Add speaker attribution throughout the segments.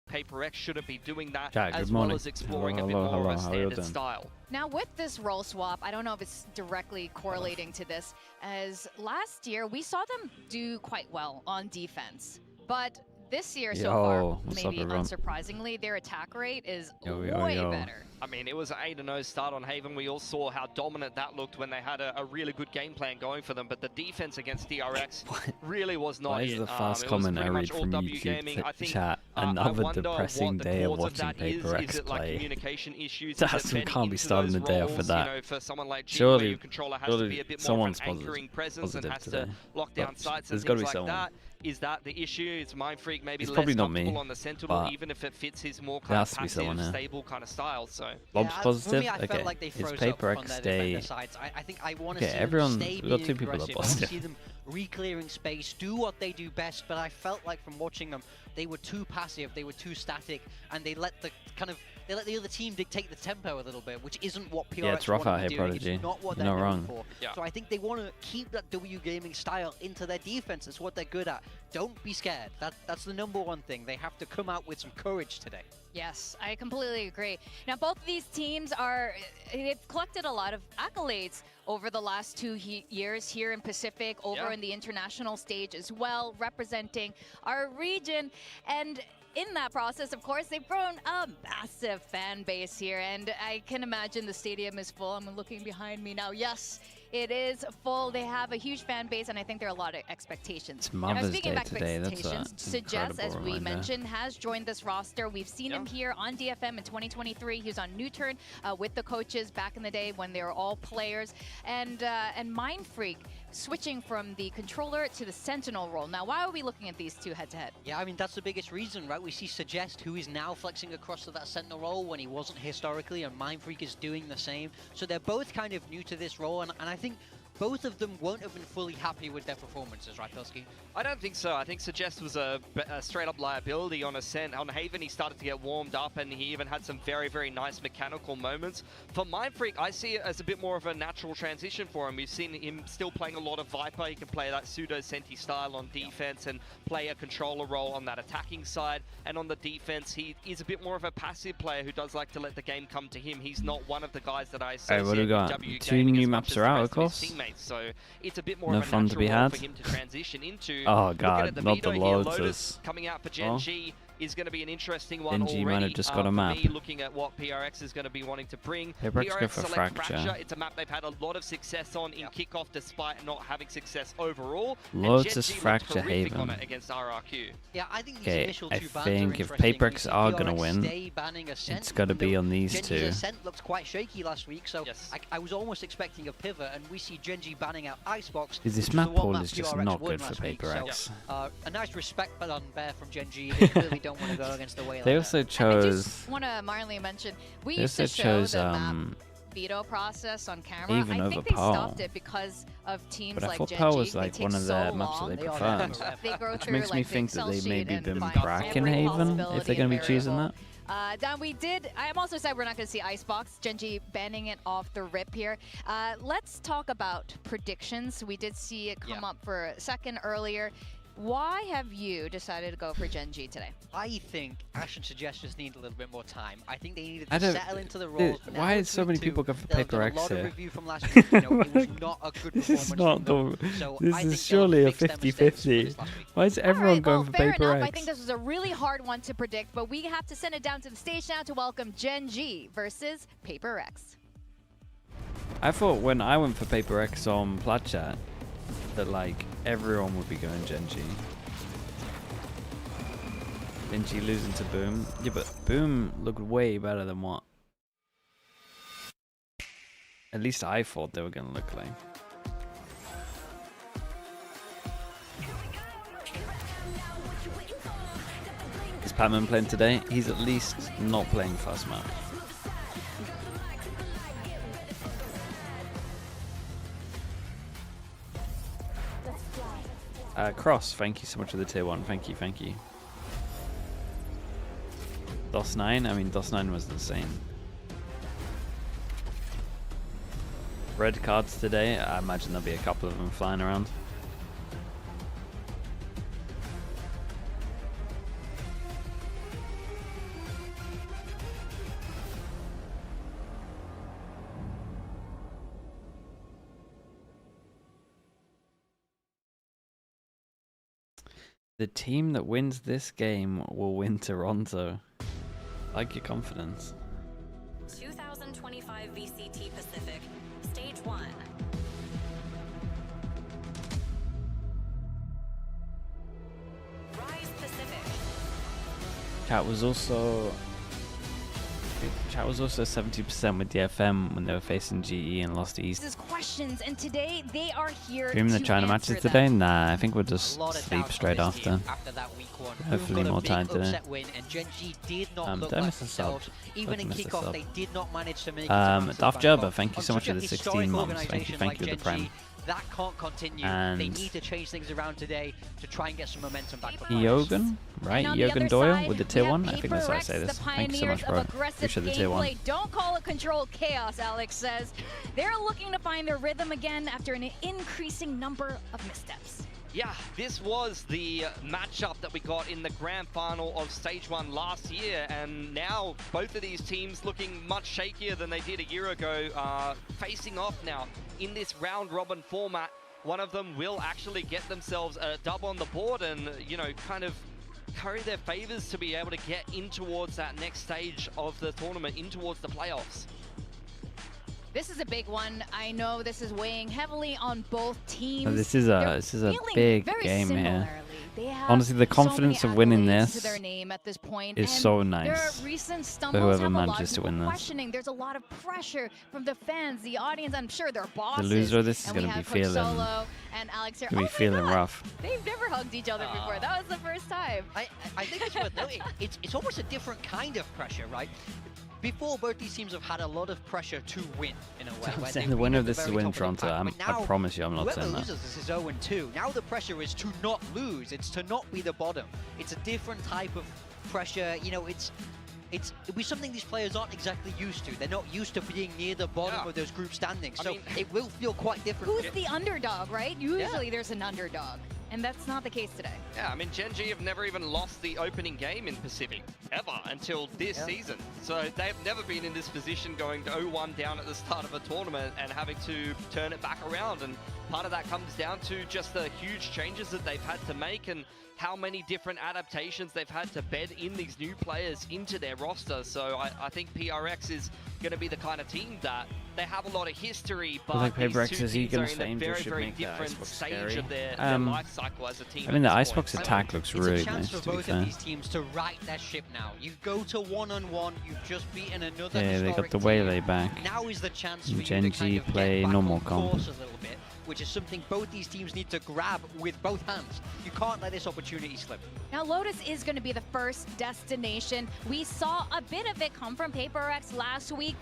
Speaker 1: PRX shouldn't be doing that,
Speaker 2: Jack,
Speaker 1: as
Speaker 2: good
Speaker 1: well
Speaker 2: morning.
Speaker 1: as exploring
Speaker 2: Hello,
Speaker 1: a bit more
Speaker 2: hello,
Speaker 1: of a
Speaker 2: how are you
Speaker 1: standard
Speaker 2: doing?
Speaker 1: style.
Speaker 3: Now with this role swap, I don't know if it's directly correlating to this, as last year we saw them do quite well on defense, but this year so far, maybe unsurprisingly, their attack rate is way better.
Speaker 1: I mean, it was an 8-0 start on Haven. We all saw how dominant that looked when they had a really good game plan going for them, but the defense against DRX really was not
Speaker 2: Why
Speaker 1: it.
Speaker 2: is the fast comment I read from YouTube chat another depressing day of watching PRX
Speaker 1: Is it like
Speaker 2: play?
Speaker 1: communication issues?
Speaker 2: That can't be starting the day off with that.
Speaker 1: You know, for someone like G,
Speaker 2: Surely,
Speaker 1: where your controller has to be a bit more of an anchoring presence and has to lock down sites and things like that. Is that the issue? Is Mindfreak maybe less comfortable on the Sentinel, even if it fits his more kind of passive, stable kind of style? So
Speaker 2: Bob's positive.
Speaker 4: Me, I felt like they froze up on their defender sides. I think I want to see them stay being aggressive. I want to see them re-clearing space, do what they do best. But I felt like from watching them, they were too passive, they were too static, and they let the the other team dictate the tempo a little bit, which isn't what PRX
Speaker 2: it's rough out here,
Speaker 4: doing.
Speaker 2: Prodigy.
Speaker 4: It's not what
Speaker 2: You're
Speaker 4: they're
Speaker 2: not
Speaker 4: known
Speaker 2: wrong.
Speaker 4: for. So I think they want to keep that W gaming style into their defense. That's what they're good at. Don't be scared. That's the #1 thing. They have to come out with some courage today.
Speaker 3: Yes, I completely agree. Now, both of these teams they've collected a lot of accolades over the last 2 years here in Pacific, over in the international stage as well, representing our region. And in that process, of course, they've grown a massive fan base here, and I can imagine the stadium is full. I'm looking behind me now. Yes, it is full. They have a huge fan base, and I think there are a lot of expectations.
Speaker 2: It's Mother's
Speaker 3: speaking
Speaker 2: Day
Speaker 3: of
Speaker 2: today.
Speaker 3: expectations, Suggest, as we mentioned, has joined this roster. We've seen him here on DFM in 2023. He was on New Turn with the coaches back in the day when they were all players, and Mindfreak switching from the controller to the Sentinel role. Now, why are we looking at these two head-to-head?
Speaker 4: Yeah, I mean, that's the biggest reason, right? We see Suggest, who is now flexing across to that Sentinel role when he wasn't historically, and Mindfreak is doing the same. So they're both kind of new to this role, and I think both of them won't have been fully happy with their performances, right, Pilsky?
Speaker 1: I don't think so. I think Suggest was a straight-up liability on Ascent. On Haven, he started to get warmed up, and he even had some very, very nice mechanical moments. For Mindfreak, I see it as a bit more of a natural transition for him. We've seen him still playing a lot of Viper. He can play that pseudo-Senti style on defense and play a controller role on that attacking side. And on the defense, he is a bit more of a passive player who does like to let the game come to him. He's not one of the guys that I associate
Speaker 2: what do we got?
Speaker 1: with W
Speaker 2: 2 new maps are out, of course.
Speaker 1: So it's a bit more
Speaker 2: No
Speaker 1: of a
Speaker 2: fun to be
Speaker 1: natural role
Speaker 2: had.
Speaker 1: for him to transition into.
Speaker 2: Oh god,
Speaker 1: the
Speaker 2: not the
Speaker 1: Lotus
Speaker 2: Lotus.
Speaker 1: coming out for GENG is going to be an interesting one
Speaker 2: GENG might have just got a map.
Speaker 1: Me, looking at what PRX is going to be wanting to bring.
Speaker 2: PRX go for Fracture.
Speaker 1: It's a map they've had a lot of success on in kickoff despite not having success overall.
Speaker 2: Lotus Fracture Haven.
Speaker 1: On it against RRQ.
Speaker 4: Yeah, I think these initial two bans
Speaker 2: think
Speaker 4: are
Speaker 2: if PRX are going to win, it's got to be on these two.
Speaker 4: Ascent looked quite shaky last week, so I was almost expecting a pivot, and we see GENG banning out Icebox.
Speaker 2: This map pool is just not good for PRX.
Speaker 4: So, a nice respect on Bear from GENG. They clearly don't want to go against the way.
Speaker 2: They also chose.
Speaker 3: I just want to mildly mention, we used to show the map veto process on camera.
Speaker 2: Even
Speaker 3: I think they stopped it because of teams like GENG.
Speaker 2: But I thought Pearl was like one of the maps that they preferred.
Speaker 3: They go through,
Speaker 2: Which makes me think that they maybe been bracking Haven if they're going to be choosing that.
Speaker 3: Dan, I'm also sad we're not going to see Icebox. GENG banning it off the rip here. Let's talk about predictions. We did see it come up for a second earlier. Why have you decided to go for GENG today?
Speaker 4: I think Ash and Suggest just need a little bit more time. I think they needed to settle into the roles.
Speaker 2: Why did so many people go for PRX here?
Speaker 4: Review from last week. You know, it was not a good
Speaker 2: This is not the.
Speaker 4: So
Speaker 2: this is surely a 50-50. Why is everyone going for
Speaker 3: fair
Speaker 2: PRX?
Speaker 3: enough. I think this was a really hard one to predict, but we have to send it down to the stage now to welcome GENG versus PRX.
Speaker 2: I thought when I went for PRX on Plat Chat that like everyone would be going GENG. GENG losing to Boom. Yeah, but Boom looked way better than what at least I thought they were going to look like. Is Patman playing today? He's at least not playing fast map. Cross, thank you so much for the tier 1. Thank you, thank you. DOS9, I mean DOS9 was insane. Red cards today, I imagine there'll be a couple of them flying around. The team that wins this game will win Toronto. Like your confidence.
Speaker 5: 2025 VCT Pacific, Stage 1. Rise Pacific.
Speaker 2: Chat was also 70% with DFM when they were facing GE and lost to East.
Speaker 3: This is questions, and today they are here
Speaker 2: Streaming the China matches today? Nah, I think we'll just sleep straight after.
Speaker 4: That week one.
Speaker 2: Hopefully more time today.
Speaker 4: Win, and GENG did not look
Speaker 2: don't
Speaker 4: like
Speaker 2: miss a sub.
Speaker 4: themselves. Even in kickoff, they did not manage to make it.
Speaker 2: Darth Gerber, thank you so much for the 16 months. Thank you with the Prime.
Speaker 4: That can't continue.
Speaker 2: And
Speaker 4: they need to change things around today to try and get some momentum back.
Speaker 2: Eogan, right? Eogan Doyle with the tier 1. I think that's how I say this. Thank you so much, bro. Appreciate the tier 1.
Speaker 3: Don't call it controlled chaos, Alex says. They're looking to find their rhythm again after an increasing number of missteps.
Speaker 1: Yeah, this was the matchup that we got in the grand final of Stage 1 last year, and now both of these teams looking much shakier than they did a year ago, facing off now in this round-robin format. One of them will actually get themselves a dub on the board and, you know, kind of curry their favors to be able to get in towards that next stage of the tournament, in towards the playoffs.
Speaker 3: This is a big one. I know this is weighing heavily on both teams.
Speaker 2: This is a big game here. Honestly, the confidence of winning this is so nice for whoever manages to win this.
Speaker 3: There's a lot of pressure from the fans, the audience. I'm sure their bosses.
Speaker 2: The loser of this is going to be feeling rough.
Speaker 3: They've never hugged each other before. That was the first time.
Speaker 4: I think it's worth noting. It's almost a different kind of pressure, right? Before, both these teams have had a lot of pressure to win, in a way.
Speaker 2: I'm saying the winner of this is winning Toronto. I promise you I'm not saying that.
Speaker 4: Loses, this is 0-2. Now the pressure is to not lose. It's to not be the bottom. It's a different type of pressure. You know, it'll be something these players aren't exactly used to. They're not used to being near the bottom of those group standings. So it will feel quite different.
Speaker 3: Who's the underdog, right? Usually there's an underdog. And that's not the case today.
Speaker 1: Yeah, I mean, GENG have never even lost the opening game in Pacific, ever, until this season. So they've never been in this position going to 0-1 down at the start of a tournament and having to turn it back around. And part of that comes down to just the huge changes that they've had to make and how many different adaptations they've had to bed in these new players into their roster. So I think PRX is going to be the kind of team that they have a lot of history, but these two teams are in a very, very different stage of their life cycle as a team.
Speaker 2: I mean, the Icebox attack looks really
Speaker 4: It's
Speaker 2: nice,
Speaker 4: a chance for both of these teams to right their ship now. You go to one-on-one, you've just beaten another
Speaker 2: they got the Waylay back.
Speaker 4: Now is the chance for you
Speaker 2: GENG
Speaker 4: to kind of
Speaker 2: play
Speaker 4: get back
Speaker 2: normal
Speaker 4: on
Speaker 2: comp.
Speaker 4: course a little bit, which is something both these teams need to grab with both hands. You can't let this opportunity slip.
Speaker 3: Now, Lotus is going to be the first destination. We saw a bit of it come from PRX last week.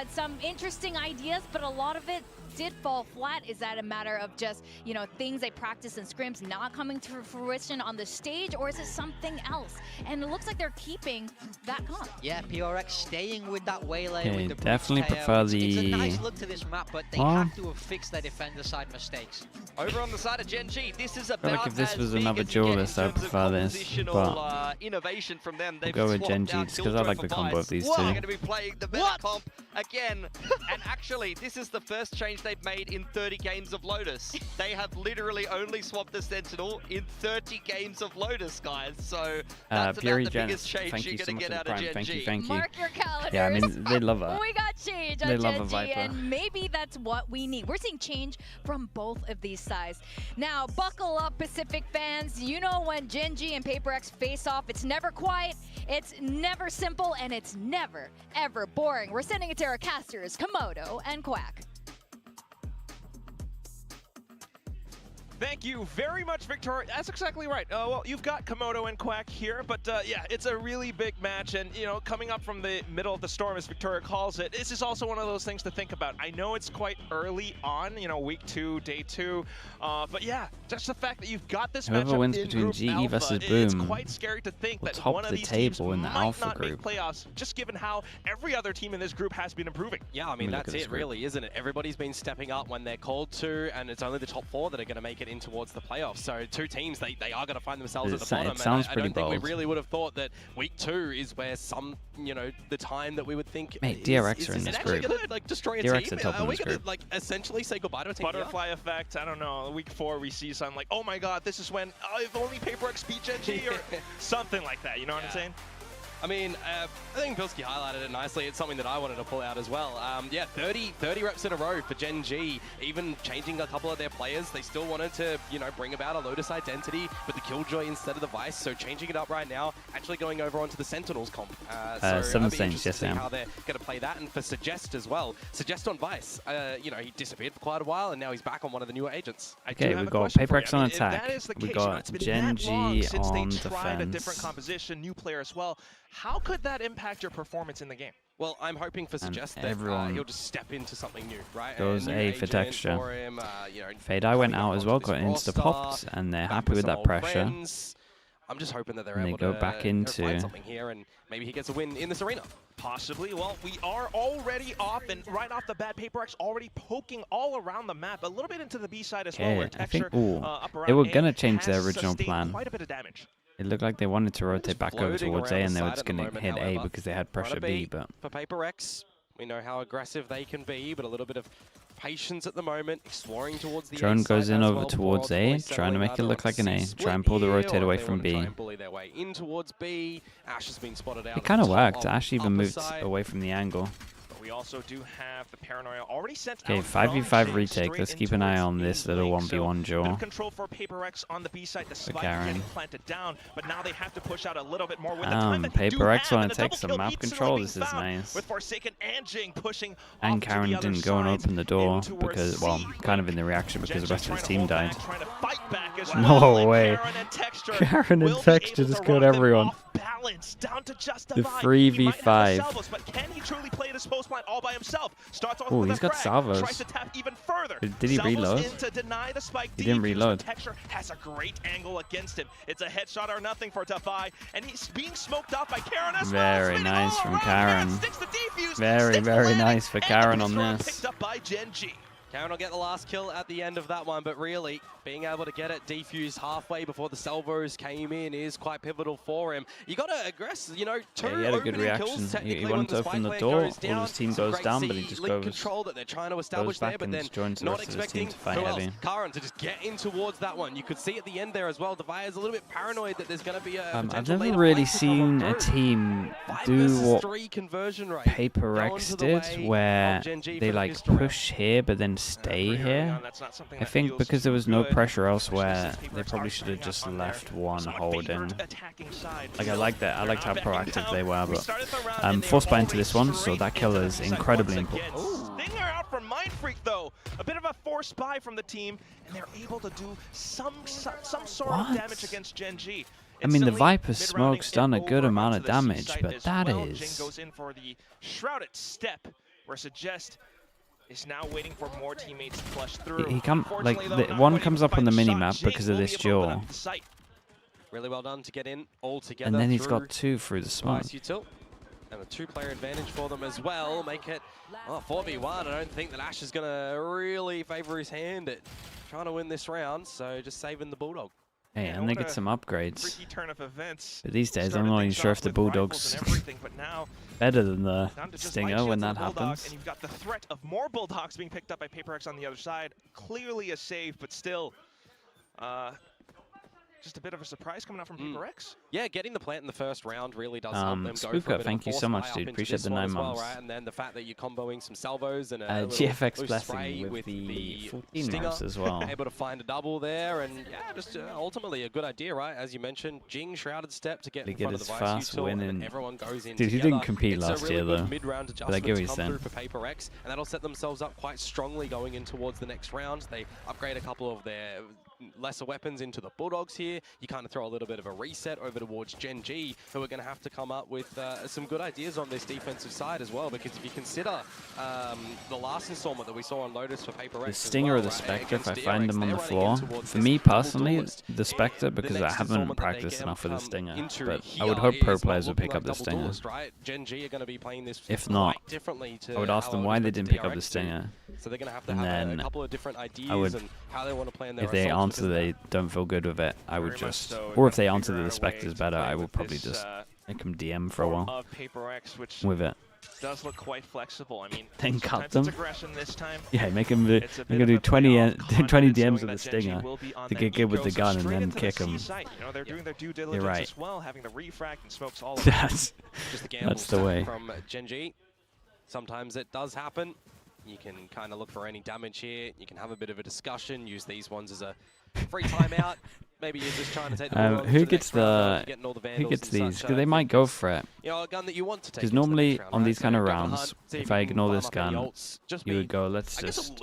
Speaker 3: Some interesting ideas, but a lot of it did fall flat. Is that a matter of just, you know, things they practice in scrims not coming to fruition on the stage, or is it something else? And it looks like they're keeping that comp.
Speaker 4: Yeah, PRX staying with that Waylay. With the
Speaker 2: definitely prefer the...
Speaker 4: It's a nice look to this map, but they have to have fixed their defender side mistakes.
Speaker 1: Over on the side of GENG, this is about
Speaker 2: like if this was another duelist, I'd prefer this, but
Speaker 1: innovation from them.
Speaker 2: We'll go with GENG just because I like the combo of these two.
Speaker 1: They're going to be playing the better comp again. And actually, this is the first change they've made in 30 games of Lotus. They have literally only swapped the Sentinel in 30 games of Lotus, guys. So that's about the biggest change you're going to get out of GENG.
Speaker 2: Thank you.
Speaker 3: Mark your calendars.
Speaker 2: Yeah, I mean, they love it.
Speaker 3: We got change on GENG, and maybe that's what we need. We're seeing change from both of these sides. Now, buckle up, Pacific fans. You know when GENG and PRX face off, it's never quiet, it's never simple, and it's never, ever boring. We're sending it to our casters, Komodo and Quack.
Speaker 6: Thank you very much, Victoria. That's exactly right. Well, you've got Komodo and Quack here, but yeah, it's a really big match, and you know, coming up from the middle of the storm, as Victoria calls it, this is also one of those things to think about. I know it's quite early on, you know, week 2, day 2, but yeah, just the fact that you've got this
Speaker 2: Whoever
Speaker 6: matchup
Speaker 2: wins
Speaker 6: in
Speaker 2: between
Speaker 6: Group
Speaker 2: GE
Speaker 6: Alpha,
Speaker 2: versus
Speaker 6: it's
Speaker 2: Boom
Speaker 6: quite scary to think that
Speaker 2: top
Speaker 6: one of
Speaker 2: the
Speaker 6: these
Speaker 2: table
Speaker 6: teams
Speaker 2: in the
Speaker 6: might
Speaker 2: Alpha
Speaker 6: not
Speaker 2: group.
Speaker 6: make playoffs, just given how every other team in this group has been improving.
Speaker 7: Yeah, I mean, that's it really, isn't it? Everybody's been stepping up when they're called to, and it's only the top 4 that are going to make it get in towards the playoffs. So two teams, they are going to find themselves at the bottom.
Speaker 2: It sounds pretty
Speaker 7: I don't think
Speaker 2: bold.
Speaker 7: we really would have thought that week 2 is where the time that we would think.
Speaker 2: Mate, DRX are in this group.
Speaker 7: Gonna, like, destroy a
Speaker 2: DRX
Speaker 7: team?
Speaker 2: are top
Speaker 7: are
Speaker 2: in
Speaker 7: we
Speaker 2: this
Speaker 7: going
Speaker 2: group.
Speaker 7: to like essentially say goodbye to a team?
Speaker 6: Butterfly effect. I don't know. Week 4, we see something like, oh my God, this is when if only PRX beat GENG or something like that. You know what I'm saying?
Speaker 7: I mean, I think Bilski highlighted it nicely. It's something that I wanted to pull out as well. Yeah, 30 reps in a row for GENG, even changing a couple of their players. They still wanted to, bring about a Lotus identity with the Killjoy instead of the Vice. So changing it up right now, actually going over onto the Sentinels comp. So
Speaker 2: Seven
Speaker 7: Saints,
Speaker 2: Saints, yes,
Speaker 7: see how they're going to play that. And for Suggest as well. Suggest on Vice, he disappeared for quite a while, and now he's back on one of the newer agents.
Speaker 2: Okay, we've got PRX on attack. We got GENG on
Speaker 6: tried a different
Speaker 2: defense.
Speaker 6: composition, new player as well. How could that impact your performance in the game?
Speaker 7: Well, I'm hoping for Suggest that he'll just step into something new, right?
Speaker 2: Goes A for texture.
Speaker 7: For him,
Speaker 2: Fade-Eye went out as well, got insta-popped, and they're happy with that pressure.
Speaker 7: I'm just hoping that they're
Speaker 2: and
Speaker 7: able
Speaker 2: they go
Speaker 7: to
Speaker 2: back
Speaker 7: find
Speaker 2: into
Speaker 7: something here, and maybe he gets a win in this arena.
Speaker 6: Possibly. Well, we are already off, and right off the bat, PRX already poking all around the map, a little bit into the B side as well. Where
Speaker 2: I think
Speaker 6: Texture,
Speaker 2: they were going to change their
Speaker 6: has
Speaker 2: original
Speaker 6: sustained
Speaker 2: plan.
Speaker 6: quite a bit of damage.
Speaker 2: It looked like they wanted to rotate back over
Speaker 7: floating
Speaker 2: towards A,
Speaker 7: around
Speaker 2: and
Speaker 7: the
Speaker 2: they were
Speaker 7: side
Speaker 2: just
Speaker 7: at the
Speaker 2: going to
Speaker 7: moment,
Speaker 2: hit A
Speaker 7: however.
Speaker 2: because they had pressure
Speaker 7: Run a
Speaker 2: B.
Speaker 7: beat
Speaker 2: But
Speaker 7: for PRX, we know how aggressive they can be, but a little bit of patience at the moment, exploring towards the
Speaker 2: Drone
Speaker 7: A
Speaker 2: goes
Speaker 7: side
Speaker 2: in
Speaker 7: as
Speaker 2: over
Speaker 7: well,
Speaker 2: towards
Speaker 7: ultimately
Speaker 2: A, trying to
Speaker 7: settling
Speaker 2: make it
Speaker 7: either
Speaker 2: look
Speaker 7: on
Speaker 2: like an A.
Speaker 7: C
Speaker 2: Try and pull the
Speaker 7: split here,
Speaker 2: rotate
Speaker 7: or
Speaker 2: away
Speaker 7: if they
Speaker 2: from
Speaker 7: want to try
Speaker 2: B.
Speaker 7: and bully their way in towards B. Ash has been spotted out.
Speaker 2: It kind of
Speaker 7: at the top
Speaker 2: worked.
Speaker 7: of
Speaker 2: Ash even
Speaker 7: upper
Speaker 2: moved
Speaker 7: side.
Speaker 2: away from the angle.
Speaker 6: But we also do have the Paranoia already sent
Speaker 2: Okay,
Speaker 6: out
Speaker 2: 5v5
Speaker 6: from
Speaker 2: retake.
Speaker 6: straight
Speaker 2: Let's
Speaker 6: in
Speaker 2: keep an eye
Speaker 6: towards
Speaker 2: on this
Speaker 6: A
Speaker 2: little
Speaker 6: lane.
Speaker 2: 1v1
Speaker 6: So, bit
Speaker 2: duel.
Speaker 6: of control for PRX on the B side. The spike
Speaker 2: Garen.
Speaker 6: getting planted down, but now they have to push out a little bit more with the time that they do
Speaker 2: PRX
Speaker 6: have,
Speaker 2: want
Speaker 6: and
Speaker 2: to
Speaker 6: the
Speaker 2: take
Speaker 6: double
Speaker 2: some
Speaker 6: kill
Speaker 2: map
Speaker 6: instantly
Speaker 2: control.
Speaker 6: being
Speaker 2: This is
Speaker 6: found
Speaker 2: nice.
Speaker 6: With Forsaken and Jing pushing
Speaker 2: And
Speaker 6: off to
Speaker 2: Karen
Speaker 6: the other
Speaker 2: didn't go and
Speaker 6: side
Speaker 2: open the door
Speaker 6: in towards
Speaker 2: because,
Speaker 6: C.
Speaker 2: well, kind of in the reaction because the rest of his team died.
Speaker 6: Trying to fight back as
Speaker 2: No
Speaker 6: well, and
Speaker 2: way.
Speaker 6: Karen and Texture
Speaker 2: Karen and
Speaker 6: will be
Speaker 2: Texture
Speaker 6: able
Speaker 2: just
Speaker 6: to
Speaker 2: killed
Speaker 6: rock them
Speaker 2: everyone.
Speaker 6: off balance, down to just
Speaker 2: The
Speaker 6: He might have
Speaker 2: 3v5.
Speaker 6: salvos, but can he truly play this post plant all by himself? Starts off
Speaker 2: Ooh,
Speaker 6: with
Speaker 2: he's
Speaker 6: a
Speaker 2: got
Speaker 6: frag,
Speaker 2: salvos.
Speaker 6: tries to tap even further.
Speaker 2: Did he
Speaker 6: Salvos
Speaker 2: reload?
Speaker 6: in to deny the spike.
Speaker 2: He didn't
Speaker 6: defuse,
Speaker 2: reload.
Speaker 6: but Texture has a great angle against him. It's a headshot or nothing for Defy, and he's being smoked off by Karen as well.
Speaker 2: Very
Speaker 6: Spinning
Speaker 2: nice
Speaker 6: all
Speaker 2: from
Speaker 6: around.
Speaker 2: Karen.
Speaker 6: Sticks the defuse,
Speaker 2: Very,
Speaker 6: sticks the
Speaker 2: very
Speaker 6: landing,
Speaker 2: nice for
Speaker 6: and the
Speaker 2: Karen on
Speaker 6: pistol
Speaker 2: this.
Speaker 6: picked up by GENG.
Speaker 7: Karen will get the last kill at the end of that one, but really, being able to get it defused halfway before the salvos came in is quite pivotal for him. You got to aggress, two
Speaker 2: he had a good
Speaker 7: opening
Speaker 2: reaction.
Speaker 7: kills,
Speaker 2: He
Speaker 7: technically,
Speaker 2: wanted
Speaker 7: when
Speaker 2: to open the
Speaker 7: spike
Speaker 2: door,
Speaker 7: player
Speaker 2: all
Speaker 7: goes down.
Speaker 2: his team
Speaker 7: Some
Speaker 2: goes
Speaker 7: great
Speaker 2: down, but he just
Speaker 7: link
Speaker 2: goes
Speaker 7: control that they're trying to establish
Speaker 2: back
Speaker 7: there, but
Speaker 2: and
Speaker 7: then
Speaker 2: just joins the
Speaker 7: not
Speaker 2: rest of his team
Speaker 7: expecting
Speaker 2: to fight
Speaker 7: who else?
Speaker 2: heavy.
Speaker 7: Karen to just get in towards that one. You could see at the end there as well, Devire's a little bit paranoid that there's going to be a
Speaker 2: I've
Speaker 7: potential
Speaker 2: never
Speaker 7: later
Speaker 2: really
Speaker 7: fight to come
Speaker 2: seen a
Speaker 7: through.
Speaker 2: team
Speaker 7: 5
Speaker 2: do
Speaker 7: versus
Speaker 2: what
Speaker 7: 3 conversion rate.
Speaker 2: PRX
Speaker 7: Going to the
Speaker 2: did,
Speaker 7: way
Speaker 2: where
Speaker 7: of GENG
Speaker 2: they
Speaker 7: for the
Speaker 2: like
Speaker 7: pistol round.
Speaker 2: push here but then stay
Speaker 6: Pretty early
Speaker 2: here.
Speaker 6: on, that's not something
Speaker 2: I
Speaker 6: that
Speaker 2: think
Speaker 6: feels
Speaker 2: because there was
Speaker 6: too
Speaker 2: no
Speaker 6: good,
Speaker 2: pressure
Speaker 6: especially
Speaker 2: elsewhere,
Speaker 6: since
Speaker 2: they
Speaker 6: PRX
Speaker 2: probably
Speaker 6: are
Speaker 2: should have
Speaker 6: starting
Speaker 2: just
Speaker 6: out on
Speaker 2: left
Speaker 6: their
Speaker 2: one
Speaker 6: somewhat
Speaker 2: holding.
Speaker 6: favored attacking side.
Speaker 2: Like I like that. I
Speaker 6: They're
Speaker 2: liked how
Speaker 6: not backing
Speaker 2: proactive
Speaker 6: down.
Speaker 2: they were,
Speaker 6: We
Speaker 2: but
Speaker 6: started the round and they
Speaker 2: force
Speaker 6: were
Speaker 2: buy into
Speaker 6: already
Speaker 2: this one, so
Speaker 6: straight
Speaker 2: that kill
Speaker 6: into the
Speaker 2: is
Speaker 6: B side
Speaker 2: incredibly
Speaker 6: once
Speaker 2: important.
Speaker 6: again. Stinger out from Mindfreak though. A bit of a force buy from the team, and they're able to do some sort of damage against GENG.
Speaker 2: I mean, the Viper smoke's done a good amount of damage, but that is...
Speaker 6: Jing goes in for the shrouded step, where Suggest is now waiting for more teammates to flush through.
Speaker 2: He come like
Speaker 6: Unfortunately, though, not
Speaker 2: one
Speaker 6: quite
Speaker 2: comes
Speaker 6: able
Speaker 2: up
Speaker 6: to
Speaker 2: on the
Speaker 6: find
Speaker 2: mini
Speaker 6: shot.
Speaker 2: map
Speaker 6: Jing
Speaker 2: because of
Speaker 6: will
Speaker 2: this
Speaker 6: be able to open
Speaker 2: duel.
Speaker 6: up the site.
Speaker 7: Really well done to get in all together.
Speaker 2: And then he's
Speaker 7: through
Speaker 2: got 2 through the smoke.
Speaker 7: Twice util. And a 2-player advantage for them as well. Make it 4v1. I don't think that Ash is going to really favor his hand at trying to win this round. So just saving the Bulldog.
Speaker 2: Hey, and they get some upgrades.
Speaker 6: Freaky turn of events.
Speaker 2: But these days, I'm
Speaker 6: Started
Speaker 2: not even
Speaker 6: things
Speaker 2: sure
Speaker 6: off
Speaker 2: if the
Speaker 6: with rifles
Speaker 2: Bulldogs
Speaker 6: and everything, but now
Speaker 2: better than the
Speaker 6: down to just
Speaker 2: Stinger
Speaker 6: light
Speaker 2: when
Speaker 6: shields
Speaker 2: that
Speaker 6: and Bulldog,
Speaker 2: happens.
Speaker 6: and you've got the threat of more Bulldogs being picked up by PRX on the other side. Clearly a save, but still just a bit of a surprise coming out from PRX.
Speaker 7: Yeah, getting the plant in the first round really does help them go
Speaker 2: Spoopka,
Speaker 7: for a bit
Speaker 2: thank
Speaker 7: of
Speaker 2: you
Speaker 7: a
Speaker 2: so
Speaker 7: force
Speaker 2: much,
Speaker 7: buy
Speaker 2: dude.
Speaker 7: up into
Speaker 2: Appreciate
Speaker 7: this
Speaker 2: the
Speaker 7: one
Speaker 2: 9
Speaker 7: as well,
Speaker 2: months.
Speaker 7: right? And then the fact that you're comboing some salvos and a
Speaker 2: GFX
Speaker 7: loose
Speaker 2: blessing
Speaker 7: spray
Speaker 2: with the 14
Speaker 7: Stinger,
Speaker 2: months as well.
Speaker 7: able to find a double there, and yeah, just ultimately a good idea, right? As you mentioned, Jing shrouded step to get in front of the Vice util, and then everyone goes in
Speaker 2: Dude, he
Speaker 7: together.
Speaker 2: didn't compete
Speaker 7: It's
Speaker 2: last
Speaker 7: a really
Speaker 2: year,
Speaker 7: good
Speaker 2: though.
Speaker 7: mid-round
Speaker 2: But I get what
Speaker 7: adjustment to
Speaker 2: he's
Speaker 7: come
Speaker 2: saying.
Speaker 7: through for PRX, and that'll set themselves up quite strongly going in towards the next round. They upgrade a couple of their lesser weapons into the Bulldogs here. You kind of throw a little bit of a reset over over towards GENG, who are going to have to come up with some good ideas on this defensive side as well, because if you consider the last installment that we saw on Lotus for PRX,
Speaker 2: the Stinger or the Spectre, if I find them on the floor, for me personally, the Spectre, because I haven't practiced enough with the Stinger, but I would hope pro players would pick up the Stinger. If not, I would ask them why they didn't pick up the Stinger.
Speaker 7: So they're going to have a couple of different ideas and how they want to play in their
Speaker 2: if they answer they don't feel good with it, I would just, or if they answer that the Spectre's better, I would probably just make them DM for a while with it.
Speaker 6: Does look quite flexible. I mean,
Speaker 2: then cut them.
Speaker 6: This time.
Speaker 2: Yeah, make them do 20 DMs with the Stinger to get good with the gun and then kick them.
Speaker 6: You know, they're doing their due diligence
Speaker 2: You're right.
Speaker 6: as well, having the refract and smokes all of
Speaker 2: that's
Speaker 7: just
Speaker 2: the way.
Speaker 7: From GENG. Sometimes it does happen. You can kind of look for any damage here. You can have a bit of a discussion. Use these ones as a free timeout. Maybe you're just trying to take the
Speaker 2: who gets these? Because they might go for it.
Speaker 7: You know, a gun that you want to take.
Speaker 2: Because normally on these kind of rounds, if I ignore this gun, you would go, let's just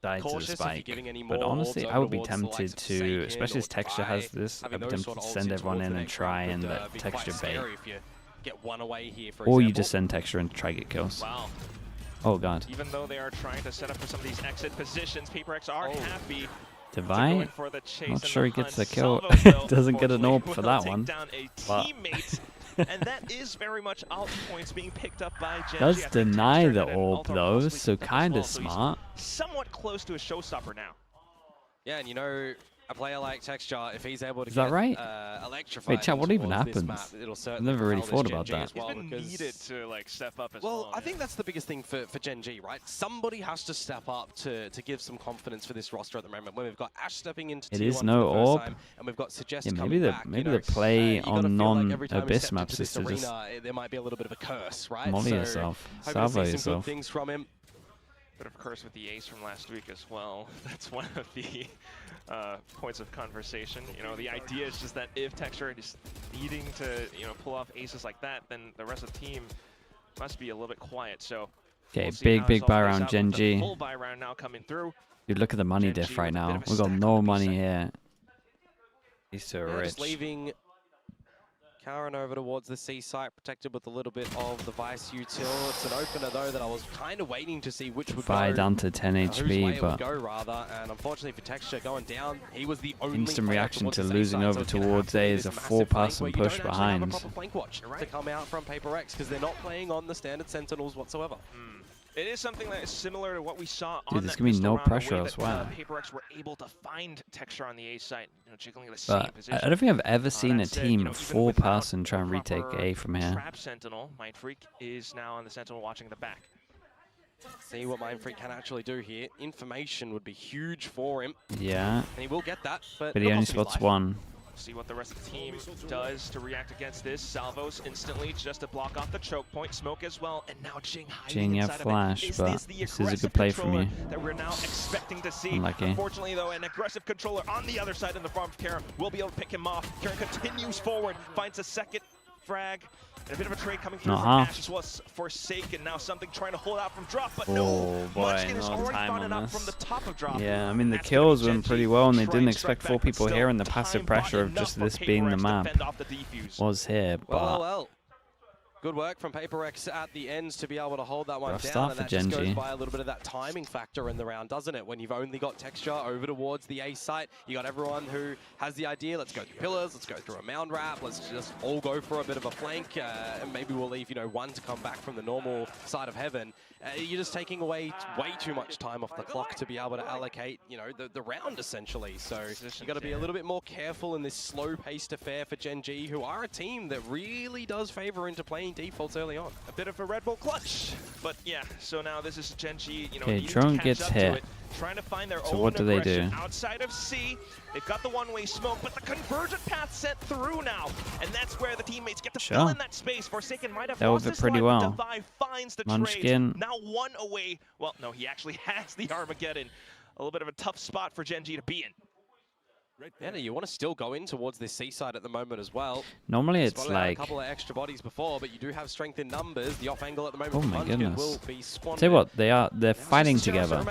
Speaker 2: die to the spike. But honestly, I would be tempted to, especially as Texture has this, I'd be tempted to send everyone in and try and let Texture bait. Or you just send Texture and try to get kills.
Speaker 6: Wow.
Speaker 2: Oh god.
Speaker 6: Even though they are trying to set up for some of these exit positions, PRX are happy.
Speaker 2: Divine? Not sure he gets the kill. Doesn't get an orb for that one.
Speaker 6: And that is very much alt points being picked up by GENG.
Speaker 2: Does deny the orb though, so kind of smart.
Speaker 6: Somewhat close to a showstopper now.
Speaker 7: Yeah, and you know, a player like Texture, if he's able to
Speaker 2: get
Speaker 7: electrified.
Speaker 2: Wait, chat, what even happens? I've never really thought about that.
Speaker 6: He's been needed to like step up as
Speaker 7: well. I think that's the biggest thing for GENG, right? Somebody has to step up to give some confidence for this roster at the moment. When we've got Ash stepping into
Speaker 2: it is no orb.
Speaker 7: Time, and we've got Suggest
Speaker 2: maybe the play on non-Abyss maps is to just
Speaker 7: there might be a little bit of a curse, right?
Speaker 2: Molly yourself, salvo yourself.
Speaker 7: Things from him.
Speaker 6: Bit of a curse with the ace from last week as well. That's one of the points of conversation. You know, the idea is just that if Texture is needing to, you know, pull off aces like that, then the rest of the team must be a little bit quiet. So
Speaker 2: okay, big buy round GENG.
Speaker 6: Full buy round now coming through.
Speaker 2: Dude, look at the money diff right now. We've got no money here. He's so rich.
Speaker 7: Just leaving Karen over towards the C site, protected with a little bit of the Vice util. It's an opener though that I was kind of waiting to see which would
Speaker 2: go. Down to 10 HP, but
Speaker 7: go rather. And unfortunately for Texture going down, he was the only
Speaker 2: instant reaction to losing over towards A is a 4-person push behind.
Speaker 7: Flank watch to come out from PRX because they're not playing on the standard Sentinels whatsoever.
Speaker 6: It is something that is similar to what we saw
Speaker 2: on
Speaker 6: that
Speaker 2: there's gonna be no pressure as well.
Speaker 6: PRX were able to find Texture on the A site, you know, jiggling the same position.
Speaker 2: I don't think I've ever seen a team of 4-person try and retake A from here.
Speaker 6: Trap Sentinel, Mindfreak is now on the Sentinel watching the back.
Speaker 7: See what Mindfreak can actually do here. Information would be huge for him.
Speaker 2: Yeah.
Speaker 7: And he will get that, but
Speaker 2: he only spots one.
Speaker 6: See what the rest of the team does to react against this. Salvos instantly just to block off the choke point. Smoke as well, and now GENG hiding inside
Speaker 2: flash, but this is a good play from you.
Speaker 6: That we're now expecting to see.
Speaker 2: Unlucky.
Speaker 6: Unfortunately, though, an aggressive controller on the other side in the farm of Karen will be able to pick him off. Karen continues forward, finds a second frag. And a bit of a trade coming through from Ash as well as Forsaken. Now something trying to hold out from drop, but no. Munchkin has already found enough from the top of drop.
Speaker 2: Yeah, I mean the kills went pretty well, and they didn't expect 4 people here, and the passive pressure of just this being the map was here. But
Speaker 7: well. Good work from PRX at the ends to be able to hold that one
Speaker 2: rough
Speaker 7: down,
Speaker 2: start
Speaker 7: and
Speaker 2: for
Speaker 7: that just
Speaker 2: GENG.
Speaker 7: goes by a little bit of that timing factor in the round, doesn't it? When you've only got Texture over towards the A site, you got everyone who has the idea, let's go through pillars, let's go through a mound wrap, let's just all go for a bit of a flank, and maybe we'll leave, you know, one to come back from the normal side of heaven. You're just taking away way too much time off the clock to be able to allocate, you know, the round essentially. So you got to be a little bit more careful in this slow-paced affair for GENG, who are a team that really does favor into playing defaults early on.
Speaker 6: A bit of a Red Bull clutch, but yeah. So now this is GENG, you know,
Speaker 2: okay, drone gets hit.
Speaker 6: Trying to find their
Speaker 2: so
Speaker 6: own
Speaker 2: what do they do?
Speaker 6: Outside of C, they've got the one-way smoke, but the convergent path set through now, and that's where the teammates get to fill in that space. Forsaken might have lost this
Speaker 2: pretty
Speaker 6: line,
Speaker 2: well.
Speaker 6: Divide finds the
Speaker 2: Munchkin.
Speaker 6: trade. Now one away. Well, no, he actually has the Armageddon. A little bit of a tough spot for GENG to be in.
Speaker 7: Yeah, you want to still go in towards this seaside at the moment as well.
Speaker 2: Normally it's like
Speaker 7: a couple of extra bodies before, but you do have strength in numbers. The off angle at the moment.
Speaker 2: Oh my goodness!
Speaker 7: Will be
Speaker 2: tell you what, they're fighting together.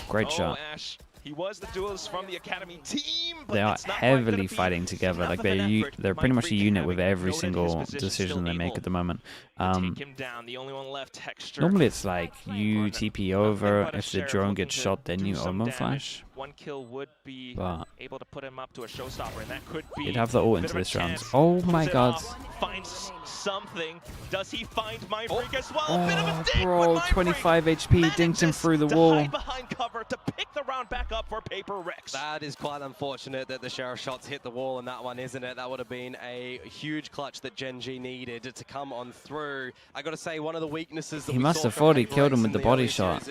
Speaker 2: Great shot.
Speaker 6: Ash He was the duelist from the Academy team, but
Speaker 2: they are heavily fighting together. Like they're pretty much a unit with every single decision they make at the moment.
Speaker 6: Take him down. The only one left, Texture.
Speaker 2: Normally it's like you TP over, if the drone gets shot, then you Omo flash.
Speaker 6: One kill would be able to put him up to a showstopper, and that could be.
Speaker 2: He'd have the ult into this round. Oh my god.
Speaker 6: Finds something. Does he find Mindfreak as well?
Speaker 2: Oh,
Speaker 6: Bit of a dink,
Speaker 2: bro, 25 HP, dinked him through the wall.
Speaker 6: Hide behind cover to pick the round back up for PRX.
Speaker 7: That is quite unfortunate that the Sheriff shots hit the wall in that one, isn't it? That would have been a huge clutch that GENG needed to come on through. I got to say, one of the weaknesses that
Speaker 2: he must have thought he killed him with the body shot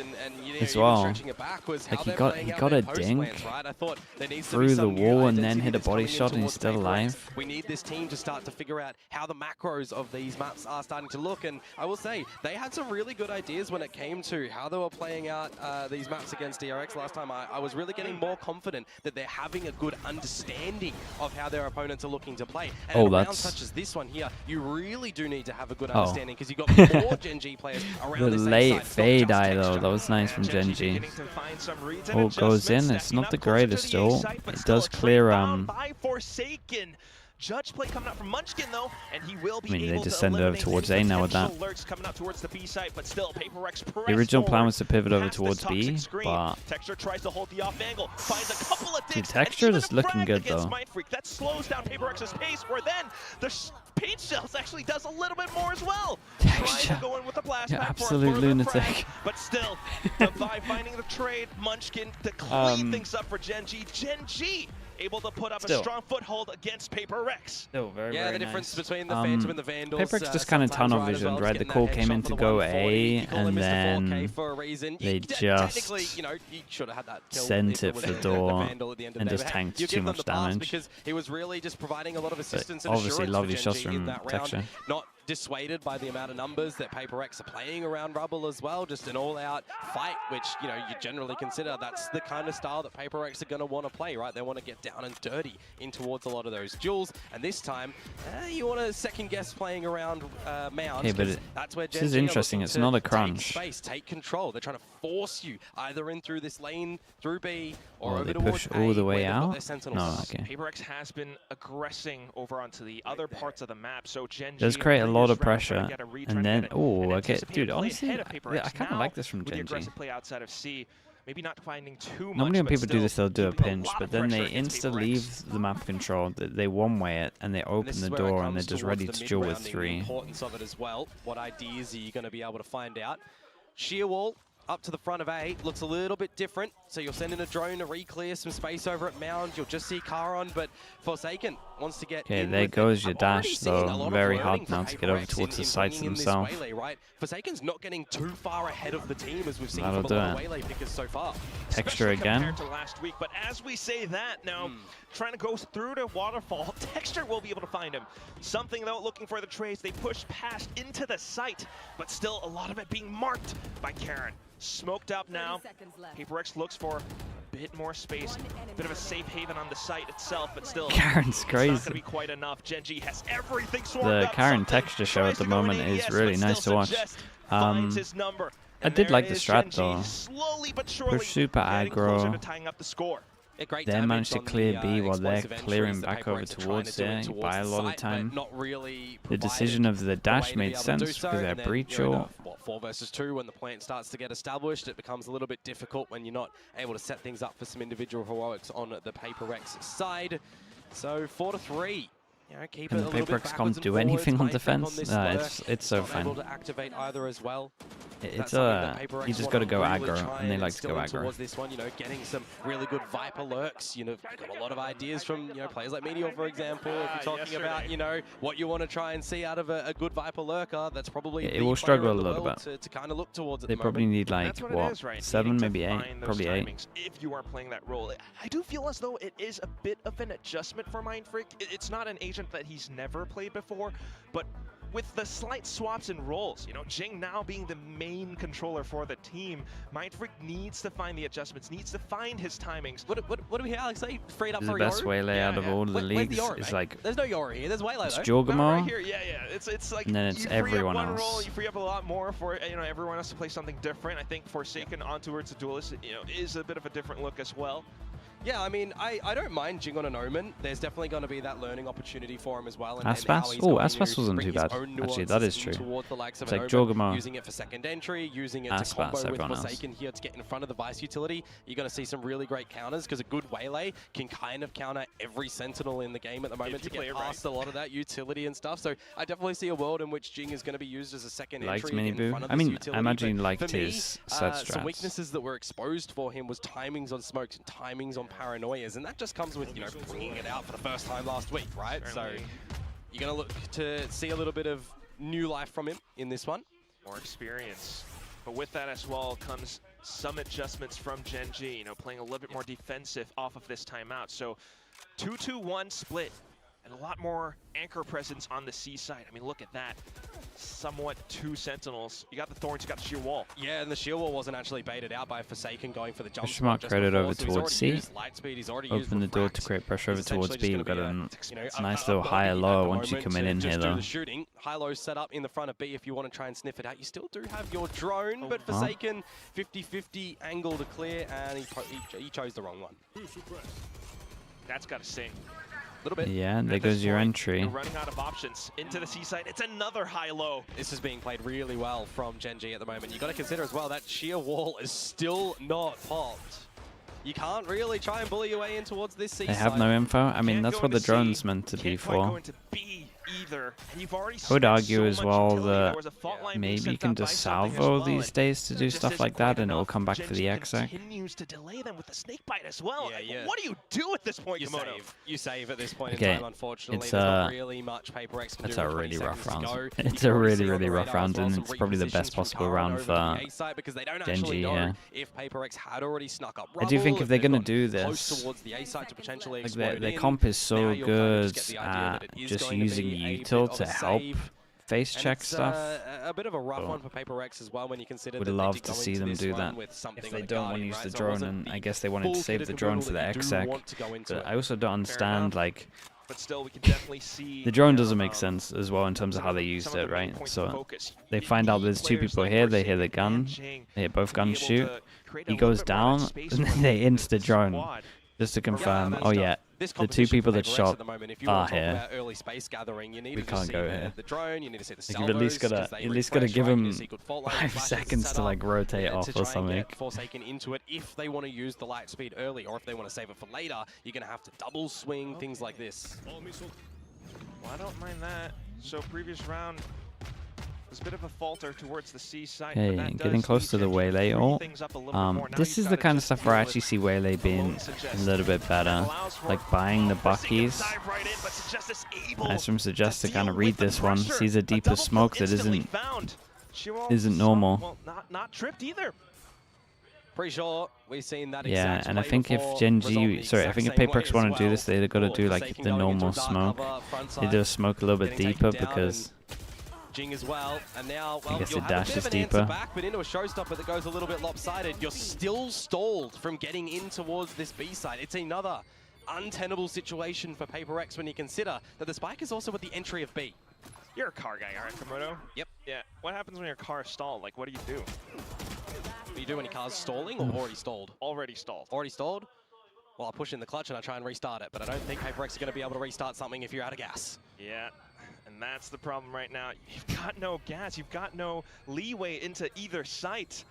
Speaker 2: as well. Like he got a dink through the wall and then hit a body shot and he's still alive.
Speaker 7: We need this team to start to figure out how the macros of these maps are starting to look, and I will say they had some really good ideas when it came to how they were playing out these maps against DRX last time. I was really getting more confident that they're having a good understanding of how their opponents are looking to play. And rounds such as this one here, you really do need to have a good understanding because you've got more GENG players around
Speaker 2: the late fade eye though, that was nice from GENG. Ult goes in, it's not the greatest ult. It does clear
Speaker 6: Judge play coming out from Munchkin though, and he will be
Speaker 2: they just send it over towards A now with that.
Speaker 6: Coming out towards the B site, but still PRX
Speaker 2: the original plan was to pivot over towards B, but
Speaker 6: Texture tries to hold the off angle, finds a couple of digs,
Speaker 2: Texture is looking good though.
Speaker 6: That slows down PRX's pace, where then the Paint Shells actually does a little bit more as well.
Speaker 2: Texture,
Speaker 6: go in with a blast
Speaker 2: you're absolute lunatic.
Speaker 6: But still, Devi finding the trade, Munchkin to clean things up for GENG. GENG able to put up a strong foothold against PRX.
Speaker 2: Still very
Speaker 7: the difference between the Phantom and the Vandals.
Speaker 2: PRX just kind of tunnel visioned, right? The call came in to go A, and then they just sent it for door and just tanked too much damage.
Speaker 7: Because he was really just providing a lot of assistance.
Speaker 2: Obviously, lovely shots from Texture.
Speaker 7: Not dissuaded by the amount of numbers that PRX are playing around Rubble as well. Just an all-out fight, which you generally consider that's the kind of style that PRX are going to want to play, right? They want to get down and dirty in towards a lot of those duels, and this time you want to second guess playing around Mounds.
Speaker 2: Okay, but
Speaker 7: that's where
Speaker 2: this is interesting. It's not a crunch.
Speaker 7: Take control. They're trying to force you either in through this lane, through B, or over
Speaker 2: they
Speaker 7: towards
Speaker 2: push all the way out.
Speaker 6: No, okay. PRX has been aggressing over onto the other parts of the map, so GENG
Speaker 2: does create a lot of pressure, and then okay, dude. Honestly, I kind of like this from GENG.
Speaker 6: Play outside of C. Maybe not finding too much.
Speaker 2: Normally when people do this, they'll do a pinch, but then they insta leave the map control. They one-way it, and they open the door, and they're just ready to duel with 3.
Speaker 7: The importance of it as well. What ideas are you going to be able to find out? Sheer wall up to the front of A looks a little bit different. So you'll send in a drone to re-clear some space over at Mound. You'll just see Charon, but Forsaken wants to get
Speaker 2: okay, there goes your dash, though. Very hard now to get over towards the sites themselves.
Speaker 7: Right? Forsaken's not getting too far ahead of the team, as we've seen from a lot of Waylay pickers so far.
Speaker 2: Texture again.
Speaker 6: To last week, but as we say that now, trying to go through to Waterfall, Texture will be able to find him. Something though, looking for the trades, they push past into the site, but still a lot of it being marked by Karen. Smoked up now. PRX looks for a bit more space, a bit of a safe haven on the site itself, but still,
Speaker 2: Karen's crazy.
Speaker 6: It's not going to be quite enough. GENG has everything swarmed
Speaker 2: the
Speaker 6: up.
Speaker 2: Karen texture show at the moment is really nice to watch. I did like the strat though. Push super aggro. Then managed to clear B while they're clearing back over towards there. You buy a lot of time. The decision of the dash made sense because they're breach or
Speaker 7: 4 versus 2 when the plant starts to get established. It becomes a little bit difficult when you're not able to set things up for some individual heroics on the PRX side. So 4-3.
Speaker 2: Can the PRX comp do anything on defense? It's so fun.
Speaker 7: Able to activate either as well.
Speaker 2: You just got to go aggro, and they like to go aggro.
Speaker 7: Towards this one, getting some really good Viper lurks. You've got a lot of ideas from players like Meteor, for example. If you're talking about what you want to try and see out of a good Viper lurker, that's probably
Speaker 2: it will struggle a little bit
Speaker 7: to kind of look towards.
Speaker 2: They probably need like what 7, maybe 8, probably 8.
Speaker 6: If you are playing that role, I do feel as though it is a bit of an adjustment for Mindfreak. It's not an agent that he's never played before, but with the slight swaps in roles, you know, GENG now being the main controller for the team, Mindfreak needs to find the adjustments, needs to find his timings.
Speaker 7: What do we hear, Alex? Say freed up
Speaker 2: the
Speaker 7: for
Speaker 2: best
Speaker 7: Yoru?
Speaker 2: waylay out of all the leagues.
Speaker 7: Yoru,
Speaker 2: It's
Speaker 7: mate?
Speaker 2: like
Speaker 7: there's no Yoru here. There's waylay
Speaker 2: it's
Speaker 7: though.
Speaker 2: Jorgamar,
Speaker 6: Right here, it's like
Speaker 2: and then it's
Speaker 6: you free
Speaker 2: everyone
Speaker 6: up one
Speaker 2: else.
Speaker 6: role, you free up a lot more for everyone else to play something different. I think Forsaken on towards the Duelist, is a bit of a different look as well.
Speaker 7: Yeah, I mean, I don't mind Jing on an Omen. There's definitely going to be that learning opportunity for him as well. And
Speaker 2: Aspas? Oh, Aspas wasn't too bad. Actually, that is true. It's like Jorgamar,
Speaker 7: using it for second entry, using it to combo with Forsaken here to get in front of the Vice utility. You're going to see some really great counters because a good waylay can kind of counter every Sentinel in the game at the moment to get past a lot of that utility and stuff. So I definitely see a world in which Jing is going to be used as a second entry in front of this utility.
Speaker 2: I imagine he liked his set strats.
Speaker 7: Some weaknesses that were exposed for him was timings on smokes and timings on paranoias, and that just comes with bringing it out for the first time last week, right?
Speaker 6: Certainly.
Speaker 7: So you're gonna look to see a little bit of new life from him in this one.
Speaker 6: More experience, but with that as well comes some adjustments from GENG, playing a little bit more defensive off of this timeout. So 2-2-1 split and a lot more anchor presence on the C side. I mean, look at that. Somewhat two Sentinels. You got the Thorns, you got the Sheer Wall.
Speaker 7: Yeah, and the Sheer Wall wasn't actually baited out by Forsaken going for the jump.
Speaker 2: Smart credit over towards C.
Speaker 7: Open
Speaker 2: the door to create pressure over towards B. We've got a nice little higher low once you come in here though.
Speaker 7: Shooting. High-low set up in the front of B if you want to try and sniff it out. You still do have your drone, but Forsaken 50-50 angle to clear, and he chose the wrong one.
Speaker 6: That's got to sting.
Speaker 7: Little bit.
Speaker 2: Yeah, and there goes your entry.
Speaker 6: You're running out of options into the C side. It's another high-low.
Speaker 7: This is being played really well from GENG at the moment. You got to consider as well that Sheer Wall is still not popped. You can't really try and bully your way in towards this C side.
Speaker 2: They have no info. I mean, that's what the drone's meant to be for. I would argue as well that maybe you can just salvo these days to do stuff like that, and it will come back for the exec.
Speaker 6: Continues to delay them with the snake bite as well. Yeah. What do you do at this point, Komodo?
Speaker 7: You save at this point in time. Unfortunately,
Speaker 2: it's
Speaker 7: there's not really much PRX can do.
Speaker 2: It's a really rough round. It's a really rough round, and it's probably the best possible round for GENG here.
Speaker 7: If PRX had already snuck up,
Speaker 2: I do think if they're gonna do this, like their comp is so good at just using util to help face check stuff.
Speaker 7: A bit of a rough one for PRX as well when you consider.
Speaker 2: Would love to see them do that. If they don't want to use the drone, and I guess they wanted to save the drone for the exec. But I also don't understand, like,
Speaker 6: but still, we can definitely see
Speaker 2: the drone doesn't make sense as well in terms of how they used it, right? So they find out there's two people here, they hear the gun, they hit both guns shoot, he goes down, and then they insta drone. Just to confirm, oh yeah, the two people that shot are here. We can't go here. You've at least gotta give him 5 seconds to like rotate off or something.
Speaker 7: Forsaken into it if they want to use the light speed early, or if they want to save it for later, you're gonna have to double swing things like this.
Speaker 6: Well, I don't mind that. So previous round was a bit of a falter towards the C side.
Speaker 2: Hey, getting close to the waylay ult. This is the kind of stuff where I actually see waylay being a little bit better, like buying the buckies. Nice from Suggest to kind of read this one, sees a deeper smoke that isn't normal.
Speaker 6: Well, not tripped either.
Speaker 7: Pretty sure we've seen that.
Speaker 2: Yeah, and I think if GENG, sorry, I think if PRX want to do this, they've got to do like the normal smoke. They do smoke a little bit deeper because
Speaker 7: Jing as well, and now
Speaker 2: I guess the dash is
Speaker 7: an
Speaker 2: deeper.
Speaker 7: Back, but into a showstopper that goes a little bit lopsided. You're still stalled from getting in towards this B side. It's another untenable situation for PRX when you consider that the spike is also at the entry of B.
Speaker 6: You're a car guy, aren't you, Komodo?
Speaker 7: Yep.
Speaker 6: Yeah. What happens when your car is stalled? Like, what do you do?
Speaker 7: What do you do when your car's stalling or already stalled?
Speaker 6: Already stalled.
Speaker 7: Already stalled? Well, I push in the clutch and I try and restart it, but I don't think PRX are going to be able to restart something if you're out of gas.
Speaker 6: Yeah. And that's the problem right now. You've got no gas. You've got no leeway into either site.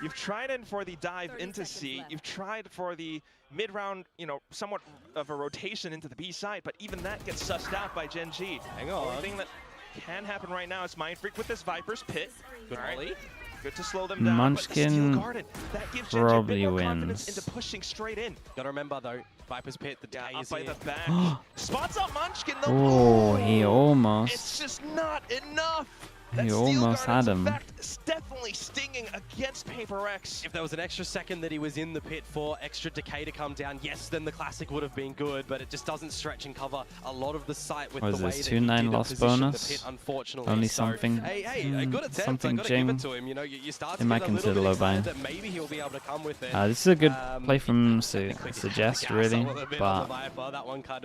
Speaker 6: You've tried in for the dive into C. You've tried for the mid-round, somewhat of a rotation into the B side, but even that gets sussed out by GENG.
Speaker 7: Hang on.
Speaker 6: The only thing that can happen right now is Mindfreak with this Viper's Pit.
Speaker 7: Good Molly.
Speaker 6: Good to slow them down.
Speaker 2: Munchkin
Speaker 6: that gives
Speaker 2: probably
Speaker 6: wins.
Speaker 2: wins.
Speaker 6: Into pushing straight in.
Speaker 7: Gotta remember though, Viper's Pit, the decay is
Speaker 6: by
Speaker 7: here.
Speaker 6: the back. Spots up Munchkin.
Speaker 2: Oh, he almost.
Speaker 6: It's just not enough.
Speaker 2: He almost had him.
Speaker 6: It's definitely stinging against PRX.
Speaker 7: If there was an extra second that he was in the pit for extra decay to come down, yes, then the classic would have been good, but it just doesn't stretch and cover a lot of the site with the way that he did
Speaker 2: lost
Speaker 7: position
Speaker 2: bonus?
Speaker 7: the pit, unfortunately.
Speaker 2: Only
Speaker 7: so,
Speaker 2: something.
Speaker 7: Hey, a good attempt.
Speaker 2: Something
Speaker 7: I gotta give it
Speaker 2: GENG.
Speaker 7: to him. You know, you start to
Speaker 2: They might
Speaker 7: get a little
Speaker 2: consider
Speaker 7: bit
Speaker 2: low
Speaker 7: excited
Speaker 2: buy.
Speaker 7: that maybe he'll be able to come with it.
Speaker 2: This is a good play from Suggest, really, but I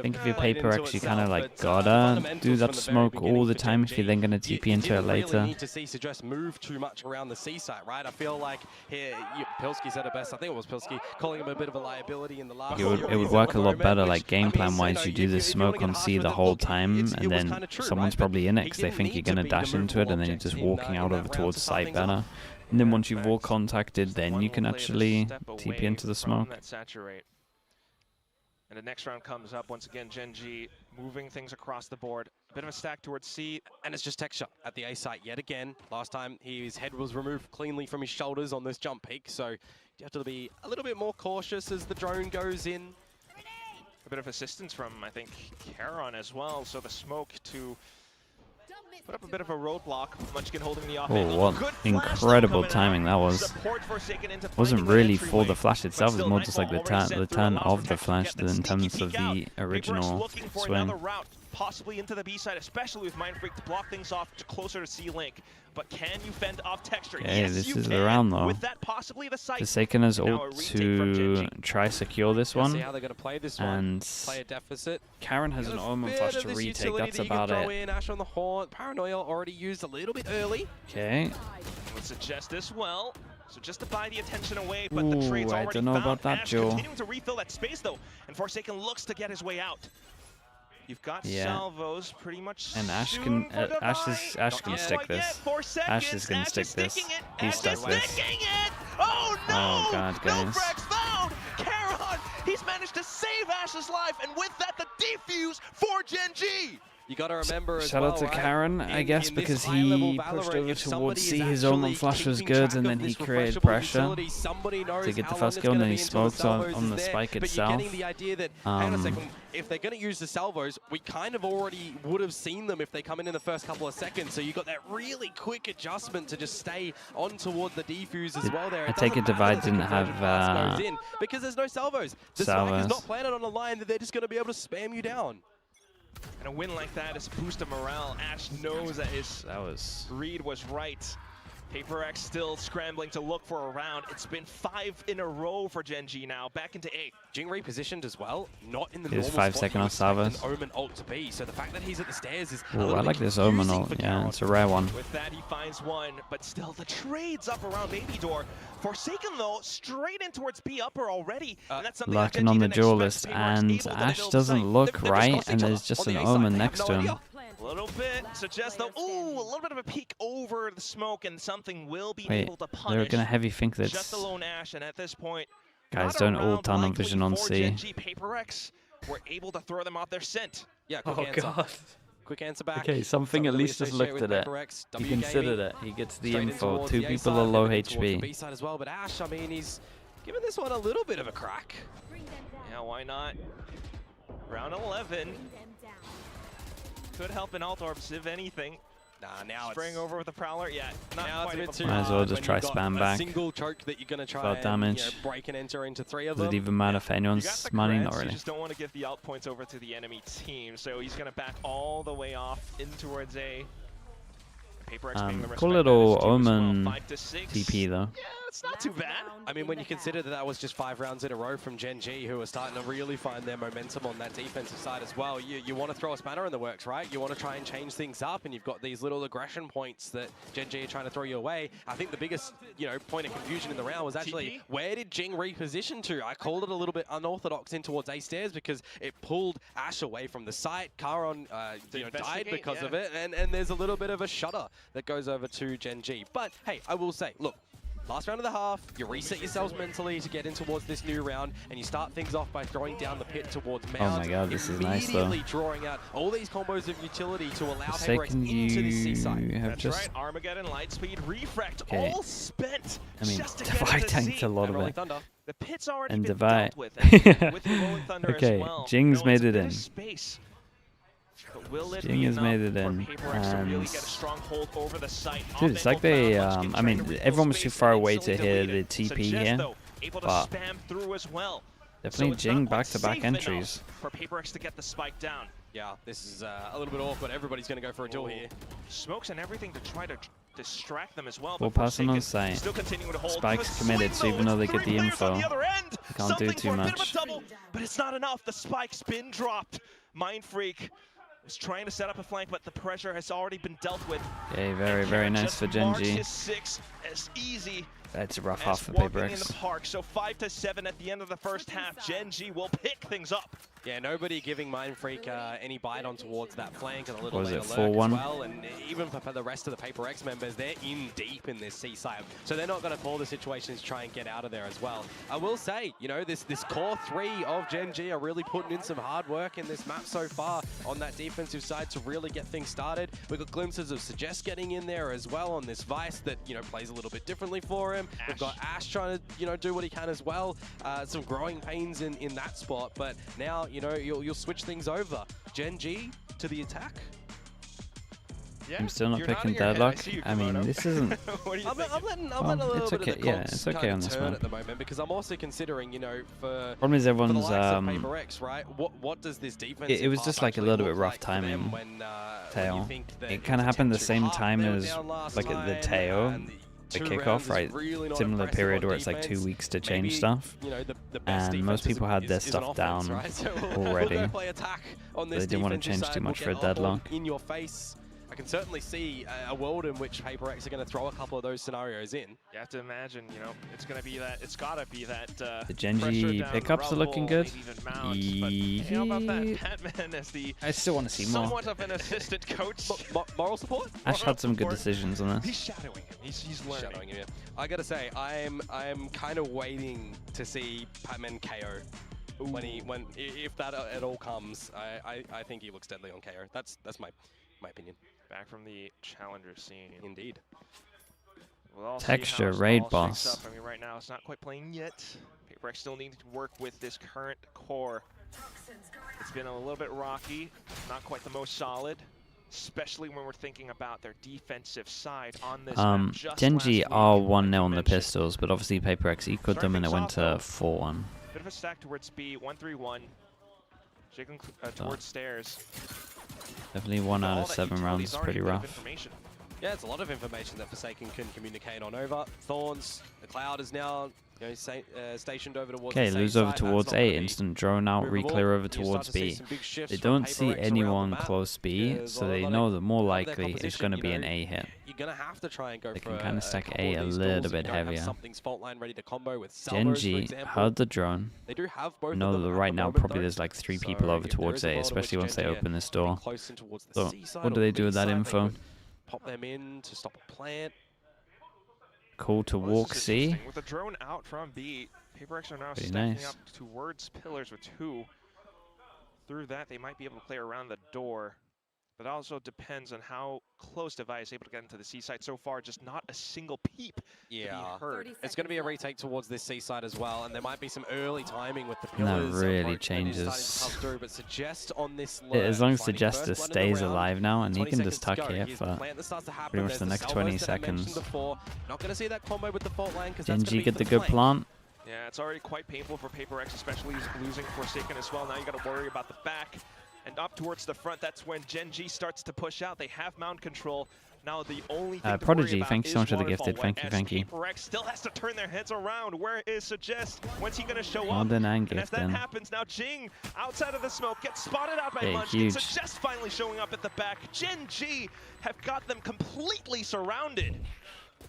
Speaker 2: think if you're PRX, you kind of like gotta do that smoke all the time if you're then gonna TP into it later.
Speaker 7: Really need to see Suggest move too much around the C site, right? I feel like here, Pilski said it best. I think it was Pilski calling him a bit of a liability in the last.
Speaker 2: It would work a lot better, like game plan wise. You do this smoke on C the whole time, and then someone's probably in it because they think you're gonna dash into it, and then you're just walking out over towards site better. And then once you've all contacted, then you can actually TP into the smoke.
Speaker 6: And the next round comes up once again. GENG moving things across the board. A bit of a stack towards C,
Speaker 7: and it's just Texture at the A site yet again. Last time his head was removed cleanly from his shoulders on this jump peak, so you have to be a little bit more cautious as the drone goes in.
Speaker 6: A bit of assistance from, I think, Karon as well. So the smoke to put up a bit of a roadblock. Munchkin holding the offense.
Speaker 2: Oh, what incredible timing that was. Wasn't really for the flash itself, it's more just like the turn of the flash in terms of the original swing.
Speaker 6: Possibly into the B side, especially with Mindfreak to block things off to closer to C-Link. But can you fend off Texture?
Speaker 2: Okay,
Speaker 6: yes,
Speaker 2: this
Speaker 6: you
Speaker 2: is
Speaker 6: can.
Speaker 2: the round though.
Speaker 6: With that, possibly the site.
Speaker 2: Forsaken has ult to try secure this one.
Speaker 7: See how they're going to play this one.
Speaker 2: And
Speaker 7: play a deficit.
Speaker 2: Karon has an Omen flash to retake. That's about it.
Speaker 7: Ash on the horn. Paranoia already used a little bit early.
Speaker 2: Okay.
Speaker 6: Would suggest as well. So just to buy the attention away, but the trade's already
Speaker 2: I don't know
Speaker 6: found.
Speaker 2: about that,
Speaker 6: Ash
Speaker 2: Joe.
Speaker 6: continuing to refill that space though, and Forsaken looks to get his way out. You've got salvos pretty much.
Speaker 2: And Ash can Ash can stick this. Ash is gonna stick this. He stuck this.
Speaker 6: Oh no!
Speaker 2: Oh god, guys.
Speaker 6: Found Karon. He's managed to save Ash's life, and with that, the defuse for GENG.
Speaker 7: You got to remember as
Speaker 2: Shout out to Karon, I guess, because he pushed over towards C. His Omen flash was good, and then he created pressure to get the first kill, and then he smoked on the spike itself.
Speaker 7: If they're going to use the salvos, we kind of already would have seen them if they come in the first couple of seconds. So you got that really quick adjustment to just stay on toward the defuse as well there.
Speaker 2: I take it Divide didn't have
Speaker 7: because there's no salvos. The spike is not planted on a line that they're just going to be able to spam you down.
Speaker 6: And a win like that is a boost of morale. Ash knows that his read was right. PRX still scrambling to look for a round. It's been 5 in a row for GENG now, back into 8.
Speaker 7: GENG repositioned as well, not in the
Speaker 2: normal
Speaker 7: 5
Speaker 2: second on Savas.
Speaker 7: Omen ult to be, so the fact that he's at the stairs is
Speaker 2: I like this Omen ult, yeah, it's a rare one.
Speaker 6: With that, he finds one, but still the trades up around Baby Door. Forsaken though, straight in towards B upper already. And that's something
Speaker 2: Lurking on the duelist, and Ash doesn't look right, and there's just an Omen next to him.
Speaker 6: A little bit suggests though, ooh, a little bit of a peek over the smoke, and something will be able to punish.
Speaker 2: They're gonna heavy think that
Speaker 6: just alone Ash, and at this point,
Speaker 2: guys don't ult tunnel vision on C.
Speaker 6: PRX were able to throw them off their scent.
Speaker 7: Yeah, quick answer back.
Speaker 2: Okay, something at least just looked at it. He considered it. He gets the info. 2 people are low HP.
Speaker 7: B-side as well, but Ash, I mean, he's given this one a little bit of a crack.
Speaker 6: Yeah, why not? Round 11. Could help in alt orbs, if anything.
Speaker 7: Nah, now
Speaker 6: spraying over with the Prowler, yeah.
Speaker 7: Now it's a bit too
Speaker 2: might as well just try spam back.
Speaker 7: Single choke that you're gonna try
Speaker 2: without damage.
Speaker 7: And, break and enter into 3 of
Speaker 2: them. Does it even matter if anyone's money? Not really.
Speaker 6: You just don't want to give the alt points over to the enemy team, so he's gonna back all the way off in towards A.
Speaker 2: Cool little Omen TP though.
Speaker 6: Yeah, it's not too bad.
Speaker 7: I mean, when you consider that that was just 5 rounds in a row from GENG, who are starting to really find their momentum on that defensive side as well. You want to throw a spanner in the works, right? You want to try and change things up, and you've got these little aggression points that GENG are trying to throw you away. I think the biggest, point of confusion in the round was actually where did GENG reposition to? I called it a little bit unorthodox in towards A stairs because it pulled Ash away from the site. Karon, died because of it, and there's a little bit of a shudder that goes over to GENG. But hey, I will say, look, last round of the half, you reset yourselves mentally to get in towards this new round, and you start things off by throwing down the pit towards Mound.
Speaker 2: Oh my god, this is nice though.
Speaker 7: Immediately drawing out all these combos of utility to allow PRX into the C side.
Speaker 2: That's
Speaker 6: right, Armageddon, Lightspeed, Refract, all spent.
Speaker 2: I mean, Divide tanked a lot of it.
Speaker 6: The pit's already
Speaker 2: and
Speaker 6: been
Speaker 2: Divide.
Speaker 6: dealt with, and with Rolling Thunder
Speaker 2: okay,
Speaker 6: as well.
Speaker 2: GENG's made it in.
Speaker 6: Space
Speaker 2: GENG has made it in, and dude, it's like they, I mean, everyone was too far away to hit the TP here, but definitely GENG back-to-back entries.
Speaker 6: For PRX to get the spike down.
Speaker 7: Yeah, this is a little bit awkward. Everybody's going to go for a duel here.
Speaker 6: Smokes and everything to try to distract them as well.
Speaker 2: We'll pass on site. Spike's committed, so even though they get the info, they can't do too much.
Speaker 6: But it's not enough. The spike's been dropped. Mindfreak was trying to set up a flank, but the pressure has already been dealt with.
Speaker 2: Okay, very nice for GENG.
Speaker 6: As easy.
Speaker 2: That's a rough half for PRX.
Speaker 6: In the park, so 5-7 at the end of the first half. GENG will pick things up.
Speaker 7: Yeah, nobody giving Mindfreak any bite on towards that flank and a little
Speaker 2: bit
Speaker 7: late
Speaker 2: alert
Speaker 7: as well. And even for the rest of the PRX members, they're in deep in this C-side. So they're not going to call the situations to try and get out of there as well. I will say, you know, this core three of GENG are really putting in some hard work in this map so far on that defensive side to really get things started. We've got glimpses of Suggest getting in there as well on this Vice that, you know, plays a little bit differently for him. We've got Ash trying to, you know, do what he can as well. Some growing pains in that spot, but now, you know, you'll switch things over. GENG to the attack.
Speaker 2: Yeah, I'm still not picking Deadlock. I mean, this isn't.
Speaker 7: I'm letting a little
Speaker 2: it's
Speaker 7: bit
Speaker 2: okay.
Speaker 7: of the
Speaker 2: Yeah, it's okay on this one
Speaker 7: at the moment because I'm also considering, you know, for
Speaker 2: problem is everyone's
Speaker 7: PRX, right? What does this defense?
Speaker 2: It was just like a little bit rough timing. Tail. It kind of happened the same time as like at the tail. The kickoff, right? Similar period where it's like 2 weeks to change stuff, and most people had their stuff down already. They didn't want to change too much for a deadlock.
Speaker 7: In your face. I can certainly see a world in which PRX are going to throw a couple of those scenarios in.
Speaker 6: You have to imagine, you know, it's going to be that. It's got to be that.
Speaker 2: The GENG pickups are looking good.
Speaker 6: How about that Batman as the?
Speaker 2: I still want to see more.
Speaker 6: Somewhat of an assistant coach.
Speaker 7: Moral support.
Speaker 2: Ash had some good decisions on this.
Speaker 6: He's shadowing him. He's learning.
Speaker 7: Shadowing him. Yeah. I gotta say, I'm kind of waiting to see Batman KO. If that at all comes, I think he looks deadly on KO. That's my opinion.
Speaker 6: Back from the challenger scene.
Speaker 7: Indeed.
Speaker 6: We'll
Speaker 2: Texture raid boss.
Speaker 6: I mean, right now it's not quite playing yet. PRX still needing to work with this current core. It's been a little bit rocky, not quite the most solid, especially when we're thinking about their defensive side on this map.
Speaker 2: GENG are 1-0 on the pistols, but obviously PRX equaled them and it went to 4-1.
Speaker 6: Bit of a stack towards B, 1-3-1. Jiggling towards stairs.
Speaker 2: Definitely 1 out of 7 rounds, pretty rough.
Speaker 7: Yeah, it's a lot of information that Forsaken can communicate on over. Thorns, the Cloud is now, you know, stationed over towards
Speaker 2: okay, lose over towards A, instant drone out, re-clear over towards B. They don't see anyone close B, so they know that more likely it's going to be an A hit.
Speaker 7: You're going to have to try and go
Speaker 2: they can kind of stack A a little bit heavier. GENG heard the drone.
Speaker 7: They do have both.
Speaker 2: Know that right now probably there's like 3 people over towards A, especially once they open this door. So what do they do with that info?
Speaker 7: Pop them in to stop a plant.
Speaker 2: Call to walk C.
Speaker 6: With the drone out from B, PRX are now
Speaker 2: pretty
Speaker 6: stacking
Speaker 2: nice.
Speaker 6: up towards pillars with 2. Through that, they might be able to play around the door. But it also depends on how close Device is able to get into the C side. So far, just not a single peep to be heard.
Speaker 7: It's going to be a retake towards this C side as well, and there might be some early timing with the pillars.
Speaker 2: That really changes.
Speaker 7: Through, but Suggest on this
Speaker 2: as long as Suggester stays alive now, and he can just tuck here for pretty much the next 20 seconds.
Speaker 7: Not going to see that combo with the fault line because
Speaker 2: GENG get the good plant.
Speaker 6: Yeah, it's already quite painful for PRX, especially losing Forsaken as well. Now you got to worry about the back. And up towards the front, that's when GENG starts to push out. They have mount control. Now the only thing to
Speaker 2: Prodigy,
Speaker 6: worry about
Speaker 2: thank you so much for the
Speaker 6: waterfall.
Speaker 2: gifted. Thank you.
Speaker 6: PRX still has to turn their heads around. Where is Suggest? When's he going to show up?
Speaker 2: And
Speaker 6: as that happens, now GENG, outside of the smoke, gets spotted out by Munchkin. Suggest finally showing up at the back. GENG have got them completely surrounded.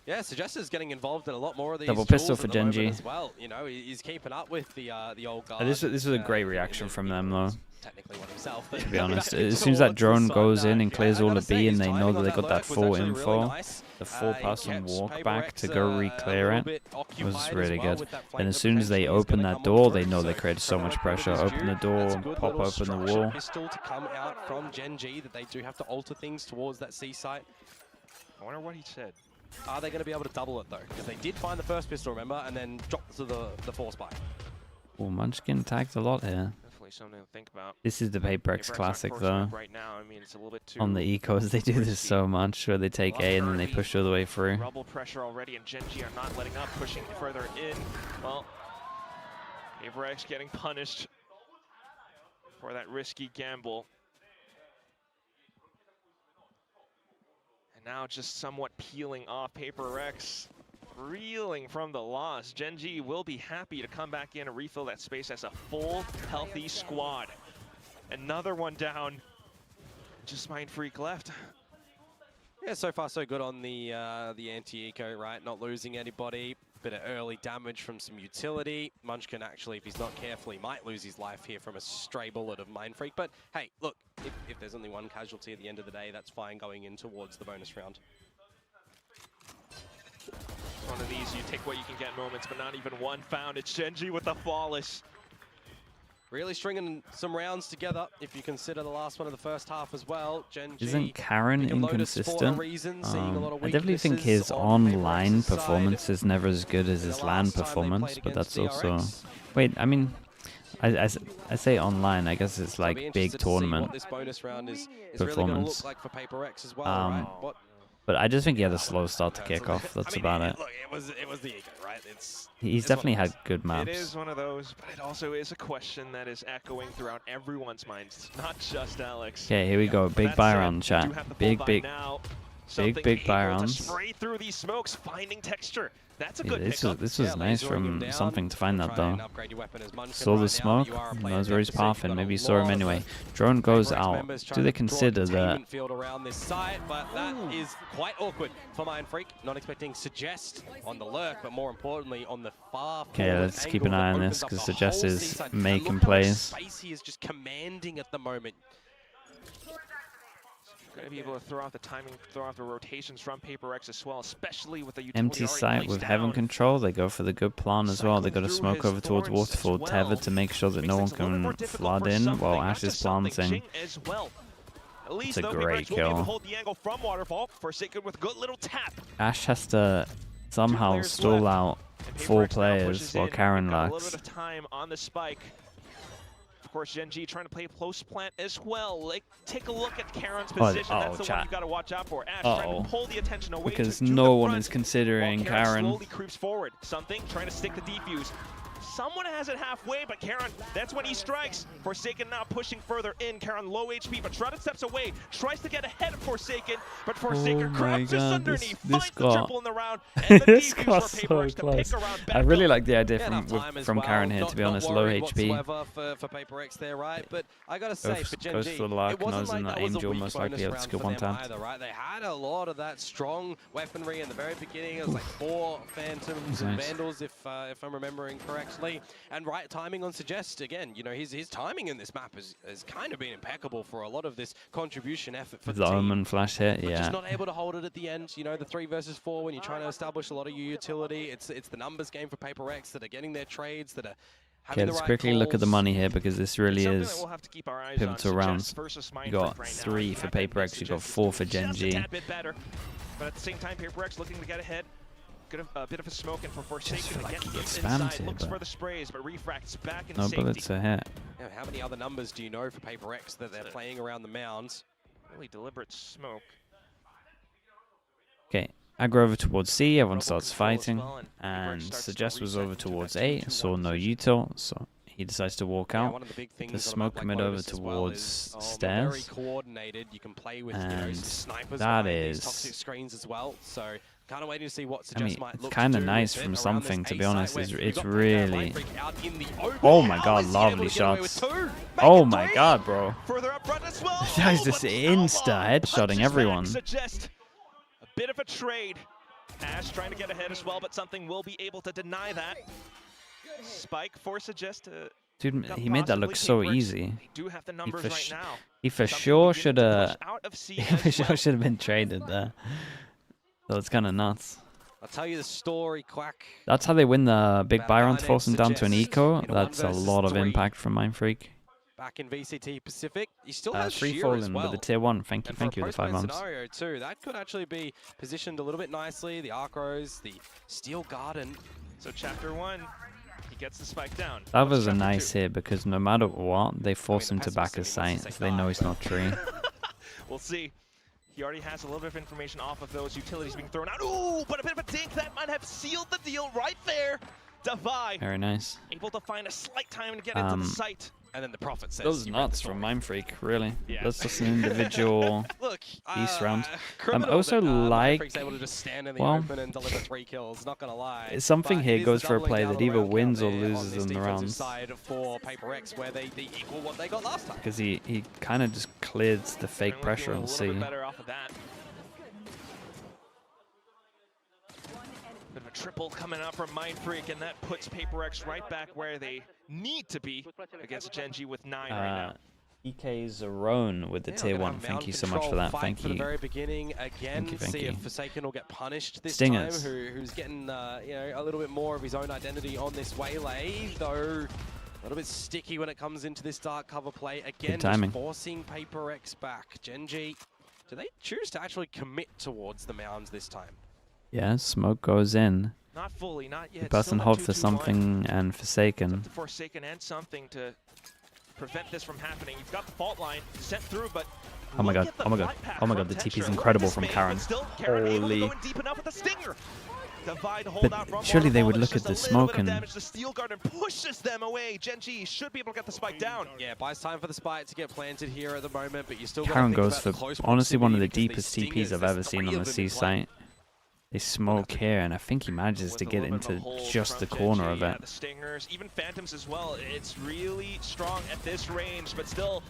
Speaker 7: Yeah, Suggest is getting involved in a lot more of these
Speaker 2: double pistol for GENG
Speaker 7: as well. You know, he's keeping up with the old guard.
Speaker 2: This was a great reaction from them, though.
Speaker 7: Technically one himself,
Speaker 2: to be honest, as soon as that drone goes in and clears all the B, and they know that they got that full info, the 4-person walk back to go re-clear it was really good. And as soon as they open that door, they know they created so much pressure. Open the door and pop open the wall.
Speaker 7: Pistol to come out from GENG that they do have to alter things towards that C site.
Speaker 6: I wonder what he said.
Speaker 7: Are they going to be able to double it though? Because they did find the first pistol, remember, and then drop to the 4 spike.
Speaker 2: Oh, Munchkin tagged a lot here.
Speaker 6: Definitely something to think about.
Speaker 2: This is the PRX classic though.
Speaker 6: Right now, I mean, it's a little bit too
Speaker 2: on the ecos, they do this so much, where they take A and then they push all the way through.
Speaker 6: Rubble pressure already, and GENG are not letting up, pushing further in. Well, PRX getting punished for that risky gamble. And now just somewhat peeling off. PRX reeling from the loss. GENG will be happy to come back in and refill that space as a full, healthy squad. Another one down. Just Mindfreak left.
Speaker 7: Yeah, so far so good on the anti-eco, right? Not losing anybody. Bit of early damage from some utility. Munchkin actually, if he's not careful, he might lose his life here from a stray bullet of Mindfreak. But hey, look, if there's only one casualty at the end of the day, that's fine going in towards the bonus round.
Speaker 6: One of these, you take what you can get moments, but not even one found. It's GENG with the flawless.
Speaker 7: Really stringing some rounds together, if you consider the last one of the first half as well. GENG
Speaker 2: Isn't Karen inconsistent? I definitely think his online performance is never as good as his LAN performance, but that's also... Wait, I mean, I say online, I guess it's like big tournament performance. But I just think he had a slow start to kick off. That's about it.
Speaker 7: Look, it was the ego, right?
Speaker 2: He's definitely had good maps.
Speaker 6: It is one of those, but it also is a question that is echoing throughout everyone's minds, not just Alex.
Speaker 2: Okay, here we go. Big buy round, chat. Big buy rounds.
Speaker 6: Spray through these smokes, finding texture. That's a good
Speaker 2: this was nice from something to find that though. Saw the smoke, knows where he's pathing, maybe he saw him anyway. Drone goes out. Do they consider that?
Speaker 7: Around this site, but that is quite awkward for Mindfreak. Not expecting Suggest on the lurk, but more importantly on the far.
Speaker 2: Okay, let's keep an eye on this because Suggest is making plays.
Speaker 7: Space he is just commanding at the moment.
Speaker 6: Going to be able to throw out the timing, throw out the rotations from PRX as well, especially with the utility
Speaker 2: empty site with Heaven control. They go for the good plan as well. They got to smoke over towards Waterfall Tether to make sure that no one can flood in while Ash is planting. It's a great kill. Ash has to somehow stall out 4 players while Karen lacks.
Speaker 6: Of course, GENG trying to play close plant as well. Like, take a look at Karen's position. That's the one you got to watch out for. Ash trying to pull the attention away
Speaker 2: because
Speaker 6: to
Speaker 2: no one is considering Karen.
Speaker 6: Slowly creeps forward. Something trying to stick the defuse. Someone has it halfway, but Karen, that's when he strikes. Forsaken now pushing further in. Karen low HP, but Shrouded steps away. Tries to get ahead of Forsaken, but Forsaken grabs this underneath. Finds the triple in the round. And the
Speaker 2: this got
Speaker 6: for
Speaker 2: so
Speaker 6: PRX
Speaker 2: close.
Speaker 6: to pick around
Speaker 2: I really like the idea from Karen here, to be honest. Low HP.
Speaker 7: For PRX there, right? But I gotta say, for GENG,
Speaker 2: goes for the lark, knows in that Angel most likely able to skill one time.
Speaker 7: Right? They had a lot of that strong weaponry in the very beginning. It was like 4 Phantoms and Vandals, if I'm remembering correctly. And right timing on Suggest, again, you know, his timing in this map has kind of been impeccable for a lot of this contribution effort for the team.
Speaker 2: Omen flash hit, yeah.
Speaker 7: Just not able to hold it at the end. You know, the 3 versus 4 when you're trying to establish a lot of your utility. It's the numbers game for PRX that are getting their trades, that are having the right
Speaker 2: let's quickly look at the money here because this really is
Speaker 6: we'll have to keep our eyes
Speaker 2: pivotal
Speaker 6: on.
Speaker 2: rounds. You got 3 for PRX, you got 4 for GENG.
Speaker 6: But at the same time, PRX looking to get ahead. A bit of a smoke, and for Forsaken to get inside, looks for the sprays, but refracts back in safety.
Speaker 2: No bullets a hit.
Speaker 7: Yeah, how many other numbers do you know for PRX that they're playing around the mounds?
Speaker 6: Really deliberate smoke.
Speaker 2: Okay, aggro over towards C, everyone starts fighting, and Suggest was over towards A, saw no util, so he decides to walk out. The smoke commit over towards stairs, and that is...
Speaker 7: screens as well, so kind of waiting to see what
Speaker 2: I mean,
Speaker 7: Suggest might
Speaker 2: it's
Speaker 7: look
Speaker 2: kind of nice from something, to be honest. It's really... Oh my god, lovely shots. Oh my god, bro. This guy's just insta headshotting everyone.
Speaker 6: A bit of a trade. Ash trying to get ahead as well, but something will be able to deny that. Spike for Suggest.
Speaker 2: Dude, he made that look so easy. He for
Speaker 6: Something
Speaker 2: sure should have...
Speaker 6: He
Speaker 2: for sure should have been traded there. So it's kind of nuts.
Speaker 7: I'll tell you the story, Quack.
Speaker 2: That's how they win the big buy round to force them down to an eco. That's a lot of impact from Mindfreak.
Speaker 7: Back in VCT Pacific, he still has
Speaker 2: free
Speaker 7: Sheer
Speaker 2: falling
Speaker 7: as well.
Speaker 2: with the tier 1. Thank you, the 5 months.
Speaker 7: Scenario too, that could actually be positioned a little bit nicely. The Arc Rose, the Steel Garden.
Speaker 6: So chapter 1, he gets the spike down.
Speaker 2: That was a nice hit because no matter what, they force him to back his sight, so they know he's not tree.
Speaker 6: We'll see. He already has a little bit of information off of those utilities being thrown out. Ooh, but a bit of a dink that might have sealed the deal right there. Divide.
Speaker 2: Very nice.
Speaker 6: Able to find a slight time to get into the site. And then the Prophet says...
Speaker 2: Those nuts from Mindfreak, really. Yeah. That's just an individual East round. Also like... Well, something here goes for a play that either wins or loses in the rounds. Because he kind of just cleared the fake pressure on C.
Speaker 6: Bit of a triple coming out from Mindfreak, and that puts PRX right back where they need to be against GENG with 9 right now.
Speaker 2: EK Zerone with the tier 1. Thank you so much for that. Thank you.
Speaker 7: The very beginning again.
Speaker 2: Thank
Speaker 7: see
Speaker 2: you.
Speaker 7: if Forsaken will get punished this
Speaker 2: Stingers.
Speaker 7: time. Who's getting you know, a little bit more of his own identity on this waylay, though. A little bit sticky when it comes into this dark cover play. Again, just forcing PRX back. GENG, do they choose to actually commit towards the mounds this time?
Speaker 2: Yeah, smoke goes in.
Speaker 6: Not fully, not yet.
Speaker 2: Burst and hold for something and Forsaken.
Speaker 6: Forsaken and something to prevent this from happening. You've got the fault line sent through, but
Speaker 2: oh my god, oh my god, oh my god, the TP is incredible from Karen. Holy. But surely they would look at the smoke and...
Speaker 6: The Steel Guard and pushes them away. GENG should be able to get the spike down.
Speaker 7: Yeah, buys time for the spike to get planted here at the moment, but you still
Speaker 2: Karen goes for honestly one of the deepest TPs I've ever seen on the C site. They smoke here, and I think he manages to get into just the corner of it.
Speaker 6: The Stingers, even Phantoms as well. It's really strong at this range, but still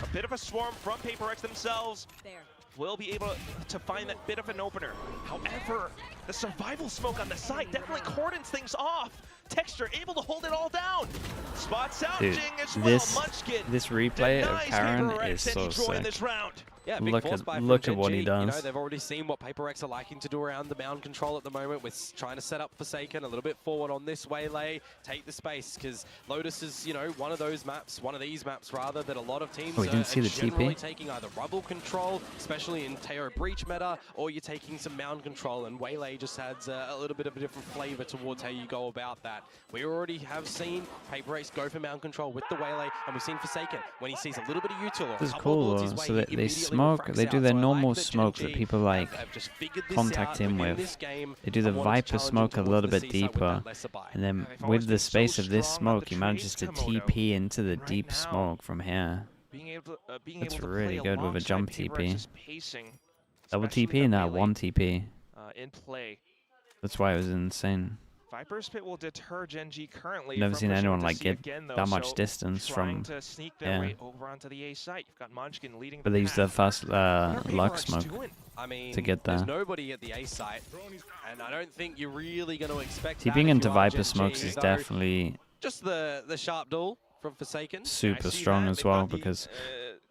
Speaker 6: a bit of a swarm from PRX themselves. Will be able to find that bit of an opener. However, the survival smoke on the site definitely cordons things off. Texture able to hold it all down. Spots out Jing as well.
Speaker 2: This replay of Karen is so sick.
Speaker 7: Yeah,
Speaker 2: look at what he does.
Speaker 7: You know, they've already seen what PRX are liking to do around the mound control at the moment with trying to set up Forsaken a little bit forward on this waylay, take the space, because Lotus is, you know, one of these maps rather, that a lot of teams are generally taking either rubble control, especially in Teo Breach meta, or you're taking some mound control, and waylay just adds a little bit of a different flavor towards how you go about that. We already have seen PRX go for mound control with the waylay, and we've seen Forsaken when he sees a little bit of util or a couple of ultis
Speaker 2: so they smoke, they do their normal smoke that people like contact him with. They do the Viper smoke a little bit deeper, and then with the space of this smoke, he manages to TP into the deep smoke from here. That's really good with a jump TP. Double TP and now 1 TP. That's why it was insane.
Speaker 6: Viper's Pit will deter GENG currently.
Speaker 2: Never seen anyone like get that much distance from.
Speaker 6: To sneak their way over onto the A site. You've got Munchkin leading.
Speaker 2: But they use the fast luck smoke to get there.
Speaker 7: There's nobody at the A site, and I don't think you're really going to expect.
Speaker 2: TPing into Viper smokes is definitely
Speaker 7: just the sharp duel from Forsaken.
Speaker 2: Super strong as well, because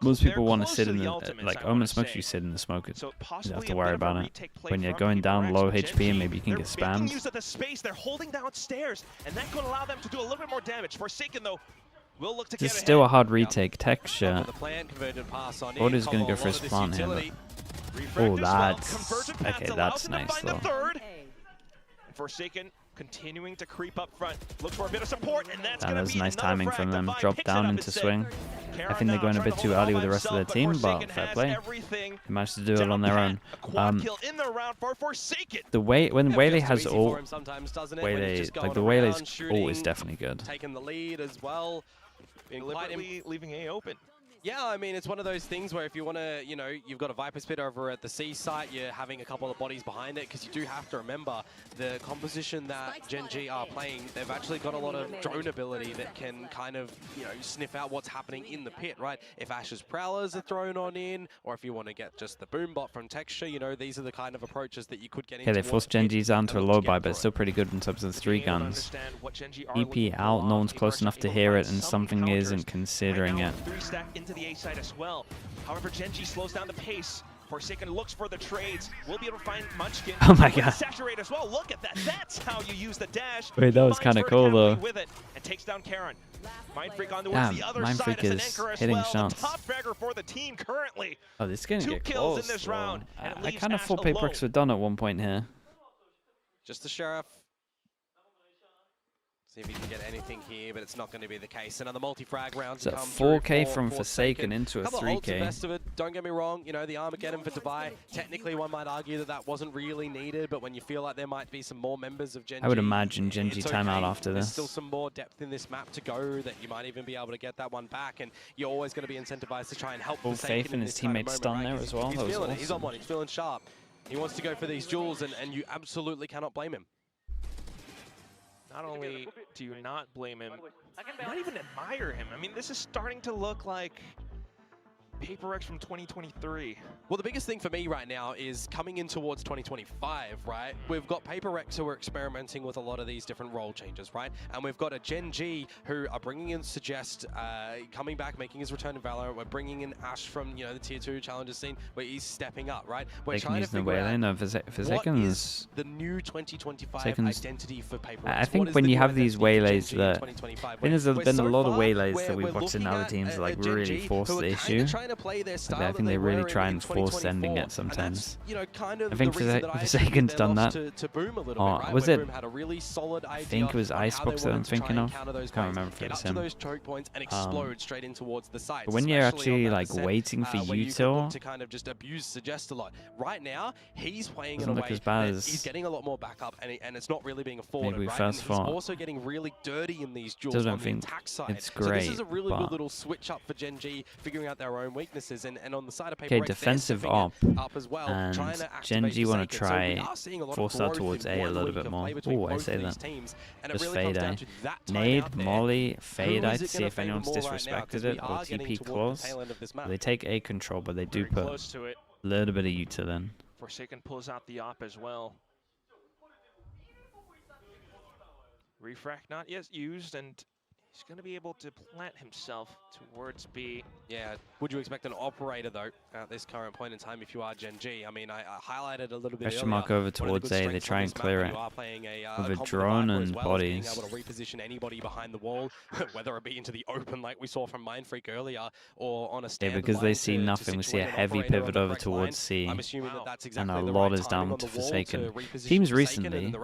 Speaker 2: most people want to sit in the, like Omen smokes, you sit in the smoke, you don't have to worry about it. When you're going down low HP and maybe you can get spammed.
Speaker 6: They're holding downstairs, and that could allow them to do a little bit more damage. Forsaken though will look to
Speaker 2: get ahead. Still a hard retake. Texture. What is going to go for his plant here? Oh, that's okay. That's nice though.
Speaker 6: Forsaken continuing to creep up front. Look for a bit of support, and that's
Speaker 2: that was nice timing from them. Drop down into swing. I think they're going a bit too early with the rest of their team, but fair play. They managed to do it on their own. The way when Waylay has ult, like the Waylay's ult is definitely good.
Speaker 7: Taking the lead as well,
Speaker 6: leaving A open.
Speaker 7: Yeah, I mean, it's one of those things where if you want to, you know, you've got a Viper Spit over at the C site, you're having a couple of bodies behind it, because you do have to remember the composition that GENG are playing. They've actually got a lot of drone ability that can kind of, you know, sniff out what's happening in the pit, right? If Ash's Prowlers are thrown on in, or if you want to get just the Boombot from Texture, you know, these are the kind of approaches that you could get into.
Speaker 2: Yeah, they forced GENG's down to a low buy, but it's still pretty good in terms of the 3 guns. EP out, no one's close enough to hear it, and something isn't considering it.
Speaker 6: The A side as well. However, GENG slows down the pace. Forsaken looks for the trades. We'll be able to find Munchkin.
Speaker 2: Oh my god.
Speaker 6: Saturate as well. Look at that. That's how you use the dash.
Speaker 2: Wait, that was kind of cool though.
Speaker 6: With it and takes down Karen. Mindfreak on towards the other side as an anchor as
Speaker 2: hitting
Speaker 6: well.
Speaker 2: shots.
Speaker 6: The top fragger for the team currently.
Speaker 2: Oh, this is gonna get
Speaker 6: kills
Speaker 2: close.
Speaker 6: In this round,
Speaker 2: I kind of thought PRX were done at one point here.
Speaker 7: Just the Sheriff. See if he can get anything here, but it's not going to be the case. Another multi-frag round
Speaker 2: to
Speaker 7: come
Speaker 2: 4K
Speaker 7: through
Speaker 2: from Forsaken into a 3K.
Speaker 7: Of it. Don't get me wrong, you know, the Armageddon for Dubai, technically one might argue that that wasn't really needed, but when you feel like there might be some more members of GENG,
Speaker 2: I would imagine GENG timeout after this.
Speaker 7: There's still some more depth in this map to go that you might even be able to get that one back, and you're always going to be incentivized to try and help
Speaker 2: Full faith in his teammates done there as well.
Speaker 7: He's feeling it. He's on one. He's feeling sharp. He wants to go for these jewels, and you absolutely cannot blame him.
Speaker 6: Not only do you not blame him, you might even admire him. I mean, this is starting to look like PRX from 2023.
Speaker 7: Well, the biggest thing for me right now is coming in towards 2025, right? We've got PRX who are experimenting with a lot of these different role changes, right? And we've got a GENG who are bringing in Suggest, coming back, making his return to Valorant. We're bringing in Ash from, you know, the Tier 2 challenger scene, where he's stepping up, right? We're trying to figure out what is the new 2025 identity for PRX.
Speaker 2: I think when you have these waylays that, I think there's been a lot of waylays that we've watched in other teams that like really force the issue. I think they really try and force ending it sometimes. I think Forsaken's done that. Or was it? I think it was Icebox that I'm thinking of. I can't remember if it was him. But when you're actually like waiting for Util,
Speaker 7: to kind of just abuse Suggest a lot. Right now, he's playing in a
Speaker 2: way
Speaker 7: that he's getting a lot more backup, and it's not really being afforded.
Speaker 2: Maybe
Speaker 7: right?
Speaker 2: first
Speaker 7: He's also getting really dirty in these duels on the attack side.
Speaker 2: It's great.
Speaker 7: So this is a really good little switch up for GENG, figuring out their own weaknesses. And on the side of PRX,
Speaker 2: okay, defensive up
Speaker 7: as well,
Speaker 2: and GENG want to try force out towards A a little bit more. Oh, I say that. Just fade A. Nade, Molly, fade I to see if anyone's disrespected it, or TP close. They take A control, but they do put a little bit of util in.
Speaker 6: Forsaken pulls out the op as well. Refract not yet used, and he's going to be able to plant himself towards B.
Speaker 7: Yeah, would you expect an operator, though, at this current point in time if you are GENG? I mean, I highlighted a little bit
Speaker 2: Question mark over towards A, they try and clear it with a drone and bodies.
Speaker 7: Being able to reposition anybody behind the wall, whether it be into the open like we saw from Mindfreak earlier, or on a stand.
Speaker 2: Yeah, because they see nothing, we see a heavy pivot over towards C, and a lot is down to Forsaken. Teams recently,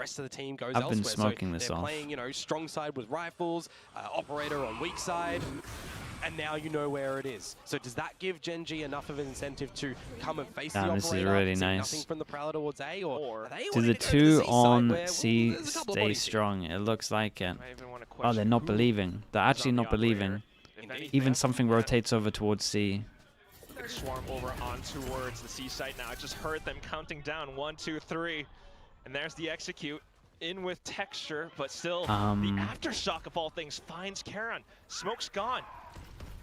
Speaker 2: I've been smoking this off.
Speaker 7: Playing, you know, strong side with rifles, operator on weak side, and now you know where it is. So does that give GENG enough of an incentive to come and face the operator?
Speaker 2: This is really nice.
Speaker 7: Nothing from the Prowler towards A, or
Speaker 2: do the two on C stay strong? It looks like it. Oh, they're not believing. They're actually not believing. Even something rotates over towards C.
Speaker 6: Swarm over on towards the C site now. I just heard them counting down. 1, 2, 3. And there's the execute. In with Texture, but still the aftershock of all things finds Karan. Smoke's gone.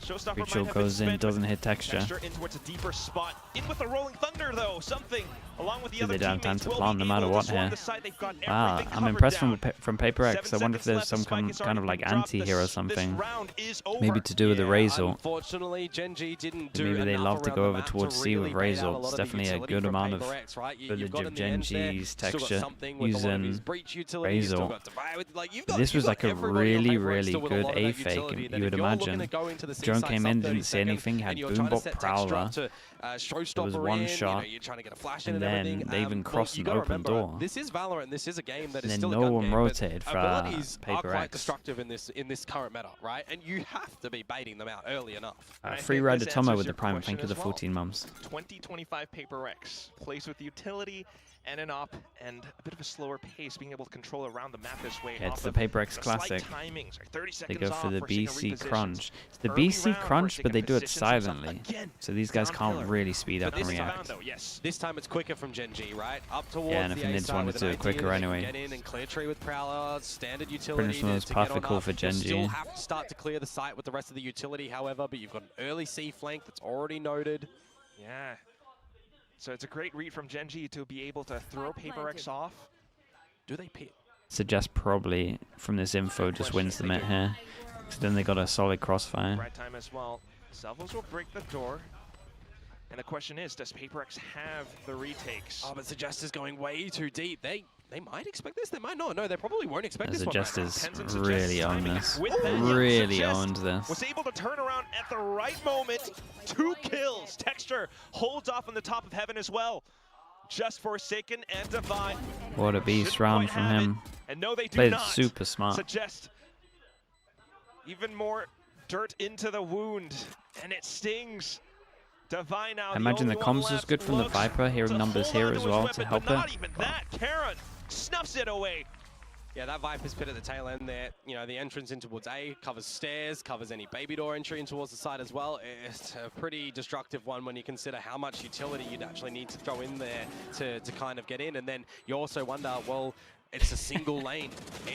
Speaker 6: Showstopper
Speaker 2: Ritual goes in, doesn't hit Texture.
Speaker 6: Texture in towards a deeper spot. In with the Rolling Thunder, though. Something along with the other
Speaker 2: they don't have time
Speaker 6: teammates
Speaker 2: to plan no matter what here. Wow, I'm impressed from PRX. I wonder if there's some kind of like anti-hero or something. Maybe to do with the Razor.
Speaker 7: Unfortunately, GENG didn't do
Speaker 2: maybe they love to go over towards C with Razor. It's definitely a good amount of footage of GENG's Texture using Razor. This was like a really, really good A fake, you would imagine. Drone came in, didn't see anything, had Boombot Prowler. There was one shot, and then they even crossed an open door.
Speaker 7: This is Valorant. This is a game that is
Speaker 2: and
Speaker 7: still
Speaker 2: then no one rotated for
Speaker 7: abilities are quite
Speaker 2: PRX.
Speaker 7: destructive in this current meta, right? And you have to be baiting them out early enough.
Speaker 2: Free Rider Tomo with the Prime. Thank you for the 14 months.
Speaker 6: 2025 PRX plays with utility and an op and a bit of a slower pace, being able to control around the map this way.
Speaker 2: Yeah, it's the PRX Classic. They go for the BC Crunch. It's the BC Crunch, but they do it silently. So these guys can't really speed up and react.
Speaker 7: This time it's quicker from GENG, right? Up towards
Speaker 2: and if they just wanted to do it quicker anyway.
Speaker 7: Get in and clear tree with Prowler, standard utility.
Speaker 2: Pretty much perfect call for GENG.
Speaker 7: You still have to start to clear the site with the rest of the utility, however, but you've got an early C flank that's already noted.
Speaker 6: Yeah. So it's a great read from GENG to be able to throw PRX off. Do they pit?
Speaker 2: Suggest probably from this info just wins the mid here. So then they got a solid crossfire.
Speaker 6: Right time as well. Salvos will break the door. And the question is, does PRX have the retakes?
Speaker 7: Oh, but Suggest is going way too deep. They might expect this, they might not. No, they probably won't expect this one.
Speaker 2: Suggest is really owned this. Really owned this.
Speaker 6: Was able to turn around at the right moment. 2 kills. Texture holds off on the top of heaven as well. Just Forsaken and Divine.
Speaker 2: What a beast round from him.
Speaker 6: And no, they do
Speaker 2: Played
Speaker 6: not.
Speaker 2: super smart.
Speaker 6: Suggest Even more dirt into the wound, and it stings. Divine now.
Speaker 2: I imagine the comms is good from the Viper, hearing numbers here as well to help
Speaker 6: not
Speaker 2: it.
Speaker 6: Even that. Karon snuffs it away.
Speaker 7: Yeah, that Viper's pit at the tail end there. You know, the entrance in towards A covers stairs, covers any baby door entry in towards the side as well. It's a pretty destructive one when you consider how much utility you'd actually need to throw in there to kind of get in. And then you also wonder, well, it's a single lane.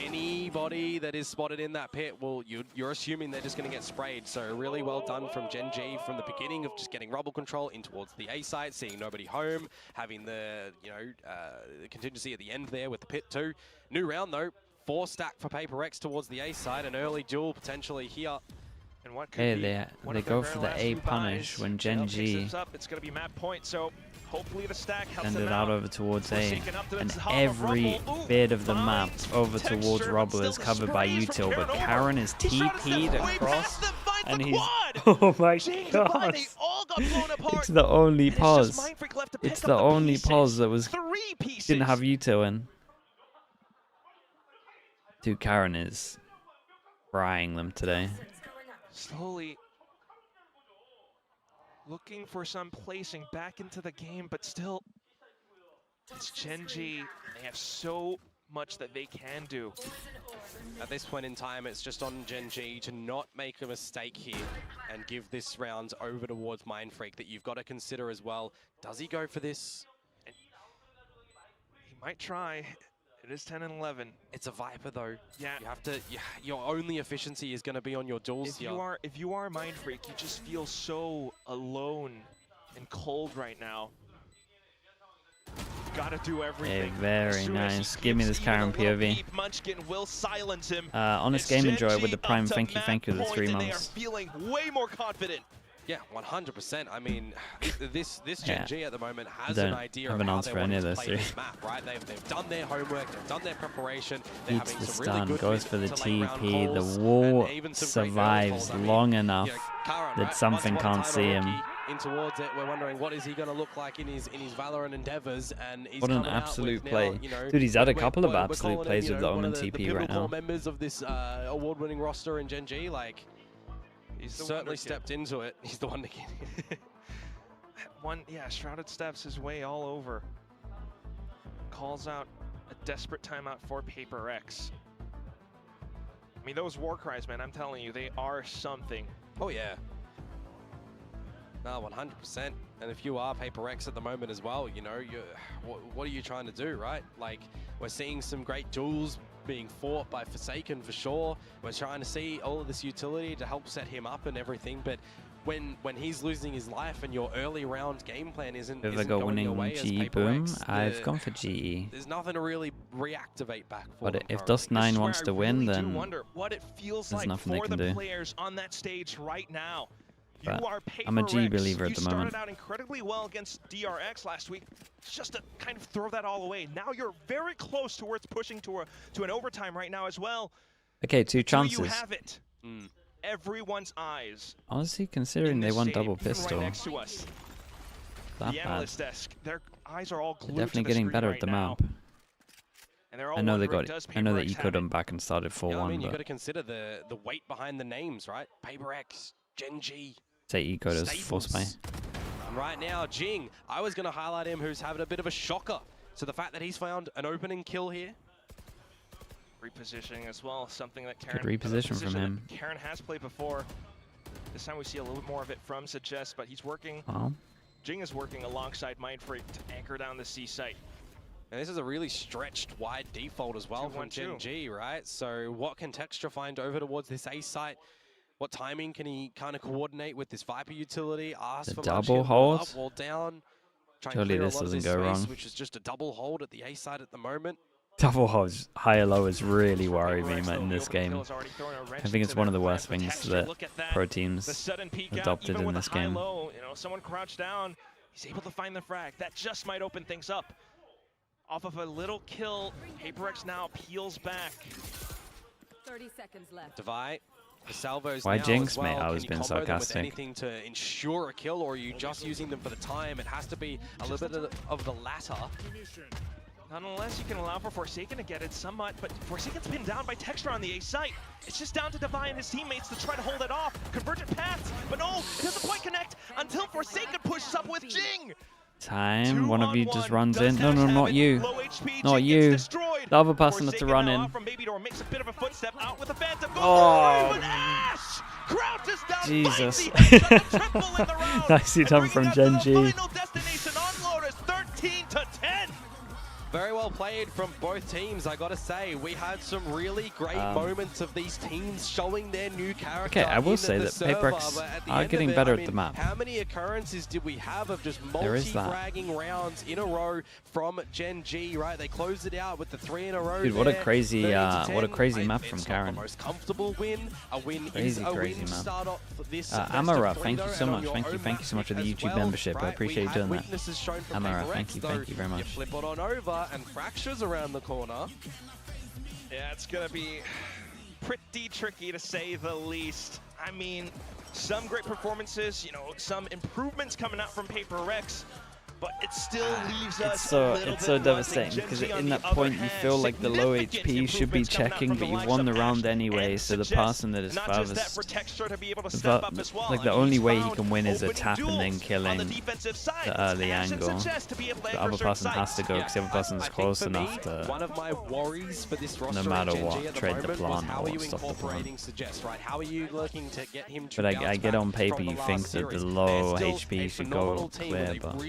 Speaker 7: Anybody that is spotted in that pit, well, you're assuming they're just going to get sprayed. So really well done from GENG from the beginning of just getting rubble control in towards the A site, seeing nobody home, having the, you know, the contingency at the end there with the pit too. New round though, 4 stack for PRX towards the A side, an early duel potentially here.
Speaker 6: And what
Speaker 2: hey, they go for the A punish when GENG
Speaker 6: it's going to be map point, so hopefully the stack helps
Speaker 2: send
Speaker 6: them
Speaker 2: it out over towards A, and every bit of the map over towards Rubble is covered by util, but Karon is TP'd across, and he's, oh my god, it's the only pause, it's the only pause that was, didn't have util in. Dude, Karon is frying them today.
Speaker 6: Slowly looking for some placing back into the game, but still, it's GENG. They have so much that they can do.
Speaker 7: At this point in time, it's just on GENG to not make a mistake here and give this round over towards Mindfreak that you've got to consider as well. Does he go for this?
Speaker 6: He might try. It is 10 and 11.
Speaker 7: It's a Viper though.
Speaker 6: Yeah.
Speaker 7: You have to. Your only efficiency is going to be on your duels here.
Speaker 6: If you are Mindfreak, you just feel so alone and cold right now. You've got to do everything.
Speaker 2: Yeah, very nice. Give me this Karon POV.
Speaker 6: Munchkin will silence him.
Speaker 2: Honest Game Enjoy with the Prime. Thank you the 3 months.
Speaker 6: They are feeling way more confident.
Speaker 7: Yeah, 100%. I mean, this GENG at the moment has
Speaker 2: Don't
Speaker 7: an idea
Speaker 2: have
Speaker 7: of
Speaker 2: an
Speaker 7: how
Speaker 2: answer
Speaker 7: they
Speaker 2: for any
Speaker 7: want
Speaker 2: of
Speaker 7: to
Speaker 2: this,
Speaker 7: play this map, right? They've done their homework, they've done their preparation. They're
Speaker 2: Eats
Speaker 7: having
Speaker 2: the
Speaker 7: some really
Speaker 2: stun,
Speaker 7: good
Speaker 2: goes for the
Speaker 7: TP.
Speaker 2: TP. The wall survives long enough that something can't see him.
Speaker 7: In towards it, we're wondering what is he going to look like in his Valorant endeavors, and he's
Speaker 2: what an absolute play, dude! He's had a couple of absolute plays with the Omen TP right now.
Speaker 7: Members of this award-winning roster in GENG, like he's certainly stepped into it. He's the one to get it.
Speaker 6: Yeah, Shrouded steps his way all over. Calls out a desperate timeout for PRX. I mean, those war cries, man, I'm telling you, they are something.
Speaker 7: Oh, yeah. No, 100%. And if you are PRX at the moment as well, you know, what are you trying to do, right? Like, we're seeing some great duels being fought by Forsaken for sure. We're trying to see all of this utility to help set him up and everything, but when he's losing his life and your early round game plan isn't going your way as
Speaker 2: GE boom, I've gone for GE.
Speaker 7: There's nothing to really reactivate back for.
Speaker 2: But if Dust9 wants to win, then
Speaker 6: wonder what it feels
Speaker 2: there's
Speaker 6: like
Speaker 2: nothing
Speaker 6: for
Speaker 2: they can
Speaker 6: the
Speaker 2: do.
Speaker 6: players on that stage right now.
Speaker 2: But
Speaker 6: you are
Speaker 2: I'm a G believer at the moment.
Speaker 6: You started out incredibly well against DRX last week. Just to kind of throw that all away. Now you're very close towards pushing to an overtime right now as well.
Speaker 2: Okay, 2 chances.
Speaker 6: Do you have it? Everyone's eyes.
Speaker 2: Honestly, considering they won double pistol,
Speaker 6: right next to us.
Speaker 2: That
Speaker 6: the Analyst desk, their eyes are all glued
Speaker 2: they're definitely
Speaker 6: to the
Speaker 2: getting
Speaker 6: screen
Speaker 2: better
Speaker 6: right
Speaker 2: at the
Speaker 6: now.
Speaker 2: map.
Speaker 6: And they're all
Speaker 2: I know they
Speaker 6: wondering,
Speaker 2: got.
Speaker 6: does
Speaker 2: I know that
Speaker 6: PRX
Speaker 2: Eco them back and started 4-1.
Speaker 7: Yeah, I mean, you've got
Speaker 2: but
Speaker 7: to consider the weight behind the names, right? PRX, GENG.
Speaker 2: say Eco does force play.
Speaker 7: And right now, Jing, I was going to highlight him, who's having a bit of a shocker. So the fact that he's found an opening kill here.
Speaker 6: Repositioning as well, something that Karon,
Speaker 2: good reposition from him.
Speaker 6: Karon has played before. This time we see a little bit more of it from Suggest, but he's working.
Speaker 2: Oh.
Speaker 6: Jing is working alongside Mindfreak to anchor down the C site.
Speaker 7: And this is a really stretched wide default as well from GENG, right? So what can Texture find over towards this A site? What timing can he kind of coordinate with this Viper utility? Ask
Speaker 2: the
Speaker 7: for
Speaker 2: double hold.
Speaker 7: Up, wall down.
Speaker 2: Surely this doesn't go wrong.
Speaker 7: Which is just a double hold at the A site at the moment.
Speaker 2: Double holds, higher lowers really worry me in this game. I think it's one of the worst things that pro teams adopted in this game.
Speaker 6: You know, someone crouched down, he's able to find the frag. That just might open things up. Off of a little kill, PRX now peels back.
Speaker 5: 30 seconds left.
Speaker 7: Divide. The salvos
Speaker 2: Why
Speaker 7: now
Speaker 2: Jinx,
Speaker 7: as well.
Speaker 2: mate? I was
Speaker 7: Can you
Speaker 2: being
Speaker 7: combo them with
Speaker 2: sarcastic.
Speaker 7: anything to ensure a kill, or are you just using them for the time? It has to be a little bit of the latter.
Speaker 6: Not unless you can allow for Forsaken to get it somewhat, but Forsaken's pinned down by Texture on the A site. It's just down to Devi and his teammates to try to hold it off. Convergent paths, but no, it doesn't quite connect until Forsaken pushes up with Jing.
Speaker 2: Time, one of you just runs in. No, no, not you. Not you. The other person that's to run in. Oh, Jesus. Nicely done from GENG.
Speaker 7: Very well played from both teams, I gotta say. We had some really great moments of these teams showing their new character.
Speaker 2: Okay, I will say that PRX are getting better at the map.
Speaker 7: How many occurrences did we have of just multi-fragging rounds in a row from GENG, right? They closed it out with the 3 in a row.
Speaker 2: Dude, what a crazy map from Karen.
Speaker 7: Most comfortable win. A win
Speaker 2: crazy,
Speaker 7: is a
Speaker 2: crazy
Speaker 7: win.
Speaker 2: map.
Speaker 7: Start off this
Speaker 2: Amara, thank you so much. Thank you so much for the YouTube membership. I appreciate you doing that. Amara, thank you very much.
Speaker 7: Flip it on over. And Fractures around the corner.
Speaker 6: Yeah, it's gonna be pretty tricky to say the least. I mean, some great performances, you know, some improvements coming out from PRX, but it still leaves us
Speaker 2: it's so devastating because in that point you feel like the low HP should be checking, but you've won the round anyway, so the person that is farthest, like the only way he can win is a tap and then killing the early angle. The other person has to go because the other person is close enough to,
Speaker 7: one of my worries for this roster
Speaker 2: no matter what, trade the plant or stop the plant.
Speaker 7: How are you looking to get him to
Speaker 2: but I get on paper you think that the low HP should go clear, but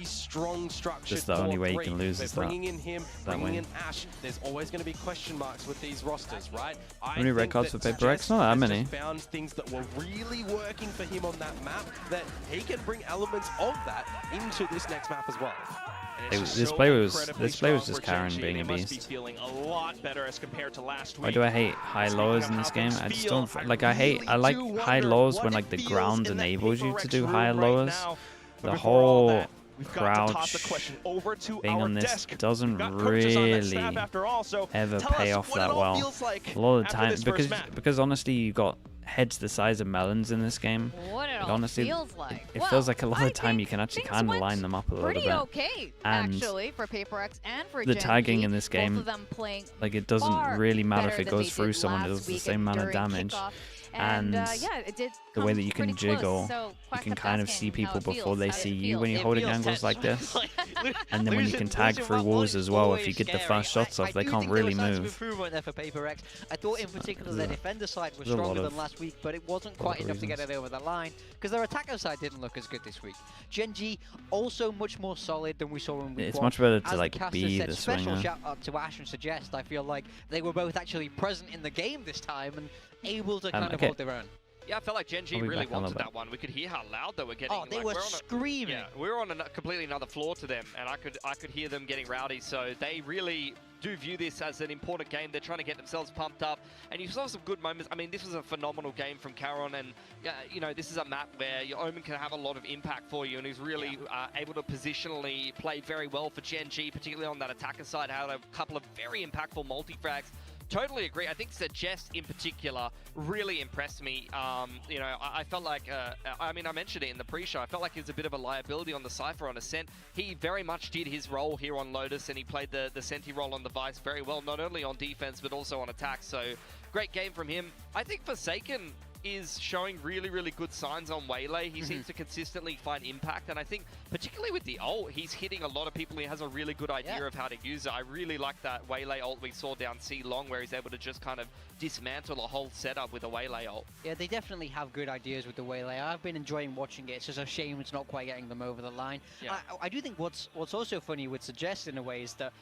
Speaker 7: strong structure.
Speaker 2: just the only way you can lose is that.
Speaker 7: Bringing in him, bringing in Ash. There's always going to be question marks with these rosters, right?
Speaker 2: How many red cards for PRX? Not that many.
Speaker 7: Found things that were really working for him on that map that he can bring elements of that into this next map as well.
Speaker 2: This play was just Karen being a beast. Why do I hate high lows in this game? I just don't like. I like high lows when like the ground enables you to do higher lows. The whole crouch being on this doesn't really ever pay off that well. A lot of the time, because honestly you got heads the size of melons in this game.
Speaker 3: What it
Speaker 2: honestly
Speaker 3: feels like.
Speaker 2: It feels like a lot of time you can actually kind of line them up a little bit.
Speaker 3: Pretty okay, actually, for PRX and for
Speaker 2: the
Speaker 3: GENG.
Speaker 2: tagging in this game,
Speaker 3: both of them playing
Speaker 2: like it doesn't really matter if it goes through someone, it does the same amount of damage. And
Speaker 3: yeah, it did
Speaker 2: the way that you can jiggle,
Speaker 3: so
Speaker 2: you can kind of see people before they see you when you're holding angles like this. And then when you can tag through walls as well, if you get the first shots off, they can't really move.
Speaker 4: There for PRX. I thought in particular their defender side was stronger than last week, but it wasn't quite enough to get it over the line because their attacker side didn't look as good this week. GENG also much more solid than we saw in week 1.
Speaker 2: It's much better to like be the swinger.
Speaker 4: Special shout out to Ash and Suggest. I feel like they were both actually present in the game this time and able to kind of hold their own.
Speaker 1: Yeah, I felt like GENG really wanted that one. We could hear how loud they were getting.
Speaker 4: Oh, they were screaming.
Speaker 1: Yeah, we were on a completely another floor to them, and I could hear them getting rowdy. So they really do view this as an important game. They're trying to get themselves pumped up, and you saw some good moments. I mean, this was a phenomenal game from Caron, and you know, this is a map where your Omen can have a lot of impact for you, and he's really able to positionally play very well for GENG, particularly on that attacker side. Had a couple of very impactful multi-frags. Totally agree. I think Suggest in particular really impressed me. You know, I felt like, I mean, I mentioned it in the pre-show. I felt like he was a bit of a liability on the Cypher on Ascent. He very much did his role here on Lotus, and he played the Senti role on the Vice very well, not only on defense, but also on attack. So great game from him. I think Forsaken is showing really, really good signs on Waylay. He seems to consistently find impact, and I think particularly with the ult, he's hitting a lot of people. He has a really good idea of how to use it. I really like that Waylay ult we saw down C long, where he's able to just kind of dismantle a whole setup with a Waylay ult. Yeah,
Speaker 4: they definitely have good ideas with the Waylay. I've been enjoying watching it. It's just a shame it's not quite getting them over the line. Yeah. I do think what's also funny with Suggest in a way is that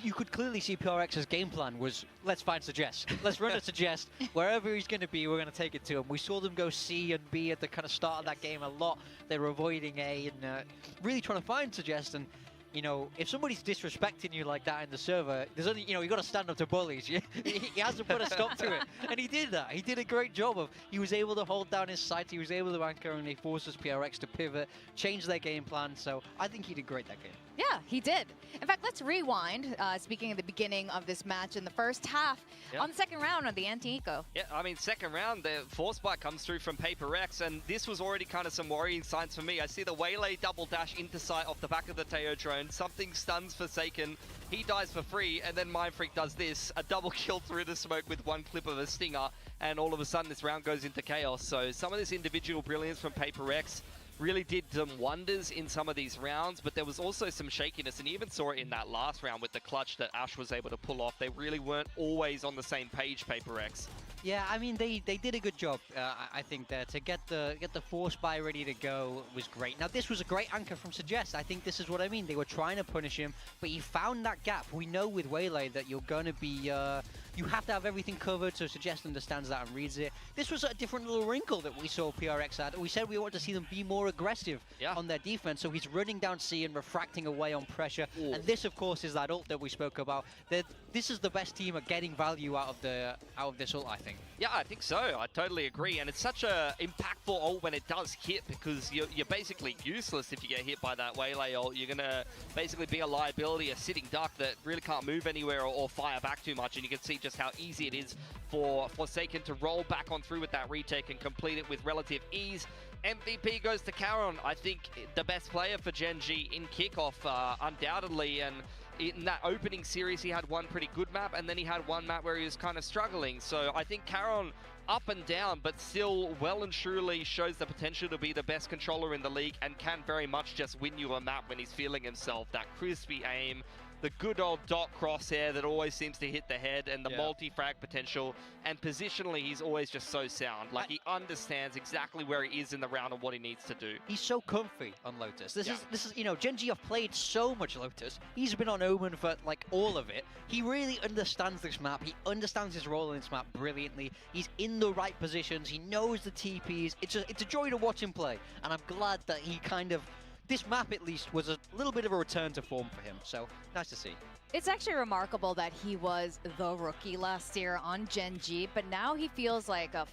Speaker 4: you could clearly see PRX's game plan was, let's find Suggest. Let's run a Suggest. Wherever he's going to be, we're going to take it to him. We saw them go C and B at the kind of start of that game a lot. They were avoiding A and really trying to find Suggest. And, you know, if somebody's disrespecting you like that in the server, there's only, you know, you got to stand up to bullies. He has to put a stop to it. And he did that. He did a great job of, he was able to hold down his sight. He was able to anchor, and he forces PRX to pivot, change their game plan. So I think he did great that game.
Speaker 3: Yeah, he did. In fact, let's rewind. Speaking of the beginning of this match in the first half, on the second round of the anti-eco.
Speaker 1: Yeah, I mean, second round, the force bite comes through from PRX, and this was already kind of some worrying signs for me. I see the Waylay double dash into sight off the back of the Teo drone. Something stuns Forsaken. He dies for free, and then Mindfreak does this, a double kill through the smoke with one clip of a stinger, and all of a sudden this round goes into chaos. So some of this individual brilliance from PRX really did some wonders in some of these rounds, but there was also some shakiness, and you even saw it in that last round with the clutch that Ash was able to pull off. They really weren't always on the same page, PRX.
Speaker 4: Yeah, I mean, they did a good job, I think, there. To get the force buy ready to go was great. Now, this was a great anchor from Suggest. I think this is what I mean. They were trying to punish him, but he found that gap. We know with Waylay that you're going to be... you have to have everything covered, so Suggest understands that and reads it. This was a different little wrinkle that we saw PRX add. We said we want to see them be more aggressive on their defense, so he's running down C and refracting away on pressure. Ooh. And this, of course, is that ult that we spoke about. This is the best team at getting value out of this ult, I think.
Speaker 1: Yeah, I think so. I totally agree. And it's such a impactful ult when it does hit, because you're basically useless if you get hit by that Waylay ult. You're going to basically be a liability, a sitting duck that really can't move anywhere or fire back too much. And you can see just how easy it is for Forsaken to roll back on through with that retake and complete it with relative ease. MVP goes to Caron. I think the best player for GENG in kickoff, undoubtedly. And in that opening series, he had one pretty good map, and then he had one map where he was kind of struggling. So I think Caron, up and down, but still well and truly shows the potential to be the best controller in the league, and can very much just win you a map when he's feeling himself. That crispy aim, the good old dot crosshair that always seems to hit the head, and the multi-frag potential. And positionally, he's always just so sound. Like, he understands exactly where he is in the round and what he needs to do.
Speaker 4: He's so comfy on Lotus. This is, you know, GENG have played so much Lotus. He's been on Omen for, like, all of it. He really understands this map. He understands his role in this map brilliantly. He's in the right positions. He knows the TPs. It's a joy to watch him play. And I'm glad that he kind of... This map, at least, was a little bit of a return to form for him, so nice to see.
Speaker 3: It's actually remarkable that he was the rookie last year on GENG, but now he feels like a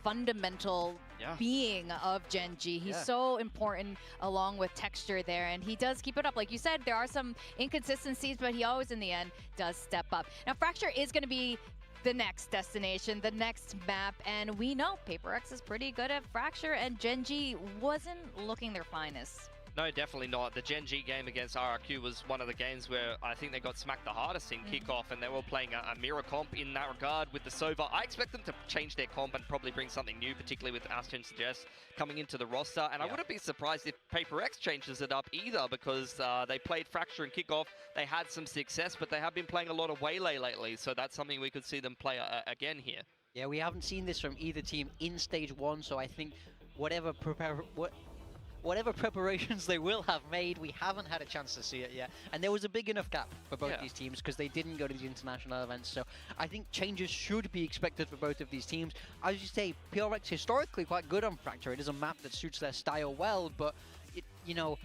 Speaker 3: fundamental being of GENG. He's so important along with Texture there, and he does keep it up. Like you said, there are some inconsistencies, but he always, in the end, does step up. Now, Fracture is going to be the next destination, the next map, and we know PRX is pretty good at Fracture, and GENG wasn't looking their finest.
Speaker 1: No, definitely not. The GENG game against RRQ was one of the games where I think they got smacked the hardest in kickoff, and they were playing a mirror comp in that regard with the Sova. I expect them to change their comp and probably bring something new, particularly with Aston Suggest coming into the roster. And I wouldn't be surprised if PRX changes it up either, because they played Fracture in kickoff. They had some success, but they have been playing a lot of Waylay lately, so that's something we could see them play again here.
Speaker 4: Yeah, we haven't seen this from either team in Stage 1, so I think whatever preparations they will have made, we haven't had a chance to see it yet. And there was a big enough gap for both these teams because they didn't go to the international events. So I think changes should be expected for both of these teams. As you say, PRX historically quite good on Fracture. It is a map that suits their style well, but you know,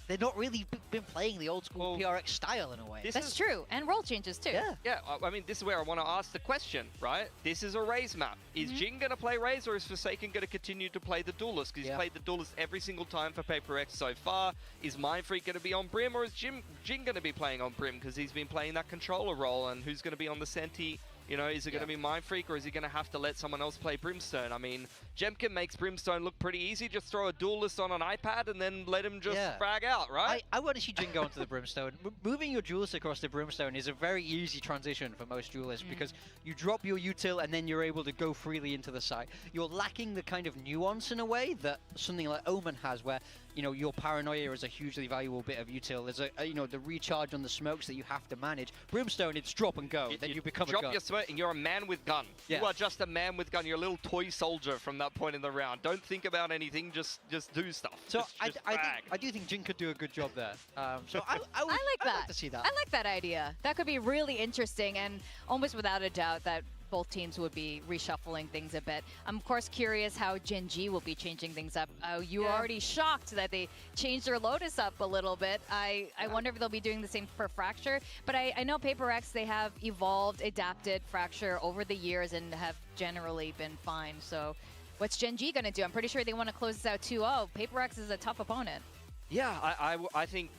Speaker 4: they've not really been playing the old school PRX style in a way.
Speaker 3: That's true, and role changes too.
Speaker 1: Yeah, I mean, this is where I want to ask the question, right? This is a Raze map. Is Jing going to play Raze, or is Forsaken going to continue to play the Duelist? Because he's played the Duelist every single time for PRX so far. Is Mindfreak going to be on Brim, or is Jing going to be playing on Brim? Because he's been playing that controller role, and who's going to be on the Senti? You know, is it going to be Mindfreak, or is he going to have to let someone else play Brimstone? I mean, Jemkin makes Brimstone look pretty easy. Just throw a Duelist on an iPad and then let him just frag out, right?
Speaker 4: I want to see Jin go onto the Brimstone. Moving your Duelist across the Brimstone is a very easy transition for most Duelists because you drop your util and then you're able to go freely into the site. You're lacking the kind of nuance in a way that something like Omen has, where you know, your paranoia is a hugely valuable bit of util. There's you know, the recharge on the smokes that you have to manage. Brimstone, it's drop and go. Then you become a gun.
Speaker 1: Drop your smoke and you're a man with gun. Yeah. You are just a man with gun. You're a little toy soldier from that point in the round. Don't think about anything. Just do stuff.
Speaker 4: So I do think Jin could do a good job there. So I like to see that.
Speaker 3: I like that idea. That could be really interesting, and almost without a doubt that both teams would be reshuffling things a bit. I'm of course curious how GENG will be changing things up. You were already shocked that they changed their Lotus up a little bit. I wonder if they'll be doing the same for Fracture. But I know PRX, they have evolved, adapted Fracture over the years and have generally been fine. So what's GENG going to do? I'm pretty sure they want to close this out 2-0. PRX is a tough opponent.
Speaker 1: Yeah, I think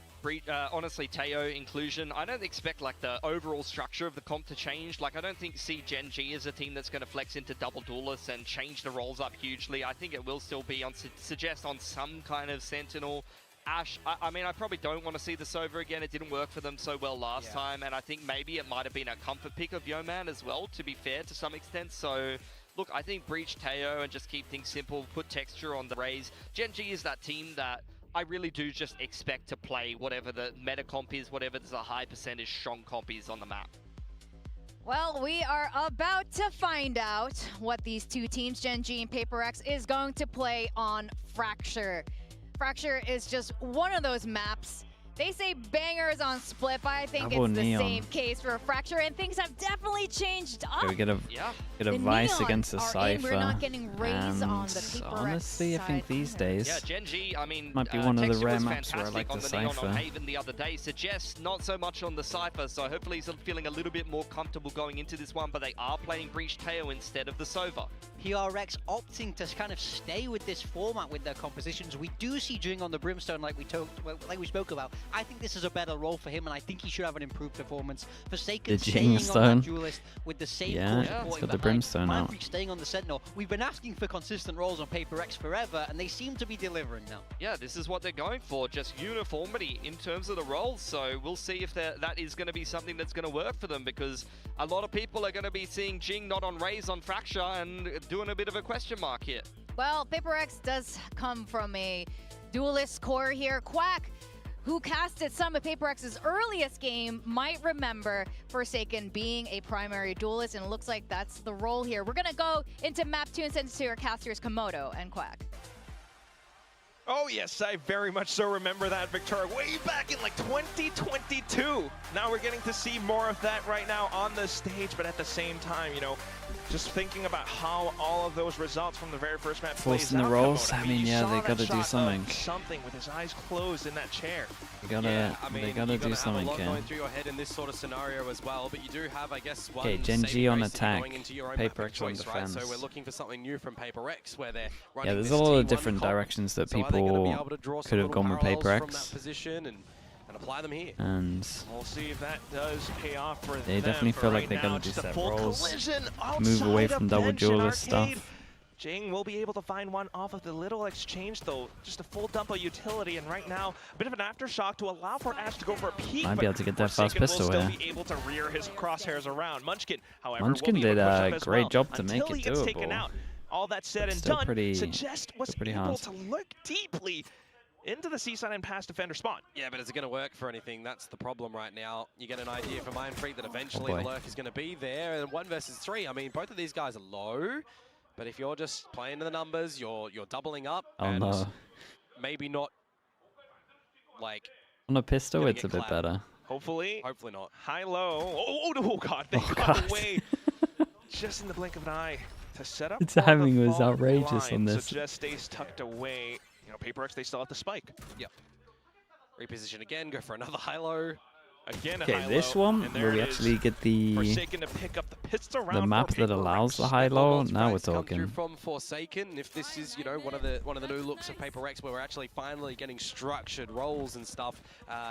Speaker 1: honestly, Teo inclusion, I don't expect like the overall structure of the comp to change. Like, I don't see GENG as a team that's going to flex into double duelists and change the roles up hugely. I think it will still be on suggest on some kind of Sentinel. Ash, I mean, I probably don't want to see the Sova again. It didn't work for them so well last time, and I think maybe it might have been a comfort pick of Yeoman as well, to be fair, to some extent. So, look, I think breach Teo and just keep things simple, put texture on the Raze. GENG is that team that I really do just expect to play whatever the meta comp is, whatever there's a high percentage strong comp is on the map.
Speaker 3: Well, we are about to find out what these two teams, GENG and PRX, is going to play on Fracture. Fracture is just one of those maps. They say bangers on Split, but I think it's the same case for Fracture, and things have definitely changed up.
Speaker 2: Okay, we get a Vice against a Cypher.
Speaker 3: We're not getting Raze on the PRX
Speaker 2: honestly, I think these days,
Speaker 1: GENG, I mean,
Speaker 2: might be one of the rare maps where I like the Cypher.
Speaker 1: On Haven the other day suggests not so much on the Cypher, so hopefully he's feeling a little bit more comfortable going into this one, but they are playing Breach Teo instead of the Sova.
Speaker 4: PRX opting to kind of stay with this format with their compositions. We do see GENG on the Brimstone like we spoke about. I think this is a better role for him, and I think he should have an improved performance. Forsaken staying on that duelist with the same
Speaker 2: it's got the Brimstone out.
Speaker 4: Staying on the Sentinel. We've been asking for consistent roles on PRX forever, and they seem to be delivering now.
Speaker 1: Yeah, this is what they're going for, just uniformity in terms of the roles. So we'll see if that is going to be something that's going to work for them, because a lot of people are going to be seeing GENG not on Raze on Fracture and doing a bit of a question mark here.
Speaker 3: Well, PRX does come from a duelist core here. Quack, who casted some of PRX's earliest game, might remember Forsaken being a primary duelist, and it looks like that's the role here. We're going to go into map 2 and send to our casters Komodo and Quack.
Speaker 6: Oh yes, I very much so remember that, Victoria, way back in like 2022. Now we're getting to see more of that right now on the stage, but at the same time, you know, just thinking about how all of those results from the very first match
Speaker 2: forcing the rolls. I mean, yeah, they got to do something.
Speaker 6: Something with his eyes closed in that chair.
Speaker 2: They gotta do something, Ken.
Speaker 7: Going through your head in this sort of scenario as well, but you do have, I guess, one.
Speaker 2: Okay, GENG on attack, PRX on defense.
Speaker 7: So we're looking for something new from PRX, where they're running.
Speaker 2: Yeah, there's a lot of different directions that people could have gone with PRX.
Speaker 7: And apply them here.
Speaker 2: And
Speaker 6: we'll see if that does pay off for
Speaker 2: they definitely feel like they gotta do set rolls, move away from double duelist stuff.
Speaker 6: GENG will be able to find one off of the little exchange though, just a full dump of utility, and right now a bit of an aftershock to allow for Ash to go for a peek.
Speaker 2: Might be able to get that fast pistol
Speaker 6: here.
Speaker 2: will
Speaker 6: still be able to rear his crosshairs around. Munchkin, however,
Speaker 2: Munchkin did a great job to make it doable.
Speaker 6: All that said and done, Suggest was able to look deeply into the seaside and past defender spawn.
Speaker 7: Yeah, but is it going to work for anything? That's the problem right now. You get an idea from Mindfreak that eventually the lurk is going to be there, and 1 versus 3. I mean, both of these guys are low, but if you're just playing to the numbers, you're doubling up, and maybe not like
Speaker 2: on a pistol. It's a bit better.
Speaker 6: Hopefully
Speaker 7: not.
Speaker 6: High-low. Oh god, they got away just in the blink of an eye to set up.
Speaker 2: The timing was outrageous on this.
Speaker 6: So just stays tucked away. You know, PRX, they still have the spike.
Speaker 7: Yep. Reposition again, go for another high-low.
Speaker 6: Again,
Speaker 2: okay, this one, where we actually get the map that allows the high-low, now we're talking.
Speaker 7: From Forsaken, if this is, you know, one of the new looks of PRX, where we're actually finally getting structured roles and stuff,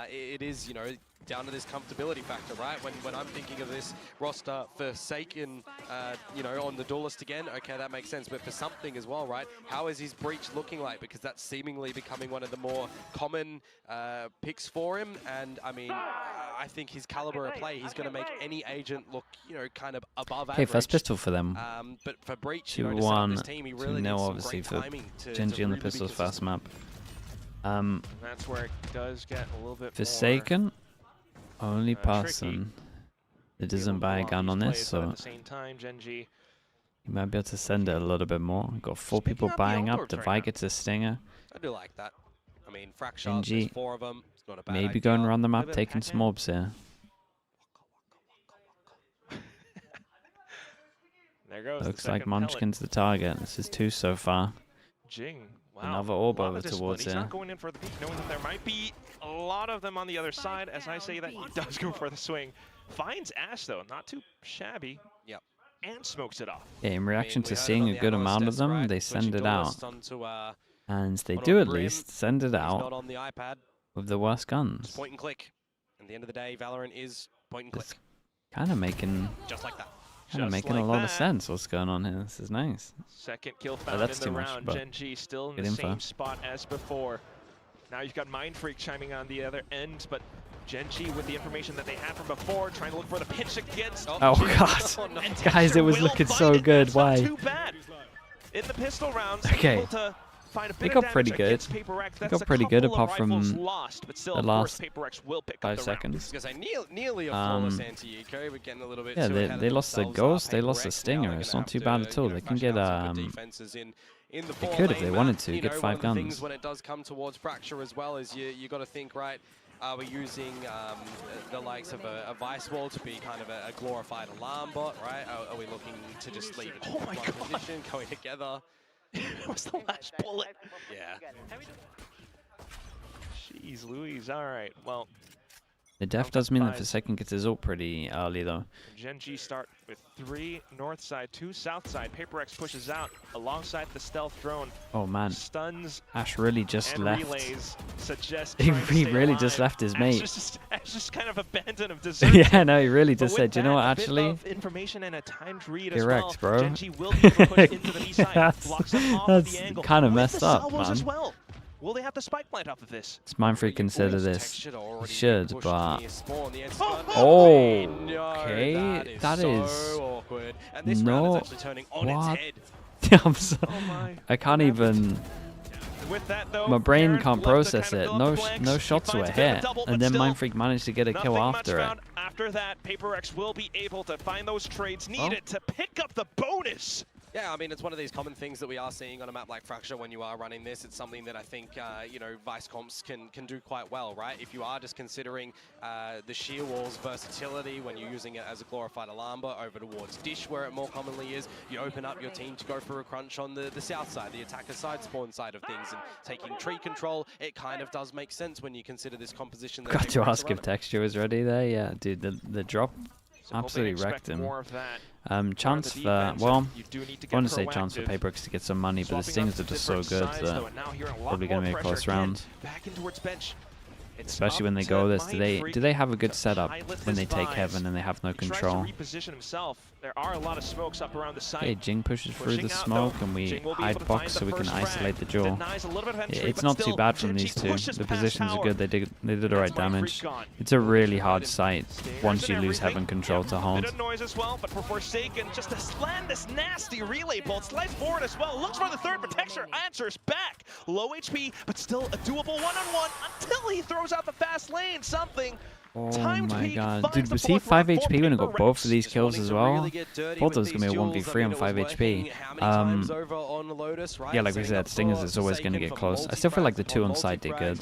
Speaker 7: it is, you know, down to this comfortability factor, right? When I'm thinking of this roster, Forsaken, you know, on the duelist again, okay, that makes sense. But for something as well, right? How is his breach looking like? Because that's seemingly becoming one of the more common picks for him. And I mean, I think his caliber of play, he's going to make any agent look, you know, kind of above average.
Speaker 2: Okay, first pistol for them.
Speaker 7: But for breach,
Speaker 2: 2-1,
Speaker 7: team, he really needs
Speaker 2: obviously for GENG on the pistols fast map.
Speaker 6: That's where it does get a little bit
Speaker 2: Forsaken. Only person that doesn't buy a gun on this, so
Speaker 6: at the same time, GENG,
Speaker 2: you might be able to send it a little bit more. Got 4 people buying up. Devi gets a stinger.
Speaker 7: I do like that. I mean, Fracture, there's 4 of them. It's not a bad
Speaker 2: maybe
Speaker 7: idea.
Speaker 2: going around the map, taking some orbs here.
Speaker 6: There goes.
Speaker 2: Looks like Munchkin's the target. This is 2 so far.
Speaker 6: GENG. Wow.
Speaker 2: Another orb over towards
Speaker 6: He's
Speaker 2: here.
Speaker 6: not going in for the peek, knowing that there might be a lot of them on the other side. As I say that, he does go for the swing. Finds Ash, though. Not too shabby.
Speaker 7: Yep.
Speaker 6: And smokes it off.
Speaker 2: Yeah, in reaction to seeing a good amount of them, they send it out. And they do at least send it out.
Speaker 7: Not on the iPad.
Speaker 2: with the worst guns.
Speaker 7: Just point and click. At the end of the day, Valorant is point and click.
Speaker 2: It's kind of making
Speaker 7: just like that.
Speaker 2: Kind of making a lot of sense. What's going on here? This is nice.
Speaker 6: Second kill found in the round. GENG still in the same spot as before. Now you've got Mindfreak chiming on the other end, but GENG with the information that they had from before, trying to look for the pitch against.
Speaker 2: Oh god, guys, it was looking so good. Why?
Speaker 6: Not too bad. In the pistol rounds,
Speaker 2: okay. They got pretty good. They got pretty good apart from
Speaker 6: lost, but still,
Speaker 2: the last
Speaker 6: PRX will pick
Speaker 2: 5 seconds.
Speaker 7: Nearly a flawless anti-eco, but getting a little bit
Speaker 2: yeah, they lost the Ghost, they lost the Stinger. It's not too bad at all. They can get they could if they wanted to get 5 guns.
Speaker 7: When it does come towards Fracture as well, is you got to think, right? Are we using the likes of a Vice Wall to be kind of a glorified alarm bot, right? Are we looking to just leave it in one position, going together?
Speaker 6: That was the last bullet.
Speaker 7: Yeah.
Speaker 6: Jeez Louise, all right, well.
Speaker 2: The def does mean that the second gets his ult pretty early though.
Speaker 6: GENG start with 3 north side, 2 south side. PRX pushes out alongside the stealth drone.
Speaker 2: Oh man,
Speaker 6: stuns.
Speaker 2: Ash really just left.
Speaker 6: Relays suggest
Speaker 2: he really just left his mate.
Speaker 6: Ash just kind of abandoned him.
Speaker 2: Yeah, no, he really just said, you know what, actually?
Speaker 6: Information and a timed read
Speaker 2: DRX,
Speaker 6: well.
Speaker 2: bro.
Speaker 6: GENG will be able to push into the B side. Blocks them off
Speaker 2: that's
Speaker 6: the angle.
Speaker 2: kind of messed up, man.
Speaker 6: As well. Will they have the spike plant off of this?
Speaker 2: It's Mindfreak consider this. He should, but
Speaker 7: okay,
Speaker 2: that is
Speaker 7: so awkward. And this
Speaker 2: no.
Speaker 7: Is turning on
Speaker 2: what?
Speaker 7: its head.
Speaker 2: I'm so, I can't even.
Speaker 6: With that, though,
Speaker 2: my brain can't process it. No shots were hit, and then Mindfreak managed to get a kill after it.
Speaker 6: After that, PRX will be able to find those trades needed to pick up the bonus.
Speaker 7: Yeah, I mean, it's one of these common things that we are seeing on a map like Fracture when you are running this. It's something that I think, you know, Vice comps can do quite well, right? If you are just considering the sheer wall's versatility when you're using it as a glorified alarm bot over towards Dish, where it more commonly is, you open up your team to go for a crunch on the south side, the attacker side, spawn side of things, and taking tree control, it kind of does make sense when you consider this composition.
Speaker 2: Got to ask if Texture was ready there. Yeah, dude, the drop absolutely wrecked him. Chance for, well, I want to say chance for PRX to get some money, but the Stings are just so good that probably going to be a close round. Especially when they go this, do they have a good setup when they take Heaven and they have no control?
Speaker 6: There are a lot of smokes up around the site.
Speaker 2: Okay, Jing pushes through the smoke and we hide box so we can isolate the jaw. It's not too bad from these two. The positions are good. They did alright damage. It's a really hard site once you lose Heaven control to hold.
Speaker 6: Bit of noise as well, but for Forsaken, just to land this nasty relay bolt, slides forward as well. Looks for the third, but Texture answers back. Low HP, but still a doable one-on-one until he throws out the fast lane. Something.
Speaker 2: Oh my god. Dude, was he 5 HP when he got both of these kills as well? Thought there was going to be a 1v3 on 5 HP. Yeah, like we said, Stingers is always going to get close. I still feel like the 2 on side did good.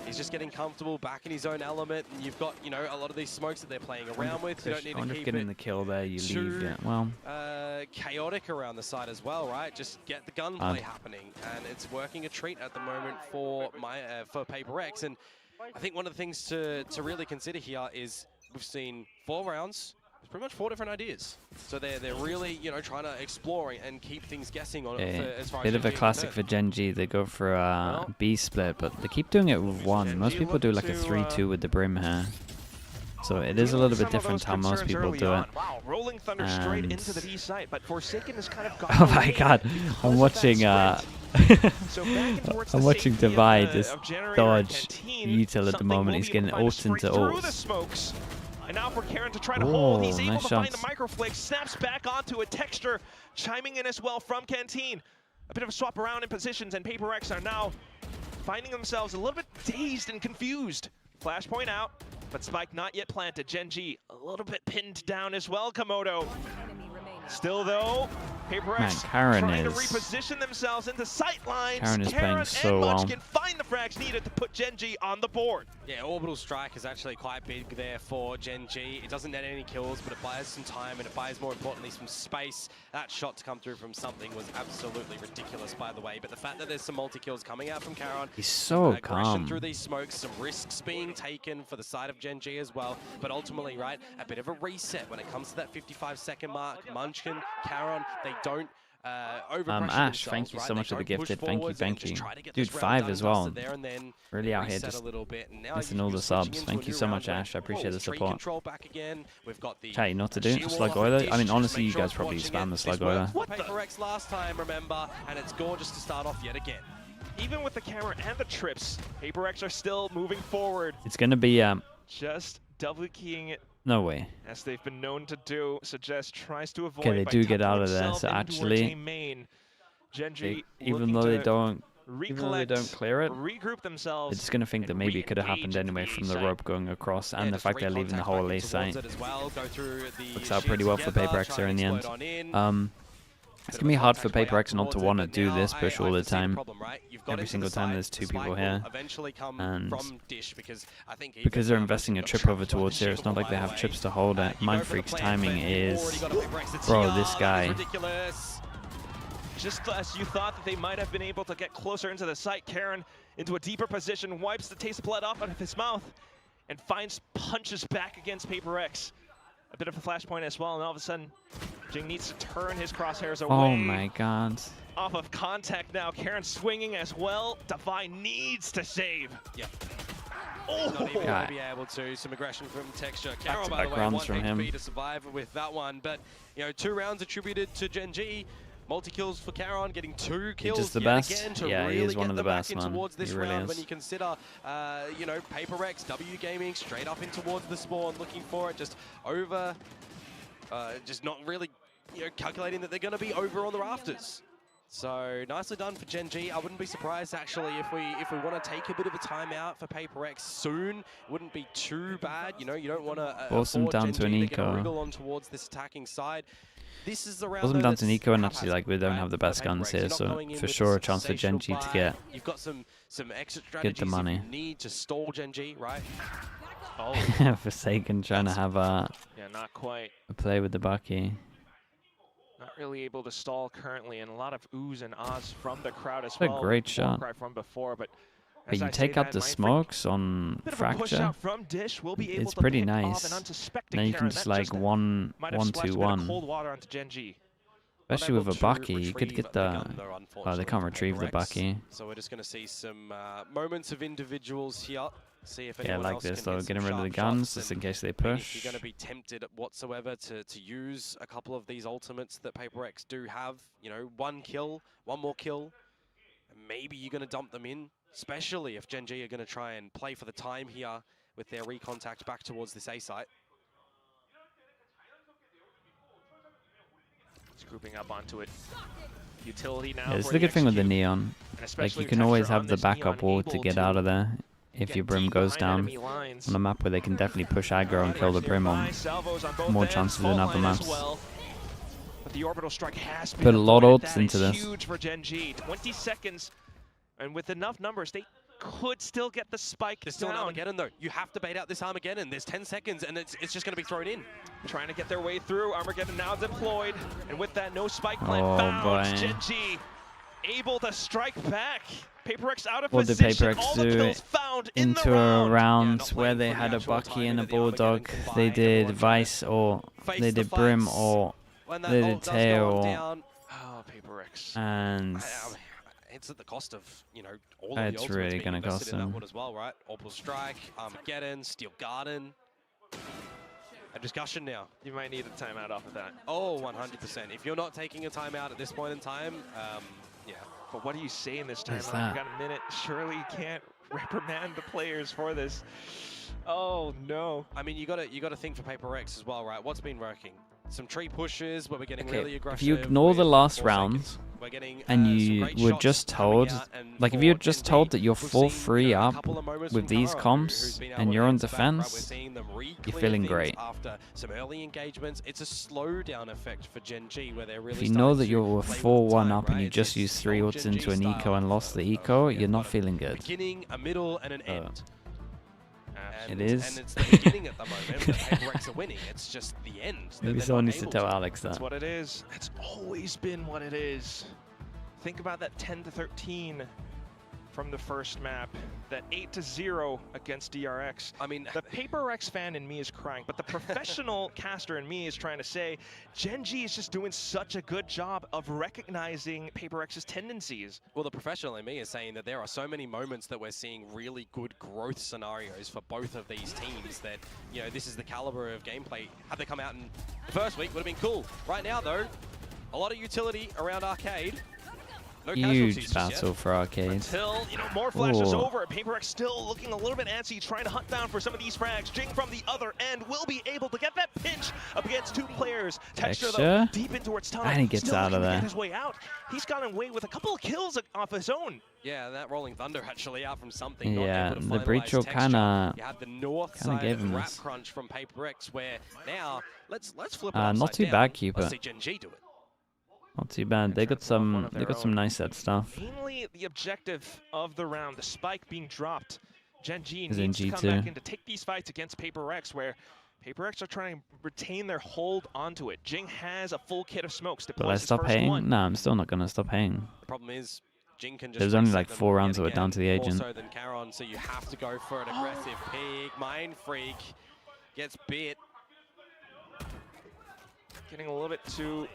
Speaker 7: He's just getting comfortable back in his own element, and you've got, you know, a lot of these smokes that they're playing around with. You don't need to keep
Speaker 2: getting the kill there, you leave it. Well,
Speaker 7: chaotic around the side as well, right? Just get the gunplay happening, and it's working a treat at the moment for PRX. And I think one of the things to really consider here is we've seen 4 rounds. It's pretty much 4 different ideas. So they're really, you know, trying to explore and keep things guessing on it. As far
Speaker 2: bit of a classic for GENG. They go for a B split, but they keep doing it with 1. Most people do like a 3-2 with the brim here. So it is a little bit different how most people do it.
Speaker 6: Wow, rolling thunder straight into the B site, but Forsaken is kind of gone.
Speaker 2: Oh my god, I'm watching I'm watching Divide just dodge util at the moment. He's getting ult into ults.
Speaker 6: And now for Karen to try to hold, he's able
Speaker 2: nice
Speaker 6: to find the microflake, snaps back onto a Texture, chiming in as well from Canteen. A bit of a swap around in positions, and PRX are now finding themselves a little bit dazed and confused. Flashpoint out, but spike not yet planted. GENG a little bit pinned down as well, Komodo. Still though, PRX trying to reposition themselves into sight lines.
Speaker 2: Karen is playing so well.
Speaker 6: Can find the frags needed to put GENG on the board.
Speaker 7: Yeah, Orbital Strike is actually quite big there for GENG. It doesn't net any kills, but it buys some time, and it buys, more importantly, some space. That shot to come through from something was absolutely ridiculous, by the way. But the fact that there's some multi-kills coming out from Karen.
Speaker 2: He's so calm.
Speaker 7: Through these smokes, some risks being taken for the side of GENG as well. But ultimately, right, a bit of a reset when it comes to that 55-second mark. Munchkin, Karen, they don't
Speaker 2: Ash, thank you so much for the gifted. Thank you. Dude, 5 as well. Really out here just missing all the subs. Thank you so much, Ash. I appreciate the support. Chat, you know what to do? Slug Oiler? I mean, honestly, you guys probably spam the Slug Oiler.
Speaker 7: PRX last time, remember, and it's gorgeous to start off yet again.
Speaker 6: Even with the camera and the trips, PRX are still moving forward.
Speaker 2: It's going to be...
Speaker 6: just double keying it.
Speaker 2: No way.
Speaker 6: As they've been known to do, Suggest tries to avoid.
Speaker 2: Okay, they do get out of there, so actually, even though they don't clear it,
Speaker 6: regroup themselves.
Speaker 2: they're just gonna think that maybe it could have happened anyway from the rope going across, and the fact they're leaving the whole A site. Works out pretty well for PRX here in the end. It's gonna be hard for PRX not to want to do this push all the time. Every single time there's 2 people here, and because they're investing a trip over towards here, it's not like they have trips to hold it. Mindfreak's timing is, bro, this guy.
Speaker 6: Just as you thought that they might have been able to get closer into the site, Karen into a deeper position, wipes the taste of blood off out of his mouth, and finds punches back against PRX. A bit of a flashpoint as well, and all of a sudden, Jing needs to turn his crosshairs away.
Speaker 2: Oh my god.
Speaker 6: Off of contact now, Karen swinging as well. Divine needs to save.
Speaker 7: Yep.
Speaker 6: Oh,
Speaker 7: not even going to be able to. Some aggression from Texture. Carol, by the way, 1 HP to survive with that one. But, you know, 2 rounds attributed to GENG. Multi-kills for Caron, getting 2 kills
Speaker 2: He's just the best.
Speaker 7: Again to
Speaker 2: yeah,
Speaker 7: really
Speaker 2: he is one of the best, man.
Speaker 7: Towards this
Speaker 2: he really
Speaker 7: round
Speaker 2: is.
Speaker 7: when you consider, you know, PRX, W Gaming, straight up in towards the spawn, looking for it, just over, just not really, you know, calculating that they're going to be over on the rafters. So nicely done for GENG. I wouldn't be surprised actually if we want to take a bit of a timeout for PRX soon. It wouldn't be too bad. You know, you don't want to
Speaker 2: force them down to an eco.
Speaker 7: Wriggle on towards this attacking side. This is the round.
Speaker 2: Force them down to an eco, and actually, like, we don't have the best guns here, so for sure a chance for GENG to get
Speaker 7: exit
Speaker 2: get the money.
Speaker 7: You need to stall GENG, right?
Speaker 6: Oh.
Speaker 2: Forsaken trying to have a
Speaker 6: not quite
Speaker 2: a play with the Bucky.
Speaker 6: Not really able to stall currently, and a lot of oohs and ahs from the crowd as well.
Speaker 2: A great shot.
Speaker 6: From before, but
Speaker 2: you take out the smokes on Fracture. It's pretty nice. Now you can just like 1-2-1. Especially with a Bucky, you could get the... Oh, they can't retrieve the Bucky.
Speaker 7: So we're just going to see some moments of individuals here. See if
Speaker 2: yeah, like this though, getting rid of the guns just in case they push.
Speaker 7: If you're going to be tempted whatsoever to use a couple of these ultimates that PRX do have, you know, 1 kill, 1 more kill, and maybe you're going to dump them in, especially if GENG are going to try and play for the time here with their recontact back towards this A site.
Speaker 6: It's grouping up onto it. Utility now.
Speaker 2: Yeah, it's the good thing with the Neon. Like, you can always have the backup wall to get out of there. If your Brim goes down on a map where they can definitely push aggro and kill the Brim on more chances than other maps.
Speaker 6: But the orbital strike has
Speaker 2: Put a lot of ults into this.
Speaker 6: Huge for GENG. 20 seconds, and with enough numbers, they could still get the spike.
Speaker 7: There's still an Armageddon though. You have to bait out this Armageddon. There's 10 seconds, and it's just going to be thrown in.
Speaker 6: Trying to get their way through. Armageddon now deployed, and with that, no spike plan found. GENG able to strike back. PRX out of position.
Speaker 2: What did PRX do into a round where they had a Bucky and a Bulldog? They did Vice, or they did Brim, or they did Tail.
Speaker 6: Oh, PRX.
Speaker 2: And
Speaker 7: it's at the cost of, you know, all of the
Speaker 2: it's really going to cost them.
Speaker 7: As well, right? Orbital Strike, Armageddon, Steel Garden. A discussion now.
Speaker 6: You might need a timeout off of that.
Speaker 7: Oh, 100%. If you're not taking a timeout at this point in time, yeah.
Speaker 6: But what do you say in this timeout? You've got a minute. Surely you can't reprimand the players for this. Oh no.
Speaker 7: I mean, you got to think for PRX as well, right? What's been working? Some tree pushes where we're getting really aggressive.
Speaker 2: If you ignore the last round, and you were just told, like if you're just told that you're 4-3 up with these comps and you're on defense, you're feeling great.
Speaker 7: After some early engagements, it's a slow down effect for GENG where they're really.
Speaker 2: If you know that you're 4-1 up and you just used 3 ults into an eco and lost the eco, you're not feeling good.
Speaker 7: Beginning, a middle, and an end.
Speaker 2: It is.
Speaker 7: And it's the beginning at the moment. The PRX are winning. It's just the end.
Speaker 2: Maybe someone needs to tell Alex that.
Speaker 6: That's what it is. It's always been what it is. Think about that 10-13 from the first map, that 8-0 against DRX. I mean, the PRX fan in me is crying, but the professional caster in me is trying to say, GENG is just doing such a good job of recognizing PRX's tendencies.
Speaker 7: Well, the professional in me is saying that there are so many moments that we're seeing really good growth scenarios for both of these teams that, you know, this is the caliber of gameplay. Had they come out in the first week, would have been cool. Right now, though, a lot of utility around Arcade. No
Speaker 2: huge battle for Arcade.
Speaker 6: Until, you know, more flashes over. PRX still looking a little bit antsy, trying to hunt down for some of these frags. Jing from the other end will be able to get that pinch up against two players. Texture, though, deep in towards tunnel.
Speaker 2: And he gets
Speaker 6: still
Speaker 2: out of there.
Speaker 6: Get his way out. He's gotten away with a couple of kills off his own.
Speaker 7: Yeah, that Rolling Thunder actually out from something.
Speaker 2: Yeah, the breach will kind of
Speaker 7: gave him wrap crunch from PRX, where now let's flip it
Speaker 2: not too bad, Keeper.
Speaker 7: Let's see GENG do it.
Speaker 2: Not too bad. They got some nice set stuff.
Speaker 6: Mainly the objective of the round, the spike being dropped. GENG
Speaker 2: is
Speaker 6: needs
Speaker 2: in
Speaker 6: to come back in to take these fights against PRX, where PRX are trying to retain their hold onto it. Jing has a full kit of smokes.
Speaker 2: Will I stop haying? No, I'm still not gonna stop haying.
Speaker 7: The problem is, Jing can just
Speaker 2: there's only like 4 rounds of it down to the agent.
Speaker 7: More so than Charon, so you have to go for an aggressive peek. Mind Freak gets bit.
Speaker 6: Getting a little bit too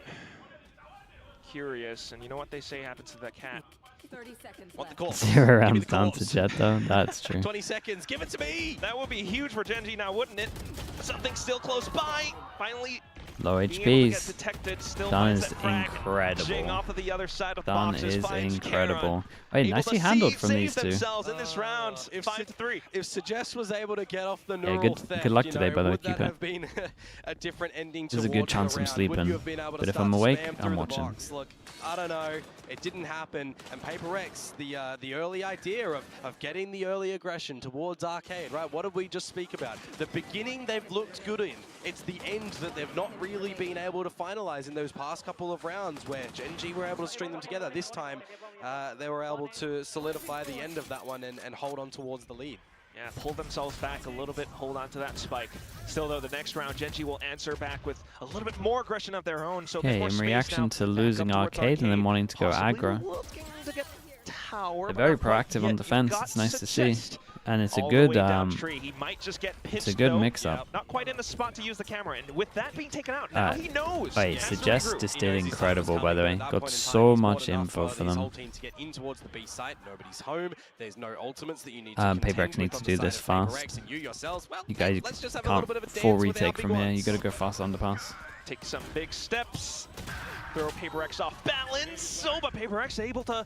Speaker 6: curious, and you know what they say happens to that cat.
Speaker 5: 30 seconds
Speaker 7: What the call?
Speaker 2: 0 rounds down to Jet though. That's true.
Speaker 7: 20 seconds. Give it to me.
Speaker 6: That would be huge for GENG now, wouldn't it? Something still close by. Finally.
Speaker 2: Low HPs. Done is incredible.
Speaker 6: Off of the other side of
Speaker 2: Done is incredible. Wait, nicely handled from these two.
Speaker 6: In this round, 5-3.
Speaker 7: If Suggest was able to get off the neural theft,
Speaker 2: good luck today, by the way. Keep it.
Speaker 7: Have been a different ending.
Speaker 2: There's a good chance I'm sleeping, but if I'm awake, I'm watching.
Speaker 7: Look, I don't know. It didn't happen. And PRX, the early idea of getting the early aggression towards Arcade, right? What did we just speak about? The beginning they've looked good in. It's the end that they've not really been able to finalize in those past couple of rounds where GENG were able to string them together. This time, they were able to solidify the end of that one and hold on towards the lead.
Speaker 6: Yeah, pull themselves back a little bit, hold on to that spike. Still, though, the next round, GENG will answer back with a little bit more aggression of their own. So
Speaker 2: okay, in reaction to losing Arcade and then wanting to go aggro. They're very proactive on defense. It's nice to see. And it's a good mix-up.
Speaker 6: Not quite in the spot to use the camera, and with that being taken out, now he knows.
Speaker 2: Wait, Suggest just did incredible, by the way. Got so much info for them. PRX needs to do this fast. You guys can't full retake from here. You got to go fast underpass.
Speaker 6: Take some big steps. Throw PRX off balance. So, but PRX able to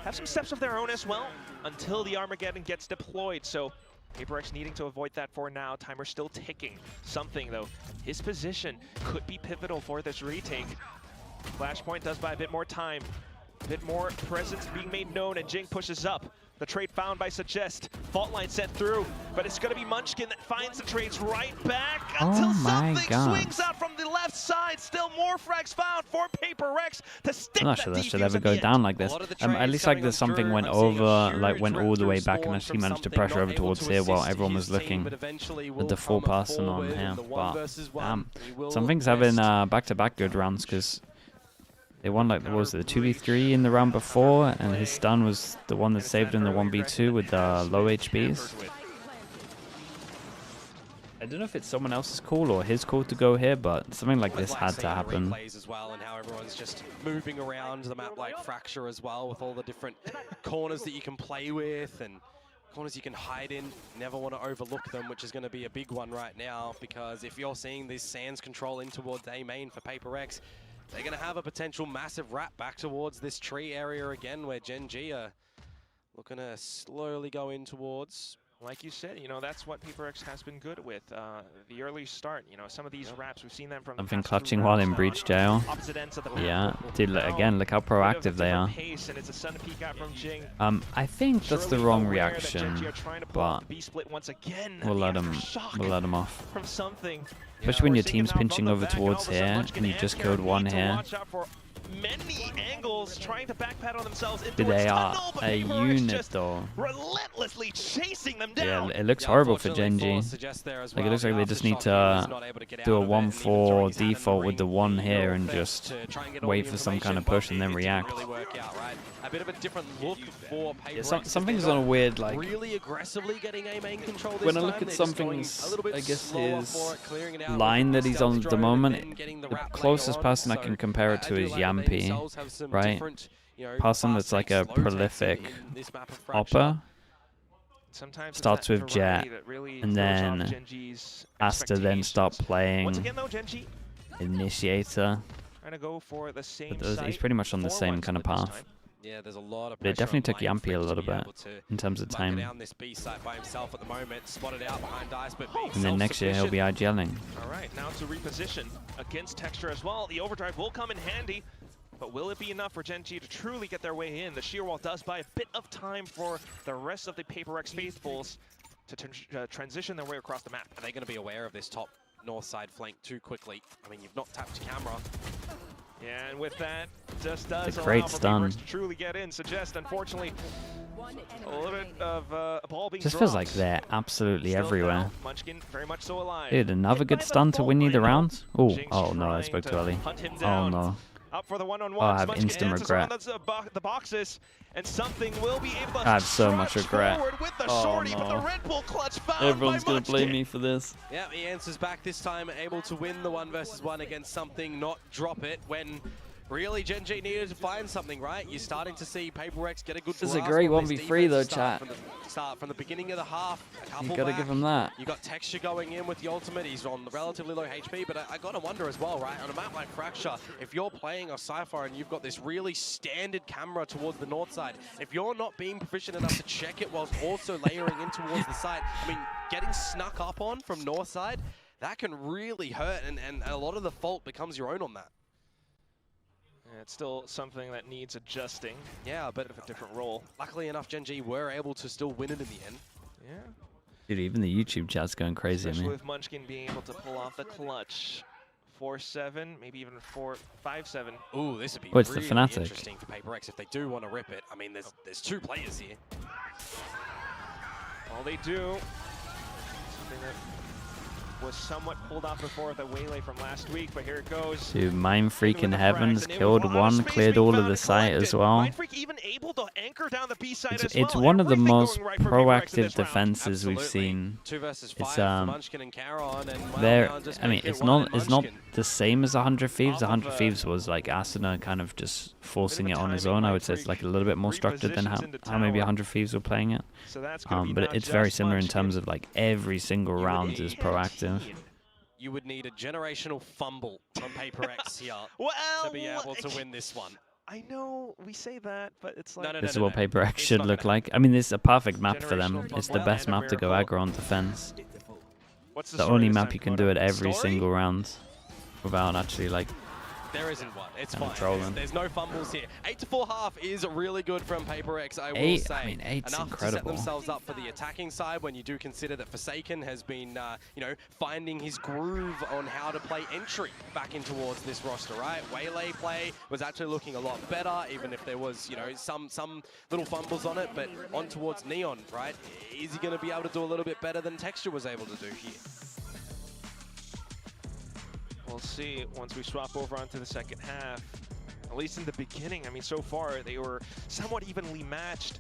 Speaker 6: have some steps of their own as well until the Armageddon gets deployed. So PRX needing to avoid that for now. Timer still ticking. Something though, his position could be pivotal for this retake. Flashpoint does buy a bit more time, a bit more presence being made known, and Jing pushes up. The trade found by Suggest. Fault line set through, but it's going to be Munchkin that finds the trades right back until something swings out from the left side. Still more frags found for PRX to stick.
Speaker 2: I'm not sure that should ever go down like this. At least like there's something went over, like went all the way back and actually managed to pressure over towards here while everyone was looking at the 4-person on here. But something's having back-to-back good rounds because they won like, what was it, the 2v3 in the round before, and his stun was the one that saved in the 1v2 with the low HPs. I don't know if it's someone else's call or his call to go here, but something like this had to happen.
Speaker 7: As well, and how everyone's just moving around the map like Fracture as well, with all the different corners that you can play with and corners you can hide in. Never want to overlook them, which is going to be a big one right now, because if you're seeing this Sands control in towards A main for PRX, they're going to have a potential massive wrap back towards this tree area again, where GENG are looking to slowly go in towards.
Speaker 6: Like you said, you know, that's what PRX has been good with. The early start, you know, some of these wraps, we've seen them from
Speaker 2: something clutching while in breach jail. Yeah, dude, again, look how proactive they are. I think that's the wrong reaction, but we'll let them off.
Speaker 6: From something
Speaker 2: Especially when your team's pinching over towards here, and you just killed one here.
Speaker 6: Many angles trying to backpedal themselves into
Speaker 2: But they are
Speaker 6: tunnel, but
Speaker 2: a unit though.
Speaker 6: Relentlessly chasing them down.
Speaker 2: Yeah, it looks horrible for GENG. Like it looks like they just need to do a 1-4 default with the 1 here and just wait for some kind of push and then react.
Speaker 7: A bit of a different look for
Speaker 2: Yeah, something's on a weird, like,
Speaker 7: really aggressively getting a main control this
Speaker 2: when I
Speaker 7: time.
Speaker 2: look at
Speaker 7: They're just
Speaker 2: something's,
Speaker 7: going a little bit
Speaker 2: I guess
Speaker 7: slower
Speaker 2: his
Speaker 7: for it, clearing it out
Speaker 2: line that he's on at the moment,
Speaker 7: getting the
Speaker 2: the
Speaker 7: wrap
Speaker 2: closest
Speaker 7: later on.
Speaker 2: person I can compare it to is
Speaker 7: I do like that they
Speaker 2: Yampy,
Speaker 7: themselves have some
Speaker 2: right?
Speaker 7: different, you know,
Speaker 2: Person that's like a
Speaker 7: fast-paced, low
Speaker 2: prolific
Speaker 7: intensity in this map of Fracture.
Speaker 2: opper.
Speaker 6: Sometimes it's
Speaker 2: Starts
Speaker 6: that
Speaker 2: with Jet,
Speaker 6: variety that really
Speaker 2: and
Speaker 6: throws off
Speaker 2: then
Speaker 6: GENG's
Speaker 2: has to then start
Speaker 6: expectations.
Speaker 2: playing
Speaker 6: Once again, though, GENG
Speaker 2: Initiator.
Speaker 6: trying to go for the same
Speaker 2: But he's
Speaker 6: site
Speaker 2: pretty much on the
Speaker 6: for
Speaker 2: same
Speaker 6: once
Speaker 2: kind of
Speaker 6: this
Speaker 2: path.
Speaker 6: time.
Speaker 7: Yeah, there's a lot of
Speaker 2: But it
Speaker 7: pressure
Speaker 2: definitely
Speaker 7: on
Speaker 2: took Yampy a
Speaker 7: Mindfreak to
Speaker 2: little
Speaker 7: be
Speaker 2: bit
Speaker 7: able to
Speaker 2: in terms of
Speaker 7: bunker
Speaker 2: time.
Speaker 7: down this B site by himself at the moment, spotted out behind Dice, but being
Speaker 2: And then next year he'll be IGLing.
Speaker 6: All right, now to reposition against Texture as well. The overdrive will come in handy, but will it be enough for GENG to truly get their way in? The sheer wall does buy a bit of time for the rest of the PRX faithfuls to transition their way across the map.
Speaker 7: Are they going to be aware of this top north side flank too quickly? I mean, you've not tapped your camera.
Speaker 6: Yeah, and with that, just does
Speaker 2: A
Speaker 6: allow
Speaker 2: great
Speaker 6: for
Speaker 2: stun.
Speaker 6: PRX to truly get in. Suggest, unfortunately, a little bit of a ball being
Speaker 2: Just feels
Speaker 6: dropped.
Speaker 2: like they're absolutely
Speaker 6: Still
Speaker 2: everywhere.
Speaker 6: down. Munchkin very much so alive.
Speaker 2: Dude, another
Speaker 6: Hit
Speaker 2: good
Speaker 6: by the
Speaker 2: stun to win you
Speaker 6: fault
Speaker 2: the
Speaker 6: line,
Speaker 2: round?
Speaker 6: though.
Speaker 2: Oh,
Speaker 6: Jing's
Speaker 2: oh no, I
Speaker 6: trying
Speaker 2: spoke
Speaker 6: to
Speaker 2: too early.
Speaker 6: hunt him
Speaker 2: Oh
Speaker 6: down.
Speaker 2: no.
Speaker 6: Up for the one-on-ones.
Speaker 2: Oh, I have
Speaker 6: Munchkin
Speaker 2: instant
Speaker 6: answers around
Speaker 2: regret.
Speaker 6: the boxes, and something will be able to
Speaker 2: I have so much
Speaker 6: stretch
Speaker 2: regret.
Speaker 6: forward with the
Speaker 2: Oh,
Speaker 6: shorty, but the
Speaker 2: no.
Speaker 6: Red Bull clutch found
Speaker 2: Everyone's
Speaker 6: by
Speaker 2: gonna blame
Speaker 6: Munchkin.
Speaker 2: me for this.
Speaker 7: Yeah, he answers back this time, able to win the 1v1 against something, not drop it when really GENG needed to find something, right? You're starting to see PRX get a good
Speaker 2: This is a
Speaker 7: grasp
Speaker 2: great
Speaker 7: on this
Speaker 2: 1v3 though,
Speaker 7: defense
Speaker 2: chat.
Speaker 7: From the beginning of the half, a couple
Speaker 2: You gotta
Speaker 7: back.
Speaker 2: give him that.
Speaker 7: You got Texture going in with the ultimate. He's on relatively low HP, but I gotta wonder as well, right? On a map like Fracture, if you're playing a Cypher and you've got this really standard camera towards the north side, if you're not being proficient enough to check it whilst also layering in towards the side, I mean, getting snuck up on from north side, that can really hurt, and a lot of the fault becomes your own on that.
Speaker 6: Yeah, it's still something that needs adjusting.
Speaker 7: Yeah, but
Speaker 6: Bit of a different role.
Speaker 7: luckily enough, GENG were able to still win it in the end.
Speaker 6: Yeah.
Speaker 2: Dude, even the YouTube chat's going crazy at
Speaker 6: Especially
Speaker 2: me.
Speaker 6: with Munchkin being able to pull off the clutch. 4-7, maybe even 5-7.
Speaker 7: Ooh, this would be
Speaker 2: Oh, it's the
Speaker 7: really
Speaker 2: Fnatic.
Speaker 7: interesting for PRX if they do want to rip it. I mean, there's two players here.
Speaker 6: All they do, something that was somewhat pulled off before with the waylay from last week, but here it goes.
Speaker 2: Dude, Mindfreak in
Speaker 6: the
Speaker 2: Heavens
Speaker 6: frags, and it
Speaker 2: killed
Speaker 6: was a lot of
Speaker 2: one,
Speaker 6: space
Speaker 2: cleared
Speaker 6: being
Speaker 2: all of
Speaker 6: found
Speaker 2: the
Speaker 6: and
Speaker 2: site as
Speaker 6: collected.
Speaker 2: well.
Speaker 6: Mindfreak even able to anchor down the B side as
Speaker 2: It's
Speaker 6: well.
Speaker 2: one of the
Speaker 6: Everything
Speaker 2: most
Speaker 6: going right for PRX in
Speaker 2: proactive
Speaker 6: this round.
Speaker 2: defenses we've
Speaker 7: Absolutely.
Speaker 2: seen.
Speaker 7: 2 versus 5
Speaker 2: It's,
Speaker 7: for Munchkin and Caron, and
Speaker 2: There,
Speaker 7: Wildhound just
Speaker 2: I mean,
Speaker 7: make it
Speaker 2: it's
Speaker 7: one,
Speaker 2: not
Speaker 7: Munchkin.
Speaker 2: the same as 100 Thieves.
Speaker 6: Off of,
Speaker 2: 100 Thieves was like Asuna kind of just forcing it on his own. I would say it's like a little bit more structured than how maybe 100 Thieves were playing it.
Speaker 6: So that's gonna be
Speaker 2: But
Speaker 6: not
Speaker 2: it's very
Speaker 6: just
Speaker 2: similar in
Speaker 6: Munchkin.
Speaker 2: terms of like every single
Speaker 6: You would
Speaker 2: round
Speaker 6: need
Speaker 2: is
Speaker 6: 10.
Speaker 2: proactive.
Speaker 7: You would need a generational fumble from PRX here
Speaker 6: Well,
Speaker 7: to be able to win this one.
Speaker 6: I know we say that, but it's like...
Speaker 7: No,
Speaker 2: This is what PRX
Speaker 7: It's
Speaker 2: should
Speaker 7: not
Speaker 2: look
Speaker 7: gonna
Speaker 2: like. I mean, this is a perfect map for them.
Speaker 6: Generational
Speaker 2: It's the
Speaker 6: fumble
Speaker 2: best
Speaker 6: and a
Speaker 2: map to go
Speaker 6: miracle.
Speaker 2: aggro on defense.
Speaker 6: What's
Speaker 2: The
Speaker 6: story
Speaker 2: only
Speaker 6: this
Speaker 2: map
Speaker 6: time,
Speaker 2: you can
Speaker 6: Komodo?
Speaker 2: do it every
Speaker 6: Story?
Speaker 2: single round without actually like.
Speaker 7: There isn't one. It's
Speaker 2: Kinda
Speaker 7: fine.
Speaker 2: trolling.
Speaker 7: There's no fumbles here. 8-4 half is really good from PRX, I will
Speaker 2: Eight-
Speaker 7: say.
Speaker 2: I mean, eight's
Speaker 7: Enough to set
Speaker 2: incredible.
Speaker 7: themselves up for the attacking side when you do consider that Forsaken has been, you know, finding his groove on how to play entry back in towards this roster, right? Waylay play was actually looking a lot better, even if there was, you know, some little fumbles on it, but on towards Neon, right? Is he going to be able to do a little bit better than Texture was able to do here?
Speaker 6: We'll see once we swap over onto the second half. At least in the beginning, I mean, so far they were somewhat evenly matched.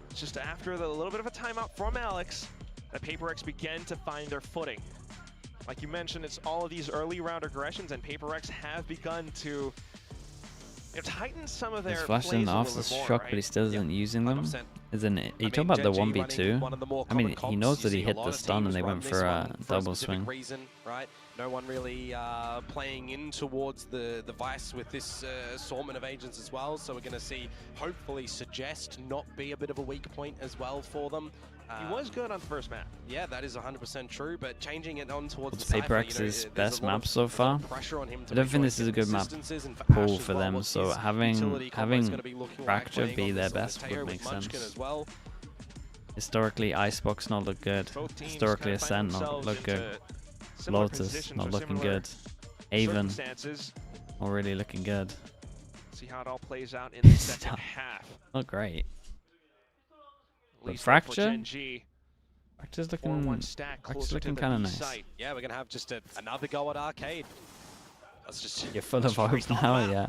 Speaker 6: It's just after the little bit of a timeout from Alex that PRX began to find their footing. Like you mentioned, it's all of these early round aggressions, and PRX have begun to tighten some of their
Speaker 2: He's
Speaker 6: plays
Speaker 2: flashing
Speaker 6: a
Speaker 2: off
Speaker 6: little
Speaker 2: the
Speaker 6: bit more,
Speaker 2: shock,
Speaker 6: right?
Speaker 2: but he still isn't using them.
Speaker 7: 100%.
Speaker 2: Isn't it? You
Speaker 7: I
Speaker 2: talking
Speaker 7: mean,
Speaker 2: about the
Speaker 7: GENG
Speaker 2: 1v2?
Speaker 7: one of the more
Speaker 2: I mean,
Speaker 7: common
Speaker 2: he
Speaker 7: comps.
Speaker 2: knows
Speaker 7: You
Speaker 2: that he
Speaker 7: see a
Speaker 2: hit
Speaker 7: lot
Speaker 2: the
Speaker 7: of
Speaker 2: stun and
Speaker 7: teams
Speaker 2: they
Speaker 7: run
Speaker 2: went
Speaker 7: this
Speaker 2: for a
Speaker 7: one for
Speaker 2: double
Speaker 7: specific
Speaker 2: swing.
Speaker 7: reason, right? No one really playing in towards the Vice with this assortment of agents as well. So we're going to see, hopefully, Suggest not be a bit of a weak point as well for them.
Speaker 6: He was good on the first map.
Speaker 7: Yeah, that is 100% true, but changing it on towards
Speaker 2: It's
Speaker 7: the Cypher,
Speaker 2: PRX's
Speaker 7: there's a
Speaker 2: best
Speaker 7: lot
Speaker 2: map
Speaker 7: of
Speaker 2: so far.
Speaker 7: pressure on him to
Speaker 2: I don't
Speaker 7: make
Speaker 2: think
Speaker 7: sure
Speaker 2: this
Speaker 7: he
Speaker 2: is a
Speaker 7: gets
Speaker 2: good map
Speaker 7: consistencies, and for
Speaker 2: pull
Speaker 7: Ash as
Speaker 2: for
Speaker 7: well,
Speaker 2: them,
Speaker 7: what's
Speaker 2: so
Speaker 7: his
Speaker 2: having
Speaker 7: utility combo's gonna
Speaker 2: having
Speaker 7: be looking like
Speaker 2: Fracture
Speaker 7: playing
Speaker 2: be
Speaker 7: on
Speaker 2: their
Speaker 7: this
Speaker 2: best
Speaker 7: Mateo
Speaker 2: would
Speaker 7: with
Speaker 2: make
Speaker 7: Munchkin
Speaker 2: sense.
Speaker 7: as well.
Speaker 2: Historically, Icebox not look good.
Speaker 6: Both teams
Speaker 2: Historically,
Speaker 6: kind of find
Speaker 2: Ascent not
Speaker 6: themselves
Speaker 2: look
Speaker 6: into
Speaker 2: good. Lotus not looking good. Avon already looking good.
Speaker 6: See how it all plays out in the second half.
Speaker 2: Not great. But
Speaker 6: Fracture's
Speaker 2: Fracture's looking kind of nice.
Speaker 7: Yeah, we're gonna have just another go at Arcade. That's just
Speaker 2: you're full of hope now, yeah.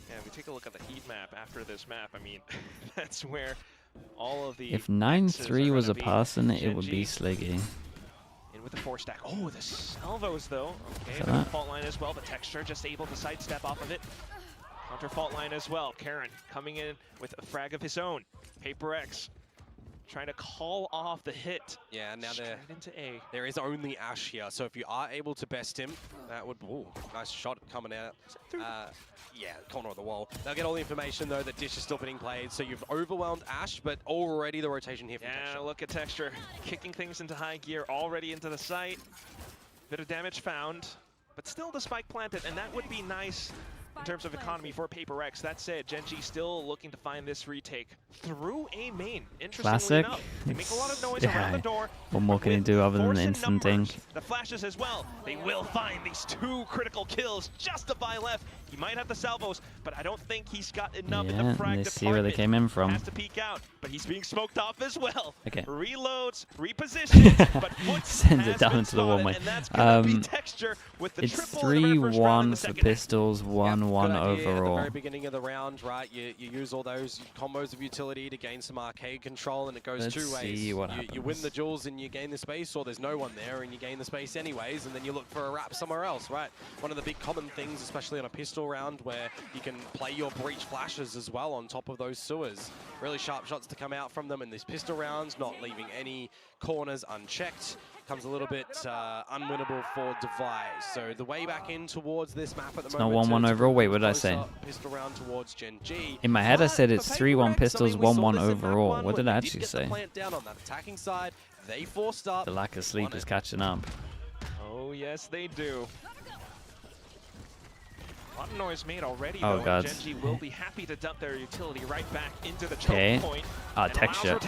Speaker 6: Yeah, we take a look at the heat map after this map. I mean, that's where all of the.
Speaker 2: If 9-3 was a person, it would be Sliggy.
Speaker 6: In with the 4-stack. Oh, the salvos though. Okay, the fault line as well. The Texture just able to sidestep off of it. Counter fault line as well. Karen coming in with a frag of his own. PRX trying to call off the hit.
Speaker 7: Yeah, now
Speaker 6: into A.
Speaker 7: There is only Ash here, so if you are able to best him, that would... Ooh, nice shot coming out. Yeah, corner of the wall. They'll get all the information, though, that Dish is still being played, so you've overwhelmed Ash, but already the rotation here for Texture.
Speaker 6: Look at Texture. Kicking things into high gear, already into the site. Bit of damage found, but still the spike planted, and that would be nice in terms of economy for PRX. That said, GENG still looking to find this retake through A main. Interestingly enough, they make a lot of noise around the door.
Speaker 2: What more can you do other than instant ding?
Speaker 6: The flashes as well. They will find these 2 critical kills just to buy left. He might have the salvos, but I don't think he's got enough in the frag
Speaker 2: department. See where they came in from.
Speaker 6: Has to peek out, but he's being smoked off as well.
Speaker 2: Okay.
Speaker 6: Reloads, repositions, but
Speaker 2: sends it down into the one way. It's 3-1 for pistols, 1-1 overall.
Speaker 7: At the very beginning of the round, right? You use all those combos of utility to gain some arcade control, and it goes two ways.
Speaker 2: See what happens.
Speaker 7: You win the duels and you gain the space, or there's no one there and you gain the space anyways, and then you look for a wrap somewhere else, right? One of the big common things, especially on a pistol round, where you can play your breach flashes as well on top of those sewers. Really sharp shots to come out from them in these pistol rounds, not leaving any corners unchecked. Comes a little bit unwinnable for Device. So the way back in towards this map at the moment.
Speaker 2: Not 1-1 overall. Wait, what did I say?
Speaker 7: Pistol round towards GENG.
Speaker 2: In my head, I said it's 3-1 pistols, 1-1 overall. What did I actually say?
Speaker 7: Down on that attacking side, they forced up.
Speaker 2: The lack of sleep is catching up.
Speaker 6: Oh yes, they do. A lot of noise made already,
Speaker 2: oh
Speaker 6: though.
Speaker 2: God.
Speaker 6: GENG will be happy to dump their utility right back into the choke point.
Speaker 2: Texture.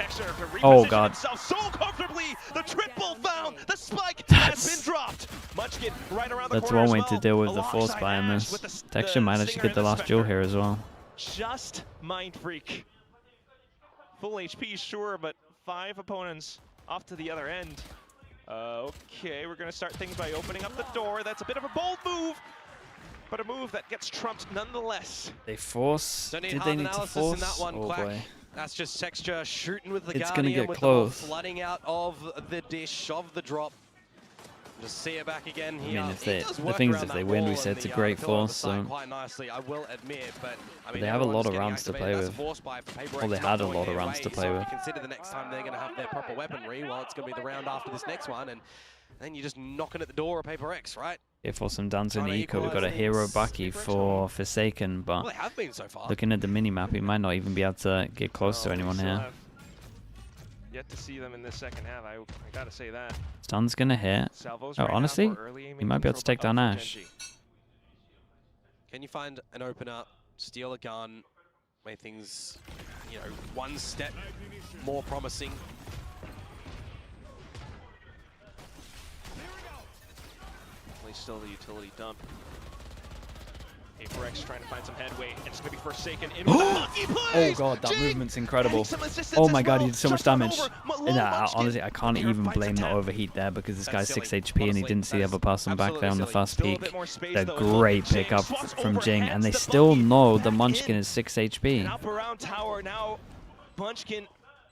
Speaker 6: Oh God. So comfortably, the triple found. The spike has been dropped. Munchkin right around the
Speaker 2: corner. That's one way to deal with the force buy in this. Texture managed to get the last duel here as well.
Speaker 6: Just Mind Freak. Full HP, sure, but 5 opponents off to the other end. Okay, we're gonna start things by opening up the door. That's a bit of a bold move. But a move that gets trumped nonetheless.
Speaker 2: They force. Did they need to force?
Speaker 7: In that one,
Speaker 2: oh
Speaker 7: Quack.
Speaker 2: boy.
Speaker 7: That's just Texture shooting with the
Speaker 2: it's
Speaker 7: Guardian.
Speaker 2: Gonna get
Speaker 7: with
Speaker 2: close.
Speaker 7: The flooding out of the dish, of the drop. Just see it back again here.
Speaker 2: I mean, the thing is, if they win, we said it's a great force. So
Speaker 7: quite nicely, I will admit, but I mean,
Speaker 2: they have a lot of rounds to play with. Well, they had a lot of rounds to play with.
Speaker 7: Consider the next time they're going to have their proper weaponry. Well, it's going to be the round after this next one, and then you're just knocking at the door of PRX, right?
Speaker 2: Yeah, for some dancing eco, we've got a hero Bucky for Forsaken, but
Speaker 7: well, they have been so far.
Speaker 2: Looking at the mini-map, he might not even be able to get close to anyone here.
Speaker 6: Yet to see them in this second half, I gotta say that.
Speaker 2: Stun's gonna hit. Oh, honestly, he might be able to take down Ash.
Speaker 7: Can you find an opener, steal a gun, make things, you know, one step more promising?
Speaker 6: Still the utility dump. PRX trying to find some headway, and it's going to be Forsaken in with the monkey plays!
Speaker 2: Oh God, that movement's incredible. Oh my God, he did so much damage. Nah, honestly, I can't even blame the overheat there because this guy's 6 HP and he didn't see the other person back there on the fast peak. A great pickup from GENG, and they still know the Munchkin is 6 HP.
Speaker 6: Up around tower now, Munchkin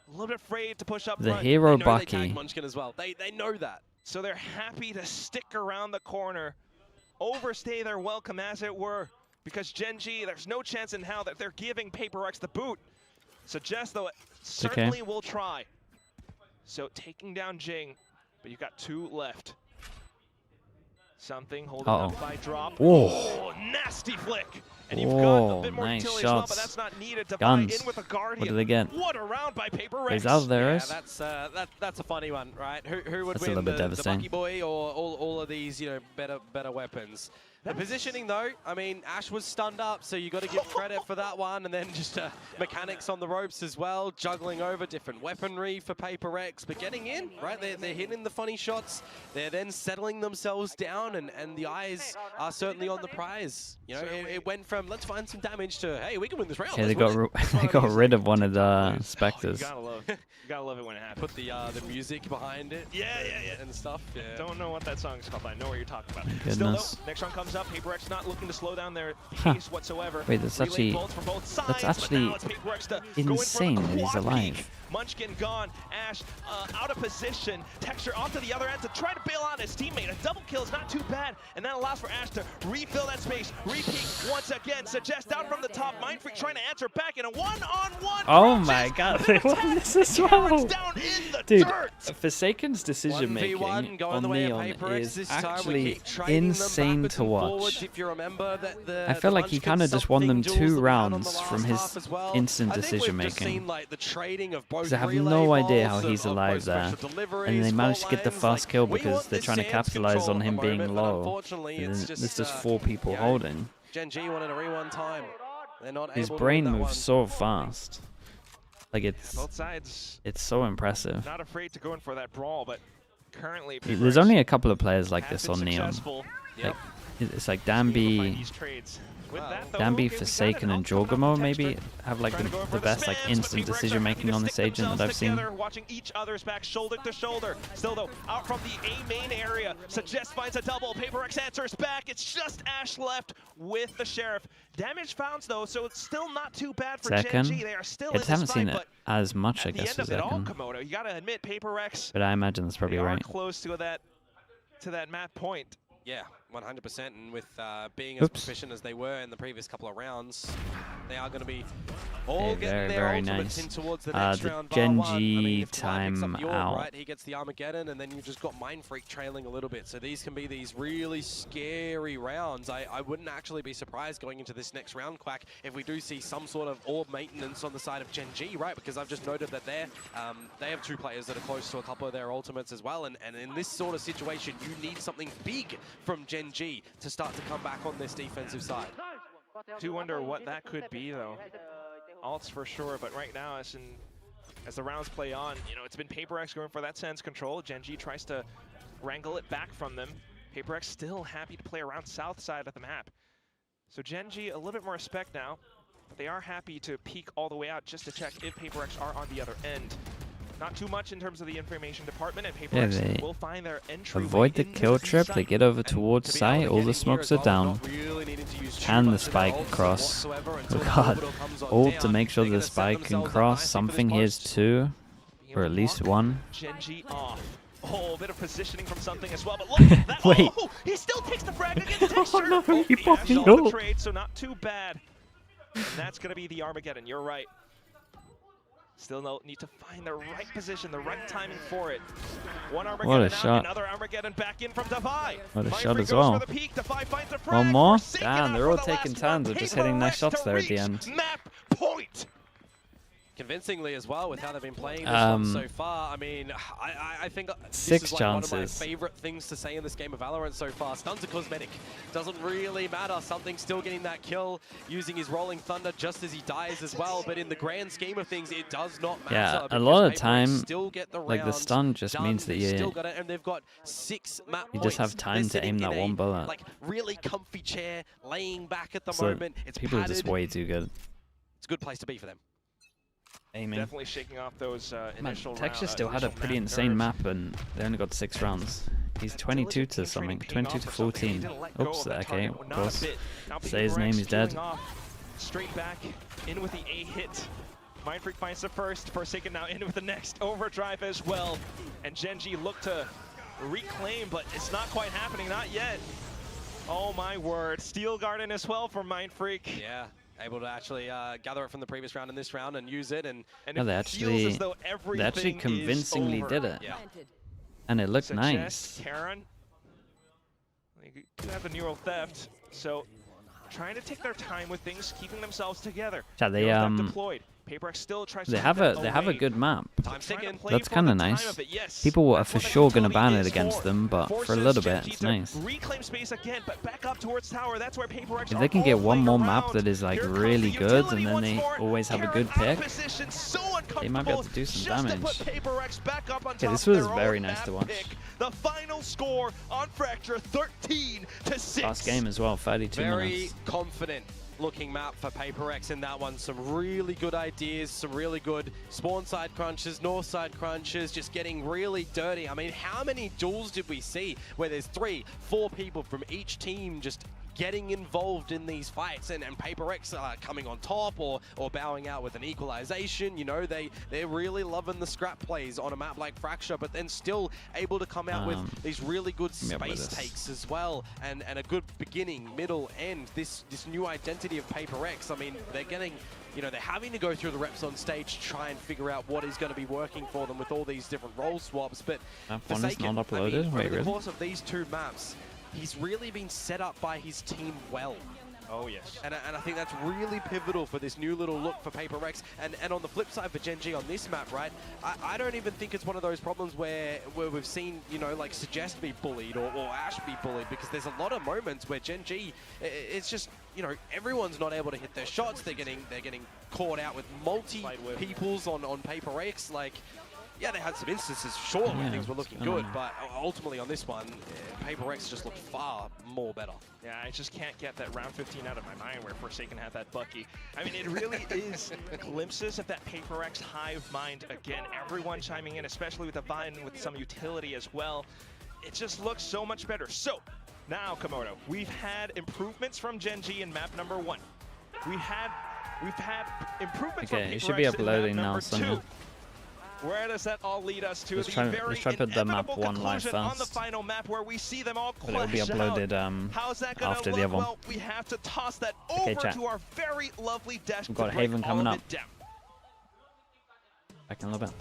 Speaker 6: a little bit afraid to push up
Speaker 2: the
Speaker 6: front.
Speaker 2: hero Bucky.
Speaker 7: Munchkin as well. They know that.
Speaker 6: So they're happy to stick around the corner, overstay their welcome as it were, because GENG, there's no chance in hell that they're giving PRX the boot. So Jess, though, certainly will try. So taking down GENG, but you've got 2 left. Something holding up by drop.
Speaker 2: Oh,
Speaker 6: nasty flick. And you've got a bit more
Speaker 2: nice
Speaker 6: utility
Speaker 2: shots.
Speaker 6: As well, but that's not needed to
Speaker 2: Guns.
Speaker 6: buy in with a Guardian.
Speaker 2: What do they get?
Speaker 6: What a round by PRX.
Speaker 2: He's out there.
Speaker 7: Yeah, that's a funny one, right? Who would
Speaker 2: that's
Speaker 7: win,
Speaker 2: a little bit
Speaker 7: the
Speaker 2: devastating.
Speaker 7: Bucky Boy or all of these, you know, better weapons? The positioning, though, I mean, Ash was stunned up, so you got to give credit for that one. And then just mechanics on the ropes as well, juggling over different weaponry for PRX, but getting in, right? They're hitting the funny shots. They're then settling themselves down, and the eyes are certainly on the prize. You know, it went from let's find some damage to hey, we can win this round.
Speaker 2: Yeah, they got rid of one of the Spectres.
Speaker 6: You gotta love it when it happens.
Speaker 7: Put the music behind it.
Speaker 6: Yeah.
Speaker 7: And stuff. Yeah.
Speaker 6: Don't know what that song is called, but I know what you're talking about.
Speaker 2: Goodness.
Speaker 6: Still though, next round comes up. PRX not looking to slow down their pace whatsoever.
Speaker 2: Wait, that's actually insane that he's alive.
Speaker 6: Munchkin gone, Ash out of position, Texture off to the other end to try to bail out his teammate. A double kill is not too bad, and that allows for Ash to refill that space, repeat once again. Suggest down from the top, Mindfreak trying to answer back in a one-on-one.
Speaker 2: Oh my god, they won this as well. Dude,
Speaker 6: dirt.
Speaker 2: Forsaken's decision making on Neon is actually insane to watch.
Speaker 7: If you remember that
Speaker 2: I feel like he kind of just won them 2 rounds from his instant decision making. Because I have no idea how he's alive there. And they managed to get the first kill because they're trying to capitalize on him being low. And there's just 4 people holding.
Speaker 7: GENG wanted a rewind time.
Speaker 2: His brain moves so fast. Like
Speaker 6: both sides.
Speaker 2: It's so impressive.
Speaker 6: Not afraid to go in for that brawl, but currently
Speaker 2: there's only a couple of players like this on Neon. Like, it's like Danby, Forsaken, and Jorgamo maybe have like the best like instant decision making on this agent that I've seen.
Speaker 6: Watching each other's back, shoulder to shoulder. Still though, out from the A main area, Suggest finds a double. PRX answers back. It's just Ash left with the Sheriff. Damage found though, so it's still not too bad for GENG. They are still in this
Speaker 2: haven't seen
Speaker 6: fight,
Speaker 2: it as much, I guess, as Second.
Speaker 6: Komodo, you gotta admit, PRX.
Speaker 2: But I imagine that's probably right.
Speaker 6: Close to that map point.
Speaker 7: Yeah, 100%, and with being as proficient as they were in the previous couple of rounds, they are going to be all getting their ultimates in towards the next round.
Speaker 2: GENG time out.
Speaker 7: Right, he gets the Armageddon, and then you've just got Mindfreak trailing a little bit. So these can be these really scary rounds. I wouldn't actually be surprised going into this next round, Quack, if we do see some sort of orb maintenance on the side of GENG, right? Because I've just noted that they have 2 players that are close to a couple of their ultimates as well, and in this sort of situation, you need something big from GENG to start to come back on this defensive side.
Speaker 6: Do wonder what that could be, though. Alts for sure, but right now, as the rounds play on, you know, it's been PRX going for that sense control. GENG tries to wrangle it back from them. PRX still happy to play around south side of the map. So GENG a little bit more respect now, but they are happy to peek all the way out just to check if PRX are on the other end. Not too much in terms of the information department, and PRX will find their entry.
Speaker 2: Avoid the kill trip, they get over towards site, all the smokes are down. And the spike across. Oh god. Ult to make sure the spike can cross. Something here's 2, or at least 1.
Speaker 6: GENG off. Oh, a bit of positioning from something as well, but look at that.
Speaker 2: Wait.
Speaker 6: Oh, he still takes the frag against Texture.
Speaker 2: Oh no, he popped me
Speaker 6: the trade, so not too bad. And that's going to be the Armageddon, you're right. Still need to find the right position, the right timing for it. One Armageddon
Speaker 2: what a
Speaker 6: out,
Speaker 2: shot.
Speaker 6: Another Armageddon back in from Defy.
Speaker 2: What a shot as well. One more? Damn, they're all taking turns of just hitting nice shots there at the end.
Speaker 6: Map point.
Speaker 7: Convincingly as well with how they've been playing this one so far. I mean, I think
Speaker 2: 6
Speaker 7: this is like
Speaker 2: chances.
Speaker 7: one of my favorite things to say in this game of Valorant so far. Stuns are cosmetic. Doesn't really matter. Something's still getting that kill, using his Rolling Thunder just as he dies as well. But in the grand scheme of things, it does not matter.
Speaker 2: Yeah, a lot of time, like the stun just means that you just have time to aim that one bullet.
Speaker 7: Like really comfy chair, laying back at the
Speaker 2: so
Speaker 7: moment. It's
Speaker 2: people
Speaker 7: padded.
Speaker 2: are just way too good.
Speaker 7: It's a good place to be for them.
Speaker 2: Aiming.
Speaker 6: Definitely shaking off those initial
Speaker 2: Texture still had a pretty insane map, and they only got 6 rounds. He's 22 to something, 22 to 14. Oops, okay, of course. Say his name, he's dead.
Speaker 6: Straight back, in with the A hit. Mindfreak finds the first, Forsaken now in with the next. Overdrive as well. And GENG look to reclaim, but it's not quite happening, not yet. Oh my word, Steel Garden as well for Mindfreak.
Speaker 7: Yeah. Able to actually gather it from the previous round and this round and use it, and
Speaker 2: no, they actually convincingly did it.
Speaker 7: Yeah.
Speaker 2: And it looked nice.
Speaker 6: Karen, they could have the neural theft, so trying to take their time with things, keeping themselves together.
Speaker 2: Yeah, they
Speaker 6: PRX still tries
Speaker 2: they
Speaker 6: to
Speaker 2: have a good map. That's kind of nice.
Speaker 6: Yes.
Speaker 2: People are for sure going to ban it against them, but for a little bit, it's nice.
Speaker 6: Reclaim space again, but back up towards tower. That's where PRX
Speaker 2: If they can get one more map that is like really good, and then they always have a good pick, they might be able to do some damage. Okay, this was very nice to watch.
Speaker 6: The final score on Fracture, 13-6.
Speaker 2: Last game as well, 32 minutes.
Speaker 7: Very confident looking map for PRX in that one. Some really good ideas, some really good spawn side crunches, north side crunches, just getting really dirty. I mean, how many duels did we see where there's 3, 4 people from each team just getting involved in these fights, and PRX coming on top or bowing out with an equalization? You know, they're really loving the scrap plays on a map like Fracture, but then still able to come out with these really good space takes as well, and a good beginning, middle, end. This new identity of PRX, I mean, they're getting, you know, they're having to go through the reps on stage to try and figure out what is going to be working for them with all these different role swaps. But
Speaker 2: one is not uploaded.
Speaker 7: Over the course of these 2 maps, he's really been set up by his team well.
Speaker 6: Oh, yes.
Speaker 7: And I think that's really pivotal for this new little look for PRX. And on the flip side for GENG on this map, right, I don't even think it's one of those problems where we've seen, you know, like Suggest be bullied or Ash be bullied, because there's a lot of moments where GENG, it's just, you know, everyone's not able to hit their shots. They're getting caught out with multi-peoples on PRX. Like, yeah, they had some instances, sure, when things were looking good, but ultimately on this one, PRX just looked far more better.
Speaker 6: Yeah, I just can't get that round 15 out of my mind where Forsaken had that Bucky. I mean, it really is glimpses of that PRX hive mind again. Everyone chiming in, especially with the Vine with some utility as well. It just looks so much better. So, now, Komodo, we've had improvements from GENG in map number 1. We've had improvements from PRX
Speaker 2: it should be uploading
Speaker 6: in map
Speaker 2: now,
Speaker 6: number
Speaker 2: Sonia.
Speaker 6: 2. Where does that all lead us to?
Speaker 2: Let's
Speaker 6: The
Speaker 2: try
Speaker 6: very
Speaker 2: put the map
Speaker 6: inevitable
Speaker 2: 1 live
Speaker 6: conclusion on the
Speaker 2: first.
Speaker 6: final map where we see them all clash
Speaker 2: But it will be uploaded
Speaker 6: out. How's that gonna
Speaker 2: after
Speaker 6: look?
Speaker 2: the other one.
Speaker 6: Well, we have to toss that over to our very lovely desk.
Speaker 2: We've got
Speaker 6: to break
Speaker 2: Haven
Speaker 6: all
Speaker 2: coming
Speaker 6: of
Speaker 2: up.
Speaker 6: it down.
Speaker 2: Back in a little bit.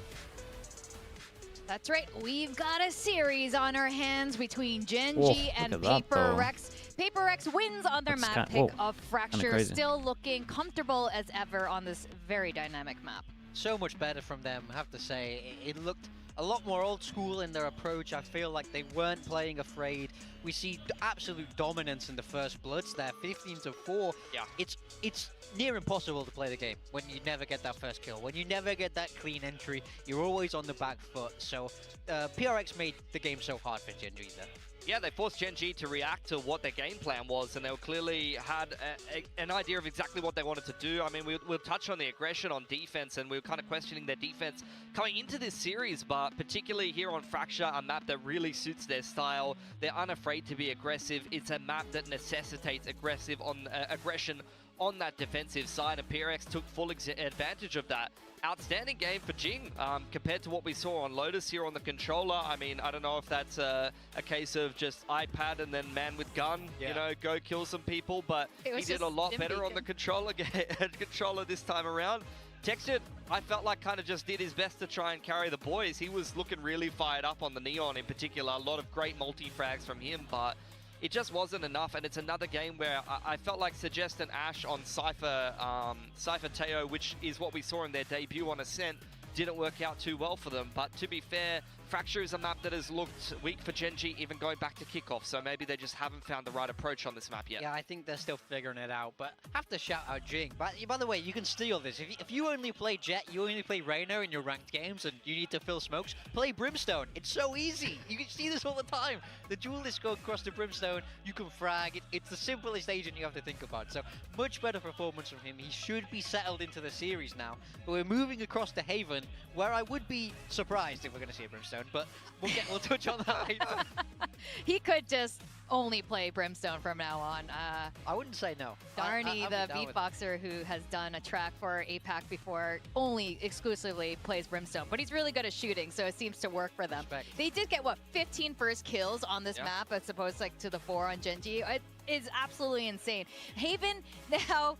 Speaker 3: That's right, we've got a series on our hands between GENG
Speaker 2: Whoa,
Speaker 3: and
Speaker 2: look at that,
Speaker 3: PRX. PRX wins on their map pick of Fracture,
Speaker 2: crazy.
Speaker 3: still looking comfortable as ever on this very dynamic map.
Speaker 4: So much better from them, I have to say. It looked a lot more old school in their approach. I feel like they weren't playing afraid. We see absolute dominance in the first bloods there, 15-4.
Speaker 1: Yeah.
Speaker 4: It's near impossible to play the game when you never get that first kill, when you never get that clean entry. You're always on the back foot. So PRX made the game so hard for GENG there.
Speaker 1: Yeah, they forced GENG to react to what their game plan was, and they clearly had an idea of exactly what they wanted to do. I mean, we'll touch on the aggression on defense, and we were kind of questioning their defense coming into this series, but particularly here on Fracture, a map that really suits their style. They're unafraid to be aggressive. It's a map that necessitates aggression on that defensive side, and PRX took full advantage of that. Outstanding game for GENG compared to what we saw on Lotus here on the controller. I mean, I don't know if that's a case of just iPad and then man with gun, you know, go kill some people, but he did a lot better on the controller this time around. Textured, I felt like kind of just did his best to try and carry the boys. He was looking really fired up on the Neon in particular. A lot of great multi-frags from him, but it just wasn't enough, and it's another game where I felt like Suggest and Ash on Cypher Teo, which is what we saw in their debut on Ascent, didn't work out too well for them. But to be fair, Fracture is a map that has looked weak for GENG, even going back to kickoff, so maybe they just haven't found the right approach on this map yet.
Speaker 4: Yeah, I think they're still figuring it out, but I have to shout out GENG. By the way, you can steal this. If you only play Jet, you only play Reyna in your ranked games, and you need to fill smokes, play Brimstone. It's so easy. You can see this all the time. The duelist go across the Brimstone, you can frag. It's the simplest agent you have to think about. So much better performance from him. He should be settled into the series now. But we're moving across to Haven, where I would be surprised if we're going to see a Brimstone, but we'll touch on that later.
Speaker 3: He could just only play Brimstone from now on.
Speaker 4: I wouldn't say no.
Speaker 3: Darnie, the beatboxer who has done a track for APAC before, only exclusively plays Brimstone, but he's really good at shooting, so it seems to work for them.
Speaker 4: Respect.
Speaker 3: They did get, what, 15 first kills on this map as opposed like to the 4 on GENG. It is absolutely insane. Haven now,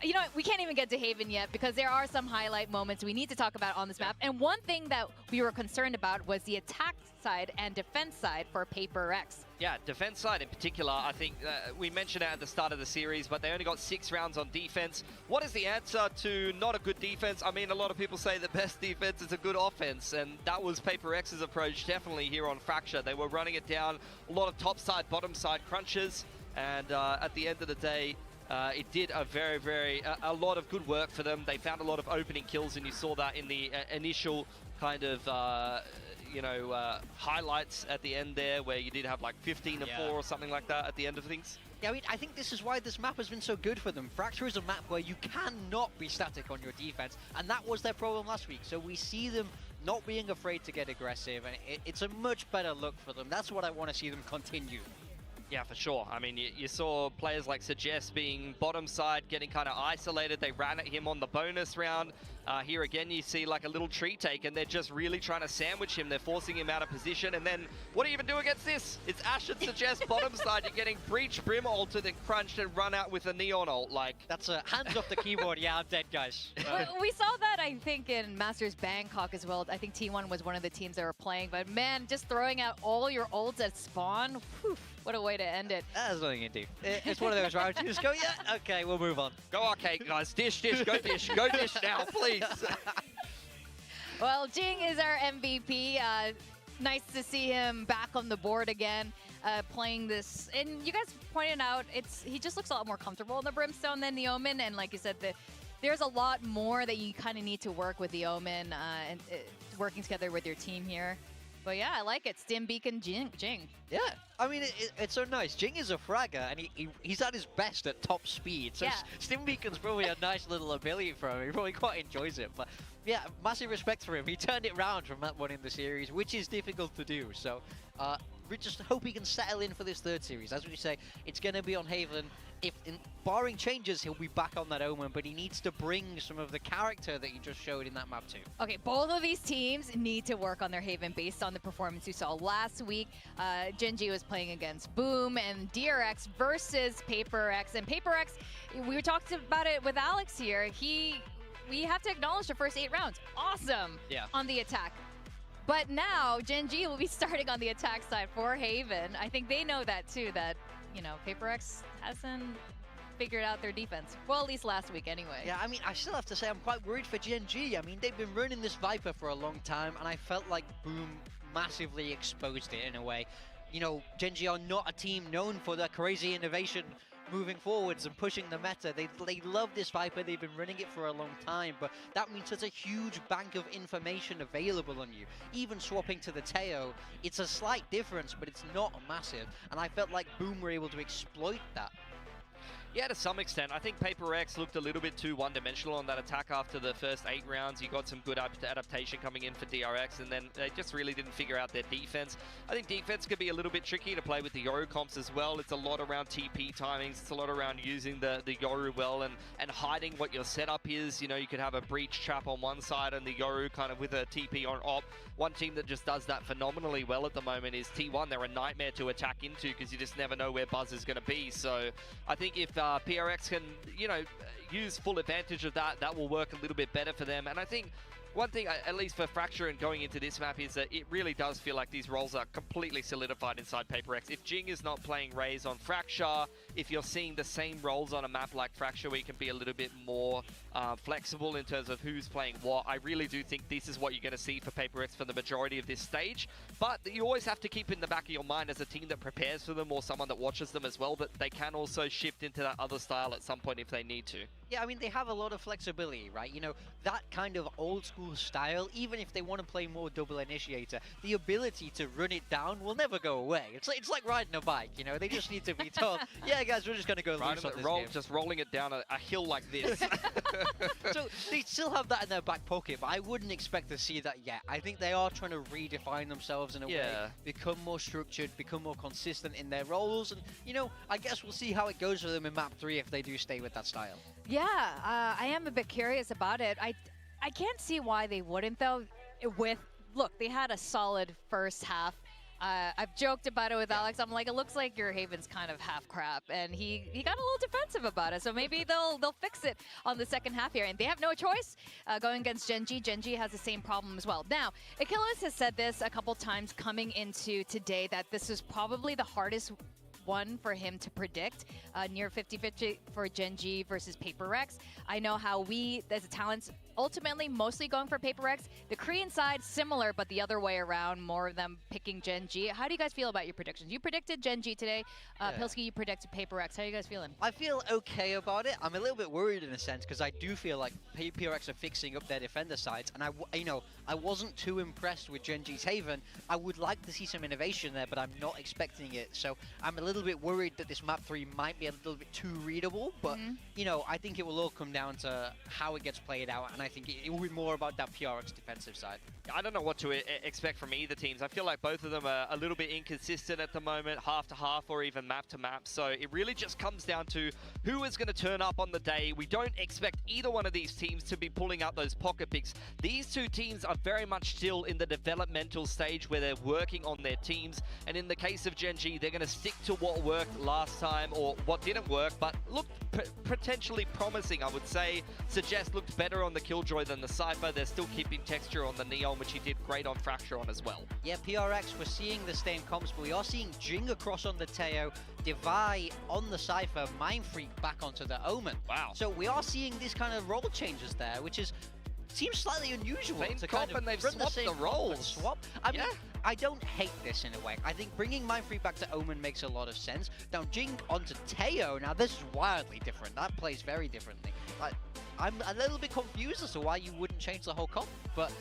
Speaker 3: you know, we can't even get to Haven yet because there are some highlight moments we need to talk about on this map. And one thing that we were concerned about was the attack side and defense side for PRX.
Speaker 1: Yeah, defense side in particular, I think we mentioned it at the start of the series, but they only got 6 rounds on defense. What is the answer to not a good defense? I mean, a lot of people say the best defense is a good offense, and that was PRX's approach definitely here on Fracture. They were running it down, a lot of top side, bottom side crunches, and at the end of the day, it did a lot of good work for them. They found a lot of opening kills, and you saw that in the initial kind of highlights at the end there, where you did have like 15 and 4 or something like that at the end of things.
Speaker 4: Yeah, I mean, I think this is why this map has been so good for them. Fracture is a map where you cannot be static on your defense, and that was their problem last week. So we see them not being afraid to get aggressive, and it's a much better look for them. That's what I want to see them continue.
Speaker 1: Yeah, for sure. I mean, you saw players like Suggest being bottom side, getting kind of isolated. They ran at him on the bonus round. Here again, you see like a little tree take, and they're just really trying to sandwich him. They're forcing him out of position. And then, what do you even do against this? It's Ash and Suggest bottom side. You're getting Breach, Brim ulted, and crunched and run out with a Neon ult. Like,
Speaker 4: that's a hands off the keyboard. Yeah, I'm dead, guys.
Speaker 3: We saw that, I think, in Masters Bangkok as well. I think T1 was one of the teams that were playing. But man, just throwing out all your ults at spawn, whew, what a way to end it.
Speaker 4: That's nothing you do. It's one of those rounds you just go, yeah, okay, we'll move on.
Speaker 1: Go arcade, guys. Dish, go dish. Go dish now, please.
Speaker 3: Well, GENG is our MVP. Nice to see him back on the board again, playing this. And you guys pointed out, he just looks a lot more comfortable in the Brimstone than the Omen. And like you said, there's a lot more that you kind of need to work with the Omen and working together with your team here. But yeah, I like it. Stim Beacon GENG.
Speaker 4: Yeah, I mean, it's so nice. GENG is a fragger, and he's at his best at top speed. So yeah. Stim Beacon's probably a nice little ability for him. He probably quite enjoys it. But yeah, massive respect for him. He turned it round from that one in the series, which is difficult to do. So we just hope he can settle in for this third series. As we say, it's going to be on Haven. Barring changes, he'll be back on that Omen, but he needs to bring some of the character that he just showed in that map too.
Speaker 3: Okay, both of these teams need to work on their Haven based on the performance you saw last week. GENG was playing against Boom and DRX versus PRX. And PRX, we talked about it with Alex here. We have to acknowledge the first 8 rounds. Awesome on the attack. But now, GENG will be starting on the attack side for Haven. I think they know that too, that, you know, PRX hasn't figured out their defense. Well, at least last week anyway.
Speaker 4: Yeah, I mean, I still have to say I'm quite worried for GENG. I mean, they've been running this Viper for a long time, and I felt like Boom massively exposed it in a way. You know, GENG are not a team known for their crazy innovation moving forwards and pushing the meta. They love this Viper. They've been running it for a long time, but that means there's a huge bank of information available on you. Even swapping to the Teo, it's a slight difference, but it's not massive. And I felt like Boom were able to exploit that.
Speaker 1: Yeah, to some extent. I think PRX looked a little bit too one-dimensional on that attack after the first 8 rounds. You got some good adaptation coming in for DRX, and then they just really didn't figure out their defense. I think defense could be a little bit tricky to play with the Yoru comps as well. It's a lot around TP timings. It's a lot around using the Yoru well and hiding what your setup is. You know, you could have a breach trap on one side and the Yoru kind of with a TP on op. One team that just does that phenomenally well at the moment is T1. They're a nightmare to attack into because you just never know where Buzz is going to be. So I think if PRX can, you know, use full advantage of that, that will work a little bit better for them. And I think one thing, at least for Fracture and going into this map, is that it really does feel like these roles are completely solidified inside PRX. If GENG is not playing Raze on Fracture, if you're seeing the same roles on a map like Fracture where you can be a little bit more flexible in terms of who's playing what, I really do think this is what you're going to see for PRX for the majority of this stage. But you always have to keep in the back of your mind as a team that prepares for them or someone that watches them as well, that they can also shift into that other style at some point if they need to.
Speaker 4: Yeah, I mean, they have a lot of flexibility, right? You know, that kind of old school style, even if they want to play more double initiator, the ability to run it down will never go away. It's like riding a bike, you know? They just need to be told, yeah, guys, we're just going to go loose on this game.
Speaker 1: Just rolling it down a hill like this.
Speaker 4: So they still have that in their back pocket, but I wouldn't expect to see that yet. I think they are trying to redefine themselves in a way, become more structured, become more consistent in their roles, and, you know, I guess we'll see how it goes for them in map 3 if they do stay with that style.
Speaker 3: Yeah, I am a bit curious about it. I can't see why they wouldn't, though. Look, they had a solid first half. I've joked about it with Alex. I'm like, it looks like your Haven's kind of half crap, and he got a little defensive about it. So maybe they'll fix it on the second half here, and they have no choice going against GENG. GENG has the same problem as well. Now, Achilles has said this a couple times coming into today that this is probably the hardest one for him to predict, near 50-50 for GENG versus PRX. I know how we, as a talents, ultimately mostly going for PRX. The Korean side, similar, but the other way around, more of them picking GENG. How do you guys feel about your predictions? You predicted GENG today. Pilsky, you predicted PRX. How are you guys feeling?
Speaker 4: I feel okay about it. I'm a little bit worried in a sense because I do feel like PRX are fixing up their defender sides, and I wasn't too impressed with GENG's Haven. I would like to see some innovation there, but I'm not expecting it. So I'm a little bit worried that this map 3 might be a little bit too readable, but I think it will all come down to how it gets played out, and I think it will be more about that PRX defensive side.
Speaker 1: I don't know what to expect from either teams. I feel like both of them are a little bit inconsistent at the moment, half to half or even map to map. So it really just comes down to who is going to turn up on the day. We don't expect either one of these teams to be pulling out those pocket picks. These two teams are very much still in the developmental stage where they're working on their teams. And in the case of GENG, they're going to stick to what worked last time or what didn't work, but looked potentially promising, I would say. Suggest looked better on the Killjoy than the Cypher. They're still keeping texture on the Neon, which he did great on Fracture on as well.
Speaker 4: Yeah, PRX, we're seeing the same comps, but we are seeing Jing across on the Teo, Devi on the Cypher, Mindfreak back onto the Omen.
Speaker 1: Wow.
Speaker 4: So we are seeing this kind of role changes there, which seems slightly unusual.
Speaker 1: Same
Speaker 4: to
Speaker 1: comp
Speaker 4: kind of
Speaker 1: and they've
Speaker 4: run
Speaker 1: swapped the roles.
Speaker 4: Swap. I mean, I don't hate this in a way. I think bringing Mindfreak back to Omen makes a lot of sense. Now, Jing onto Teo, now this is wildly different. That plays very differently. I'm a little bit confused as to why you wouldn't change the whole comp, but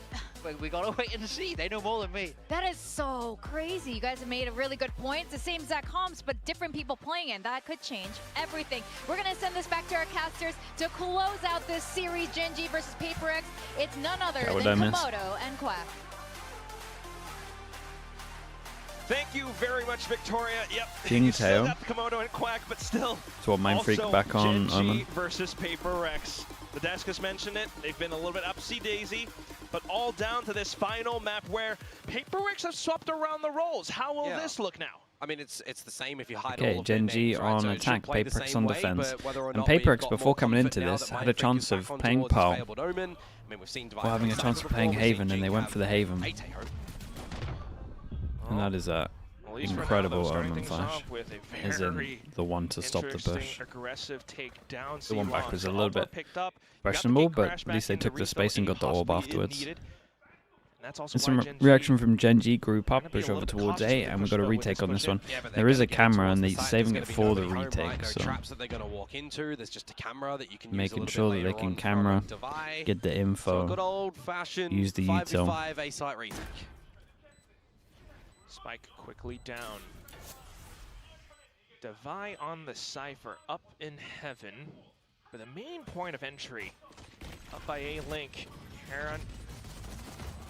Speaker 4: we gotta wait and see. They know more than me.
Speaker 3: That is so crazy. You guys have made a really good point. It's the same exact comps, but different people playing it. That could change everything. We're gonna send this back to our casters to close out this series, GENG versus PRX. It's none other than Komodo and Quack.
Speaker 6: Thank you very much, Victoria. Yep.
Speaker 2: King
Speaker 6: still got the Komodo and Quack, but still.
Speaker 2: So Mindfreak back on
Speaker 6: GENG versus PRX. The desk has mentioned it. They've been a little bit upsy-daisy, but all down to this final map where PRX have swapped around the roles. How will this look now?
Speaker 7: I mean, it's the same if you hide all of
Speaker 2: GENG
Speaker 7: names, right?
Speaker 2: on
Speaker 7: So
Speaker 2: attack, PRX on defense.
Speaker 7: And
Speaker 2: PRX, before coming into this, had a chance of paying Pearl,
Speaker 7: I mean, we've seen
Speaker 2: or having a chance of paying Haven, and they went for the Haven. And that is a incredible Omen flash, as in the one to stop the bush. The one back was a little bit questionable, but at least they took the space and got the orb afterwards. And some reaction from GENG, group up, push over towards A, and we've got a retake on this one. There is a camera, and they're saving it for the retake, so making sure that they can camera, get the info, use the util.
Speaker 6: Spike quickly down. Devi on the Cypher, up in heaven for the main point of entry. Up by A-Link. Heron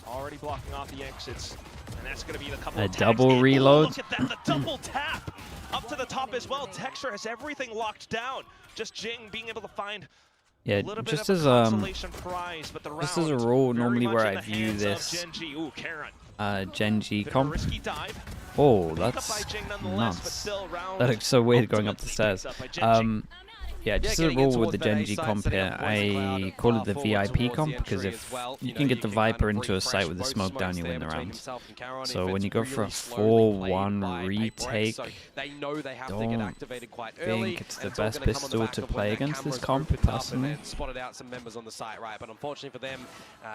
Speaker 6: already blocking off the exits. And that's going to be the couple of
Speaker 2: double reload.
Speaker 6: Look at that, the double tap. Up to the top as well. Texture has everything locked down. Just Jing being able to find
Speaker 2: a little bit just as a rule, normally where I view this GENG comp. Oh, that's nuts. That looks so weird going up the stairs. Yeah, just as a rule with the GENG comp here, I call it the VIP comp, because if you can get the Viper into a site with the smoke down, you win the round. So when you go for a 4-1 retake, don't think it's the best pistol to play against this comp, personally.
Speaker 7: Spotted out some members on the site, right? But unfortunately for them,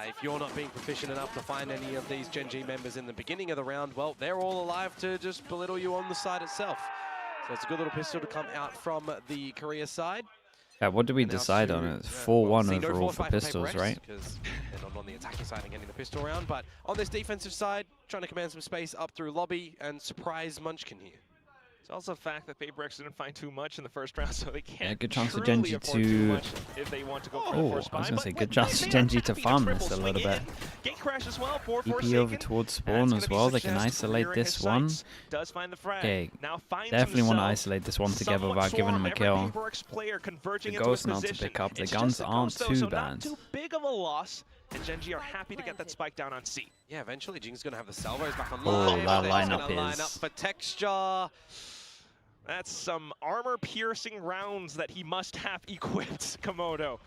Speaker 7: if you're not being proficient enough to find any of these GENG members in the beginning of the round, well, they're all alive to just belittle you on the side itself. So it's a good little pistol to come out from the Korea side.
Speaker 2: Yeah, what did we decide on it? 4-1 overall for pistols, right?
Speaker 7: Because they're not on the attacking side and getting the pistol round, but on this defensive side, trying to command some space up through lobby and surprise Munchkin here.
Speaker 6: It's also a fact that PRX didn't find too much in the first round, so they can't
Speaker 2: good chance for GENG to...
Speaker 6: if they want to go for the first
Speaker 2: I was going to say, good chance for GENG to farm this a little bit.
Speaker 6: Gate crash as well,
Speaker 2: EP over towards spawn as well. They can isolate this one. Okay, definitely want to isolate this one together without giving them a kill. The ghost now to pick up. The guns aren't too bad.
Speaker 6: Too big of a loss. and GENG are happy to get that spike down on C.
Speaker 7: Yeah, eventually Jing's going to have the salvos back on
Speaker 2: Oh,
Speaker 7: line.
Speaker 2: that lineup
Speaker 7: line
Speaker 2: is...
Speaker 7: up for Texture.
Speaker 6: That's some armor-piercing rounds that he must have equipped, Komodo.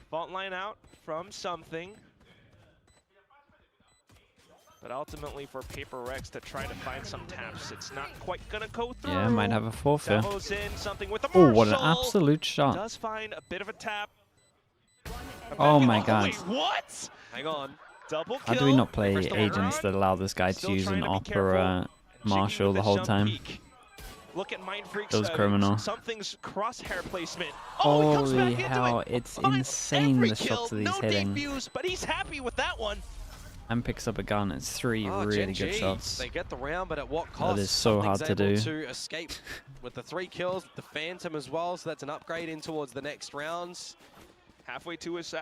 Speaker 6: Fault line out from something. But ultimately for PRX to try to find some taps, it's not quite gonna go through.
Speaker 2: Yeah, might have a forfeit.
Speaker 6: Devos in, something with the
Speaker 2: Oh, what an
Speaker 6: Marshall.
Speaker 2: absolute shot.
Speaker 6: Does find a bit of a tap.
Speaker 2: Oh my god.
Speaker 6: Wait, what?
Speaker 7: Hang on.
Speaker 6: Double kill.
Speaker 2: How do we not play
Speaker 6: First
Speaker 2: agents that allow this guy to
Speaker 6: Still
Speaker 2: use an
Speaker 6: trying to be
Speaker 2: Opera Marshall the whole time?
Speaker 6: Peek. Look at Mindfreak's
Speaker 2: That was criminal.
Speaker 6: Something's crosshair placement. Oh, he comes
Speaker 2: Holy
Speaker 6: back
Speaker 2: hell,
Speaker 6: into it.
Speaker 2: it's
Speaker 6: Finds
Speaker 2: insane
Speaker 6: every
Speaker 2: the
Speaker 6: kill.
Speaker 2: shots that he's
Speaker 6: No
Speaker 2: hitting.
Speaker 6: debuts, but he's happy with that one.
Speaker 2: And picks up a gun. It's 3 really good shots.
Speaker 7: They get the round, but at what cost?
Speaker 2: That is so hard to do.
Speaker 7: To escape with the 3 kills, the Phantom as well, so that's an upgrade in towards the next rounds.
Speaker 6: Halfway to his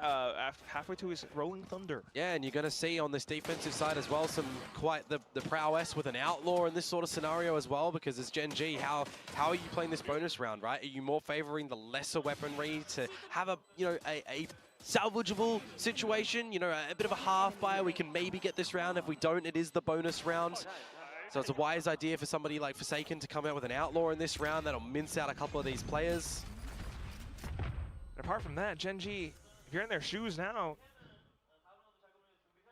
Speaker 6: Rolling Thunder.
Speaker 7: Yeah, and you're going to see on this defensive side as well some quite the prowess with an Outlaw in this sort of scenario as well, because as GENG, how are you playing this bonus round, right? Are you more favoring the lesser weaponry to have a, you know, a salvageable situation, you know, a bit of a half buy, we can maybe get this round. If we don't, it is the bonus round. So it's a wise idea for somebody like Forsaken to come out with an Outlaw in this round that'll mince out a couple of these players.
Speaker 6: And apart from that, GENG, if you're in their shoes now,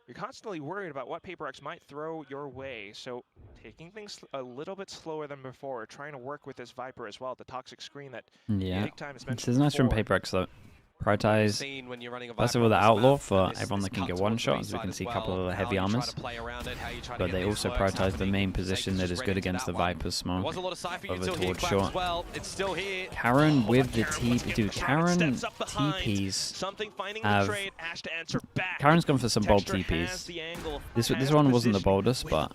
Speaker 6: you're constantly worried about what PRX might throw your way. So taking things a little bit slower than before, trying to work with this Viper as well, the toxic screen that big time has
Speaker 2: This is nice from PRX though. Prioritize, first of all, the Outlaw for everyone that can get one shot, as we can see a couple of the heavy armors. But they also prioritize the main position that is good against the Viper's smoke over towards short. Karen with the TP. Dude, Karen TPs have... Karen's gone for some bold TPs. This one wasn't the boldest, but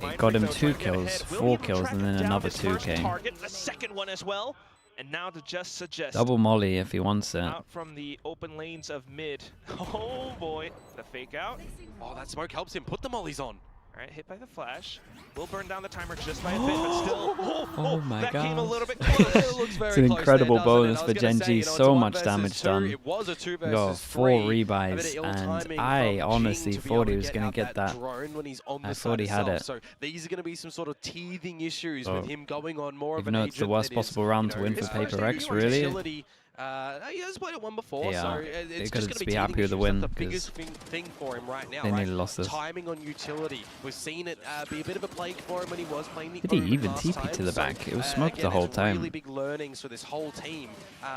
Speaker 2: it got him 2 kills, 4 kills, and then another 2k.
Speaker 6: The second one as well. And now to just suggest
Speaker 2: double molly if he wants it.
Speaker 6: Out from the open lanes of mid. Oh boy, the fake out.
Speaker 7: Oh, that smoke helps him put the mollies on.
Speaker 6: All right, hit by the flash. Will burn down the timer just by a bit, but still. Oh my god. That came a little bit close. It looks very
Speaker 2: it's an incredible bonus for GENG. So much damage done.
Speaker 7: It was a 2 versus
Speaker 2: got 4 rebuys, and I honestly thought he was going to get that. I thought he had it.
Speaker 7: So these are going to be some sort of teething issues with him going on more of an
Speaker 2: agent. Even though it's the worst possible round to win for PRX, really.
Speaker 7: He has played it one before,
Speaker 2: yeah,
Speaker 7: so it's
Speaker 2: just
Speaker 7: going to
Speaker 2: be happy with the win.
Speaker 7: The biggest thing for him right now.
Speaker 2: They nearly lost this.
Speaker 7: Timing on utility. We've seen it be a bit of a plague for him when he was playing the.
Speaker 2: Did he even TP to the back? It was smoked the whole time.
Speaker 7: Really big learnings for this whole team,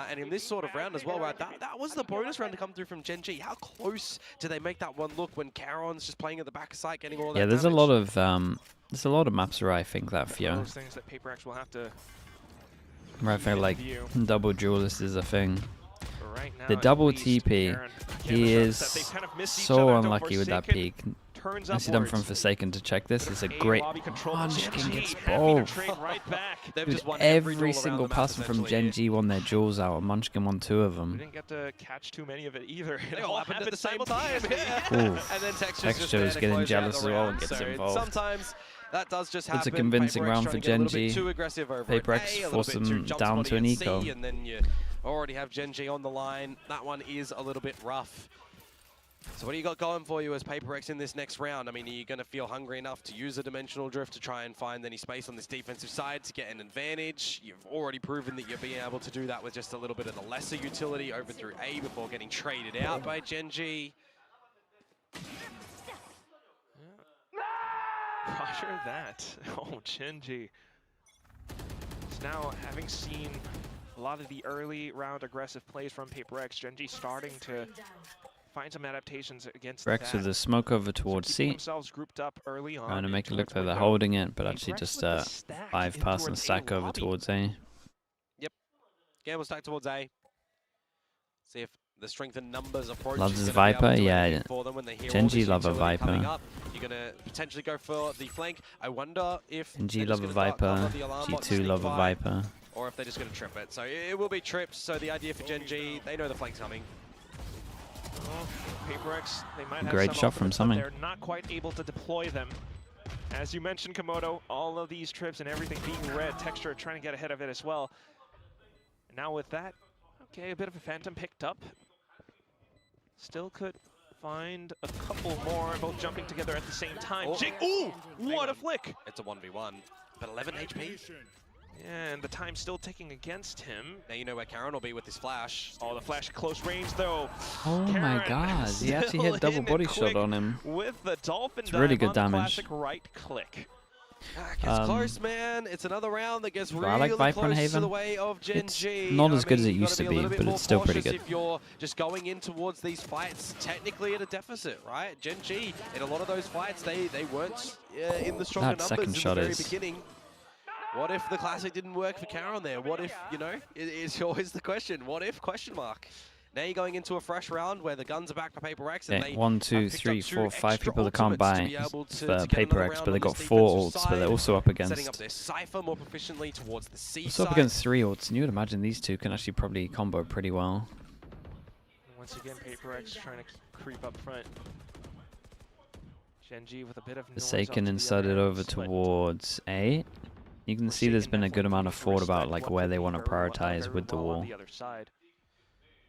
Speaker 7: and in this sort of round as well, right? That was the bonus round to come through from GENG. How close do they make that one look when Caron's just playing at the back of site, getting all that?
Speaker 2: Yeah, there's a lot of maps where I think that few.
Speaker 6: Those things that PRX will have to.
Speaker 2: Where I feel like double duelist is a thing.
Speaker 6: Right now,
Speaker 2: the double TP, he is so unlucky with that peak. Nicely done from Forsaken to check this. It's a great... Munchkin gets both. Dude, every single person from GENG won their jewels out, and Munchkin won 2 of them.
Speaker 6: We didn't get to catch too many of it either. It all happened at the same time.
Speaker 7: And then
Speaker 2: Texture is getting jealous as well and gets involved.
Speaker 7: Sometimes that does just happen.
Speaker 2: It's a convincing round for GENG. PRX forced them down to an eco.
Speaker 7: And then you already have GENG on the line. That one is a little bit rough. So what do you got going for you as PRX in this next round? I mean, are you going to feel hungry enough to use a Dimensional Drift to try and find any space on this defensive side to get an advantage? You've already proven that you're being able to do that with just a little bit of the lesser utility over through A before getting traded out by GENG.
Speaker 6: Roger that. Oh, GENG. So now, having seen a lot of the early round aggressive plays from PRX, GENG starting to find some adaptations against
Speaker 2: PRX with the smoke over towards C.
Speaker 6: Grouped up early on.
Speaker 2: Trying to make it look like they're holding it, but actually just 5-person stack over towards A.
Speaker 7: Yep. Gamble stack towards A. See if the strength in numbers approach.
Speaker 2: Loves his Viper, yeah. GENG love a Viper.
Speaker 7: You're going to potentially go for the flank. I wonder if
Speaker 2: GENG love a Viper, G2 love a Viper.
Speaker 7: Or if they're just going to trip it. So it will be tripped, so the idea for GENG, they know the flank's coming.
Speaker 6: Well, PRX, they might have
Speaker 2: great shot from Summing.
Speaker 6: They're not quite able to deploy them. As you mentioned, Komodo, all of these trips and everything being red, Texture trying to get ahead of it as well. And now with that, okay, a bit of a Phantom picked up. Still could find a couple more, both jumping together at the same time. GENG, ooh, what a flick!
Speaker 7: It's a 1v1, but 11 HP.
Speaker 6: And the time's still ticking against him.
Speaker 7: Now you know where Karen will be with this flash.
Speaker 6: Oh, the flash at close range, though.
Speaker 2: Oh my god, he actually hit double body shot on him.
Speaker 6: With the Dolphin
Speaker 2: it's really good damage.
Speaker 6: Classic right click.
Speaker 7: It's close, man. It's another round that gets really
Speaker 2: like Viper and
Speaker 7: close
Speaker 2: Haven.
Speaker 7: to the way of GENG.
Speaker 2: It's not as good as it used to be, but it's still pretty good.
Speaker 7: If you're just going in towards these fights, technically at a deficit, right? GENG, in a lot of those fights, they weren't in the stronger numbers
Speaker 2: second shot
Speaker 7: in the very beginning. What if the classic didn't work for Karen there? What if, you know, it's always the question. What if, question mark? Now you're going into a fresh round where the guns are back for PRX. And
Speaker 2: okay, 1, 2, 3, 4, 5 people that can't buy for PRX, but they got 4 ults, but they're also up against.
Speaker 7: Setting up their Cypher more proficiently towards the C
Speaker 2: also
Speaker 7: side.
Speaker 2: up against 3 ults, and you would imagine these two can actually probably combo pretty well.
Speaker 6: Once again, PRX trying to creep up front. GENG with a bit of noise.
Speaker 2: Forsaken inserted over towards A. You can see there's been a good amount of thought about like where they want to prioritize with the wall.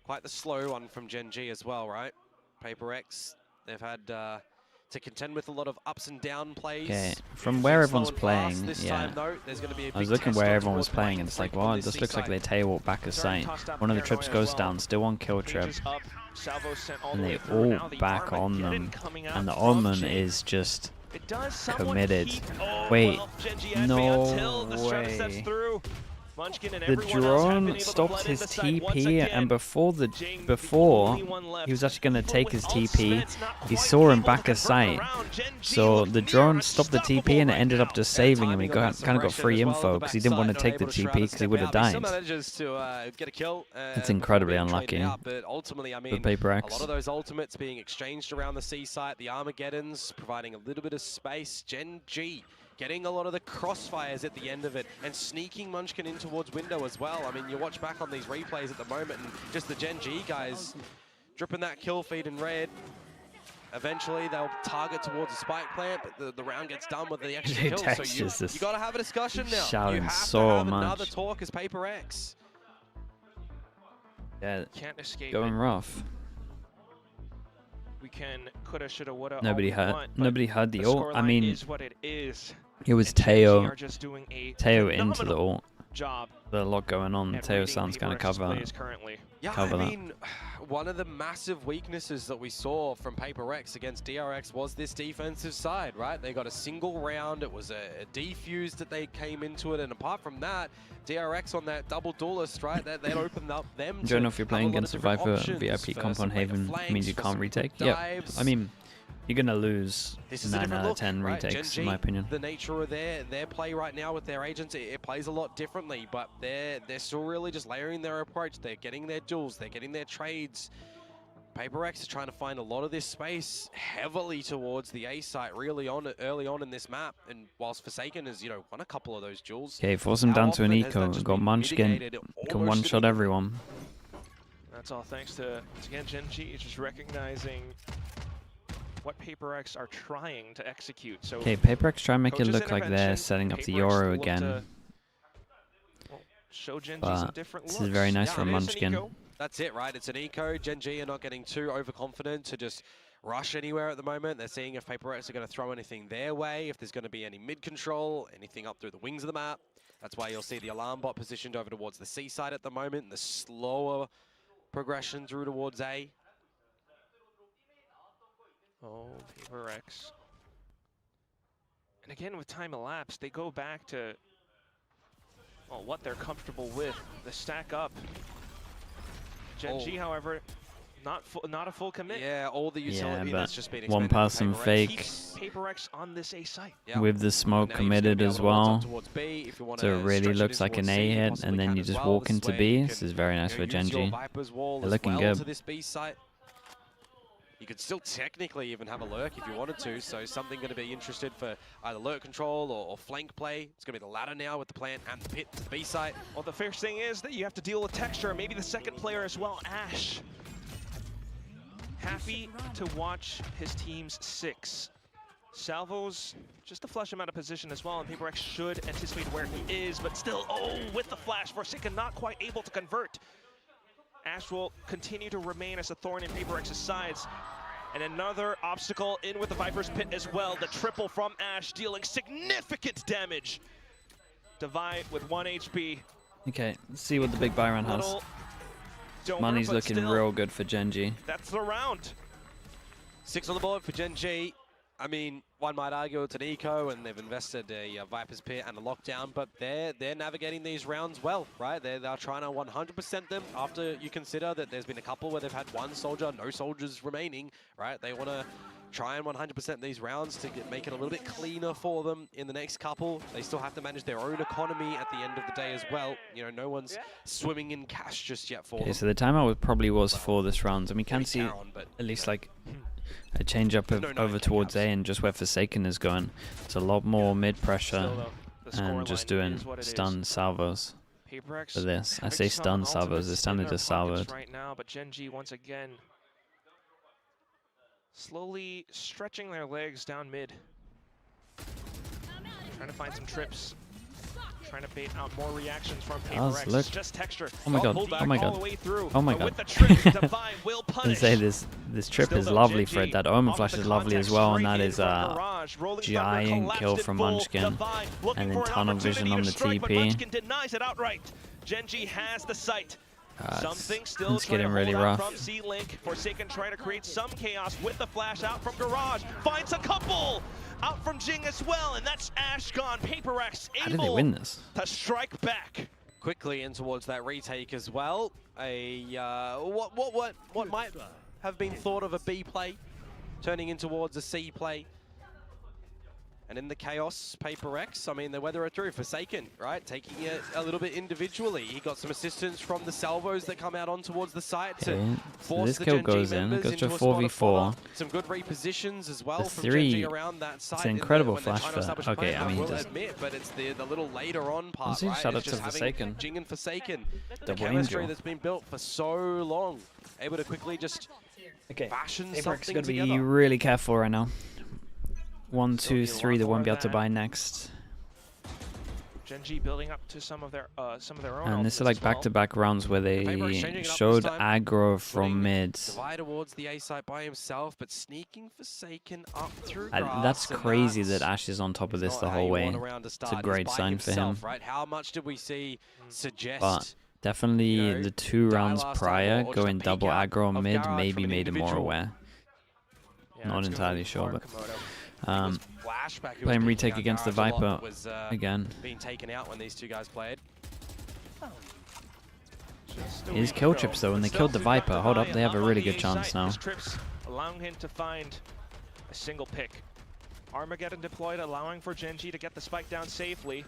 Speaker 7: Quite the slow one from GENG as well, right? PRX, they've had to contend with a lot of ups and down plays.
Speaker 2: Okay, from where everyone's playing,
Speaker 7: time, though, there's gonna be a
Speaker 2: I was looking where everyone was playing, and it's like, wow, this looks like they tail back of sight. One of the trips goes down, still one kill trip, and they all back on them, and the Omen is just committed. Wait, no way. The drone stopped his TP, and before he was actually going to take his TP, he saw him back of sight. So the drone stopped the TP, and it ended up just saving him. He kind of got free info because he didn't want to take the TP because he would have died. It's incredibly unlucky.
Speaker 7: But ultimately, I mean,
Speaker 2: PRX.
Speaker 7: a lot of those ultimates being exchanged around the C site, the Armageddons providing a little bit of space. GENG getting a lot of the crossfires at the end of it and sneaking Munchkin in towards window as well. I mean, you watch back on these replays at the moment and just the GENG guys dripping that kill feed in red. Eventually, they'll target towards a spike plant, but the round gets done with the extra kill. So you got to have a discussion now.
Speaker 2: Shouting
Speaker 7: you have
Speaker 2: so
Speaker 7: to have
Speaker 2: much.
Speaker 7: Another talk as PRX.
Speaker 2: Yeah,
Speaker 6: can't escape
Speaker 2: going rough.
Speaker 6: We can coulda, shoulda, woulda.
Speaker 2: Nobody had the ult. I mean,
Speaker 6: is what it is.
Speaker 2: It was Teo into the ult.
Speaker 6: Job.
Speaker 2: There's a lot going on. Teo sounds kind of cover.
Speaker 7: Yeah, I mean, one of the massive weaknesses that we saw from PRX against DRX was this defensive side, right? They got a single round. It was a defuse that they came into it, and apart from that, DRX on that double duelist, right? That opened up them.
Speaker 2: I don't know if you're playing against Survivor VIP Compound Haven means you can't retake. Yeah, I mean, you're gonna lose 9 out of 10 retakes, in my opinion.
Speaker 7: The nature of their play right now with their agents, it plays a lot differently, but they're still really just layering their approach. They're getting their duels, they're getting their trades. PRX is trying to find a lot of this space heavily towards the A site early on in this map, and whilst Forsaken has, won a couple of those duels.
Speaker 2: Okay, force him down to an eco. Got Munchkin. Can one-shot everyone.
Speaker 6: That's all thanks to, again, GENG just recognizing what PRX are trying to execute. So
Speaker 2: okay, PRX try and make it look like they're setting up the Euro again. But this is very nice for Munchkin.
Speaker 7: That's it, right? It's an eco. GENG are not getting too overconfident to just rush anywhere at the moment. They're seeing if PRX are going to throw anything their way, if there's going to be any mid-control, anything up through the wings of the map. That's why you'll see the alarm bot positioned over towards the C side at the moment, and the slower progression through towards A.
Speaker 6: Oh, PRX. And again, with time elapsed, they go back to what they're comfortable with. The stack up. GENG, however, not a full commit.
Speaker 7: Yeah, all the utility that's just been
Speaker 2: one person fake.
Speaker 6: PRX on this A site.
Speaker 2: With the smoke committed as well. So it really looks like an A hit, and then you just walk into B. This is very nice for GENG. They're looking good.
Speaker 7: You could still technically even have a lurk if you wanted to, so something going to be interested for either lurk control or flank play. It's going to be the ladder now with the plant and the pit to the B site.
Speaker 6: Well, the first thing is that you have to deal with texture, maybe the second player as well, Ash. Happy to watch his team's 6. Salvos, just to flush him out of position as well, and PRX should anticipate where he is, but still, with the flash, Forsaken not quite able to convert. Ash will continue to remain as a thorn in PRX's sides. And another obstacle in with the Viper's Pit as well. The triple from Ash dealing significant damage. Divide with 1 HP.
Speaker 2: Okay, let's see what the big buy run has. Money's looking real good for GENG.
Speaker 6: That's the round.
Speaker 7: 6 on the board for GENG. I mean, one might argue it's an eco, and they've invested a Viper's Pit and a lockdown, but they're navigating these rounds well, right? They're trying to 100% them after you consider that there's been a couple where they've had 1 soldier, no soldiers remaining, right? They want to try and 100% these rounds to make it a little bit cleaner for them in the next couple. They still have to manage their own economy at the end of the day as well. You know, no one's swimming in cash just yet for them.
Speaker 2: So the timeout probably was for this round, and we can see at least like a change up over towards A, and just where Forsaken is going. It's a lot more mid pressure and just doing stun salvos for this. I say stun salvos, it's time to just salvo.
Speaker 6: Right now, but GENG once again slowly stretching their legs down mid. Trying to find some trips. Trying to bait out more reactions from PRX.
Speaker 2: Look.
Speaker 6: Just texture.
Speaker 2: Oh my god. Oh my god. Oh my god.
Speaker 6: With the trip, Divine will punish.
Speaker 2: Say this trip is lovely, Fred. That Omen Flash is lovely as well, and that is a giant kill from Munchkin. And then tunnel vision on the TP.
Speaker 6: Denies it outright. GENG has the sight. Something still
Speaker 2: it's getting really rough.
Speaker 6: From C-Link. Forsaken trying to create some chaos with the flash out from Garage. Finds a couple out from Jing as well, and that's Ash gone. PRX able
Speaker 2: How did they win this?
Speaker 6: to strike back.
Speaker 7: Quickly in towards that retake as well. What might have been thought of a B play, turning in towards a C play. And in the chaos, PRX, I mean, they weather it through. Forsaken, right? Taking it a little bit individually. He got some assistance from the salvos that come out on towards the site to force
Speaker 2: this
Speaker 7: the
Speaker 2: kill
Speaker 7: GENG
Speaker 2: goes in,
Speaker 7: members
Speaker 2: goes to
Speaker 7: into
Speaker 2: a
Speaker 7: a spot of
Speaker 2: 4v4.
Speaker 7: fodder. Some good repositions as well from GENG around that site.
Speaker 2: It's an incredible
Speaker 7: when they're
Speaker 2: flash
Speaker 7: trying to
Speaker 2: for. Okay, I mean,
Speaker 7: will admit, but it's the little later on part, right?
Speaker 2: Shout out
Speaker 7: It's
Speaker 2: to
Speaker 7: just having
Speaker 2: Forsaken.
Speaker 7: GENG and Forsaken. The
Speaker 2: Double
Speaker 7: chemistry
Speaker 2: angel.
Speaker 7: that's been built for so long, able to quickly just fashion
Speaker 2: PRX
Speaker 7: something
Speaker 2: got to be
Speaker 7: together.
Speaker 2: really careful right now. 1, 2, 3, they won't be able to buy next.
Speaker 6: GENG building up to some of their own.
Speaker 2: And this is like back-to-back rounds where they showed aggro from mid.
Speaker 7: Divide towards the A site by himself, but sneaking Forsaken up through
Speaker 2: That's crazy that Ash is on top of this the whole way. It's a great sign for him.
Speaker 7: Right? How much did we see suggest?
Speaker 2: But definitely the 2 rounds prior going double aggro on mid maybe made him more aware. Not entirely sure, but playing retake against the Viper again.
Speaker 7: Being taken out when these two guys played.
Speaker 2: His kill trips though, when they killed the Viper, hold up, they have a really good chance now.
Speaker 6: Trips allowing him to find a single pick. Armageddon deployed, allowing for GENG to get the spike down safely.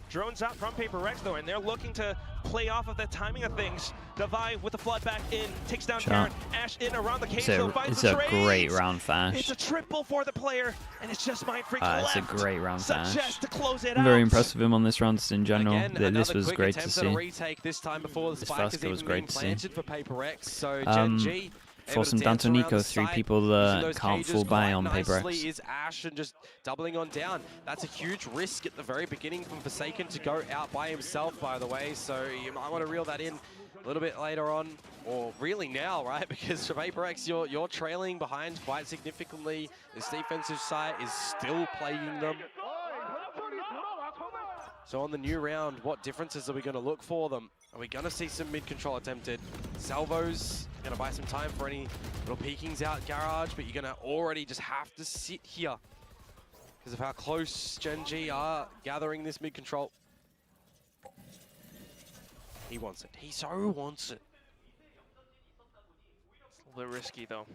Speaker 6: Drones out from PRX though, and they're looking to play off of the timing of things. Divide with the flood back in, takes down Karen. Ash in around the cage, so finds the trade.
Speaker 2: It's a great round for Ash.
Speaker 6: It's a triple for the player, and it's just Mindfreak
Speaker 2: It's
Speaker 6: left.
Speaker 2: a great round for Ash.
Speaker 6: To close it
Speaker 2: I'm very impressed with him on this round in general.
Speaker 7: Again,
Speaker 2: this was great to see.
Speaker 7: Retake this time before the spike
Speaker 2: first kill was great to see.
Speaker 7: For PRX, so GENG
Speaker 2: for some Dantonico, 3 people can't full buy on PRX.
Speaker 7: Is Ash and just doubling on down. That's a huge risk at the very beginning from Forsaken to go out by himself, by the way, so you might want to reel that in a little bit later on, or really now, right? Because for PRX, you're trailing behind quite significantly. This defensive side is still plaguing them. So on the new round, what differences are we going to look for them? Are we going to see some mid-control attempted? Salvos, going to buy some time for any little peekings out Garage, but you're going to already just have to sit here because of how close GENG are gathering this mid-control. He wants it. He so wants it.
Speaker 6: It's a little risky though.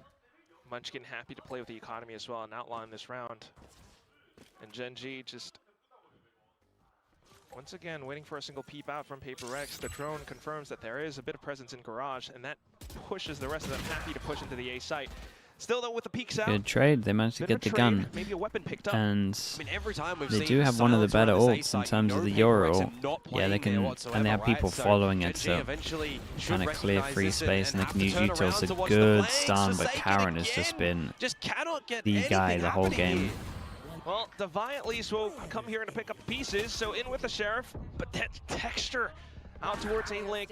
Speaker 6: Munchkin happy to play with the economy as well and outline this round. And GENG just once again waiting for a single peep out from PRX. The drone confirms that there is a bit of presence in Garage, and that pushes the rest of them happy to push into the A site. Still though, with the peaks out.
Speaker 2: Good trade. They managed to get the gun.
Speaker 6: Maybe a weeping picked up.
Speaker 2: And
Speaker 7: I mean, every time
Speaker 2: they do have one of the better ults in terms of the Euro. Yeah, they can, and they have people following it, so trying to clear free space, and they can use Vetoes. A good stun, but Karen has just been the guy the whole game.
Speaker 6: Well, Divine at least will come here to pick up pieces, so in with the Sheriff, but that texture out towards A Link.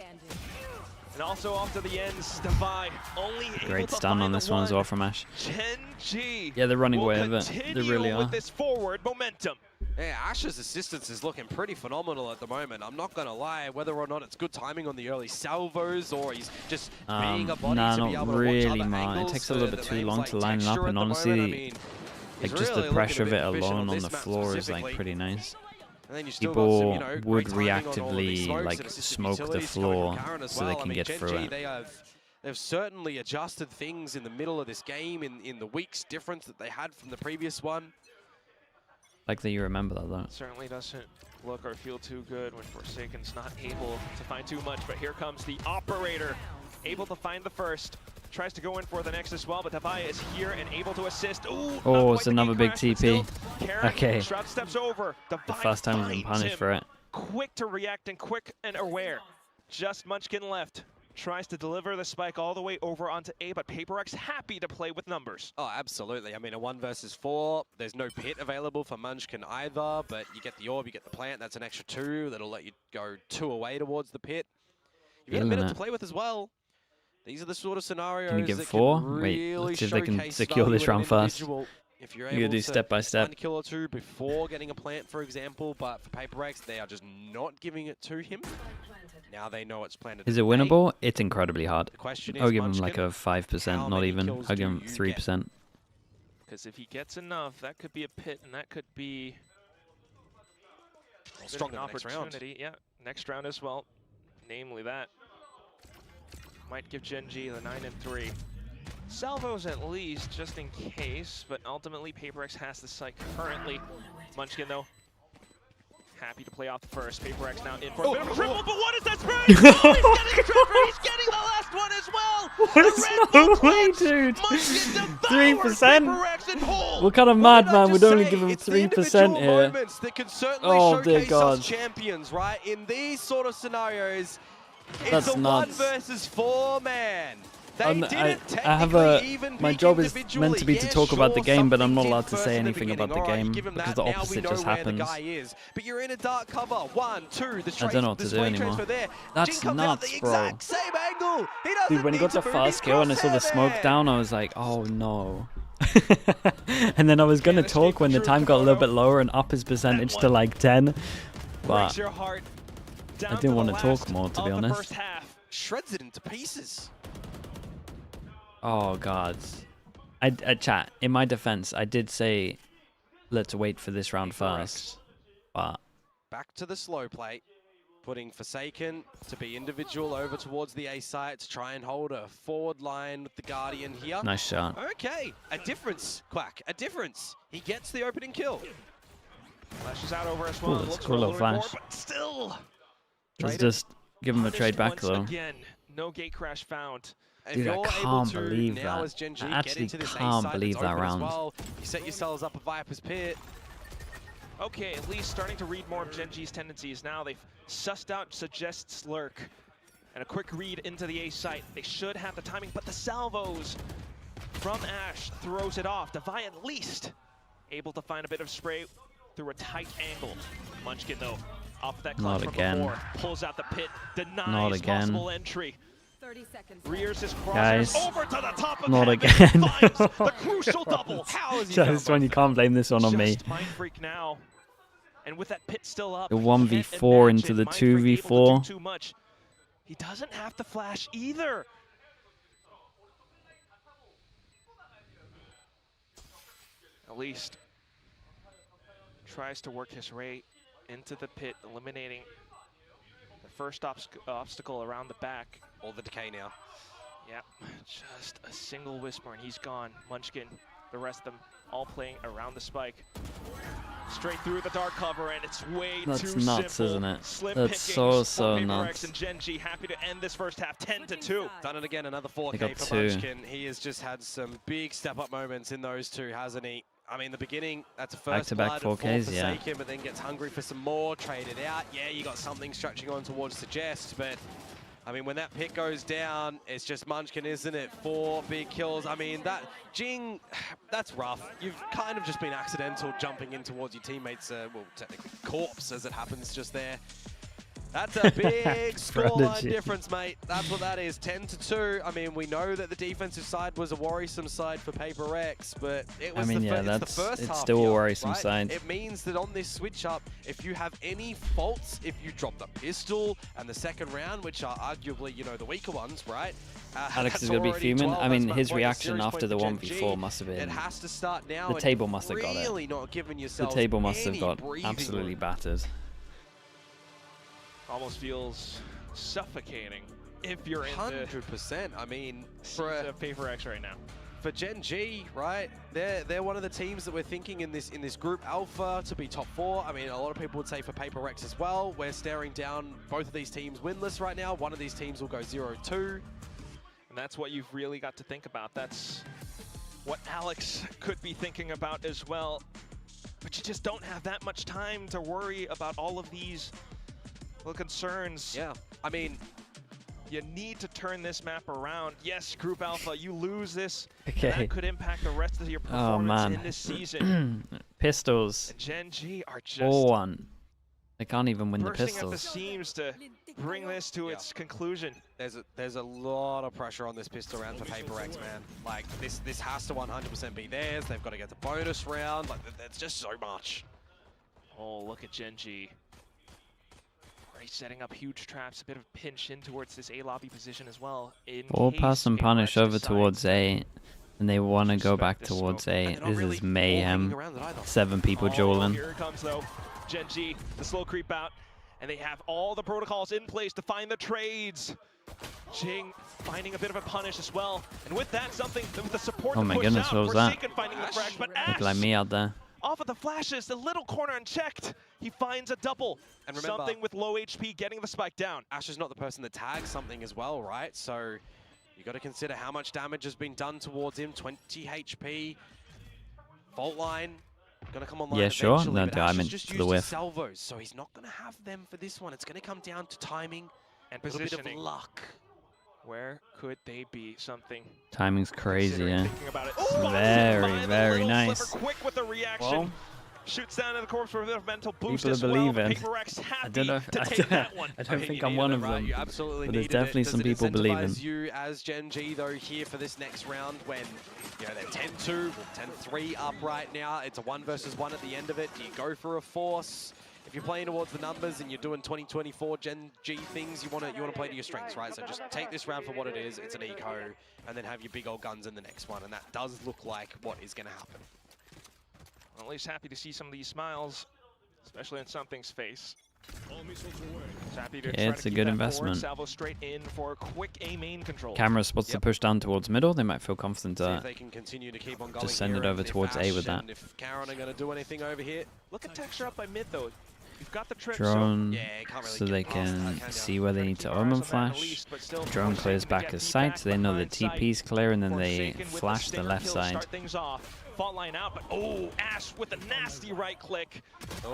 Speaker 6: And also off to the ends, Defy only
Speaker 2: Great stun on this one as well from Ash.
Speaker 6: GENG.
Speaker 2: Yeah, they're running away with it. They really are.
Speaker 6: With this forward momentum.
Speaker 7: Yeah, Ash's assistance is looking pretty phenomenal at the moment. I'm not going to lie, whether or not it's good timing on the early salvos or he's just being a body to be able to
Speaker 2: really,
Speaker 7: watch other angles.
Speaker 2: It takes a little bit too long to line it up, and honestly, like just the pressure of it alone on the floor is like pretty nice. People would reactively like smoke the floor so they can get through it.
Speaker 7: They've certainly adjusted things in the middle of this game in the weeks difference that they had from the previous one.
Speaker 2: Like that you remember that though.
Speaker 6: Certainly doesn't look or feel too good when Forsaken's not able to find too much, but here comes the operator, able to find the first. Tries to go in for the next as well, but Defy is here and able to assist. Ooh,
Speaker 2: oh, it's another big TP. Okay.
Speaker 6: Shroud steps over.
Speaker 2: The first time we've been punished for it.
Speaker 6: Quick to react and quick and aware. Just Munchkin left. Tries to deliver the spike all the way over onto A, but PRX happy to play with numbers.
Speaker 7: Oh, absolutely. I mean, a 1 versus 4. There's no pit available for Munchkin either, but you get the orb, you get the plant. That's an extra 2. That'll let you go 2 away towards the pit. You've got a minute to play with as well. These are the sort of scenarios
Speaker 2: can you give
Speaker 7: that
Speaker 2: 4?
Speaker 7: Can
Speaker 2: Wait,
Speaker 7: really
Speaker 2: let's see if they can
Speaker 7: showcase
Speaker 2: secure this round first.
Speaker 7: If you're
Speaker 2: able to do step by step.
Speaker 7: Find a kill or 2 before getting a plant, for example, but for PRX, they are just not giving it to him. Now they know it's planted.
Speaker 2: Is it winnable? It's incredibly hard.
Speaker 7: The question is,
Speaker 2: I'll give him like a 5%, not even. I'll give him 3%.
Speaker 6: Because if he gets enough, that could be a pit, and that could be
Speaker 7: a strong
Speaker 6: opportunity. Yeah, next round as well. Namely that. Might give GENG the 9 and 3. Salvos at least, just in case, but ultimately PRX has the site currently. Munchkin though, happy to play off the first. PRX now in for a bit of a triple, but what is that spray? He's getting the tripper, he's getting the last one as well!
Speaker 2: What? No way, dude! 3%? What kind of madman would only give him 3% here?
Speaker 7: That can certainly
Speaker 2: oh dear God.
Speaker 7: Us champions, right? In these sort of scenarios,
Speaker 2: that's
Speaker 7: it's a
Speaker 2: nuts.
Speaker 7: 1 versus 4, man.
Speaker 2: I have my job is meant to be to talk about the game, but I'm not allowed to say anything about the game because the opposite just happens.
Speaker 7: But you're in a dark cover. 1, 2, the
Speaker 2: I don't know what to do anymore. That's nuts, bro. Dude, when he got the first kill and I saw the smoke down, I was like, oh no. And then I was gonna talk when the time got a little bit lower and up his percentage to like 10, but I didn't want to talk more, to be honest.
Speaker 7: Shreds it into pieces.
Speaker 2: Oh God. Chat, in my defense, I did say let's wait for this round first. But
Speaker 7: back to the slow play. Putting Forsaken to be individual over towards the A site to try and hold a forward line with the Guardian here.
Speaker 2: Nice shot.
Speaker 7: Okay, a difference, Quack, a difference. He gets the opening kill.
Speaker 6: Flashes out over as well.
Speaker 2: Ooh, that's a cool little flash.
Speaker 6: More, but still.
Speaker 2: Let's just give him a trade back though.
Speaker 6: Again, no gate crash found.
Speaker 2: Dude, I can't believe that. I actually can't believe that round.
Speaker 7: Well. You set yourselves up a Viper's Pit.
Speaker 6: Okay, at least starting to read more of GENG's tendencies now. They've sussed out Suggests Lurk. And a quick read into the A site. They should have the timing, but the salvos from Ash throws it off. Defy at least able to find a bit of spray through a tight angle. Munchkin though, off that clock from before, pulls out the pit, denies possible entry.
Speaker 5: 30 seconds.
Speaker 6: Rears his
Speaker 2: Guys,
Speaker 6: over to the top of
Speaker 2: not again.
Speaker 6: The crucial double. How is he
Speaker 2: this one, you can't blame this one on me.
Speaker 6: Mind Freak now. And with that pit still up,
Speaker 2: the 1v4 into the 2v4.
Speaker 6: Too much. He doesn't have to flash either. At least tries to work his way into the pit, eliminating the first obstacle around the back.
Speaker 7: All the decay now.
Speaker 6: Yep, just a single whisper and he's gone. Munchkin, the rest of them all playing around the spike. Straight through the dark cover, and it's way
Speaker 2: That's
Speaker 6: too
Speaker 2: nuts,
Speaker 6: simple.
Speaker 2: Isn't it?
Speaker 6: Slim
Speaker 2: That's so
Speaker 6: PRX
Speaker 2: nuts.
Speaker 6: and GENG happy to end this first half 10-2.
Speaker 7: Done it again, another 4K for Munchkin. He has just had some big step-up moments in those two, hasn't he? I mean, the beginning, that's a first
Speaker 2: back-to-back 4Ks, yeah.
Speaker 7: But then gets hungry for some more, traded out. Yeah, you got something stretching on towards Suggest, but I mean, when that pit goes down, it's just Munchkin, isn't it? 4 big kills. I mean, that GENG, that's rough. You've kind of just been accidental jumping in towards your teammates, well, technically corpse as it happens just there. That's a big scoreline difference, mate. That's what that is, 10-2. I mean, we know that the defensive side was a worrisome side for PRX, but it was the first half.
Speaker 2: It's still a worrisome side.
Speaker 7: It means that on this switch up, if you have any faults, if you drop the pistol and the second round, which are arguably, you know, the weaker ones, right?
Speaker 2: Alex is going to be fuming. I mean, his reaction after the 1v4 must have been...
Speaker 7: It has to start now.
Speaker 2: The table must have got it.
Speaker 7: Really not giving yourself
Speaker 2: the table must have got
Speaker 7: breathing
Speaker 2: absolutely battered.
Speaker 6: Almost feels suffocating if you're in
Speaker 7: 100%. I mean, for
Speaker 6: PRX right now.
Speaker 7: For GENG, right? They're one of the teams that we're thinking in this group alpha to be top 4. I mean, a lot of people would say for PRX as well. We're staring down both of these teams winless right now. One of these teams will go 0-2.
Speaker 6: And that's what you've really got to think about. That's what Alex could be thinking about as well. But you just don't have that much time to worry about all of these little concerns.
Speaker 7: Yeah, I mean,
Speaker 6: you need to turn this map around. Yes, Group Alpha, you lose this,
Speaker 2: okay.
Speaker 6: That could impact the rest of your performance in this season.
Speaker 2: Pistols.
Speaker 6: And GENG are just
Speaker 2: 4-1. They can't even win the
Speaker 6: bursting
Speaker 2: pistols.
Speaker 6: at the seams to bring this to its conclusion.
Speaker 7: There's a lot of pressure on this pistol round for PRX, man. Like, this has to 100% be theirs. They've got to get the bonus round. Like, there's just so much.
Speaker 6: Oh, look at GENG. Setting up huge traps, a bit of a pinch in towards this A lobby position as well.
Speaker 2: All pass and punish over towards A, and they want to go back towards A. This is mayhem. 7 people dueling.
Speaker 6: Here it comes though. GENG, the slow creep out, and they have all the protocols in place to find the trades. GENG finding a bit of a punish as well, and with that, something with the support.
Speaker 2: Oh my goodness, what was that? Looked like me out there.
Speaker 6: Off of the flashes, the little corner unchecked. He finds a double. And remember, something with low HP getting the spike down.
Speaker 7: Ash is not the person that tags something as well, right? So you got to consider how much damage has been done towards him. 20 HP. Fault line. Gonna come online.
Speaker 2: Yeah, sure. No, I meant for the whiff.
Speaker 7: Salvos, so he's not gonna have them for this one. It's gonna come down to timing
Speaker 6: and
Speaker 7: positioning. A bit of luck.
Speaker 6: Where could they be? Something.
Speaker 2: Timing's crazy, yeah.
Speaker 6: Oh,
Speaker 2: very nice.
Speaker 6: Quick with the reaction.
Speaker 2: Well,
Speaker 6: shoots down in the corpse for a bit of mental boost
Speaker 2: people
Speaker 6: as
Speaker 2: believe
Speaker 6: well.
Speaker 2: in. I don't know. I don't think I'm one of them.
Speaker 7: You absolutely
Speaker 2: but there's definitely some people believing.
Speaker 7: You as GENG though here for this next round when you know they're 10-2, 10-3 up right now. It's a 1 versus 1 at the end of it. Do you go for a force? If you're playing towards the numbers and you're doing 2024 GENG things, you want to play to your strengths, right? So just take this round for what it is. It's an eco, and then have your big old guns in the next one, and that does look like what is going to happen.
Speaker 6: Well, at least happy to see some of these smiles, especially in Something's face. Happy to
Speaker 2: yeah, it's a good investment.
Speaker 6: Salvo straight in for quick A main control.
Speaker 2: Camera spots to push down towards middle. They might feel confident to
Speaker 7: they can continue to keep on going
Speaker 2: just send it over towards A with that.
Speaker 7: If Karen are going to do anything over here,
Speaker 6: look at texture up by mid though. You've got the trip,
Speaker 2: drone,
Speaker 7: so
Speaker 2: they can see where they need to omen flash. Drone clears back his side, so they know the TP's clear, and then they flash the left side.
Speaker 6: Fault line out, but oh, Ash with a nasty right click.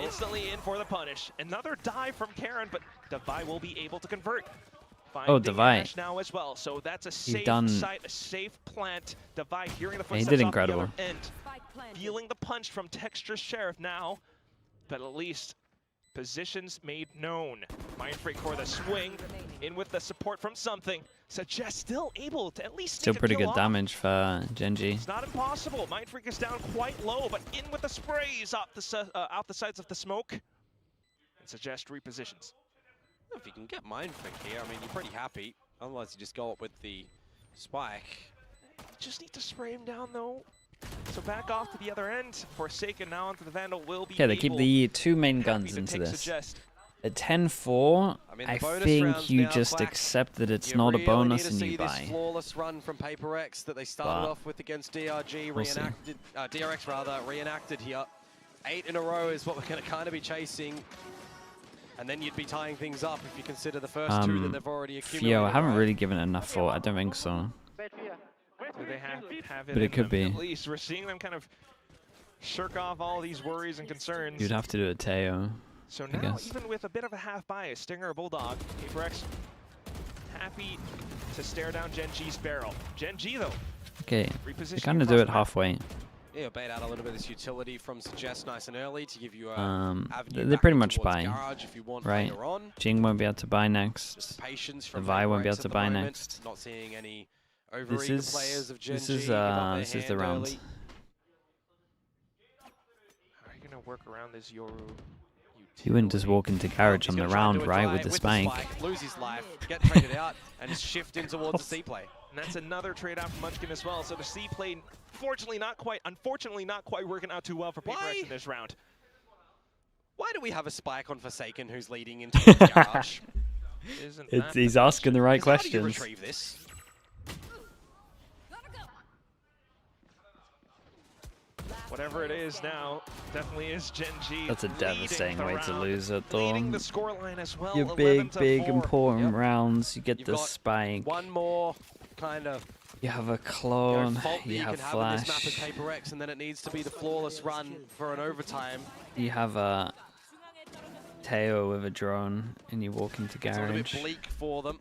Speaker 6: Instantly in for the punish. Another dive from Karen, but Devi will be able to convert.
Speaker 2: Oh, Devi.
Speaker 6: Now as well, so that's a safe site, a safe plant. Devi hearing the footsteps
Speaker 2: he did incredible.
Speaker 6: Off the other end. Feeling the punch from Texture Sheriff now, but at least positions made known. Mindfreak for the swing, in with the support from Something. Suggest still able to at least
Speaker 2: still pretty good damage for GENG.
Speaker 6: It's not impossible. Mindfreak is down quite low, but in with the sprays out the sides of the smoke. And Suggest repositions.
Speaker 7: If you can get Mindfreak here, I mean, you're pretty happy. Otherwise, you just go up with the spike.
Speaker 6: Just need to spray him down, though. So back off to the other end. Forsaken now onto the Vandal will be
Speaker 2: they keep the 2 main guns into this.
Speaker 6: Suggest.
Speaker 2: At 10-4, I think you just accept that it's not a bonus and you buy.
Speaker 7: This flawless run from PRX that they started off with against DRG, DRX rather, reenacted here. 8 in a row is what we're going to kind of be chasing. And then you'd be tying things up if you consider the first 2 that they've already accumulated.
Speaker 2: I haven't really given it enough thought. I don't think so.
Speaker 6: Do they have it
Speaker 2: but it could be.
Speaker 6: At least we're seeing them kind of shirk off all these worries and concerns.
Speaker 2: You'd have to do a Teo.
Speaker 6: So now, even with a bit of a half bias, Stinger or Bulldog, PRX happy to stare down GENG's barrel. GENG though.
Speaker 2: Okay, they kind of do it halfway.
Speaker 7: Yeah, bait out a little bit of this utility from Suggest nice and early to give you a
Speaker 2: they're pretty much buying,
Speaker 7: if you want
Speaker 2: right? GENG won't be able to buy next. The Vi won't be able to buy next.
Speaker 7: Not seeing any
Speaker 2: This is the round.
Speaker 6: How are you gonna work around this Yoru?
Speaker 2: You wouldn't just walk into garage on the round, right, with the spike.
Speaker 7: Lose his life, get traded out, and shift in towards the C play.
Speaker 6: And that's another trade out from Munchkin as well. So the C play, unfortunately not quite working out too well for PRX in this round.
Speaker 7: Why do we have a spike on Forsaken who's leading into the garage?
Speaker 2: He's asking the right questions.
Speaker 7: How do you retrieve this?
Speaker 6: Whatever it is now, definitely is GENG.
Speaker 2: That's a devastating way to lose it, though.
Speaker 6: The scoreline as well.
Speaker 2: Your big, important rounds, you get the spike.
Speaker 7: One more kind of.
Speaker 2: You have a clone, you have flash.
Speaker 7: This map is PRX, and then it needs to be the flawless run for an overtime.
Speaker 2: You have a Teo with a drone, and you walk into garage.
Speaker 7: It's a little bit bleak for them.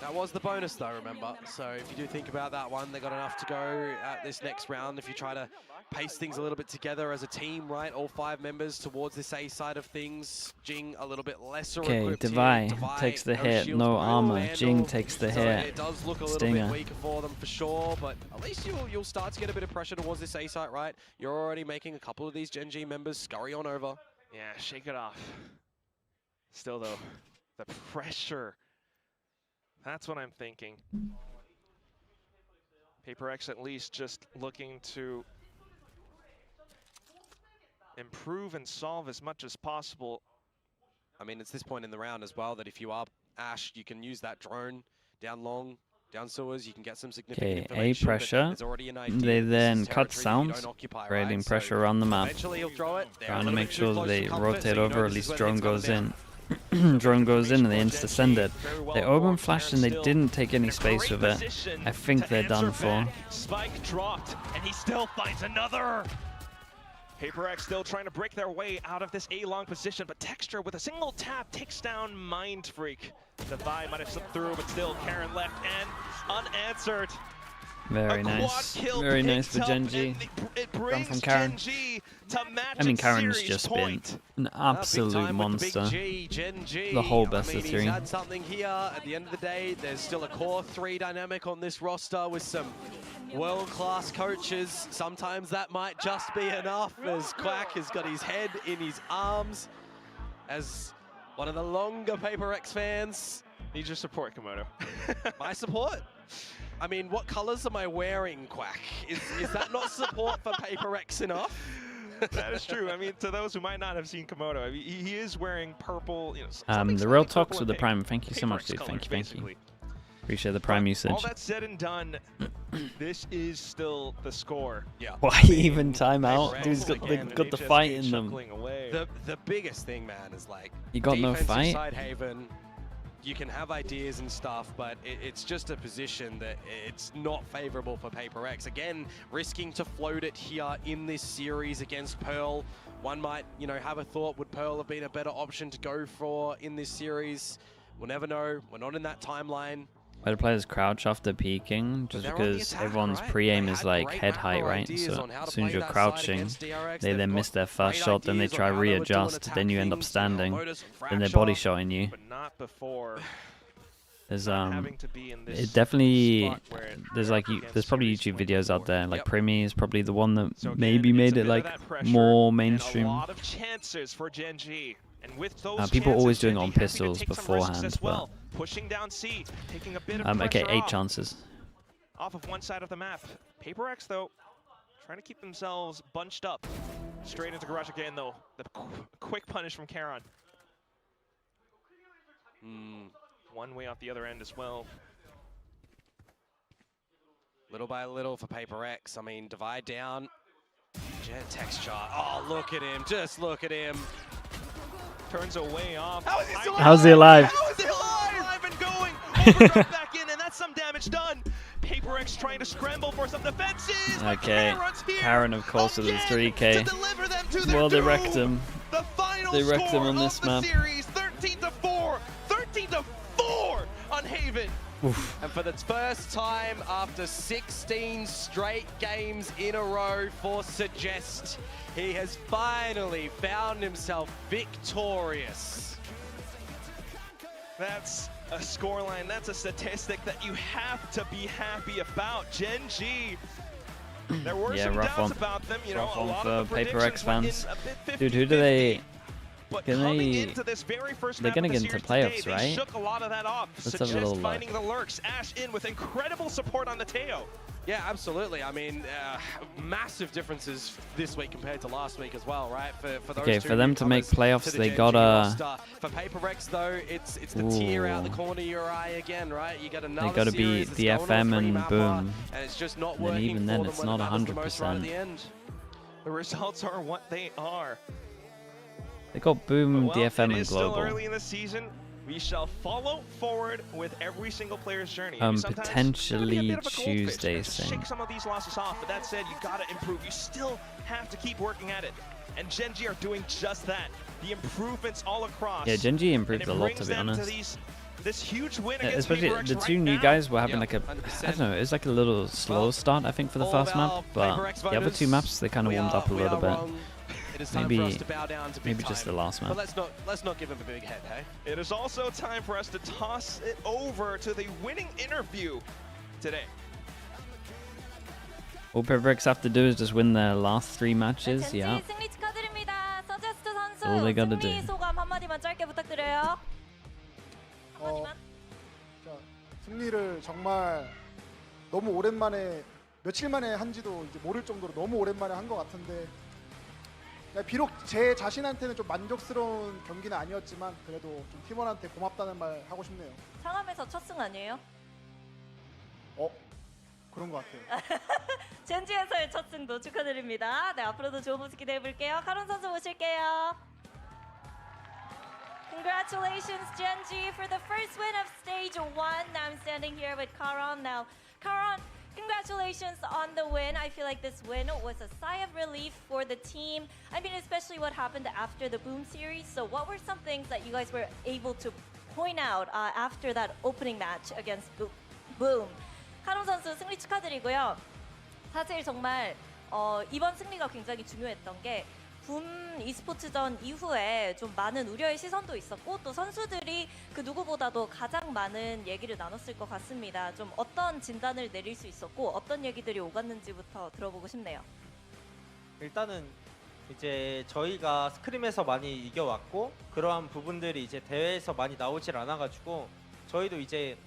Speaker 7: That was the bonus though, remember. So if you do think about that one, they got enough to go at this next round. If you try to pace things a little bit together as a team, right? All 5 members towards this A side of things. GENG a little bit lesser equipped here.
Speaker 2: Devi takes the hit, no armor. GENG takes the hit.
Speaker 7: It does look a little bit weaker for them for sure, but at least you'll start to get a bit of pressure towards this A site, right? You're already making a couple of these GENG members scurry on over.
Speaker 6: Yeah, shake it off. Still though, the pressure. That's what I'm thinking. PRX at least just looking to improve and solve as much as possible.
Speaker 7: I mean, it's this point in the round as well that if you are Ash, you can use that drone down long, down sewers, you can get some significant information.
Speaker 2: A pressure. They then cut sounds, creating pressure on the map. Trying to make sure that they rotate over, at least drone goes in. Drone goes in and they insta-send it. They open flash and they didn't take any space with it. I think they're done for.
Speaker 6: Spike dropped and he still finds another. PRX still trying to break their way out of this A-long position, but Texture with a single tap takes down Mind Freak. The Vi might have slipped through, but still Karen left and unanswered.
Speaker 2: Very nice. Very nice for GENG. From Karen. I mean, Karen's just been an absolute monster. The whole best of 3.
Speaker 7: Had something here. At the end of the day, there's still a core 3 dynamic on this roster with some world-class coaches. Sometimes that might just be enough, as Quack has got his head in his arms. As one of the longer PRX fans.
Speaker 6: Need your support, Komodo.
Speaker 7: My support? I mean, what colors am I wearing, Quack? Is that not support for PRX enough?
Speaker 6: That is true. I mean, to those who might not have seen Komodo, I mean, he is wearing purple. You know,
Speaker 2: the real talks with the Prime. Thank you so much, dude. Thank you. Appreciate the Prime usage.
Speaker 6: All that said and done, this is still the score.
Speaker 7: Yeah.
Speaker 2: Why even timeout? Dude's got the fight in them.
Speaker 7: The biggest thing, man, is like
Speaker 2: you got no fight.
Speaker 7: Side Haven. You can have ideas and stuff, but it's just a position that it's not favorable for PRX. Again, risking to float it here in this series against Pearl. One might, you know, have a thought, would Pearl have been a better option to go for in this series? We'll never know. We're not in that timeline.
Speaker 2: Why do players crouch after peeking? Just because everyone's pre-aim is like head height, right? So as soon as you're crouching, they then miss their first shot, then they try readjust, then you end up standing, then they're body shotting you. There's it definitely there's probably YouTube videos out there. Like Primi is probably the one that maybe made it like more mainstream. People always doing it on pistols beforehand, but
Speaker 6: pushing down C, taking a bit of
Speaker 2: okay,
Speaker 6: pressure
Speaker 2: 8 chances.
Speaker 6: Off of one side of the map. PRX though, trying to keep themselves bunched up. Straight into garage again though. The quick punish from Karon. One way off the other end as well.
Speaker 7: Little by little for PRX. I mean, divide down. Jet Texture. Oh, look at him. Just look at him.
Speaker 6: Turns away off.
Speaker 2: How's he alive?
Speaker 6: How is he alive and going? Overdrive back in, and that's some damage done. PRX trying to scramble for some defenses.
Speaker 2: Okay, Karen of course with his 3K. Well, they wrecked him. They wrecked him on this map.
Speaker 6: 13-4. 13-4 on Haven.
Speaker 2: Oof.
Speaker 7: And for the first time after 16 straight games in a row for Suggest, he has finally found himself victorious.
Speaker 6: That's a scoreline, that's a statistic that you have to be happy about. GENG, there were some doubts about them, you know, a lot of the
Speaker 2: PRX fans. Dude,
Speaker 6: 50-50.
Speaker 2: who do they...
Speaker 6: But
Speaker 2: they're
Speaker 6: gonna
Speaker 2: get into playoffs, right?
Speaker 6: They shook a lot of that off.
Speaker 2: Let's have a little
Speaker 6: finding the lurks. Ash in with incredible support on the Teo.
Speaker 7: Yeah, absolutely. I mean, massive differences this week compared to last week as well, right? For those
Speaker 2: for them to make playoffs, they gotta.
Speaker 7: For PRX though, it's the tier out the corner of your eye again, right? You got another.
Speaker 2: They gotta be DFM and boom.
Speaker 7: And it's just not
Speaker 2: and
Speaker 7: working.
Speaker 2: Even then, it's not
Speaker 6: 100%. The results are what they are.
Speaker 2: They got boom,
Speaker 6: well,
Speaker 2: DFM, and global.
Speaker 6: It is still early in the season. We shall follow forward with every single player's journey.
Speaker 2: Potentially Tuesday soon.
Speaker 6: Shake some of these losses off, but that said, you gotta improve. You still have to keep working at it. And GENG are doing just that. The improvements all across.
Speaker 2: Yeah, GENG improved a lot, to be honest.
Speaker 6: This huge win
Speaker 2: especially the two new guys were having like a, I don't know, it was like a little slow start, I think, for the first map. But the other two maps, they kind of warmed up a little bit.
Speaker 7: It is time for us to bow down to big
Speaker 2: maybe just the last map.
Speaker 7: But let's not give him a big head, hey?
Speaker 6: It is also time for us to toss it over to the winning interview today.
Speaker 2: All PRX have to do is just win their last 3 matches. Yeah. That's all they gotta do.
Speaker 8: 승리를 정말 너무 오랜만에 며칠 만에 한지도 이제 모를 정도로 너무 오랜만에 한 것 같은데. 비록 제 자신한테는 좀 만족스러운 경기는 아니었지만 그래도 좀 팀원한테 고맙다는 말 하고 싶네요.
Speaker 9: 상암에서 첫 승 아니에요?
Speaker 8: 그런 것 같아요.
Speaker 9: 젠지에서의 첫 승도 축하드립니다. 네, 앞으로도 좋은 모습 기대해 볼게요. 카론 선수 모실게요. Congratulations, GENG, for the first win of Stage 1. Now I'm standing here with Karon. Now, Karon, congratulations on the win. I feel like this win was a sigh of relief for the team. I mean, especially what happened after the Boom series. So what were some things that you guys were able to point out after that opening match against Boom? 카론 선수 승리 축하드리고요. 사실 정말 이번 승리가 굉장히 중요했던 게 붐 e스포츠전 이후에 좀 많은 우려의 시선도 있었고 또 선수들이 그 누구보다도 가장 많은 얘기를 나눴을 것 같습니다. 좀 어떤 진단을 내릴 수 있었고 어떤 얘기들이 오갔는지부터 들어보고 싶네요.
Speaker 10: 일단은 이제 저희가 스크림에서 많이 이겨왔고 그러한 부분들이 이제 대회에서 많이 나오질 않아가지고 저희도 이제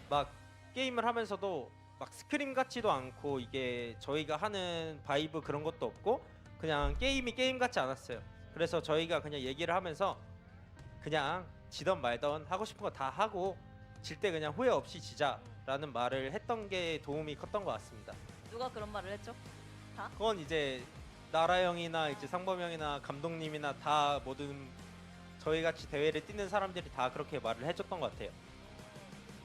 Speaker 10: 막 게임을 하면서도 막 스크림 같지도 않고 이게 저희가 하는 바이브 그런 것도 없고 그냥 게임이 게임 같지 않았어요. 그래서 저희가 그냥 얘기를 하면서 그냥 지던 말던 하고 싶은 거 다 하고 질 때 그냥 후회 없이 지자라는 말을 했던 게 도움이 컸던 것 같습니다.
Speaker 9: 누가 그런 말을 했죠? 다?
Speaker 10: 그건 이제 나라 형이나 이제 상범 형이나 감독님이나 다 모든 저희 같이 대회를 뛰는 사람들이 다 그렇게 말을 해줬던 것 같아요.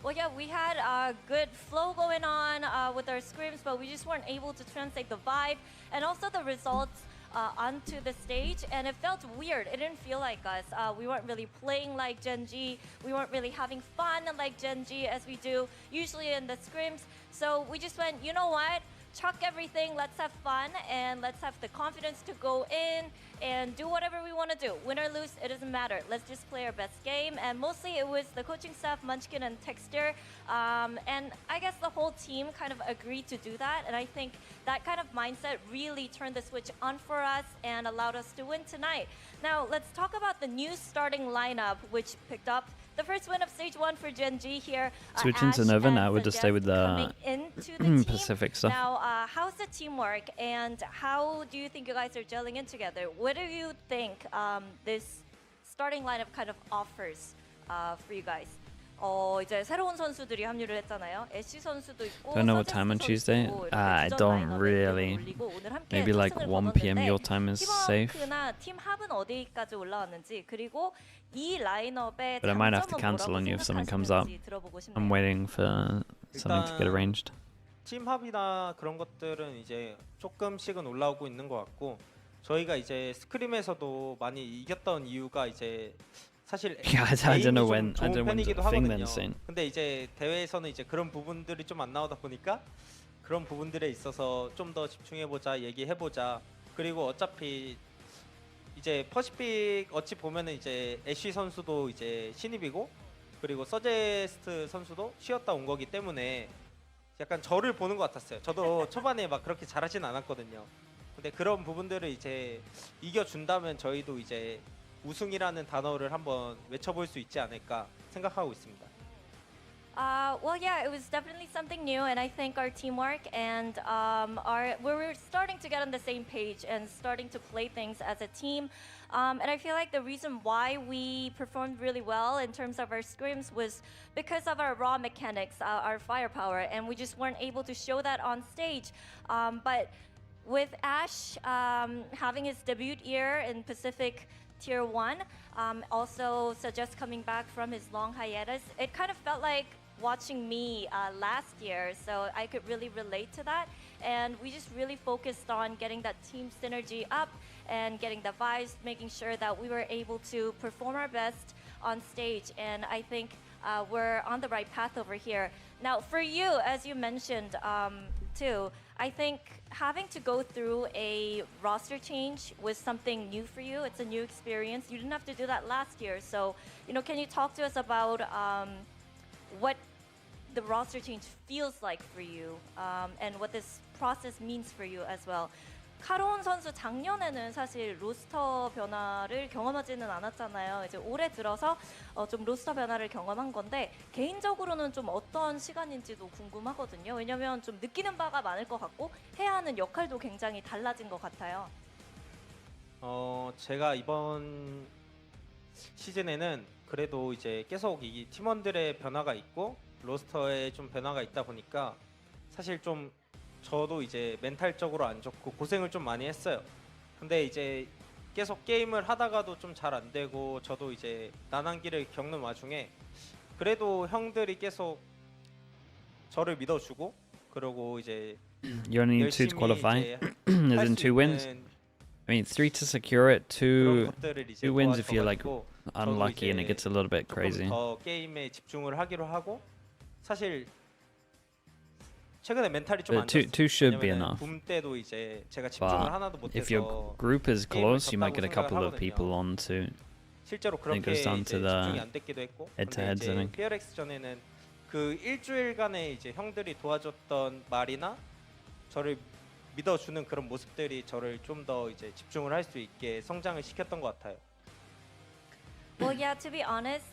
Speaker 9: Well, yeah, we had a good flow going on with our scrims, but we just weren't able to translate the vibe and also the results onto the stage, and it felt weird. It didn't feel like us. We weren't really playing like GENG. We weren't really having fun like GENG as we do usually in the scrims. So we just went, you know what? Chuck everything, let's have fun, and let's have the confidence to go in and do whatever we want to do. Win or lose, it doesn't matter. Let's just play our best game. And mostly it was the coaching staff, Munchkin and Texter. And I guess the whole team kind of agreed to do that. And I think that kind of mindset really turned the switch on for us and allowed us to win tonight. Now, let's talk about the new starting lineup, which picked up the first win of Stage 1 for GENG here.
Speaker 2: Switching to Nova now, we'll just stay with the Pacific stuff.
Speaker 9: Now, how's the teamwork and how do you think you guys are gelling in together? What do you think this starting lineup kind of offers for you guys? 이제 새로운 선수들이 합류를 했잖아요. 애쉬 선수도 있고.
Speaker 2: Don't know what time on Tuesday. I don't really. Maybe like 1 p.m. your time is safe.
Speaker 9: 팀 합은 어디까지 올라왔는지 그리고 이 라인업의
Speaker 2: But I might have to cancel on you if something comes up. I'm waiting for something to get arranged.
Speaker 10: 팀 합이나 그런 것들은 이제 조금씩은 올라오고 있는 것 같고 저희가 이제 스크림에서도 많이 이겼던 이유가 이제 사실
Speaker 2: Yeah, I don't know when
Speaker 10: 좋은
Speaker 2: the
Speaker 10: 편이기도
Speaker 2: thing
Speaker 10: 하거든요.
Speaker 2: then soon.
Speaker 10: 근데 이제 대회에서는 이제 그런 부분들이 좀 안 나오다 보니까 그런 부분들에 있어서 좀 더 집중해보자, 얘기해보자. 그리고 어차피 이제 퍼시픽 어찌 보면은 이제 애쉬 선수도 이제 신입이고 그리고 서제스트 선수도 쉬었다 온 거기 때문에 약간 저를 보는 것 같았어요. 저도 초반에 막 그렇게 잘하진 않았거든요. 근데 그런 부분들을 이제 이겨준다면 저희도 이제 우승이라는 단어를 한번 외쳐볼 수 있지 않을까 생각하고 있습니다.
Speaker 9: Well, yeah, it was definitely something new, and I think our teamwork and we're starting to get on the same page and starting to play things as a team. And I feel like the reason why we performed really well in terms of our scrims was because of our raw mechanics, our firepower, and we just weren't able to show that on stage. But with Ash having his debut year in Pacific Tier 1, also Suggest coming back from his long hiatus, it kind of felt like watching me last year, so I could really relate to that. And we just really focused on getting that team synergy up and getting the vibes, making sure that we were able to perform our best on stage. And I think we're on the right path over here. Now, for you, as you mentioned too, I think having to go through a roster change was something new for you. It's a new experience. You didn't have to do that last year. So, can you talk to us about what the roster change feels like for you and what this process means for you as well? 카론 선수 작년에는 사실 로스터 변화를 경험하지는 않았잖아요. 이제 올해 들어서 좀 로스터 변화를 경험한 건데 개인적으로는 좀 어떤 시간인지도 궁금하거든요. 왜냐면 좀 느끼는 바가 많을 것 같고 해야 하는 역할도 굉장히 달라진 것 같아요.
Speaker 10: 제가 이번 시즌에는 그래도 이제 계속 이 팀원들의 변화가 있고 로스터에 좀 변화가 있다 보니까 사실 좀 저도 이제 멘탈적으로 안 좋고 고생을 좀 많이 했어요. 근데 이제 계속 게임을 하다가도 좀 잘 안 되고 저도 이제 난항기를 겪는 와중에 그래도 형들이 계속 저를 믿어주고 그러고 이제
Speaker 2: You only need 2 to qualify, as in 2 wins. I mean, 3 to secure it, 2 wins if you're like unlucky and it gets a little bit crazy.
Speaker 10: 더 게임에 집중을 하기로 하고 사실 최근에 멘탈이 좀 안 좋았어요.
Speaker 2: 2 should be enough.
Speaker 10: 붐 때도 이제 제가 집중을 하나도 못해서
Speaker 2: if your group is close, you might get a couple of people on too.
Speaker 10: 실제로 그렇게 이제 집중이 안 됐기도 했고. 근데 이제 PRX 전에는 그 일주일간의 이제 형들이 도와줬던 말이나 저를 믿어주는 그런 모습들이 저를 좀 더 이제 집중을 할 수 있게 성장을 시켰던 것 같아요.
Speaker 9: Well, yeah, to be honest,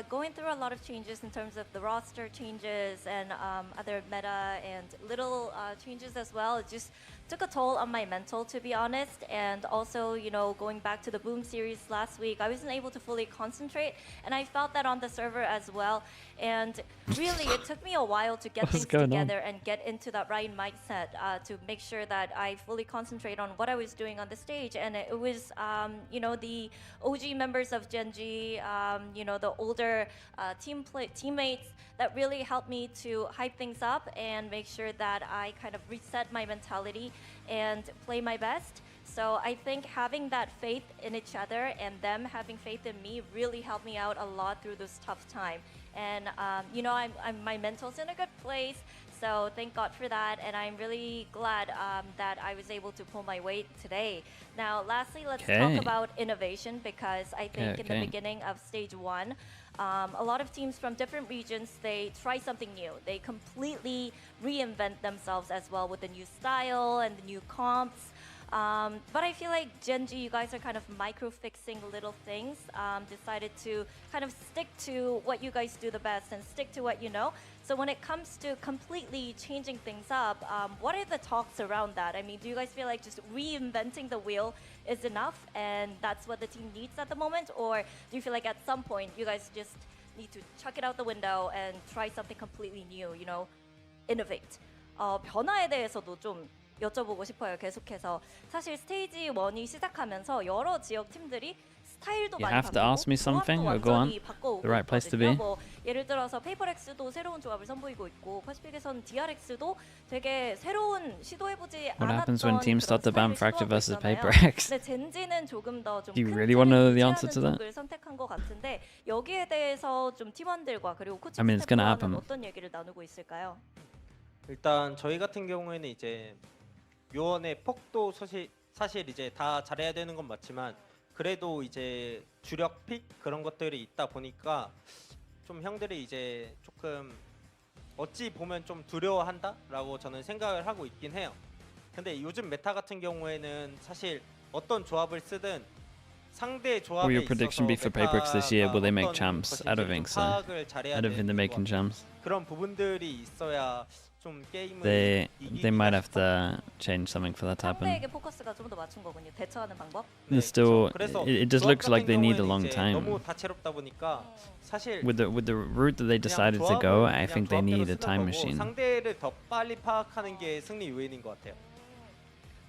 Speaker 9: going through a lot of changes in terms of the roster changes and other meta and little changes as well, it just took a toll on my mental, to be honest. And also, going back to the Boom series last week, I wasn't able to fully concentrate, and I felt that on the server as well. And really, it took me a while to get things together and get into that right mindset to make sure that I fully concentrate on what I was doing on the stage. And it was, the OG members of GENG, the older teammates that really helped me to hype things up and make sure that I kind of reset my mentality and play my best. So I think having that faith in each other and them having faith in me really helped me out a lot through this tough time. And my mental's in a good place, so thank God for that. And I'm really glad that I was able to pull my weight today. Now, lastly, let's talk about innovation, because I think in the beginning of stage 1, a lot of teams from different regions, they try something new. They completely reinvent themselves as well with the new style and the new comps. But I feel like GENG, you guys are kind of micro-fixing little things, decided to kind of stick to what you guys do the best and stick to what you know. So when it comes to completely changing things up, what are the talks around that? I mean, do you guys feel like just reinventing the wheel is enough and that's what the team needs at the moment? Or do you feel like at some point you guys just need to chuck it out the window and try something completely new, innovate? 변화에 대해서도 좀 여쭤보고 싶어요. 계속해서 사실 스테이지 1이 시작하면서 여러 지역 팀들이 스타일도
Speaker 2: You
Speaker 9: 많이
Speaker 2: have to ask me something or go on? The right place to be?
Speaker 9: 뭐 예를 들어서 페이퍼렉스도 새로운 조합을 선보이고 있고 퍼시픽에서는 DRX도 되게 새로운 시도해보지
Speaker 2: What happens when
Speaker 9: 않았던
Speaker 2: teams start to ban
Speaker 9: 그런
Speaker 2: Fracture
Speaker 9: 스타일을
Speaker 2: versus
Speaker 9: 시도하고
Speaker 2: PRX?
Speaker 9: 있잖아요. 근데 젠지는 조금 더 좀
Speaker 2: Do you
Speaker 9: 큰
Speaker 2: really want to know
Speaker 9: 틀을
Speaker 2: the answer to
Speaker 9: 유지하는
Speaker 2: that?
Speaker 9: 쪽을 선택한 것 같은데 여기에 대해서 좀 팀원들과 그리고 코치
Speaker 2: I mean, it's gonna
Speaker 9: 스태프와는
Speaker 2: happen.
Speaker 9: 어떤 얘기를 나누고 있을까요?
Speaker 10: 일단 저희 같은 경우에는 이제 요원의 폭도 사실 이제 다 잘해야 되는 건 맞지만 그래도 이제 주력 픽 그런 것들이 있다 보니까 좀 형들이 이제 조금 어찌 보면 좀 두려워한다라고 저는 생각을 하고 있긴 해요. 근데 요즘 메타 같은 경우에는 사실 어떤 조합을 쓰든 상대 조합에
Speaker 2: Will your prediction be for PRX this year? Will they make champs? I don't think so. I
Speaker 10: 파악을 잘해야
Speaker 2: don't think they're making champs.
Speaker 10: 그런 부분들이 있어야 좀 게임을
Speaker 2: They might have to change something for that to happen.
Speaker 9: 상대에게 포커스가 좀 더 맞춘 거군요. 대처하는 방법.
Speaker 2: There's still,
Speaker 10: 그래서
Speaker 2: it just looks like they need a long
Speaker 10: 이제
Speaker 2: time.
Speaker 10: 너무 다채롭다 보니까 사실
Speaker 2: With the route that they decided to go, I think they need a time machine.
Speaker 10: 상대를 더 빨리 파악하는 게 승리 요인인 것 같아요.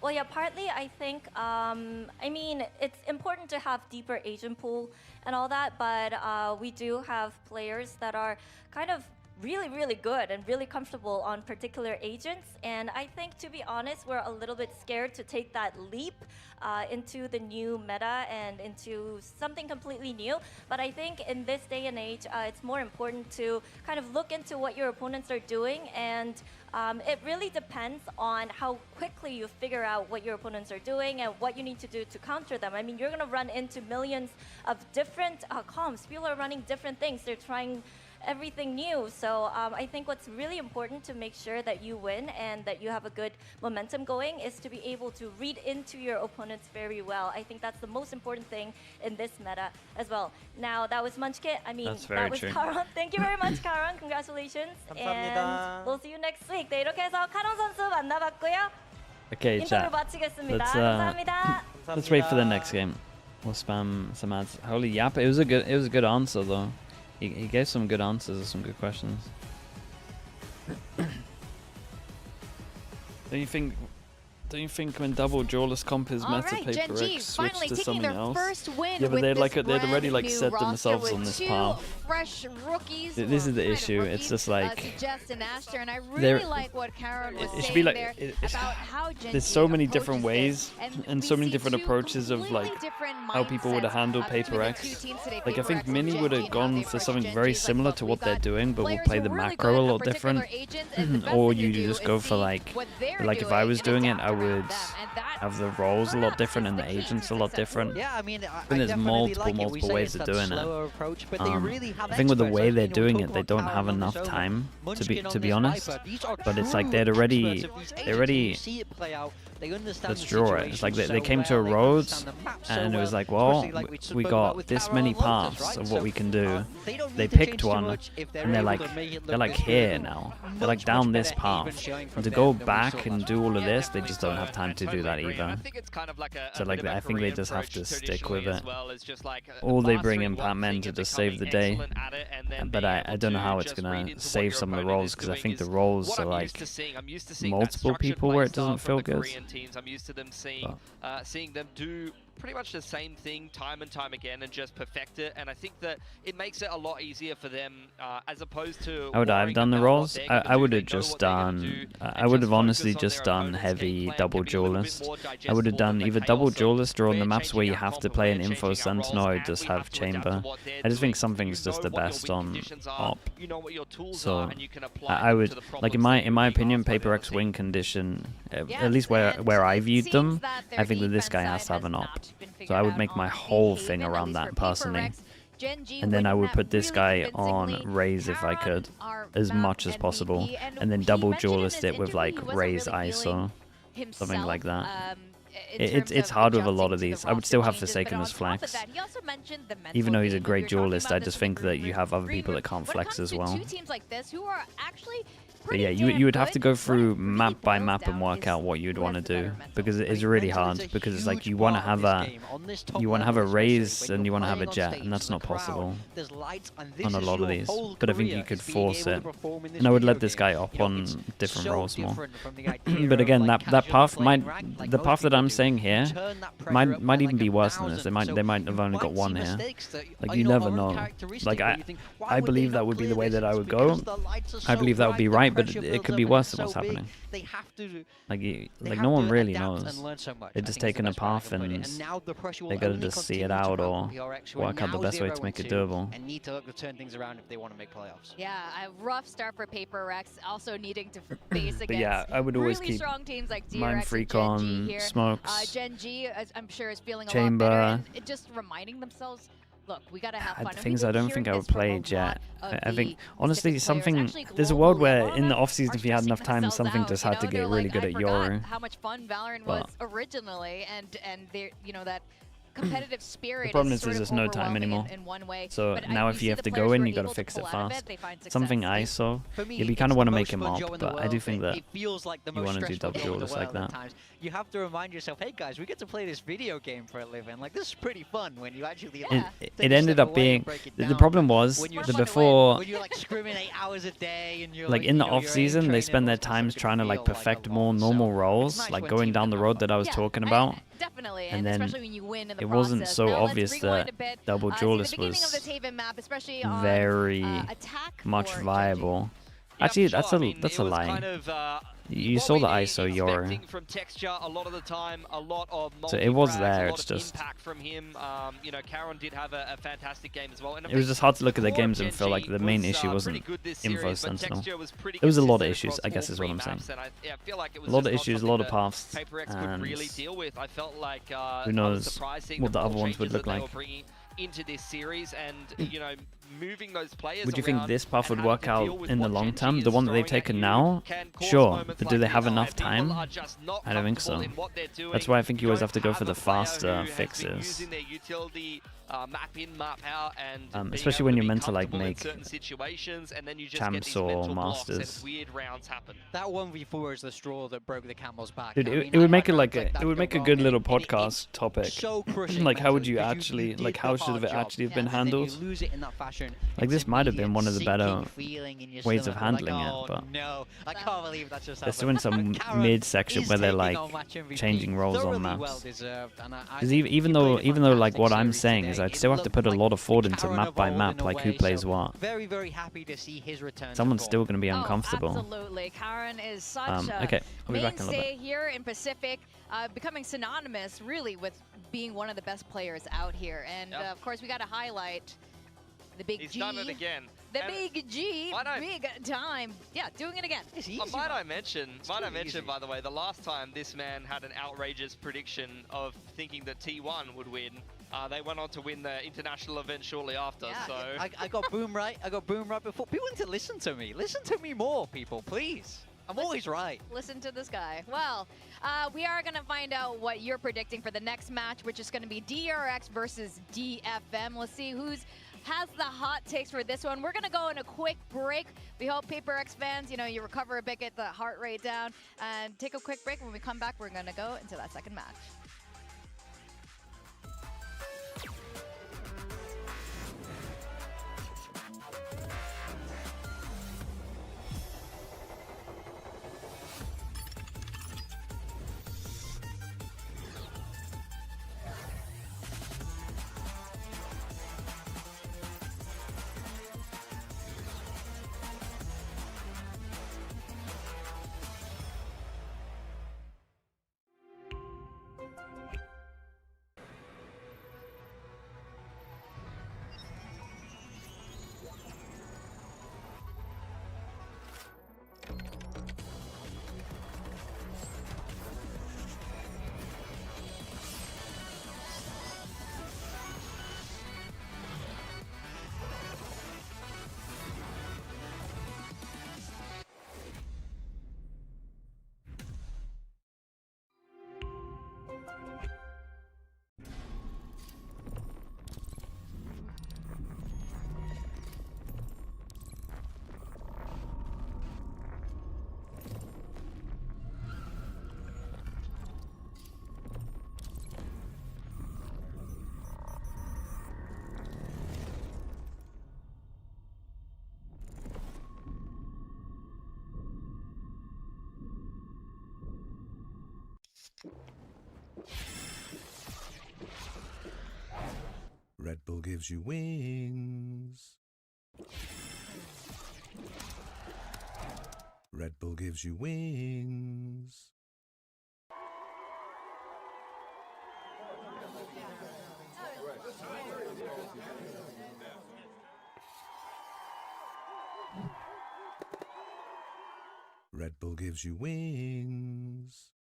Speaker 9: Well, yeah, partly I think, I mean, it's important to have deeper agent pool and all that, but we do have players that are kind of really good and really comfortable on particular agents. And I think, to be honest, we're a little bit scared to take that leap into the new meta and into something completely new. But I think in this day and age, it's more important to kind of look into what your opponents are doing, and it really depends on how quickly you figure out what your opponents are doing and what you need to do to counter them. I mean, you're going to run into millions of different comps. People are running different things. They're trying everything new. So I think what's really important to make sure that you win and that you have a good momentum going is to be able to read into your opponents very well. I think that's the most important thing in this meta as well. Now, that was Munchkit. I mean, that was Karon. Thank you very much, Karon. Congratulations.
Speaker 10: 감사합니다.
Speaker 9: And we'll see you next week. 네, 이렇게 해서 카론 선수 만나봤고요.
Speaker 2: Okay,
Speaker 9: 인터뷰
Speaker 2: chat.
Speaker 9: 마치겠습니다. 감사합니다.
Speaker 2: Let's wait for the next game. We'll spam some ads. Holy yap! It was a good answer though. He gave some good answers and some good questions. Don't you think when double jawless comp is meta, PRX switch to something else? Yeah, but they'd already like set themselves on this path.
Speaker 3: Fresh rookies.
Speaker 2: This is the issue. It's just like
Speaker 3: Justin Astor, and I really like what Karen was
Speaker 2: it should
Speaker 3: saying
Speaker 2: be like
Speaker 3: there about how Gen
Speaker 2: there's
Speaker 3: G
Speaker 2: so many
Speaker 3: approaches
Speaker 2: different ways
Speaker 3: this,
Speaker 2: and so many different approaches of like how people would have handled PRX. Like I think Mini would have gone for something very similar to what they're doing, but we'll play the macro a lot different. Or you just go for like if I was doing it, I would have the roles a lot different and the agents a lot different.
Speaker 4: Yeah, I mean,
Speaker 2: I think there's multiple ways of doing it.
Speaker 4: Approach, but they really have
Speaker 2: I think with the way they're
Speaker 4: experts.
Speaker 2: doing it, they don't have enough time to be honest. But it's like they're already. Let's draw it. It's like they came to a road, and it was like, well, we got this many paths of what we can do. They picked one, and they're like here now. They're like down this path. And to go back and do all of this, they just don't have time to do that either. So like I think they just have to stick with it. Or they bring in Pat-Men to just save the day. But I don't know how it's gonna save some of the roles, because I think the roles are like multiple people where it doesn't feel good.
Speaker 1: Teams, I'm used to them seeing them do pretty much the same thing time and time again and just perfect it, and I think that it makes it a lot easier for them as opposed to.
Speaker 2: How would I have done the roles? I would have just done. I would have honestly just done heavy double duelist. I would have done either double duelist or on the maps where you have to play an info sentinel, I would just have chamber. I just think something's just the best on op. So I would like in my opinion, PRX win condition, at least where I viewed them, I think that this guy has to have an op. So I would make my whole thing around that personally. And then I would put this guy on Raise if I could, as much as possible. And then double duelist it with like Raise ISO, something like that. It's hard with a lot of these. I would still have Forsaken as flex. Even though he's a great duelist, I just think that you have other people that can't flex as well.
Speaker 3: Two teams like this who are actually
Speaker 2: But yeah, you would have to go through map by map and work out what you'd want to do, because it is really hard, because it's like you want to have a raise and you want to have a jet, and that's not possible on a lot of these. But I think you could force it, and I would let this guy up on different roles more. But again, that path the path that I'm saying here might even be worse than this. They might have only got one here. Like, you never know. Like, I believe that would be the way that I would go. I believe that would be right, but it could be worse than what's happening. Like no one really knows. They're just taking a path and they gotta just see it out or work out the best way to make it doable.
Speaker 4: And need to look to turn things around if they want to make playoffs.
Speaker 3: Yeah, a rough start for PRX, also needing to face against
Speaker 2: yeah, I would always
Speaker 3: really
Speaker 2: keep
Speaker 3: strong teams like DRX
Speaker 2: Mindfreak
Speaker 3: and
Speaker 2: on,
Speaker 3: GENG here.
Speaker 2: Smokes.
Speaker 3: GENG, I'm sure, is feeling a
Speaker 2: Chamber.
Speaker 3: lot better, and just reminding themselves, look, we gotta have fun.
Speaker 2: Things I don't think I would play Jet. I think, honestly, there's a world where in the off-season, if you had enough time, something just had to get really good at Yoru.
Speaker 3: How much fun Valorant was originally, and there, that competitive spirit.
Speaker 2: The problem is there's no time anymore.
Speaker 3: In one way.
Speaker 2: So now if you have to go in, you got to fix it fast. Something I saw, you kind of want to make him up, but I do think that you want to do double duelists like that.
Speaker 4: You have to remind yourself, hey guys, we get to play this video game for a living. Like, this is pretty fun when you actually.
Speaker 2: It ended up being the problem was that before,
Speaker 4: when you like scrimming 8 hours a day and you're
Speaker 2: like in the off season, they spend their times trying to like perfect more normal roles, like going down the road that I was talking about.
Speaker 3: Definitely,
Speaker 2: and then
Speaker 3: especially when you win in the
Speaker 2: it wasn't so obvious that double duelist was very much viable. Actually, that's a lie. You saw the ISO Yoru.
Speaker 1: From texture a lot of the time, a lot of
Speaker 2: so it was there. It's just
Speaker 1: impact from him. Karen did have a fantastic game as well. And
Speaker 2: it was just hard to look at the games and feel like the main issue wasn't Info Sentinel. There was a lot of issues, I guess is what I'm saying. A lot of issues, a lot of paths, and who knows what the other ones would look like.
Speaker 1: Into this series, and moving those players.
Speaker 2: Would you think this path would work out in the long term? The one that they've taken now? Sure, but do they have enough time? I don't think so. That's why I think you always have to go for the faster fixes.
Speaker 1: Map in, map out, and
Speaker 2: especially when you're meant to like make
Speaker 1: situations, and then you just
Speaker 2: champs or masters.
Speaker 1: Weird rounds happen.
Speaker 4: That 1v4 is the straw that broke the camel's back.
Speaker 2: Dude, it would make it like it would make a good little podcast topic. So like, how would you actually like? How should it actually have been handled? Like, this might have been one of the better ways of handling it, but
Speaker 4: I can't believe that's just
Speaker 2: they're still in some mid section where they're like changing roles on maps. Because even though like what I'm saying is I'd still have to put a lot of thought into map by map, like who plays what.
Speaker 4: Very, very happy to see his return.
Speaker 2: Someone's still going to be uncomfortable.
Speaker 3: Absolutely, Karen is such
Speaker 2: okay, I'll be back in a little
Speaker 3: mainstay
Speaker 2: bit.
Speaker 3: here in Pacific, becoming synonymous really with being one of the best players out here. And of course, we got to highlight the big G.
Speaker 1: He's done it again.
Speaker 3: The big G, big time. Yeah, doing it again.
Speaker 1: Might I mention, by the way, the last time this man had an outrageous prediction of thinking that T1 would win, they went on to win the international event shortly after.
Speaker 4: Yeah,
Speaker 1: so
Speaker 4: I got boom right. I got boom right before. People need to listen to me. Listen to me more, people, please. I'm always right.
Speaker 3: Listen to this guy. Well, we are going to find out what you're predicting for the next match, which is going to be DRX versus DFM. Let's see who's has the hot takes for this one. We're going to go on a quick break. We hope PRX fans, you recover a bit, get the heart rate down, and take a quick break. When we come back, we're going to go into that second match.
Speaker 11: Red Bull gives you wings. Red Bull gives you wings. Red Bull gives you wings.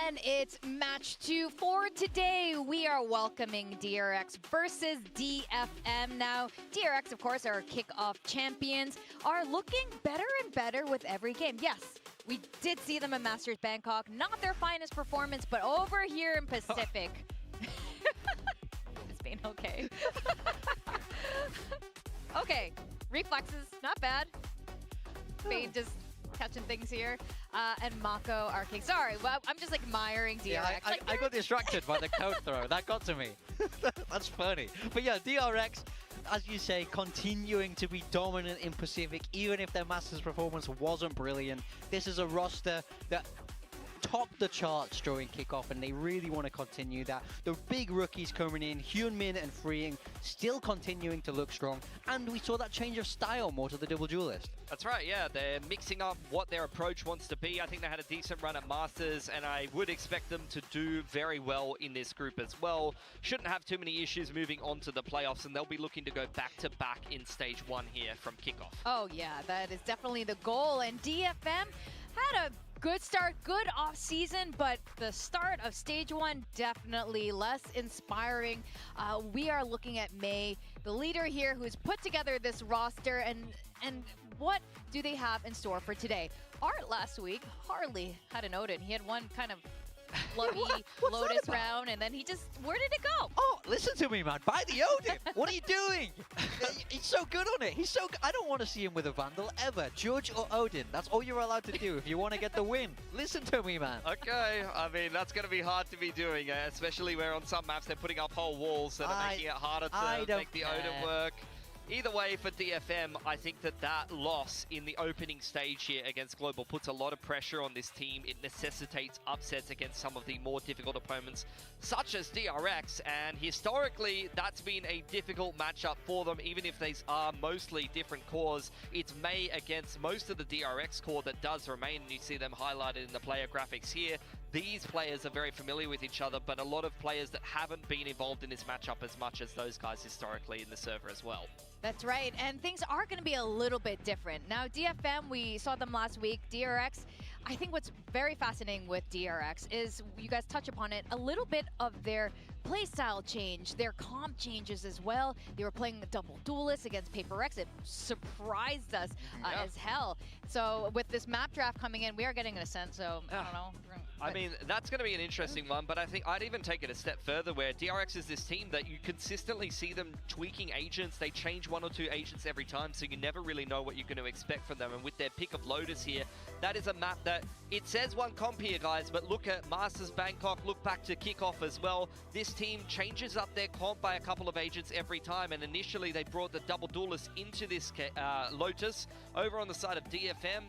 Speaker 3: And it's match 2 for today. We are welcoming DRX versus DFM. Now, DRX, of course, our kickoff champions, are looking better and better with every game. Yes, we did see them in Masters Bangkok. Not their finest performance, but over here in Pacific. Is Bane okay? Okay, reflexes, not bad. Bane just catching things here. And Mako, our king. Sorry, well, I'm just like admiring DRX.
Speaker 4: Yeah, I got distracted by the code throw. That got to me. That's funny. But yeah, DRX, as you say, continuing to be dominant in Pacific, even if their Masters performance wasn't brilliant. This is a roster that topped the charts during kickoff, and they really want to continue that. The big rookies coming in, Hyunmin and Freeing, still continuing to look strong, and we saw that change of style more to the double duelist.
Speaker 1: That's right, yeah. They're mixing up what their approach wants to be. I think they had a decent run at Masters, and I would expect them to do very well in this group as well. Shouldn't have too many issues moving on to the playoffs, and they'll be looking to go back-to-back in Stage 1 here from kickoff.
Speaker 3: Oh yeah, that is definitely the goal, and DFM had a good start, good off season, but the start of Stage 1 definitely less inspiring. We are looking at May, the leader here, who's put together this roster, and what do they have in store for today? Art last week hardly had an Odin. He had one kind of floaty Lotus round, and then he just, where did it go?
Speaker 4: Oh, listen to me, man. Buy the Odin. What are you doing? He's so good on it. I don't want to see him with a Vandal ever. Judge or Odin. That's all you're allowed to do if you want to get the win. Listen to me, man.
Speaker 1: Okay, I mean, that's going to be hard to be doing, especially where on some maps they're putting up whole walls that are making it harder to make the Odin work. Either way, for DFM, I think that loss in the opening stage here against Global puts a lot of pressure on this team. It necessitates upsets against some of the more difficult opponents, such as DRX, and historically, that's been a difficult matchup for them, even if these are mostly different cores. It's May against most of the DRX core that does remain, and you see them highlighted in the player graphics here. These players are very familiar with each other, but a lot of players that haven't been involved in this matchup as much as those guys historically in the server as well.
Speaker 3: That's right, and things are going to be a little bit different. Now, DFM, we saw them last week. DRX, I think what's very fascinating with DRX is, you guys touch upon it, a little bit of their playstyle change, their comp changes as well. They were playing the double duelist against PRX. It surprised us as hell. So with this map draft coming in, we are getting a sense, so I don't know.
Speaker 1: I mean, that's going to be an interesting one, but I think I'd even take it a step further where DRX is this team that you consistently see them tweaking agents. They change 1 or 2 agents every time, so you never really know what you're going to expect from them. And with their pick of Lotus here, that is a map that, it says one comp here, guys, but look at Masters Bangkok, look back to kickoff as well. This team changes up their comp by a couple of agents every time, and initially they brought the double duelist into this Lotus. Over on the side of DFM,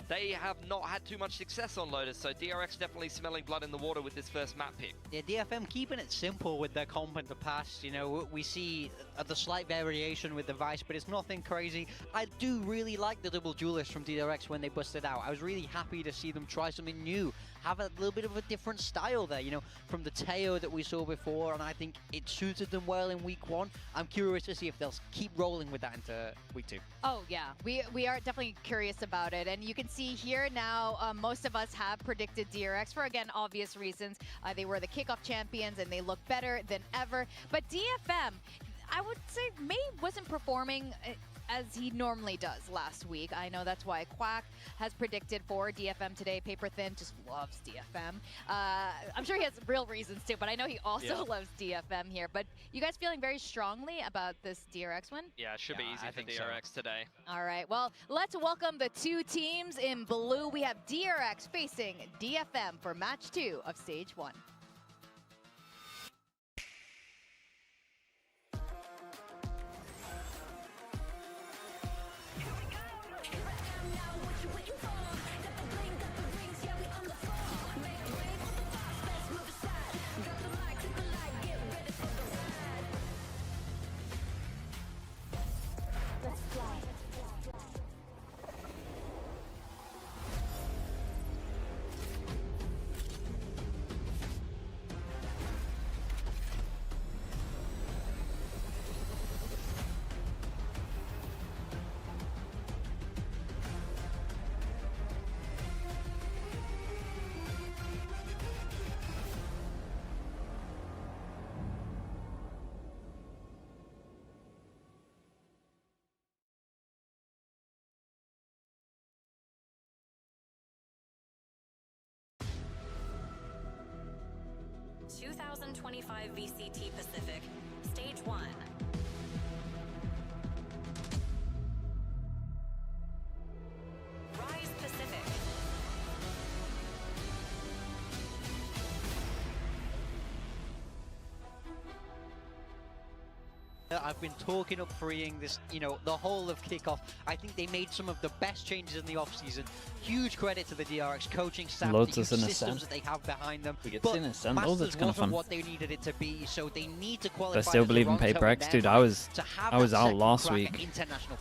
Speaker 1: they have not had too much success on Lotus, so DRX definitely smelling blood in the water with this first map pick.
Speaker 4: Yeah, DFM keeping it simple with their comp in the past. You know, we see the slight variation with the Vice, but it's nothing crazy. I do really like the double duelist from DRX when they busted out. I was really happy to see them try something new, have a little bit of a different style there, you know, from the Teo that we saw before, and I think it suited them well in week 1. I'm curious to see if they'll keep rolling with that into week 2.
Speaker 3: Oh yeah, we are definitely curious about it, and you can see here now, most of us have predicted DRX for, again, obvious reasons. They were the kickoff champions, and they look better than ever. But DFM, I would say May wasn't performing as he normally does last week. I know that's why Quack has predicted for DFM today. Paper Thin just loves DFM. I'm sure he has real reasons too, but I know he also loves DFM here. But you guys feeling very strongly about this DRX win?
Speaker 1: Yeah, it should be easy for DRX today.
Speaker 3: All right, well, let's welcome the 2 teams in blue. We have DRX facing DFM for match 2 of stage 1.
Speaker 12: 2025 VCT Pacific, Stage 1. Rise Pacific.
Speaker 4: I've been talking up freeing this, you know, the whole of kickoff. I think they made some of the best changes in the off-season. Huge credit to the DRX coaching staff,
Speaker 2: Lotus
Speaker 4: the
Speaker 2: and
Speaker 4: systems
Speaker 2: Ascent.
Speaker 4: that they have behind them.
Speaker 2: We get
Speaker 4: But
Speaker 2: in Ascent. Oh,
Speaker 4: Masters
Speaker 2: that's kind of fun.
Speaker 4: what they needed it to be, so they need to qualify.
Speaker 2: I still believe in
Speaker 4: Toronto
Speaker 2: PRX, dude. I was out last week.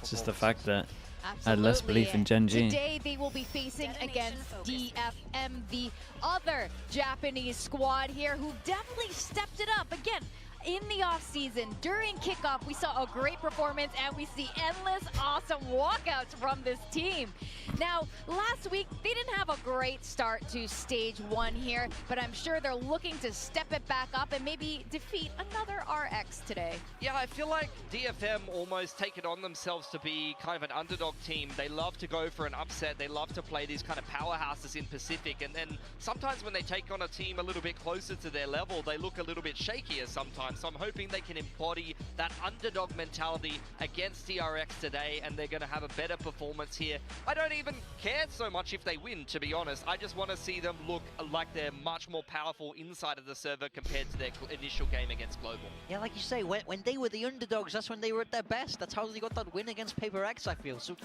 Speaker 4: It's
Speaker 2: Just the fact that
Speaker 3: Absolutely.
Speaker 2: I had less belief in Gen G.
Speaker 3: Today they will be facing against DFM, the other Japanese squad here, who definitely stepped it up. Again, in the off-season, during kickoff, we saw a great performance and we see endless awesome walkouts from this team. Now, last week, they didn't have a great start to Stage 1 here, but I'm sure they're looking to step it back up and maybe defeat another RX today.
Speaker 1: Yeah, I feel like DFM almost take it on themselves to be kind of an underdog team. They love to go for an upset. They love to play these kind of powerhouses in Pacific. And then sometimes when they take on a team a little bit closer to their level, they look a little bit shakier sometimes. So I'm hoping they can embody that underdog mentality against DRX today, and they're going to have a better performance here. I don't even care so much if they win, to be honest. I just want to see them look like they're much more powerful inside of the server compared to their initial game against Global.
Speaker 4: Yeah, like you say, when they were the underdogs, that's when they were at their best. That's how they got that win against PRX, I feel. So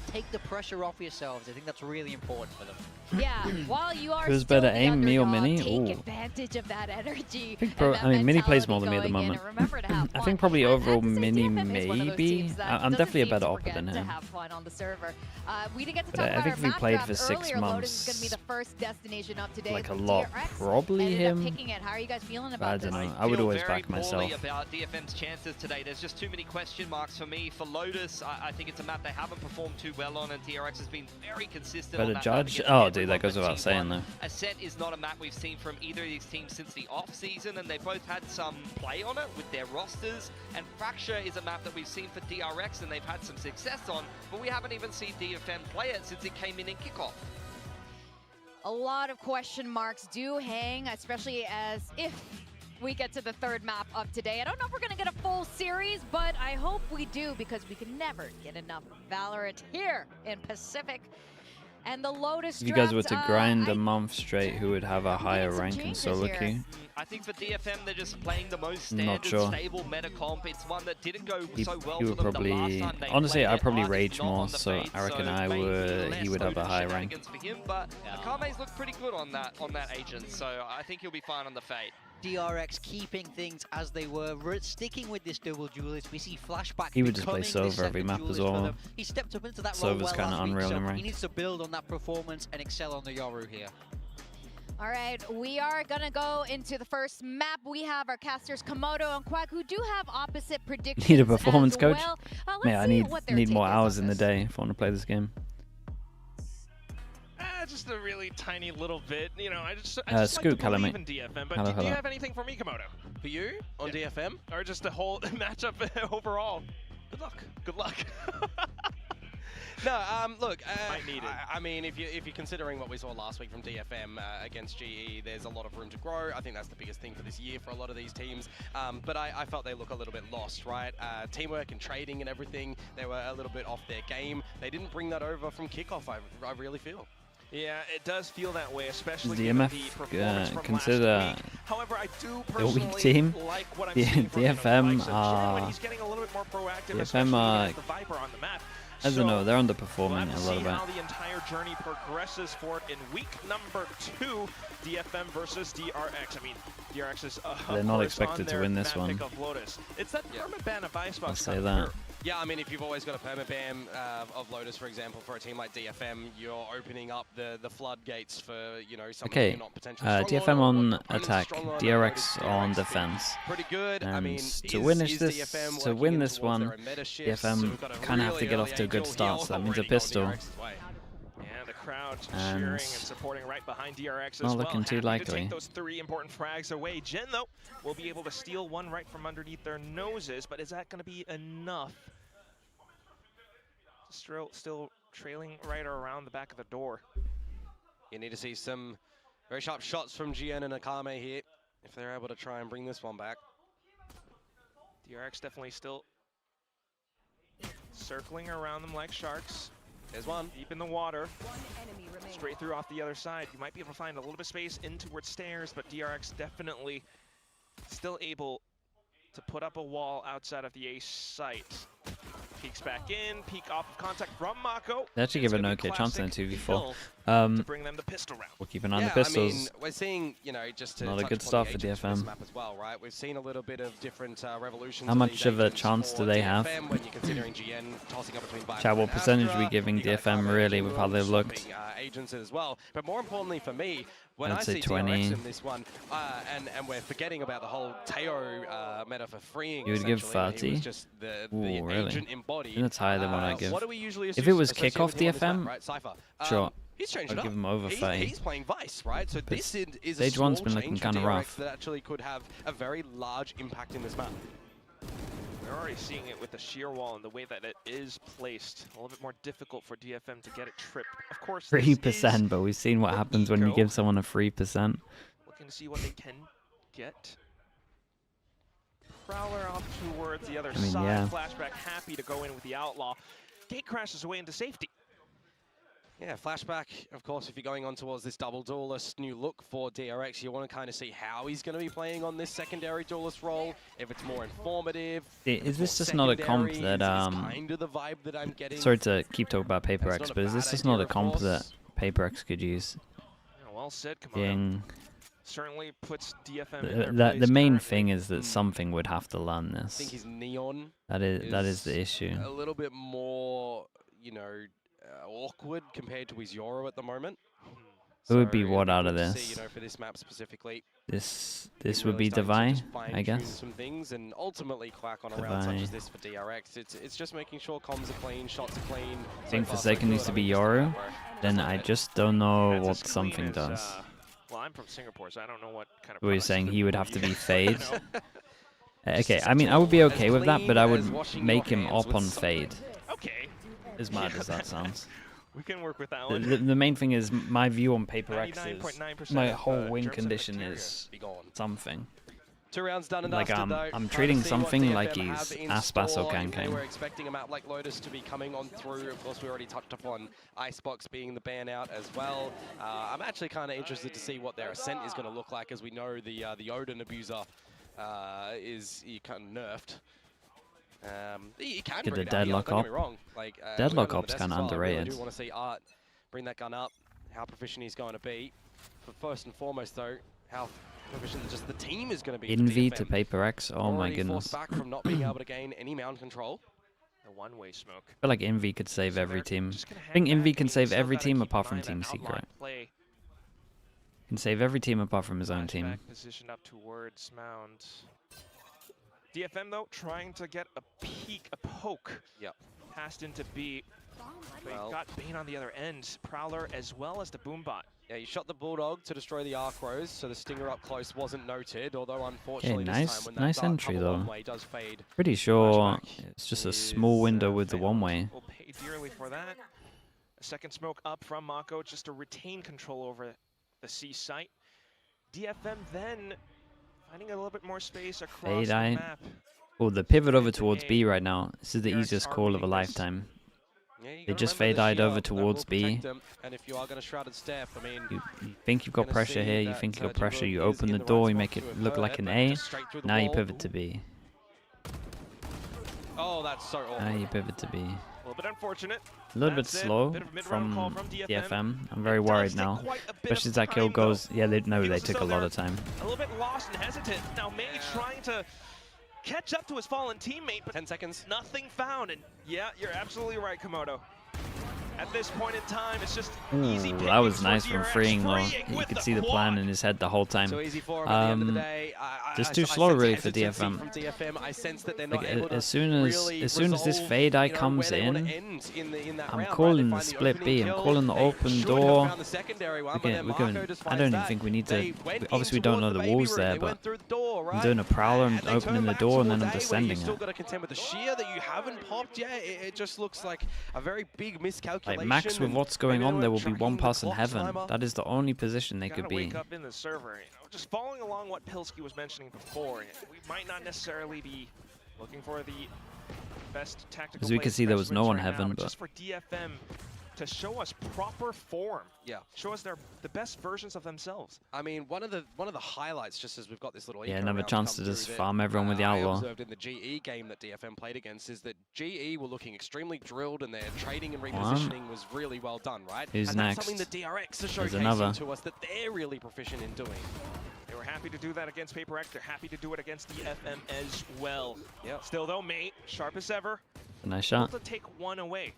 Speaker 4: take the pressure off yourselves. I think that's really important for them.
Speaker 3: Yeah, while you are
Speaker 2: Who's
Speaker 3: still
Speaker 2: better,
Speaker 3: the
Speaker 2: AIM, me or
Speaker 3: underdog,
Speaker 2: Mini?
Speaker 3: take
Speaker 2: Ooh.
Speaker 3: advantage of that energy.
Speaker 2: I mean, Mini plays more than me at the moment. I think probably overall Mini maybe. I'm definitely a better opper than him.
Speaker 3: Have fun on the server. We didn't get to
Speaker 2: But
Speaker 3: talk
Speaker 2: I
Speaker 3: about
Speaker 2: think
Speaker 3: our
Speaker 2: if we
Speaker 3: map
Speaker 2: played
Speaker 3: draft
Speaker 2: for 6
Speaker 3: earlier.
Speaker 2: months,
Speaker 3: Lotus is going to be the first destination up today.
Speaker 2: like a lot,
Speaker 3: DRX
Speaker 2: probably
Speaker 3: ended up
Speaker 2: him.
Speaker 3: picking it. How are you guys feeling
Speaker 2: I
Speaker 3: about
Speaker 2: don't
Speaker 3: this?
Speaker 2: know. I would always back
Speaker 1: Feel
Speaker 2: myself.
Speaker 1: very poorly about DFM's chances today. There's just too many question marks for me. For Lotus, I think it's a map they haven't performed too well on, and DRX has been very consistent on
Speaker 2: Better
Speaker 1: that
Speaker 2: judge?
Speaker 1: map
Speaker 2: Oh,
Speaker 1: against
Speaker 2: dude, that goes
Speaker 1: everyone
Speaker 2: without
Speaker 1: but
Speaker 2: saying,
Speaker 1: T1.
Speaker 2: though.
Speaker 1: Ascent is not a map we've seen from either of these teams since the off-season, and they both had some play on it with their rosters. And Fracture is a map that we've seen for DRX, and they've had some success on, but we haven't even seen DFM play it since it came in kickoff.
Speaker 3: A lot of question marks do hang, especially as if we get to the third map of today. I don't know if we're going to get a full series, but I hope we do, because we can never get enough Valorant here in Pacific. And the Lotus
Speaker 2: If you guys were to
Speaker 3: draft,
Speaker 2: grind a month straight, who would have a higher
Speaker 3: some
Speaker 2: rank in
Speaker 3: changes
Speaker 2: solo
Speaker 3: here.
Speaker 2: queue?
Speaker 1: I think for DFM, they're just playing the most
Speaker 2: Not
Speaker 1: standard,
Speaker 2: sure.
Speaker 1: stable meta comp. It's one that didn't go
Speaker 2: He
Speaker 1: so well
Speaker 2: would
Speaker 1: for them
Speaker 2: probably,
Speaker 1: the last time they
Speaker 2: honestly,
Speaker 1: played
Speaker 2: I'd
Speaker 1: it.
Speaker 2: probably
Speaker 1: Art is
Speaker 2: rage
Speaker 1: not
Speaker 2: more,
Speaker 1: on the
Speaker 2: so
Speaker 1: fade,
Speaker 2: I reckon
Speaker 1: maybe
Speaker 2: he would have a
Speaker 1: less
Speaker 2: high
Speaker 1: open
Speaker 2: rank.
Speaker 1: shenanigans for him, but Akame's looked pretty good on that agent, so I think he'll be fine on the fade.
Speaker 4: DRX keeping things as they were, sticking with this double duelist. We see flashback.
Speaker 2: He would just play
Speaker 4: becoming this
Speaker 2: Sova every
Speaker 4: second
Speaker 2: map as
Speaker 4: duelist for
Speaker 2: well.
Speaker 4: them. He stepped up into that role
Speaker 2: Sova's
Speaker 4: well
Speaker 2: kinda
Speaker 4: last week,
Speaker 2: unreal
Speaker 4: so
Speaker 2: in rank.
Speaker 4: he needs to build on that performance and excel on the Yoru here.
Speaker 3: All right, we are going to go into the first map. We have our casters Komodo and Quack, who do have opposite predictions.
Speaker 2: Need a performance
Speaker 3: as
Speaker 2: coach?
Speaker 3: well. Let's
Speaker 2: Mate, I
Speaker 3: see what their
Speaker 2: need
Speaker 3: take
Speaker 2: more
Speaker 3: is
Speaker 2: hours
Speaker 3: on
Speaker 2: in the
Speaker 3: this.
Speaker 2: day if I want to play this game.
Speaker 6: Just a really tiny little bit. You know, I just like
Speaker 2: Scoot,
Speaker 6: to
Speaker 2: hello,
Speaker 6: believe
Speaker 2: mate.
Speaker 6: in DFM. But
Speaker 2: Hello,
Speaker 6: do you
Speaker 2: hello.
Speaker 6: have anything for me, Komodo?
Speaker 7: For you on DFM?
Speaker 6: Or just a whole matchup overall? Good luck. Good luck.
Speaker 7: No, look,
Speaker 6: Might need it.
Speaker 7: I mean, if you're considering what we saw last week from DFM against GE, there's a lot of room to grow. I think that's the biggest thing for this year for a lot of these teams. But I felt they look a little bit lost, right? Teamwork and trading and everything, they were a little bit off their game. They didn't bring that over from kickoff, I really feel.
Speaker 6: Yeah, it does feel that way, especially
Speaker 2: The
Speaker 6: given
Speaker 2: MF,
Speaker 6: the performance from
Speaker 2: consider
Speaker 6: last week. However, I do
Speaker 2: the weak
Speaker 6: personally
Speaker 2: team.
Speaker 6: like what I'm
Speaker 2: The
Speaker 6: seeing from
Speaker 2: DFM
Speaker 6: likes of Jen when he's getting a little bit more proactive,
Speaker 2: DFM
Speaker 6: especially against the Viper on the map.
Speaker 2: I don't know, they're
Speaker 6: We'll
Speaker 2: underperforming
Speaker 6: have to
Speaker 2: a little
Speaker 6: see
Speaker 2: bit.
Speaker 6: how the entire journey progresses for it in week number 2, DFM versus DRX. I mean, DRX is
Speaker 2: They're not expected to win this one.
Speaker 6: Of Lotus. It's that permaban of Icebox.
Speaker 2: I'll say that.
Speaker 7: Yeah, I mean, if you've always got a permaban of Lotus, for example, for a team like DFM, you're opening up the floodgates for, you know, something
Speaker 2: Okay,
Speaker 7: you're not potentially strong
Speaker 2: DFM on
Speaker 7: or pretty
Speaker 2: attack,
Speaker 7: strong on.
Speaker 2: DRX on defense.
Speaker 7: Pretty good.
Speaker 2: And
Speaker 7: I mean,
Speaker 2: to win this, to win this one, DFM kind of have to get off to a good start, so that means a pistol.
Speaker 6: Yeah, the crowd
Speaker 2: And
Speaker 6: cheering and supporting right behind DRX as
Speaker 2: not
Speaker 6: well.
Speaker 2: looking too
Speaker 6: Happy to
Speaker 2: likely.
Speaker 6: take those 3 important frags away. Gen, though, will be able to steal one right from underneath their noses, but is that going to be enough? Still trailing right around the back of the door.
Speaker 7: You need to see some very sharp shots from GN and Akame here. if they're able to try and bring this one back.
Speaker 6: DRX definitely still circling around them like sharks.
Speaker 7: There's one.
Speaker 6: Deep in the water. Straight through off the other side. You might be able to find a little bit of space in towards stairs, but DRX definitely still able to put up a wall outside of the ace site. Peeks back in, peek off of contact from Mako.
Speaker 2: They actually give an okay chance in a 2v4.
Speaker 6: To bring them the pistol round.
Speaker 2: We'll keep an eye on the pistols.
Speaker 7: I mean, we're seeing, you know, just to
Speaker 2: not a good start for DFM.
Speaker 7: Map as well, right? We've seen a little bit of different revolutions.
Speaker 2: How much of a chance do they have?
Speaker 7: When you're considering GN tossing up between
Speaker 2: Chat, what percentage are we giving DFM really with how they've looked?
Speaker 7: Agents as well, but more importantly for me, when
Speaker 2: I'd
Speaker 7: I
Speaker 2: say
Speaker 7: see
Speaker 2: 20.
Speaker 7: DRX in this one, and we're forgetting about the whole Teo meta for freeing.
Speaker 2: You would give 30?
Speaker 7: He was just the
Speaker 2: really?
Speaker 7: agent embodied.
Speaker 2: I think that's higher than what I give.
Speaker 7: What do we usually
Speaker 2: if it was kickoff DFM,
Speaker 7: right, Cypher?
Speaker 2: Sure.
Speaker 7: He's changed
Speaker 2: I'd
Speaker 7: it
Speaker 2: give
Speaker 7: up.
Speaker 2: him over 30.
Speaker 7: He's playing Vice, right? So
Speaker 2: But
Speaker 7: this is a
Speaker 2: stage
Speaker 7: small
Speaker 2: one's been looking
Speaker 7: change
Speaker 2: kind of
Speaker 7: for DRX
Speaker 2: rough.
Speaker 7: that actually could have a very large impact in this map.
Speaker 6: We're already seeing it with the shear wall and the way that it is placed. A little bit more difficult for DFM to get it tripped. Of course,
Speaker 2: 3%, but we've seen what happens when you give someone a 3%.
Speaker 6: Looking to see what they can get. Prowler off towards the other side.
Speaker 2: Yeah.
Speaker 6: Flashback happy to go in with the Outlaw. Gate crashes away into safety.
Speaker 7: Yeah, Flashback, of course, if you're going on towards this double duelist new look for DRX, you want to kind of see how he's going to be playing on this secondary duelist role, if it's more informative.
Speaker 2: Is this just not a comp that,
Speaker 7: kind of the vibe that I'm getting.
Speaker 2: Sorry to keep talking about PRX, but is this just not a comp that PRX could use?
Speaker 6: Yeah, well said,
Speaker 2: GENG.
Speaker 6: Certainly puts DFM in their
Speaker 2: The main
Speaker 6: currently.
Speaker 2: thing is that something would have to learn this.
Speaker 7: I think his Neon
Speaker 2: that is the issue.
Speaker 7: A little bit more, you know, awkward compared to his Yoro at the moment.
Speaker 2: It would be what out of this?
Speaker 7: See, you know, for this map specifically.
Speaker 2: This would be Divine, I guess.
Speaker 7: Some things and ultimately Quack on a round such as this for DRX. It's just making sure comms are clean, shots are clean.
Speaker 2: I think Forsaken needs to be Yoru. Then I just don't know what something does.
Speaker 6: Well, I'm from Singapore, so I don't know what kind of.
Speaker 2: Were you saying he would have to be Fade? Okay, I mean, I would be okay with that, but I would make him op on Fade.
Speaker 6: Okay.
Speaker 2: As mad as that sounds.
Speaker 6: We can work with that one.
Speaker 2: The main thing is my view on PRX is my whole win condition is something.
Speaker 7: 2 rounds done and
Speaker 2: like
Speaker 7: dusted,
Speaker 2: I'm treating something like he's Aspas or Kankan.
Speaker 7: We're expecting a map like Lotus to be coming on through. Of course, we already touched upon Icebox being the ban out as well. I'm actually kind of interested to see what their ascent is going to look like, as we know the Odin abuser is kind of nerfed. You can
Speaker 2: Get
Speaker 7: bring
Speaker 2: the
Speaker 7: it out,
Speaker 2: Deadlock
Speaker 7: don't get
Speaker 2: op.
Speaker 7: me wrong. Like,
Speaker 2: Deadlock op's kind of
Speaker 7: I
Speaker 2: underrated.
Speaker 7: do want to see Art bring that gun up, how proficient he's going to be. But first and foremost, though, how proficient just the team is going to be.
Speaker 2: Envy to PRX, oh my
Speaker 7: Already
Speaker 2: goodness.
Speaker 7: forced back from not being able to gain any mound control.
Speaker 6: The one-way smoke.
Speaker 2: I feel like Envy could save every team. I think Envy can save every team apart from Team Secret. Can save every team apart from his own team.
Speaker 6: Position up towards mound. DFM though trying to get a peek, a poke.
Speaker 7: Yep.
Speaker 6: Passed into B. But you've got Bane on the other end. Prowler as well as the Boombot.
Speaker 7: Yeah, you shot the Bulldog to destroy the Archros, so the Stinger up close wasn't noted, although unfortunately
Speaker 2: Okay,
Speaker 7: this time when that
Speaker 2: nice
Speaker 7: dark
Speaker 2: entry
Speaker 7: cover
Speaker 2: though.
Speaker 7: one-way does fade.
Speaker 2: Pretty sure it's just a small window with the one-way.
Speaker 6: We'll pay dearly for that. A second smoke up from Mako just to retain control over the C site. DFM then finding a little bit more space across the map.
Speaker 2: Oh, the pivot over towards B right now. This is the easiest call of a lifetime. They just fade-eyed over towards B.
Speaker 7: And if you are going to shrouded step, I mean,
Speaker 2: you think you've got pressure here, you think you've got pressure, you open the door, you make it look like an A, now you pivot to B.
Speaker 7: Oh, that's so awkward.
Speaker 2: Now you pivot to B.
Speaker 6: A little bit unfortunate.
Speaker 2: A little bit slow from DFM. I'm very worried now. Especially as that kill goes, yeah, they took a lot of time.
Speaker 6: A little bit lost and hesitant. Now May trying to catch up to his fallen teammate, but
Speaker 7: 10 seconds.
Speaker 6: Nothing found. And yeah, you're absolutely right, Komodo. At this point in time, it's just easy.
Speaker 2: That was nice from freeing though. You could see the plan in his head the whole time.
Speaker 7: So easy for him at the end of the day.
Speaker 2: Just too slow really for DFM.
Speaker 7: From DFM. I sense that they're not
Speaker 2: like,
Speaker 7: able to
Speaker 2: as soon as this fade eye comes in, I'm calling the split B. I'm calling the open door. I don't even think we need to. Obviously, we don't know the walls there, but
Speaker 7: right?
Speaker 2: I'm doing a prowler and opening the door and then I'm descending
Speaker 7: you still
Speaker 2: it.
Speaker 7: got to contend with the shear that you haven't popped yet. It just looks like a very big miscalculation.
Speaker 2: Like max with what's going on, there will be one person heaven. That is the only position they could be.
Speaker 6: Wake up in the server, just following along what Pilsky was mentioning before. We might not necessarily be looking for the best tactical.
Speaker 2: As we can see, there was no one heaven, but
Speaker 6: just for DFM to show us proper form.
Speaker 7: Yeah.
Speaker 6: Show us the best versions of themselves.
Speaker 7: I mean, one of the highlights, just as we've got this little
Speaker 2: another chance to just farm everyone with the outlaw.
Speaker 7: I observed in the GE game that DFM played against is that GE were looking extremely drilled and their trading and repositioning was really well done, right?
Speaker 2: Who's
Speaker 7: and
Speaker 2: next?
Speaker 7: That's something that DRX are
Speaker 2: There's
Speaker 7: showcasing
Speaker 2: another.
Speaker 7: to us that they're really proficient in doing.
Speaker 6: They were happy to do that against PRX. They're happy to do it against DFM as well.
Speaker 7: Yep.
Speaker 6: Still though, mate, sharp as ever.
Speaker 2: A nice shot.
Speaker 6: Able to take one away.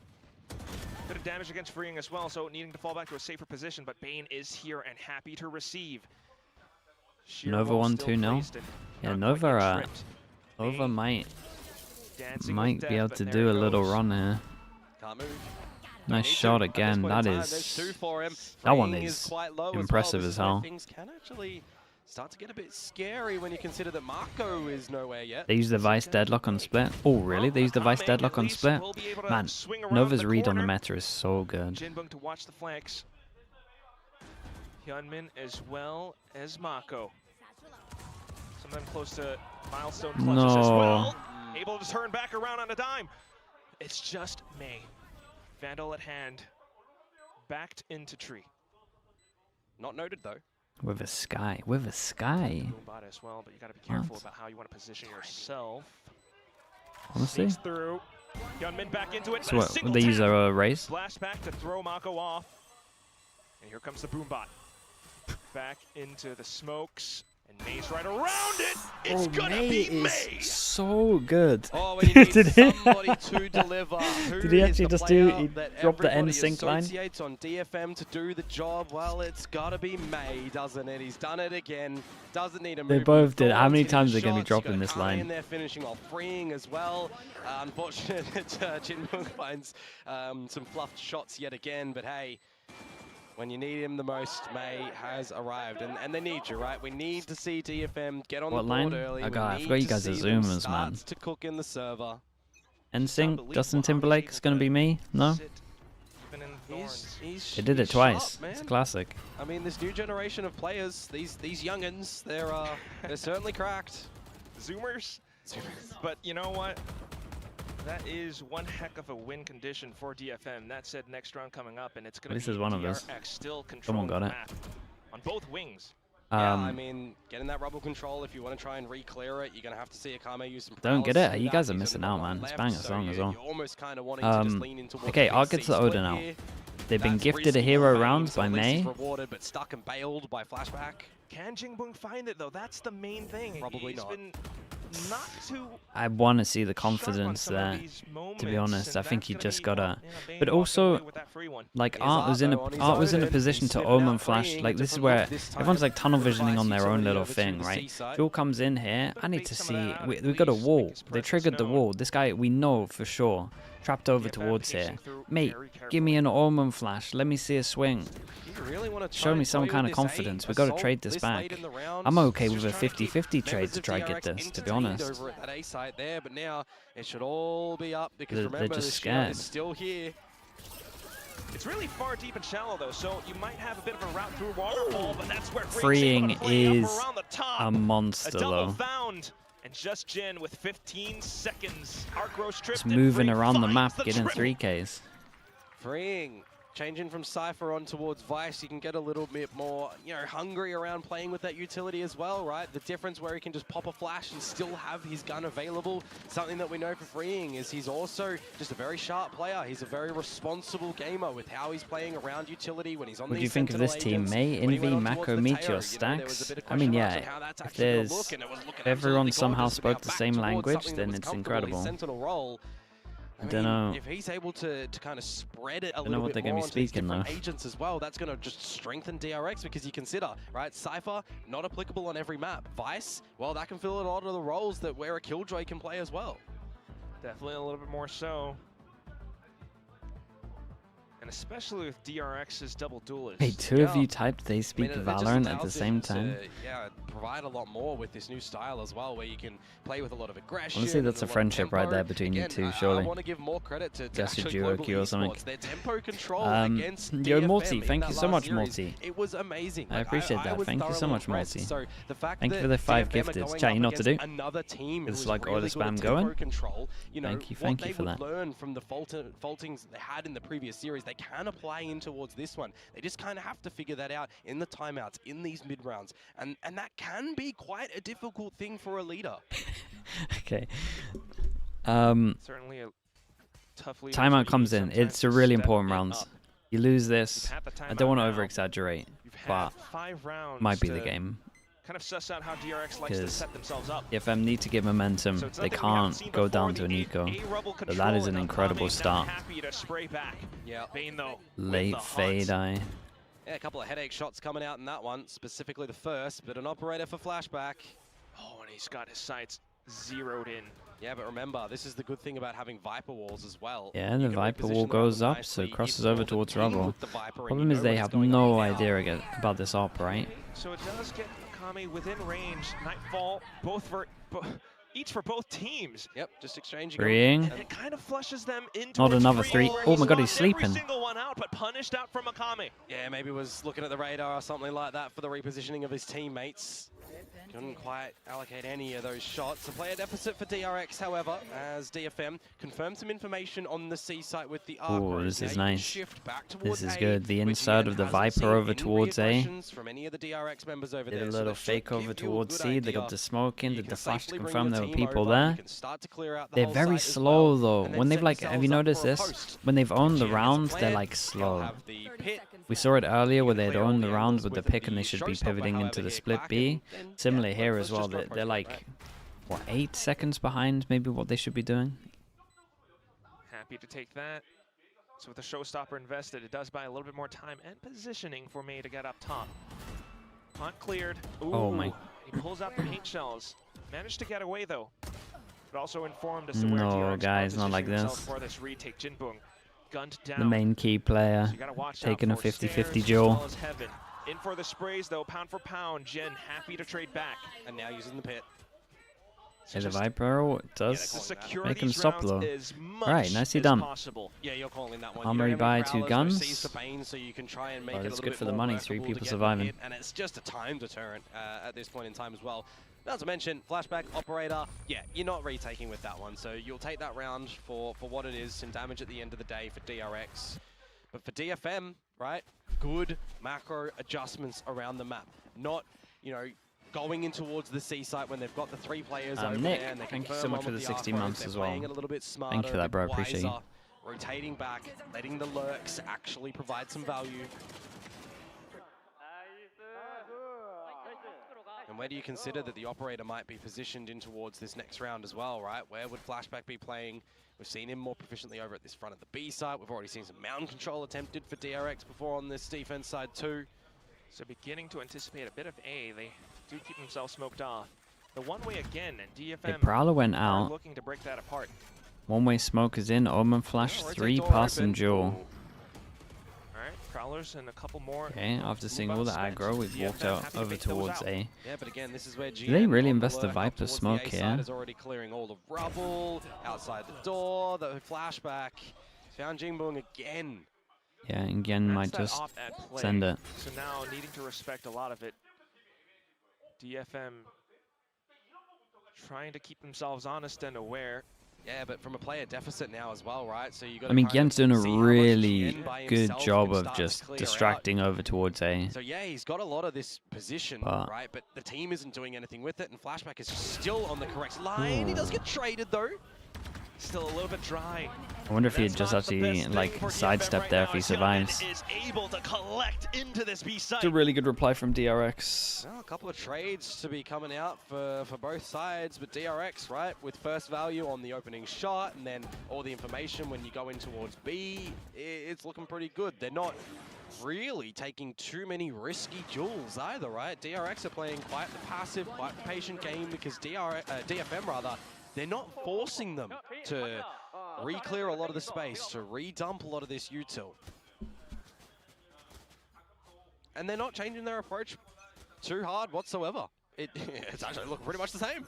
Speaker 6: Bit of damage against Freeing as well, so needing to fall back to a safer position, but Bane is here and happy to receive.
Speaker 2: Nova 1-2-0. Yeah, Nova might be able to do a little run here.
Speaker 7: Can't move.
Speaker 2: Nice shot again. That one is impressive as hell.
Speaker 7: Things can actually start to get a bit scary when you consider that Marco is nowhere yet.
Speaker 2: They use the Vice Deadlock on split. Oh, really? They use the Vice Deadlock on split? Man, Nova's read on the meta is so good.
Speaker 6: Jinbung to watch the flanks. Hyunmin as well as Mako. Some of them close to milestone clutches as well. Able to turn back around on a dime. It's just May. Vandal at hand. Backed into tree.
Speaker 7: Not noted though.
Speaker 2: With a sky. With a sky.
Speaker 6: Boombot as well, but you got to be careful about how you want to position yourself.
Speaker 2: Honestly.
Speaker 6: Through. Hyunmin back into it.
Speaker 2: So what, would they use a race?
Speaker 6: Flash back to throw Mako off. And here comes the Boombot. Back into the smokes. And May's right around it. It's gonna be May.
Speaker 2: So good.
Speaker 7: Oh, when you need somebody to deliver.
Speaker 2: Did he actually just do? He dropped the end sync line.
Speaker 7: On DFM to do the job. Well, it's gotta be May, doesn't it? He's done it again. Doesn't need a move.
Speaker 2: They both did. How many times are they gonna be dropping this line?
Speaker 7: And they're finishing off Freeing as well. Unfortunate that Jinbung finds some fluffed shots yet again, but hey. When you need him the most, May has arrived, and they need you, right? We need to see DFM get on the board early.
Speaker 2: Oh god, I forgot you guys are zoomers, man.
Speaker 7: To cook in the server.
Speaker 2: NSYNC, Justin Timberlake is gonna be me? No? They did it twice. It's a classic.
Speaker 7: I mean, this new generation of players, these youngins, they're certainly cracked.
Speaker 6: Zoomers. But you know what? That is one heck of a win condition for DFM. That said, next round coming up, and it's going to be DRX still controlling the map on both wings.
Speaker 7: Yeah, I mean, getting that rubble control, if you want to try and re-clear it, you're going to have to see Akame use some
Speaker 2: Don't get it. You guys are missing out, man. It's banger song as well. Okay, I'll get to the Oda now. They've been gifted a hero round by May.
Speaker 7: Rewarded, but stuck and bailed by flashback.
Speaker 6: Can Jinbung find it, though? That's the main thing.
Speaker 7: Probably
Speaker 6: not. Not too
Speaker 2: I want to see the confidence there, to be honest. I think he just gotta, but also like Art was in a position to omen flash. Like this is where everyone's like tunnel visioning on their own little thing, right? Jewel comes in here. I need to see. We got a wall. They triggered the wall. This guy we know for sure trapped over towards here. Mate, give me an omen flash. Let me see a swing. Show me some kind of confidence. We got to trade this back. I'm okay with a 50-50 trade to try and get this, to be honest.
Speaker 7: But now it should all be up because
Speaker 2: they're just scared.
Speaker 7: Is still here.
Speaker 6: It's really far deep and shallow though, so you might have a bit of a route through waterfall, but that's where
Speaker 2: Freeing is a monster though.
Speaker 6: Found. And just Jin with 15 seconds.
Speaker 2: Just moving around the map, getting 3Ks.
Speaker 7: Freeing. Changing from Cypher on towards Vice, you can get a little bit more, hungry around playing with that utility as well, right? The difference where he can just pop a flash and still have his gun available. Something that we know for Freeing is he's also just a very sharp player. He's a very responsible gamer with how he's playing around utility when he's on.
Speaker 2: What do you think of this team? May, Envy, Mako, Meteor, Stacks? I mean, yeah, if everyone somehow spoke the same language, then it's incredible. I don't know.
Speaker 7: If he's able to kind of spread it a
Speaker 2: little bit more onto his
Speaker 7: different agents as well, that's going to just strengthen DRX because you consider, right, Cypher, not applicable on every map. Vice, well, that can fill a lot of the roles that where a Killjoy can play as well.
Speaker 6: Definitely a little bit more so. And especially with DRX's double duelist.
Speaker 2: Hey, two of you typed they speak Valorant at the same time.
Speaker 7: Yeah, provide a lot more with this new style as well, where you can play with a lot of aggression.
Speaker 2: Honestly, that's a friendship right there between you two, surely.
Speaker 7: I want to give more credit to
Speaker 2: Just a duo queue or something.
Speaker 7: Their tempo control against
Speaker 2: Yo,
Speaker 7: DFM
Speaker 2: Morty, thank you so much,
Speaker 7: series,
Speaker 2: Morty.
Speaker 7: it was amazing.
Speaker 2: I appreciate that. Thank you so much, Morty.
Speaker 7: So the fact
Speaker 2: thank you for the 5 gifted. Chat, you know what to do.
Speaker 7: Another team
Speaker 2: it's like all the spam going.
Speaker 7: Control, you know,
Speaker 2: thank you for that.
Speaker 7: Learn from the faultings they had in the previous series, they can apply in towards this one. They just kind of have to figure that out in the timeouts, in these mid rounds, and that can be quite a difficult thing for a leader.
Speaker 2: Okay.
Speaker 6: Certainly a tough leader.
Speaker 2: Timeout comes in. It's a really important round. You lose this. I don't want to over-exaggerate, but might be the game.
Speaker 6: Kind of suss out how DRX likes to set themselves up.
Speaker 2: DFM need to give momentum. They can't go down to an eco. So that is an incredible start. Late fade eye.
Speaker 7: Yeah, a couple of headache shots coming out in that one, specifically the first, but an operator for flashback.
Speaker 6: Oh, and he's got his sights zeroed in.
Speaker 7: Yeah, but remember, this is the good thing about having Viper walls as well.
Speaker 2: Yeah, and the Viper wall goes up, so it crosses over towards Rubble. Problem is they have no idea about this op, right?
Speaker 6: So it does get Kami within range. Nightfall, each for both teams.
Speaker 7: Yep, just exchanging.
Speaker 2: Freeing.
Speaker 6: And it kind of flushes them into
Speaker 2: not another 3. Oh my god, he's sleeping.
Speaker 6: Every single one out, but punished out from Akame.
Speaker 7: Yeah, maybe was looking at the radar or something like that for the repositioning of his teammates. Couldn't quite allocate any of those shots. A player deficit for DRX, however, as DFM confirmed some information on the C site with the arc.
Speaker 2: Oh, this is nice. This is good. The inside of the Viper over towards A.
Speaker 7: From any of the DRX members over
Speaker 2: did
Speaker 7: there.
Speaker 2: a little fake over towards C. They got the smoke in. Did the flash to confirm there were people there. They're very slow though. When they've like, have you noticed this? When they've owned the round, they're like slow. We saw it earlier where they'd owned the round with the pick and they should be pivoting into the split B. Similarly here as well, they're like, what, 8 seconds behind maybe what they should be doing?
Speaker 6: Happy to take that. So with the showstopper invested, it does buy a little bit more time and positioning for May to get up top. Hunt cleared. Ooh,
Speaker 2: oh my.
Speaker 6: He pulls out the paint shells. Managed to get away though. But also informed as to where
Speaker 2: no,
Speaker 6: DRX
Speaker 2: guys, not like this.
Speaker 6: For this retake. Jinbung gunned down.
Speaker 2: The main key player taking a 50-50 duel.
Speaker 6: In for the sprays though, pound for pound. Gen happy to trade back.
Speaker 7: And now using the pit.
Speaker 2: Yeah, the Viper does make him stop though. Right, nicely done.
Speaker 7: Yeah, you're calling that one.
Speaker 2: Armory buy 2 guns.
Speaker 7: So you can try and make
Speaker 2: it's good for the money, 3 people surviving.
Speaker 7: And it's just a time deterrent at this point in time as well. Not to mention, flashback, operator, yeah, you're not retaking with that one. So you'll take that round for what it is, some damage at the end of the day for DRX. But for DFM, right, good macro adjustments around the map. Not, you know, going in towards the C site when they've got the 3 players over
Speaker 2: Nick,
Speaker 7: there. And they
Speaker 2: thank you so much for the 16 months as well.
Speaker 7: A little bit smarter,
Speaker 2: thank you for that, bro. Appreciate you.
Speaker 7: Rotating back, letting the lurks actually provide some value. And where do you consider that the operator might be positioned in towards this next round as well, right? Where would Flashback be playing? We've seen him more proficiently over at this front of the B site. We've already seen some mountain control attempted for DRX before on this defense side too.
Speaker 6: So beginning to anticipate a bit of A. They do keep themselves smoked off. The one-way again, and DFM
Speaker 2: Prowler went out.
Speaker 6: Looking to break that apart.
Speaker 2: One-way smoke is in. Omen flash, 3 pass and duel.
Speaker 6: Alright, Prowlers and a couple more.
Speaker 2: Okay, after seeing all the aggro, we've walked out over towards A.
Speaker 7: Yeah, but again, this is where
Speaker 2: do they really invest the Viper smoke here?
Speaker 7: Is already clearing all the rubble outside the door. The flashback found Jinbung again.
Speaker 2: Yeah, and Gen might just send it.
Speaker 6: So now needing to respect a lot of it. DFM trying to keep themselves honest and aware.
Speaker 7: Yeah, but from a player deficit now as well, right? So you got.
Speaker 2: I mean, Gen's doing a really good job of just distracting over towards A.
Speaker 7: So yeah, he's got a lot of this position, right? But the team isn't doing anything with it, and Flashback is still on the correct line. He does get traded though.
Speaker 6: Still a little bit dry.
Speaker 2: I wonder if he'd just actually like sidestep there if he survives.
Speaker 6: Is able to collect into this B site.
Speaker 2: It's a really good reply from DRX.
Speaker 7: Well, a couple of trades to be coming out for both sides, but DRX, right, with first value on the opening shot, and then all the information when you go in towards B, it's looking pretty good. They're not really taking too many risky duels either, right? DRX are playing quite the passive, quite the patient game because DFM rather. They're not forcing them to re-clear a lot of the space, to re-dump a lot of this util. and they're not changing their approach too hard whatsoever. It's actually looking pretty much the same.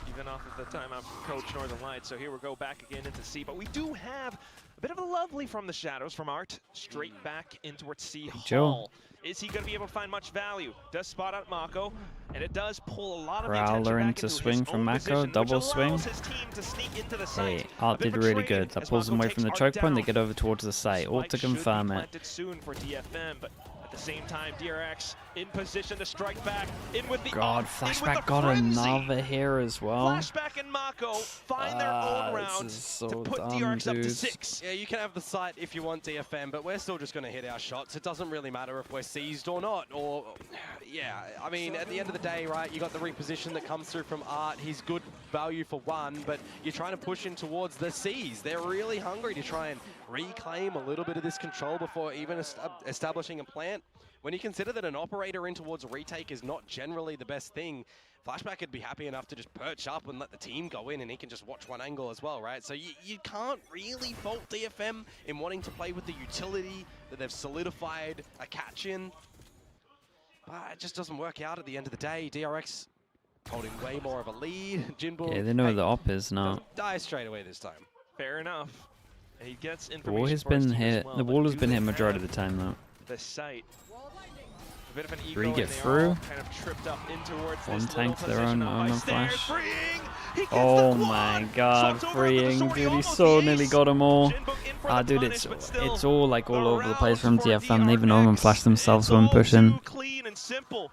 Speaker 6: Even off of the timeout from Coach Northern Lights. So here we go back again into C, but we do have a bit of a lovely from the shadows from Art, straight back in towards C Hall. Is he going to be able to find much value? Does spot out Mako, and it does pull a lot of the attention
Speaker 2: Prowler
Speaker 6: back
Speaker 2: into
Speaker 6: his
Speaker 2: swing from
Speaker 6: own
Speaker 2: Mako,
Speaker 6: position,
Speaker 2: double
Speaker 6: which
Speaker 2: swing.
Speaker 6: allows his team to sneak into the site.
Speaker 2: Hey, Art did really good. That pulls them away from the choke point. They get over towards the site. All to confirm it.
Speaker 6: Soon for DFM, but at the same time, DRX in position to strike back. In with the
Speaker 2: God, Flashback got another here as well.
Speaker 6: Flashback and Mako find their own round to put DRX up to 6.
Speaker 7: Yeah, you can have the site if you want DFM, but we're still just going to hit our shots. It doesn't really matter if we're seized or not. Or, yeah, I mean, at the end of the day, right, you got the reposition that comes through from Art. He's good value for 1, but you're trying to push in towards the C's. They're really hungry to try and reclaim a little bit of this control before even establishing a plant. When you consider that an operator in towards a retake is not generally the best thing, Flashback would be happy enough to just perch up and let the team go in, and he can just watch one angle as well, right? So you can't really fault DFM in wanting to play with the utility that they've solidified a catch in. But it just doesn't work out at the end of the day. DRX holding way more of a lead. Jinbo,
Speaker 2: Yeah, they know where the op is now.
Speaker 7: Die straight away this time.
Speaker 6: Fair enough. And he gets
Speaker 2: The
Speaker 6: information
Speaker 2: wall has
Speaker 6: for his
Speaker 2: been
Speaker 6: team as
Speaker 2: hit.
Speaker 6: well,
Speaker 2: The
Speaker 6: but
Speaker 2: wall has
Speaker 6: do
Speaker 2: been
Speaker 6: they
Speaker 2: hit majority
Speaker 6: have
Speaker 2: of the time though.
Speaker 6: the site? A bit of an ego,
Speaker 2: Free
Speaker 6: and
Speaker 2: get
Speaker 6: they
Speaker 2: through.
Speaker 6: all kind of tripped up in towards
Speaker 2: One
Speaker 6: this
Speaker 2: tank
Speaker 6: little
Speaker 2: their own
Speaker 6: position up by
Speaker 2: flash.
Speaker 6: stairs. Freeing! He gets
Speaker 2: Oh
Speaker 6: the
Speaker 2: my
Speaker 6: quad!
Speaker 2: god,
Speaker 6: Swapped over
Speaker 2: freeing,
Speaker 6: onto the
Speaker 2: dude, he
Speaker 6: almost
Speaker 2: so
Speaker 6: the
Speaker 2: nearly
Speaker 6: ace.
Speaker 2: got them all.
Speaker 6: Jinbo in for
Speaker 2: Ah,
Speaker 6: the
Speaker 2: dude,
Speaker 6: punish, but still,
Speaker 2: it's all like all
Speaker 6: the
Speaker 2: over the place from
Speaker 6: round for
Speaker 2: DFM. They even know them flash themselves when
Speaker 6: It's all
Speaker 2: pushing.
Speaker 6: too clean and simple.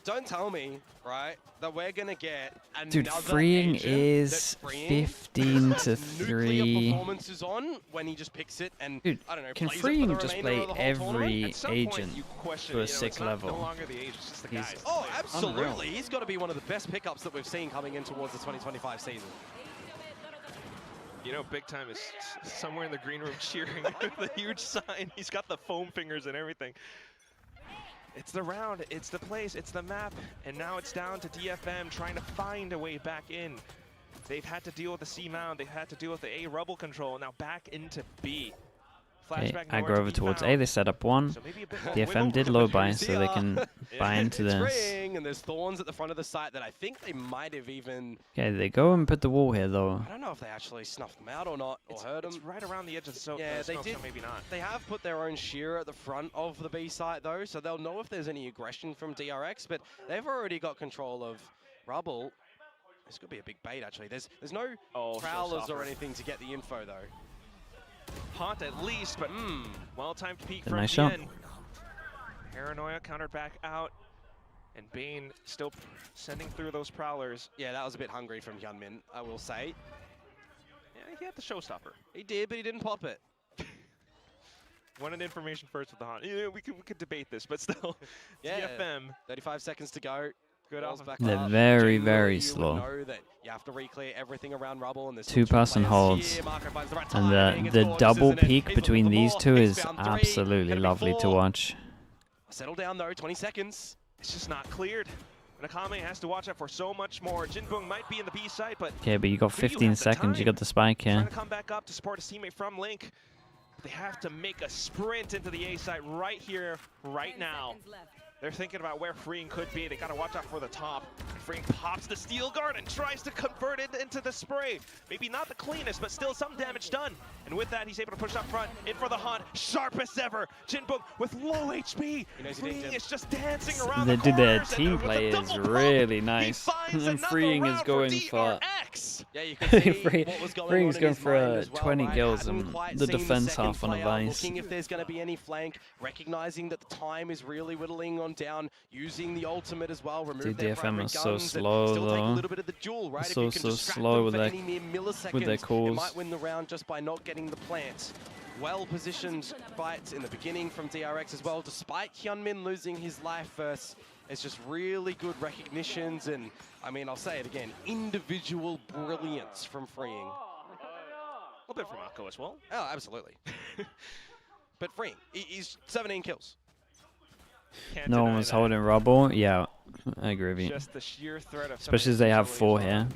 Speaker 7: Don't tell me, right, that we're gonna get another
Speaker 2: Dude, freeing
Speaker 7: agent
Speaker 2: is
Speaker 7: that freeing
Speaker 2: 15 to
Speaker 7: nuclear
Speaker 2: 3.
Speaker 7: performance is on when he just picks it and
Speaker 2: Dude,
Speaker 7: I don't know.
Speaker 2: can
Speaker 7: plays it for
Speaker 2: freeing
Speaker 7: the
Speaker 2: just
Speaker 7: remainder
Speaker 2: play
Speaker 7: of the whole tournament?
Speaker 2: every
Speaker 6: At some point,
Speaker 2: agent
Speaker 6: you question,
Speaker 2: to a
Speaker 6: you know,
Speaker 2: 6
Speaker 6: it's not
Speaker 2: level?
Speaker 6: no longer the age, it's just the
Speaker 2: He's
Speaker 6: guys.
Speaker 7: Oh, absolutely.
Speaker 2: unreal.
Speaker 7: He's got to be one of the best pickups that we've seen coming in towards the 2025 season.
Speaker 6: You know, Big Time is somewhere in the green room cheering with a huge sign. He's got the foam fingers and everything. It's the round, it's the place, it's the map, and now it's down to DFM trying to find a way back in. They've had to deal with the C mound, they've had to deal with the A rubble control, now back into B.
Speaker 2: Okay,
Speaker 6: Flashback
Speaker 2: I
Speaker 6: nowhere
Speaker 2: go
Speaker 6: to
Speaker 2: over
Speaker 6: be
Speaker 2: towards
Speaker 6: found.
Speaker 2: A. They set up 1.
Speaker 6: So maybe a bit more
Speaker 2: DFM
Speaker 6: wiggle
Speaker 2: did
Speaker 6: room
Speaker 2: low
Speaker 6: if
Speaker 2: buy,
Speaker 6: you
Speaker 2: so they can buy into
Speaker 7: it's
Speaker 2: this.
Speaker 7: freeing, and there's thorns at the front of the site that I think they might have even...
Speaker 2: Okay, they go and put the wall here though.
Speaker 7: I don't know if they actually snuffed them out or not, or heard them.
Speaker 6: It's right around the edge of the smoke,
Speaker 7: Yeah, they
Speaker 6: smoke,
Speaker 7: did.
Speaker 6: so maybe not.
Speaker 7: They have put their own shear at the front of the B site though, so they'll know if there's any aggression from DRX, but they've already got control of Rubble. This could be a big bait actually. There's no prowlers or anything to get the info though.
Speaker 6: Haunt at least, but well-timed peek
Speaker 2: A
Speaker 6: from
Speaker 2: nice shot.
Speaker 6: Tien. Paranoia countered back out, and Bane still sending through those prowlers.
Speaker 7: Yeah, that was a bit hungry from Hyunmin, I will say.
Speaker 6: Yeah, he had the showstopper.
Speaker 7: He did, but he didn't pop it.
Speaker 6: Wanted information first with the Haunt. Yeah, we could debate this, but still,
Speaker 7: Yeah,
Speaker 6: DFM.
Speaker 7: 35 seconds to go.
Speaker 6: Good off.
Speaker 2: They're very, very
Speaker 7: You
Speaker 2: slow.
Speaker 7: would know that you have to re-clear everything around Rubble, and there's
Speaker 2: 2-person holds. And the double peak between these two is absolutely lovely to watch.
Speaker 7: Settle down though, 20 seconds.
Speaker 6: It's just not cleared. Nakame has to watch out for so much more. Jinbung might be in the B site, but
Speaker 2: Okay, but you got 15 seconds. You got the spike
Speaker 6: trying
Speaker 2: here.
Speaker 6: to come back up to support his teammate from Link. They have to make a sprint into the A site right here, right now. They're thinking about where Freeing could be. They gotta watch out for the top. Freeing pops the steel guard and tries to convert it into the spray. Maybe not the cleanest, but still some damage done. And with that, he's able to push up front, in for the Haunt, sharp as ever. Jinbuk with low HP. Freeing is just dancing around the
Speaker 2: Their
Speaker 6: corners,
Speaker 2: team
Speaker 6: and with
Speaker 2: play
Speaker 6: a
Speaker 2: is
Speaker 6: double pump,
Speaker 2: really
Speaker 6: he
Speaker 2: nice.
Speaker 6: finds
Speaker 2: And
Speaker 6: another
Speaker 2: Freeing is
Speaker 6: round
Speaker 2: going
Speaker 6: for
Speaker 2: for
Speaker 6: DRX.
Speaker 7: Yeah, you can see what was
Speaker 2: Freeing's
Speaker 7: on in
Speaker 2: going
Speaker 7: his
Speaker 2: for
Speaker 7: mind as well,
Speaker 2: 20
Speaker 7: right?
Speaker 2: kills
Speaker 7: Hadn't
Speaker 2: and
Speaker 7: quite
Speaker 2: the
Speaker 7: seen
Speaker 2: defense
Speaker 7: second
Speaker 2: half on a
Speaker 7: player,
Speaker 2: vice.
Speaker 7: Looking if there's going to be any flank, recognizing that the time is really whittling on down, using the ultimate as well, remove
Speaker 2: Dude,
Speaker 7: their
Speaker 2: DFM
Speaker 7: primary
Speaker 2: is so
Speaker 7: guns,
Speaker 2: slow,
Speaker 7: and still take a
Speaker 2: though.
Speaker 7: little bit of the duel, right?
Speaker 2: So,
Speaker 7: if you can
Speaker 2: so
Speaker 7: distract
Speaker 2: slow
Speaker 7: them
Speaker 2: with
Speaker 7: for
Speaker 2: their-
Speaker 7: any mere milliseconds,
Speaker 2: with their calls.
Speaker 7: it might win the round just by not getting the plant. Well-positioned fights in the beginning from DRX as well, despite Hyunmin losing his life first. It's just really good recognitions and, I mean, I'll say it again, individual brilliance from Freeing.
Speaker 6: A little bit from Mako as well.
Speaker 7: Oh, absolutely. But Freeing, he's 17 kills.
Speaker 6: Can't
Speaker 2: No one
Speaker 6: deny
Speaker 2: was
Speaker 6: that.
Speaker 2: holding Rubble. Yeah, I agree with you.
Speaker 6: Just the sheer threat of
Speaker 2: Especially as they have 4 here.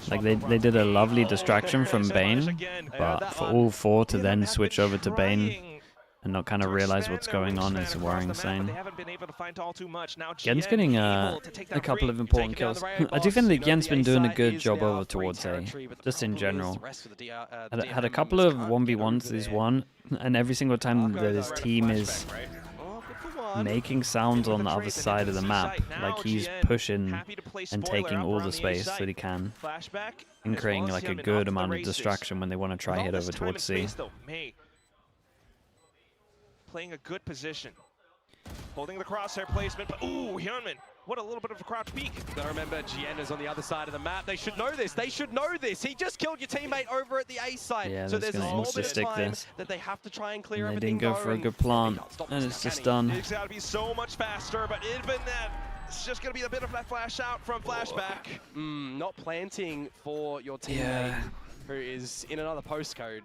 Speaker 2: Like they did a lovely distraction from Bane, but for all 4 to then switch over to Bane, and not kind of realize what's going on is a worrying sign.
Speaker 6: They haven't been able to find all too much. Now
Speaker 2: Gen's getting a couple of important kills. I do think that Gen's been doing a good job over towards A, just in general. Had a couple of 1v1s he's won, and every single time that his team is making sounds on the other side of the map, like he's pushing and taking all the space that he can, and creating like a good amount of distraction when they want to try hit over towards C.
Speaker 6: Playing a good position, holding the crosshair placement, but ooh, Hyunmin, what a little bit of a crouch peek.
Speaker 7: Gotta remember, GN is on the other side of the map. They should know this. They should know this. He just killed your teammate over at the A site.
Speaker 2: Yeah,
Speaker 7: so there's a small bit of time
Speaker 2: this.
Speaker 7: that they have to try and clear
Speaker 2: and
Speaker 7: everything.
Speaker 2: They didn't go for a good plant, and it's just done.
Speaker 6: It's got to be so much faster, but even that, it's just going to be a bit of that flash out from Flashback.
Speaker 7: Not planting for your teammate who is in another postcode.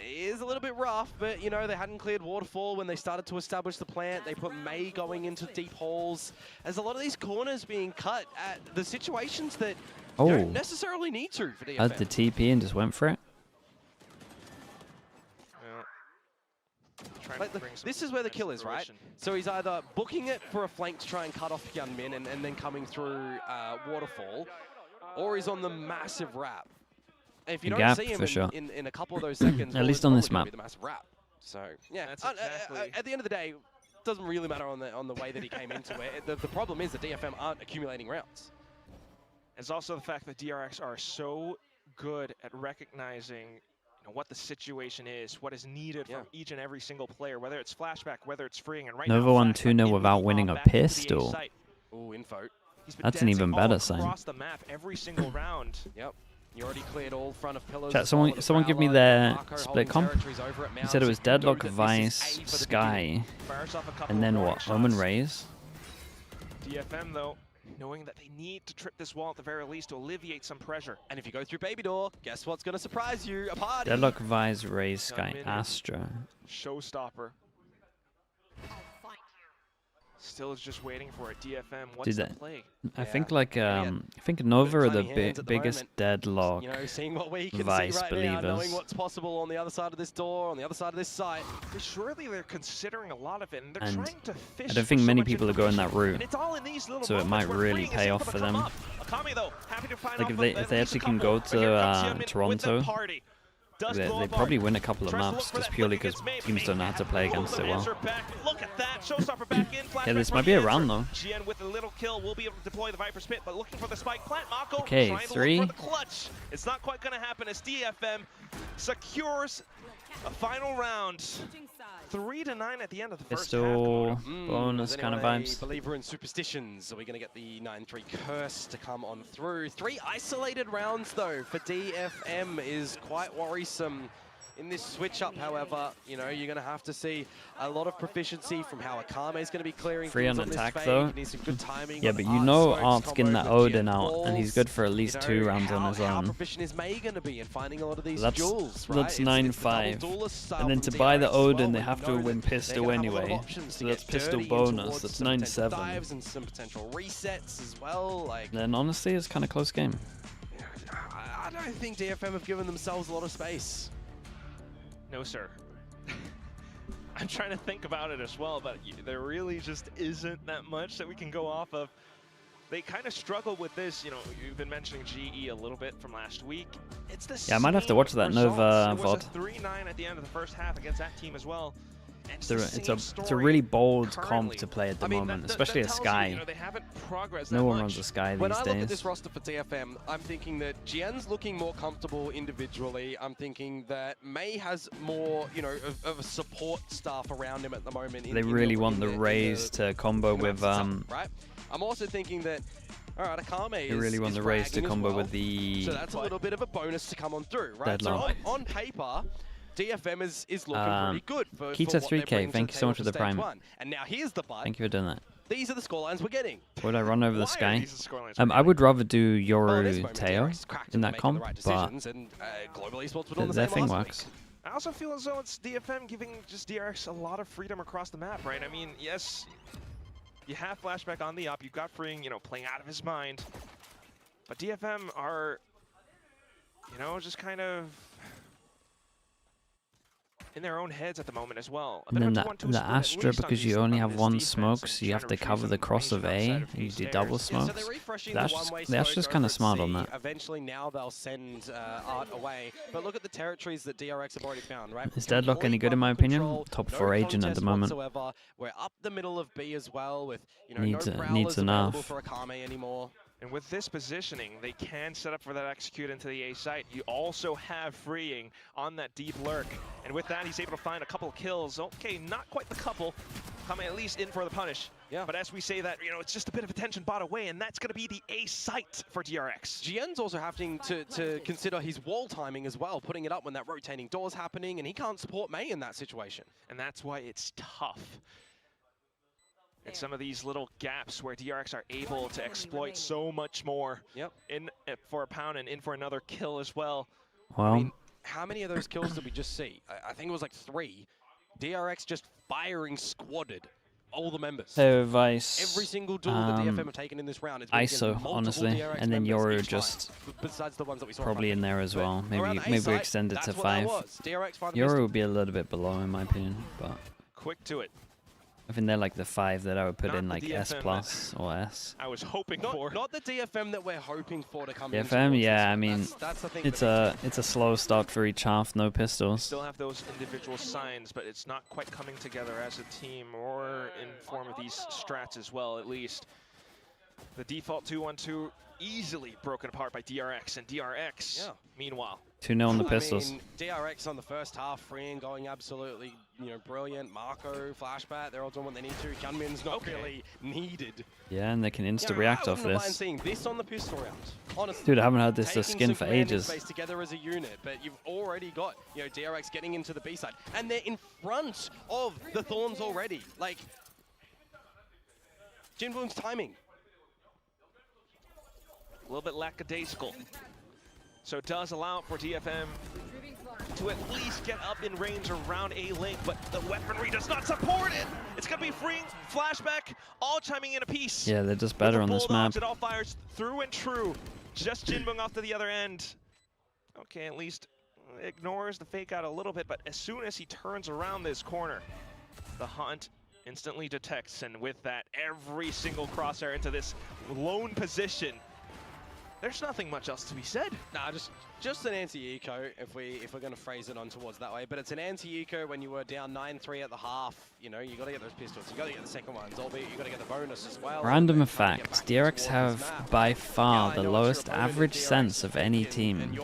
Speaker 7: Is a little bit rough, but you know, they hadn't cleared Waterfall when they started to establish the plant. They put May going into deep holes. There's a lot of these corners being cut at the situations that you don't necessarily need to for DFM.
Speaker 2: Had the TP and just went for it.
Speaker 7: Like this is where the kill is, right? So he's either booking it for a flank to try and cut off Hyunmin and then coming through Waterfall, or he's on the massive wrap. If you don't see him in a couple of those seconds,
Speaker 2: at least on this map.
Speaker 7: The massive wrap. So yeah, at the end of the day, it doesn't really matter on the way that he came into it. The problem is that DFM aren't accumulating rounds.
Speaker 6: It's also the fact that DRX are so good at recognizing what the situation is, what is needed from each and every single player, whether it's Flashback, whether it's freeing. And right
Speaker 2: Nova
Speaker 6: now,
Speaker 2: won 2-0 without winning a pistol.
Speaker 7: Ooh, info.
Speaker 2: That's an even better sign.
Speaker 6: Across the map every single round.
Speaker 7: Yep. You already cleared all front of pillars.
Speaker 2: Chat, someone give me their split comp. You said it was Deadlock, Vice, Sky, and then what? Omen Raze?
Speaker 6: DFM though, knowing that they need to trip this wall at the very least to alleviate some pressure.
Speaker 7: And if you go through Baby Door, guess what's going to surprise you? A party!
Speaker 2: Deadlock, Vice, Raze, Sky, Astra.
Speaker 6: Showstopper. Still is just waiting for a DFM. What's the play?
Speaker 2: I think like I think Nova are the biggest Deadlock
Speaker 7: seeing what we can
Speaker 2: Vice
Speaker 7: see right
Speaker 2: believers.
Speaker 7: Now, knowing what's possible on the other side of this door, on the other side of this site.
Speaker 6: Surely they're considering a lot of it, and they're trying to fish.
Speaker 2: I don't think many people are going that route, so it might
Speaker 6: really
Speaker 2: really pay off for them.
Speaker 6: Akami, though, happy to find
Speaker 2: like if they actually can go to Toronto, they probably win a couple of maps just purely because teams don't know how to play against it well.
Speaker 6: Look at that. Showstopper back in.
Speaker 2: Yeah, this might be a round though.
Speaker 6: GN with a little kill will be able to deploy the Viper Spit, but looking for the spike plant. Mako
Speaker 2: okay,
Speaker 6: trying to look for the clutch. It's not quite going to happen as DFM secures a final round. 3-9 at the end of the first half.
Speaker 2: Bonus kind of vibes.
Speaker 7: Believer in superstitions. Are we going to get the 9-3 curse to come on through? 3 isolated rounds though for DFM is quite worrisome. In this switch up, however, you know, you're going to have to see a lot of proficiency from how Akame is going to be clearing.
Speaker 2: Free on attack though.
Speaker 7: Some good timing.
Speaker 2: Yeah, but you know Art's getting that Odin out, and he's good for at least 2 rounds on his own.
Speaker 7: How proficient is May going to be in finding a lot of these jewels, right?
Speaker 2: That's 9-5. And then to buy the Odin, they have to win pistol anyway. So that's pistol bonus. That's 9-7.
Speaker 7: And some potential resets as well. Like,
Speaker 2: then honestly, it's kind of close game.
Speaker 7: I don't think DFM have given themselves a lot of space.
Speaker 6: No, sir. I'm trying to think about it as well, but there really just isn't that much that we can go off of. They kind of struggle with this. You know, you've been mentioning GE a little bit from last week. It's the
Speaker 2: I might have to watch that Nova VOD.
Speaker 6: It was a 3-9 at the end of the first half against that team as well.
Speaker 2: It's a really bold comp to play at the moment, especially a Sky. No one runs a Sky these days.
Speaker 7: When I look at this roster for DFM, I'm thinking that Jian's looking more comfortable individually. I'm thinking that May has more, you know, of a support staff around him at the moment.
Speaker 2: They really want the Raze to combo with
Speaker 7: right. I'm also thinking that alright, Akame
Speaker 2: they really want the Raze to combo with the
Speaker 7: so that's a little bit of a bonus to come on through, right?
Speaker 2: Deadlock.
Speaker 7: So on paper, DFM is looking pretty good for
Speaker 2: Kita 3K, thank you so much for the prime.
Speaker 7: And now here's the bud.
Speaker 2: Thank you for doing that.
Speaker 7: These are the scorelines we're getting.
Speaker 2: Would I run over the Sky? I would rather do Yoru Teo in that comp, but their thing works.
Speaker 6: I also feel as though it's DFM giving just DRX a lot of freedom across the map, right? I mean, yes, you have Flashback on the up, you've got Freeing, you know, playing out of his mind, but DFM are, you know, just kind of in their own heads at the moment as well.
Speaker 2: And then the Astra, because you only have one smoke, so you have to cover the cross of A, and you do double smokes. The Astra's kind of smart on that.
Speaker 7: Eventually now they'll send Art away, but look at the territories that DRX have already found, right?
Speaker 2: Is Deadlock any good in my opinion? Top 4 agent at the moment.
Speaker 7: We're up the middle of B as well with, you know,
Speaker 2: needs
Speaker 7: no Prowlers
Speaker 2: enough
Speaker 7: available for Akame anymore.
Speaker 6: And with this positioning, they can set up for that execute into the A site. You also have freeing on that deep lurk. And with that, he's able to find a couple of kills. Okay, not quite the couple. Coming at least in for the punish.
Speaker 7: Yeah.
Speaker 6: But as we say that, you know, it's just a bit of attention bought away, and that's going to be the A site for DRX.
Speaker 7: GN's also having to consider his wall timing as well, putting it up when that rotating door's happening, and he can't support May in that situation.
Speaker 6: And that's why it's tough. And some of these little gaps where DRX are able to exploit so much more.
Speaker 7: Yep.
Speaker 6: In for a pound and in for another kill as well.
Speaker 2: Well,
Speaker 7: I mean, how many of those kills did we just see? I think it was like 3. DRX just firing squadded all the members.
Speaker 2: So Vice,
Speaker 7: every single duel that DFM have taken in this round. It's
Speaker 2: ISO, honestly,
Speaker 7: DRX
Speaker 2: and then Yoru
Speaker 7: just besides the ones that we saw
Speaker 2: probably in there as well. Maybe we extend it to 5.
Speaker 7: DRX
Speaker 2: Yoru would be a little bit below in my opinion, but
Speaker 6: quick to it.
Speaker 2: I think they're like the 5 that I would put in like S plus or S.
Speaker 6: I was hoping for.
Speaker 7: Not the DFM that we're hoping for to come
Speaker 2: DFM, yeah, I mean, it's a slow start for each half, no pistols.
Speaker 6: Still have those individual signs, but it's not quite coming together as a team or in form of these strats as well, at least. The default 2-1-2 easily broken apart by DRX, and DRX, meanwhile.
Speaker 2: 2-0 on the pistols.
Speaker 7: I mean, DRX on the first half, freeing, going absolutely, you know, brilliant. Marco, Flashback, they're all doing what they need to. Gunmin's not really needed.
Speaker 2: Yeah, and they can insta-react off
Speaker 7: I wouldn't mind
Speaker 2: this.
Speaker 7: seeing this on the pistol round, honestly.
Speaker 2: Dude, I haven't had this skin for ages.
Speaker 7: Space together as a unit, but you've already got, you know, DRX getting into the B side, and they're in front of the Thorns already. Like, Jinwoon's timing.
Speaker 6: A little bit lackadaisical. So it does allow for DFM to at least get up in range around A link, but the weaponry does not support it. It's going to be freeing, Flashback, all chiming in a piece.
Speaker 2: Yeah, they're just better on this map.
Speaker 6: It all fires through and true. Just Jinwoong off to the other end. Okay, at least ignores the fake out a little bit, but as soon as he turns around this corner, the hunt instantly detects, and with that, every single crosshair into this lone position. There's nothing much else to be said.
Speaker 7: Nah, just an anti-eco if we're gonna phrase it on towards that way. But it's an anti-eco when you were down 9-3 at the half. You know, you gotta get those pistols. You gotta get the second ones. Albeit you gotta get the bonus as well.
Speaker 2: Random fact: DRX have by far the lowest average sense of any team.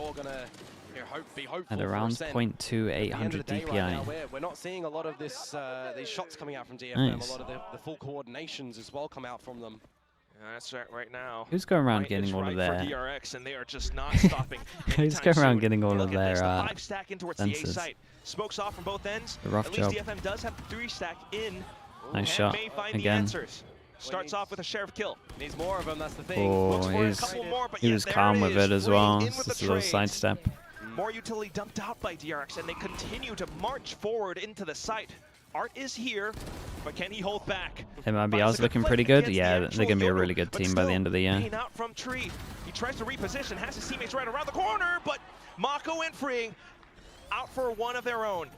Speaker 2: At around 0.2800 DPI.
Speaker 7: Right we're not seeing a lot of this these shots coming out from DFM. Nice. A lot of the full coordinations as well come out from them.
Speaker 6: That's right now.
Speaker 2: Who's going around getting all of their...
Speaker 6: for DRX, and they are just not stopping.
Speaker 2: Who's going around getting all of their
Speaker 6: stack in towards the A site. Smokes off from both ends.
Speaker 2: The rough
Speaker 6: At
Speaker 2: job.
Speaker 6: least DFM does have the 3 stack in.
Speaker 2: Nice shot again.
Speaker 6: Starts off with a sheriff kill.
Speaker 7: Needs more of them, that's the thing.
Speaker 2: Oh, he was calm with it as well. Just a little sidestep.
Speaker 6: More utility dumped out by DRX, and they continue to march forward into the site. Art is here, but can he hold back?
Speaker 2: MIBR's looking pretty good. Yeah, they're going to be a really good team by the end of the year.
Speaker 6: Out from Tree. He tries to reposition, has his teammates right around the corner, but Mako and freeing out for one of their own.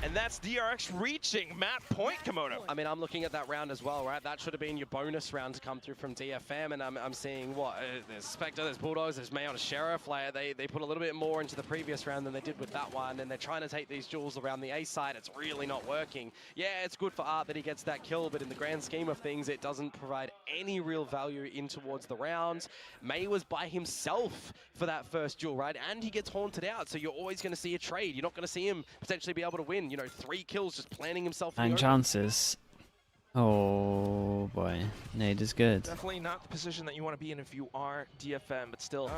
Speaker 6: And that's DRX reaching map point, Komodo.
Speaker 7: I mean, I'm looking at that round as well, right? That should have been your bonus round to come through from DFM, and I'm seeing what? There's Spectre, there's Bulldogs, there's May on a Sheriff. Like, they put a little bit more into the previous round than they did with that one, and they're trying to take these duels around the A side. It's really not working. Yeah, it's good for Art that he gets that kill, but in the grand scheme of things, it doesn't provide any real value in towards the rounds. May was by himself for that first duel, right? And he gets haunted out, so you're always going to see a trade. You're not going to see him potentially be able to win. You know, 3 kills just planning himself.
Speaker 2: 9 chances. Oh boy, nade is good.
Speaker 6: Definitely not the position that you want to be in if you are DFM, but still.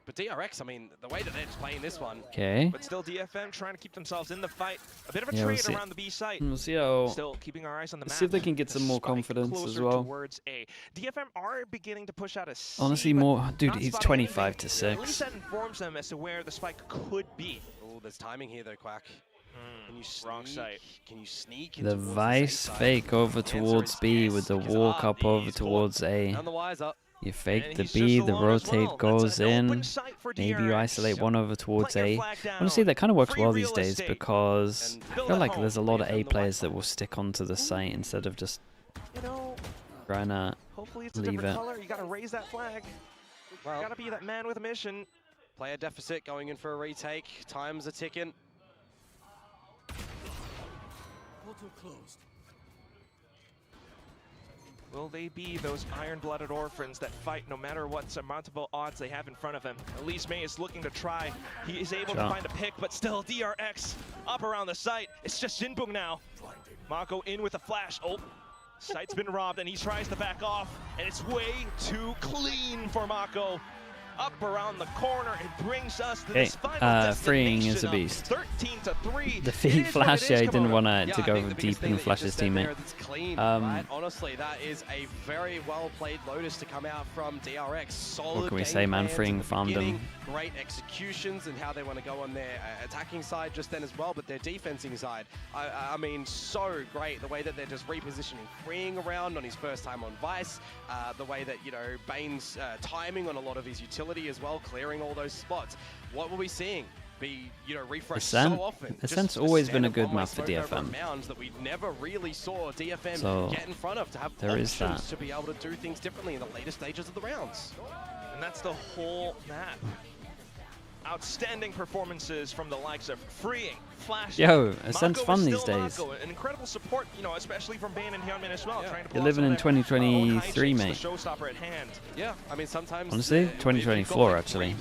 Speaker 7: But DRX, I mean, the way that they're just playing this one.
Speaker 2: Okay.
Speaker 6: But still DFM trying to keep themselves in the fight. A bit of a trade around the B site.
Speaker 2: We'll see how.
Speaker 6: Still keeping our eyes on the map.
Speaker 2: See if they can get some more confidence as well.
Speaker 6: Towards A. DFM are beginning to push out a C.
Speaker 2: Honestly, more. Dude, he's 25 to 6.
Speaker 6: At least that informs them as to where the spike could be.
Speaker 7: Oh, there's timing here though, Quack. Can you sneak?
Speaker 6: Wrong site.
Speaker 7: Can you sneak?
Speaker 2: The Vice fake over towards B with the walk up over towards A.
Speaker 7: None the wise up.
Speaker 2: You fake the B, the rotate goes in. Maybe you isolate one over towards A. Honestly, that kind of works well these days because I feel like there's a lot of A players that will stick onto the site instead of just trying to leave it.
Speaker 6: You gotta raise that flag. Well, gotta be that man with a mission.
Speaker 7: Player deficit going in for a retake. Times are ticking.
Speaker 11: Closed.
Speaker 6: Will they be those iron-blooded orphans that fight no matter what surmountable odds they have in front of him? Elise May is looking to try. He is able to find a pick, but still DRX up around the site. It's just Jinbung now. Mako in with a flash. Oh, site's been robbed, and he tries to back off, and it's way too clean for Mako. Up around the corner, it brings us to this final destination.
Speaker 2: Freeing is a beast.
Speaker 6: 13-3.
Speaker 2: The feed flash, I didn't want to go deep and flash his teammate.
Speaker 7: Clean, right? Honestly, that is a very well played Lotus to come out from DRX. Solid
Speaker 2: what can we say, man? Freeing farmed them.
Speaker 7: Great executions and how they want to go on their attacking side just then as well, but their defensing side, I mean, so great. The way that they're just repositioning Freeing around on his first time on Vice, the way that, you know, Bane's timing on a lot of his utility as well, clearing all those spots. What were we seeing? Be, you know, refreshed so often.
Speaker 2: Ascent's always been a good map for DFM.
Speaker 7: That we never really saw DFM
Speaker 2: so
Speaker 7: get in front of, to have
Speaker 2: there is that.
Speaker 7: To be able to do things differently in the later stages of the rounds.
Speaker 6: And that's the whole map. Outstanding performances from the likes of Freeing, Flash.
Speaker 2: Yo, Ascent's fun these days.
Speaker 6: Mako. An incredible support, you know, especially from Bane and Hyunmin as well. Trying to
Speaker 2: You're living in 2023, mate.
Speaker 6: Showstopper at hand.
Speaker 7: Yeah, I mean sometimes.
Speaker 2: Honestly, 2024 actually.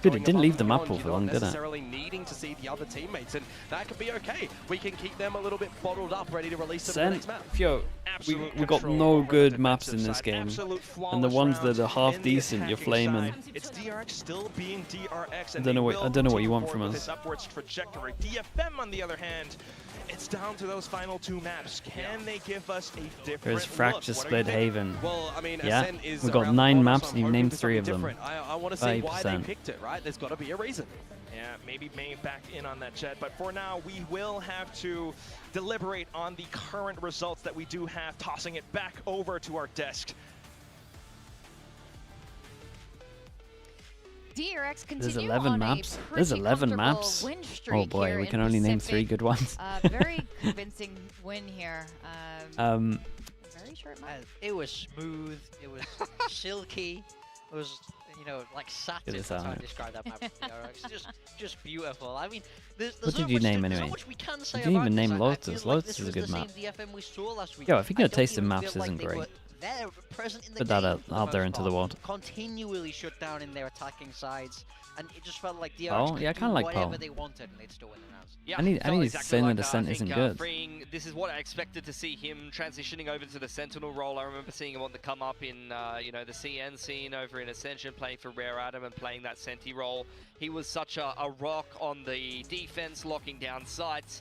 Speaker 2: Good, it didn't leave the map for long, did it?
Speaker 7: Necessarily needing to see the other teammates, and that could be okay. We can keep them a little bit bottled up, ready to release them in the next map.
Speaker 2: Yo, we got no good maps in this game, and the ones that are half decent, you're flaming.
Speaker 6: It's DRX still being DRX.
Speaker 2: I don't know what you want from us.
Speaker 6: This upwards trajectory. DFM, on the other hand, it's down to those final two maps. Can they give us a different
Speaker 2: There's Fracture, Split, Haven.
Speaker 7: Well, I mean,
Speaker 2: yeah, we've got 9 maps and you've named 3 of them.
Speaker 7: I want to see why they picked it, right? There's got to be a reason.
Speaker 6: Yeah, maybe May back in on that jet, but for now, we will have to deliberate on the current results that we do have, tossing it back over to our desk.
Speaker 3: DRX
Speaker 2: There's 11 maps. There's 11 maps. Oh boy, we can only name 3 good ones.
Speaker 3: Very convincing win here. Very short map.
Speaker 4: It was smooth. It was silky. It was, you know, like satin. That's how I describe that map. DRX. Just beautiful. I mean,
Speaker 2: what did you name anyway? You didn't even name Lotus. Lotus is a good map. Yo, if you're gonna taste in maps isn't great. Put that out there into the world.
Speaker 4: Continually shut down in their attacking sides, and it just felt like DRX
Speaker 2: could do
Speaker 4: whatever they wanted, and they'd still win the rounds.
Speaker 1: Yeah,
Speaker 2: I need to say that Ascent isn't good.
Speaker 1: This is what I expected to see him transitioning over to the Sentinel role. I remember seeing him on the come up in you know, the CN scene over in Ascension, playing for Rare Atom and playing that Senti role. He was such a rock on the defense, locking down sites.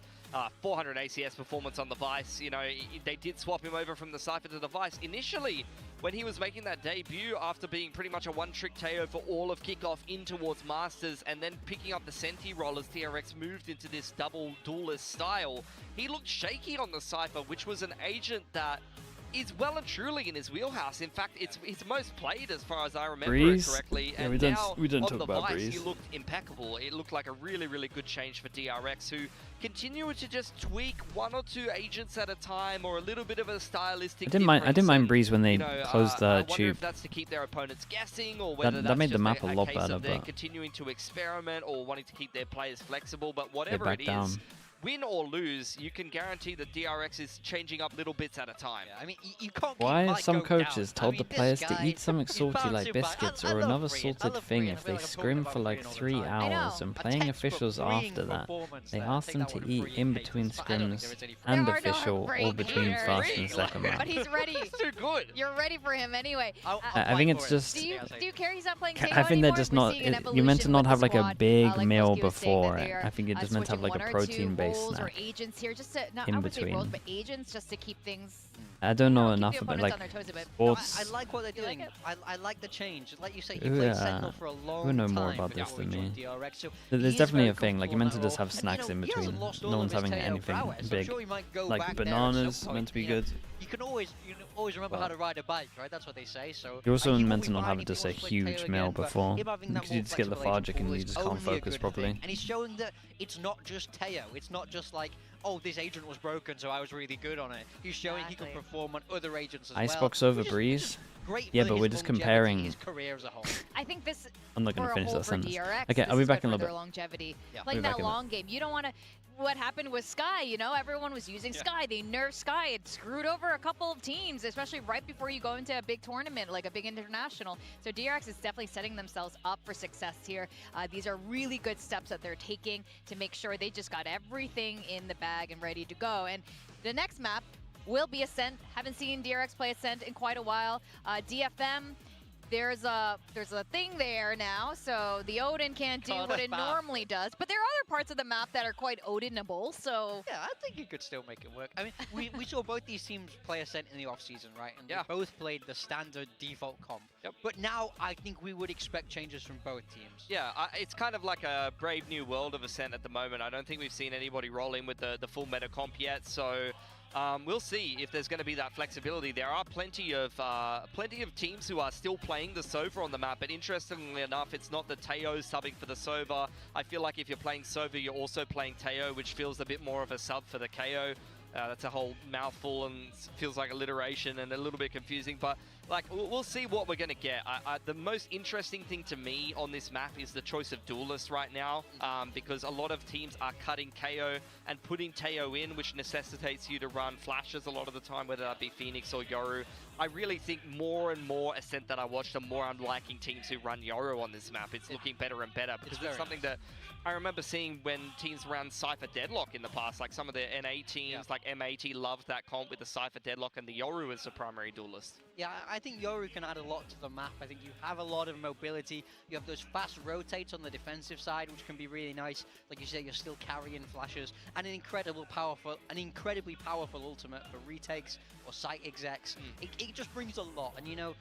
Speaker 1: 400 ACS performance on the Vice. You know, they did swap him over from the Cypher to the Vice. Initially, when he was making that debut after being pretty much a one-trick KO for all of kickoff in towards Masters and then picking up the Senti role as DRX moved into this double duelist style, he looked shaky on the Cypher, which was an agent that is well and truly in his wheelhouse. In fact, it's most played as far as I remember it correctly.
Speaker 2: Yeah,
Speaker 1: and
Speaker 2: we didn't talk
Speaker 1: on the
Speaker 2: about
Speaker 1: Vice,
Speaker 2: Breeze.
Speaker 1: he looked impeccable. It looked like a really, really good change for DRX, who continue to just tweak 1 or 2 agents at a time, or a little bit of a stylistic
Speaker 2: I didn't mind Breeze when they closed the
Speaker 1: I wonder
Speaker 2: tube.
Speaker 1: if that's to keep their opponents guessing, or whether
Speaker 2: that made
Speaker 1: that's
Speaker 2: the map
Speaker 1: just
Speaker 2: a lot
Speaker 1: case
Speaker 2: better.
Speaker 1: of they're
Speaker 2: But
Speaker 1: continuing to experiment or wanting to keep their players flexible. But whatever it is,
Speaker 2: down.
Speaker 1: win or lose, you can guarantee that DRX is changing up little bits at a time.
Speaker 4: Yeah, I mean, you can't.
Speaker 2: Why are some coaches
Speaker 4: down.
Speaker 2: told the players to eat something salty like biscuits or another salted thing if they scrim for like 3 hours, and playing officials after that, they ask them to eat in between scrims and official or between first and second round?
Speaker 3: But he's ready.
Speaker 1: That's too good.
Speaker 3: You're ready for him anyway.
Speaker 2: I think it's just
Speaker 3: Do you care he's not playing KO
Speaker 2: I think they're just not. You're meant to not have like a big meal before. I think you're just meant to have like a protein-based snack.
Speaker 3: Or agents here, just to, not,
Speaker 2: in
Speaker 3: I would
Speaker 2: between.
Speaker 3: say roles, but agents just to keep things.
Speaker 2: I don't know enough about like sports.
Speaker 4: I like what they're doing. I like the change. Like you say, he
Speaker 2: Ooh,
Speaker 4: played Sentinel for a long time.
Speaker 2: You know more about this than me.
Speaker 4: DRX, so
Speaker 2: There's definitely a thing. Like you're meant to just have snacks in between. No one's having anything big. Like bananas meant to be good.
Speaker 4: You can always remember how to ride a bike, right? That's what they say. So
Speaker 2: you're also meant to not have just a huge meal before, because you just get lethargic and you just can't focus properly.
Speaker 4: And he's showing that it's not just Teo. It's not just like, oh, this agent was broken, so I was really good on it. He's showing he can perform on other agents as well.
Speaker 2: Icebox over Breeze. Yeah, but we're just comparing.
Speaker 4: His career as a whole.
Speaker 3: I think this.
Speaker 2: I'm not going to finish that sentence.
Speaker 3: Okay,
Speaker 2: I'll be back in a little bit.
Speaker 3: Longevity. Like that long game, you don't want to. What happened with Sky, you know, everyone was using Sky. They nerfed Sky. It screwed over a couple of teams, especially right before you go into a big tournament, like a big international. So DRX is definitely setting themselves up for success here. These are really good steps that they're taking to make sure they just got everything in the bag and ready to go. And the next map will be Ascent. Haven't seen DRX play Ascent in quite a while. DFM. There's a thing there now, so the Odin can't do what it normally does. But there are other parts of the map that are quite Odinable, so...
Speaker 4: Yeah, I think you could still make it work. I mean, we saw both these teams play Ascent in the off-season, right? And they both played the standard default comp. But now I think we would expect changes from both teams.
Speaker 1: Yeah, it's kind of like a brave new world of Ascent at the moment. I don't think we've seen anybody roll in with the full meta comp yet, so... we'll see if there's going to be that flexibility. There are plenty of teams who are still playing the Sova on the map, but interestingly enough, it's not the Teo subbing for the Sova. I feel like if you're playing Sova, you're also playing Teo, which feels a bit more of a sub for the KO. That's a whole mouthful and feels like alliteration and a little bit confusing, but like we'll see what we're going to get. The most interesting thing to me on this map is the choice of duelist right now, because a lot of teams are cutting KO and putting Teo in, which necessitates you to run flashes a lot of the time, whether that be Phoenix or Yoru. I really think more and more Ascent that I watch, the more I'm liking teams who run Yoru on this map. It's looking better and better, because it's something that I remember seeing when teams ran Cypher Deadlock in the past, like some of the NA teams, like M80 loved that comp with the Cypher Deadlock, and the Yoru is the primary duelist.
Speaker 4: Yeah, I think Yoru can add a lot to the map. I think you have a lot of mobility. You have those fast rotates on the defensive side, which can be really nice. Like you say, you're still carrying flashes, and an incredibly powerful ultimate for retakes or site execs. It just brings a lot, and you know,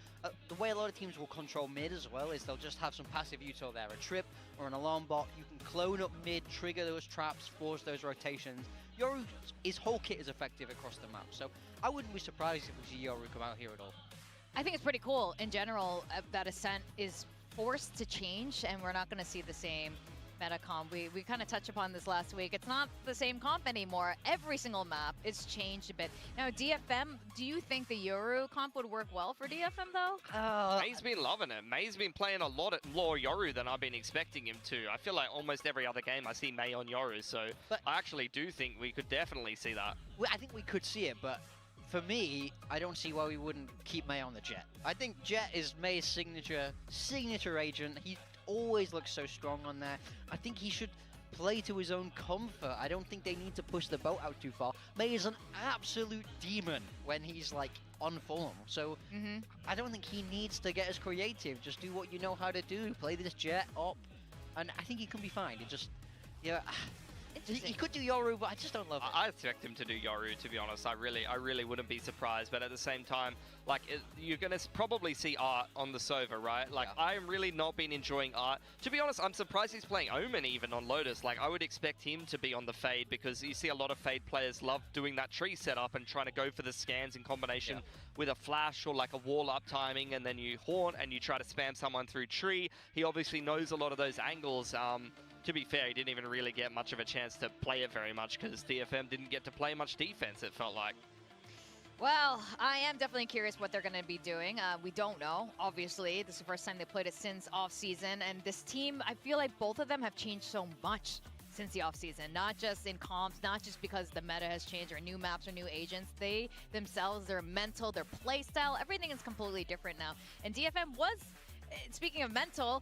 Speaker 4: the way a lot of teams will control mid as well is they'll just have some passive util there, a trip or an alarm bot. You can clone up mid, trigger those traps, force those rotations. Yoru, his whole kit is effective across the map, so I wouldn't be surprised if we see Yoru come out here at all.
Speaker 3: I think it's pretty cool in general that Ascent is forced to change, and we're not going to see the same meta comp. We kind of touched upon this last week. It's not the same comp anymore. Every single map is changed a bit. Now, DFM, do you think the Yoru comp would work well for DFM, though?
Speaker 1: May's been loving it. May's been playing a lot more Yoru than I've been expecting him to. I feel like almost every other game I see May on Yoru, so I actually do think we could definitely see that.
Speaker 4: I think we could see it, but for me, I don't see why we wouldn't keep May on the Jet. I think Jet is May's signature agent. He always looks so strong on there. I think he should play to his own comfort. I don't think they need to push the boat out too far. May is an absolute demon when he's like on form. So I don't think he needs to get as creative. Just do what you know how to do. Play this Jet up, and I think he can be fine. It just, yeah. He could do Yoru, but I just don't love it.
Speaker 1: I expect him to do Yoru, to be honest. I really wouldn't be surprised. But at the same time, like, you're going to probably see Art on the Sova, right? Like, I'm really not been enjoying Art. To be honest, I'm surprised he's playing Omen even on Lotus. Like, I would expect him to be on the Fade, because you see a lot of Fade players love doing that tree setup and trying to go for the scans in combination with a flash or like a wall up timing, and then you haunt and you try to spam someone through tree. He obviously knows a lot of those angles. To be fair, he didn't even really get much of a chance to play it very much, because DFM didn't get to play much defense, it felt like.
Speaker 3: Well, I am definitely curious what they're going to be doing. We don't know, obviously. This is the first time they played it since off-season, and this team, I feel like both of them have changed so much since the off-season. Not just in comps, not just because the meta has changed or new maps or new agents. They themselves, their mental, their play style, everything is completely different now. And DFM was, speaking of mental,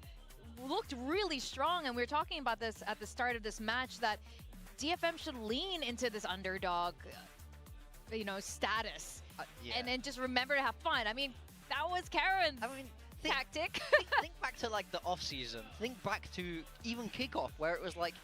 Speaker 3: looked really strong, and we were talking about this at the start of this match, that DFM should lean into this underdog, you know, status, and then just remember to have fun. I mean, that was Karen's tactic.
Speaker 4: like the off season, think back to even kickoff where it was like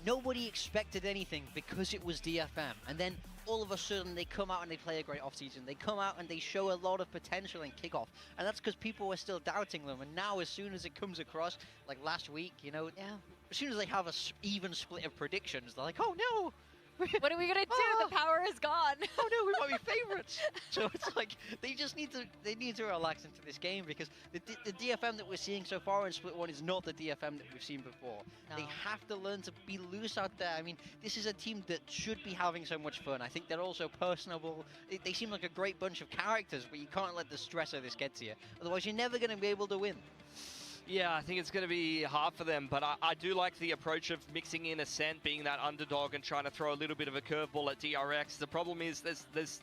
Speaker 4: nobody expected anything because it was DFM, and then all of a sudden they come out and they play a great off-season. They come out and they show a lot of potential in kickoff, and that's because people were still doubting them. And now, as soon as it comes across, like last week, you know, as soon as they have a even split of predictions, they're like, oh no.
Speaker 3: What are we gonna do? The power is gone.
Speaker 4: Oh no, we might be favorites. So it's like they just need to relax into this game, because the DFM that we're seeing so far in Split 1 is not the DFM that we've seen before. No. They have to learn to be loose out there. I mean, this is a team that should be having so much fun. I think they're also personable. They seem like a great bunch of characters, but you can't let the stress of this get to you. Otherwise, you're never going to be able to win.
Speaker 1: Yeah, I think it's going to be hard for them, but I do like the approach of mixing in Ascent, being that underdog, and trying to throw a little bit of a curveball at DRX. The problem is there's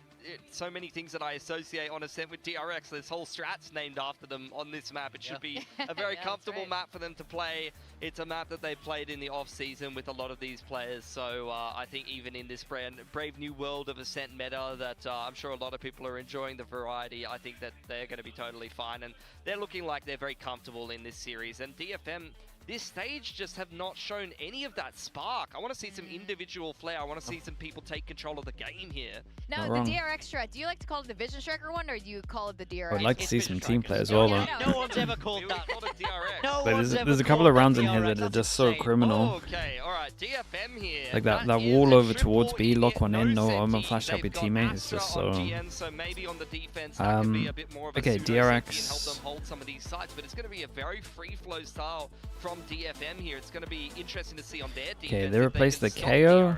Speaker 1: so many things that I associate on Ascent with DRX. There's whole strats named after them on this map. It should be a very comfortable map for them to play. It's a map that they played in the off-season with a lot of these players, so I think even in this brave new world of Ascent meta that I'm sure a lot of people are enjoying the variety, I think that they're going to be totally fine, and they're looking like they're very comfortable in this series. And DFM, this stage, just have not shown any of that spark. I want to see some individual flair. I want to see some people take control of the game here.
Speaker 3: Now, the DRX strat, do you like to call it the Vision Striker one, or do you call it the DRX?
Speaker 2: I'd like to see some team play as well, though.
Speaker 4: No one's ever called that.
Speaker 1: No
Speaker 2: but there's a couple of rounds in here that are just so criminal.
Speaker 1: Okay, all right, DFM here.
Speaker 2: Like that wall over towards B, lock one in, no armor flash up your teammate is just so...
Speaker 1: So maybe on the defense, that could be a bit more of a
Speaker 2: okay, DRX...
Speaker 1: help them hold some of these sites, but it's going to be a very free flow style from DFM here. It's going to be interesting to see on their defense.
Speaker 2: Okay, they replaced the KO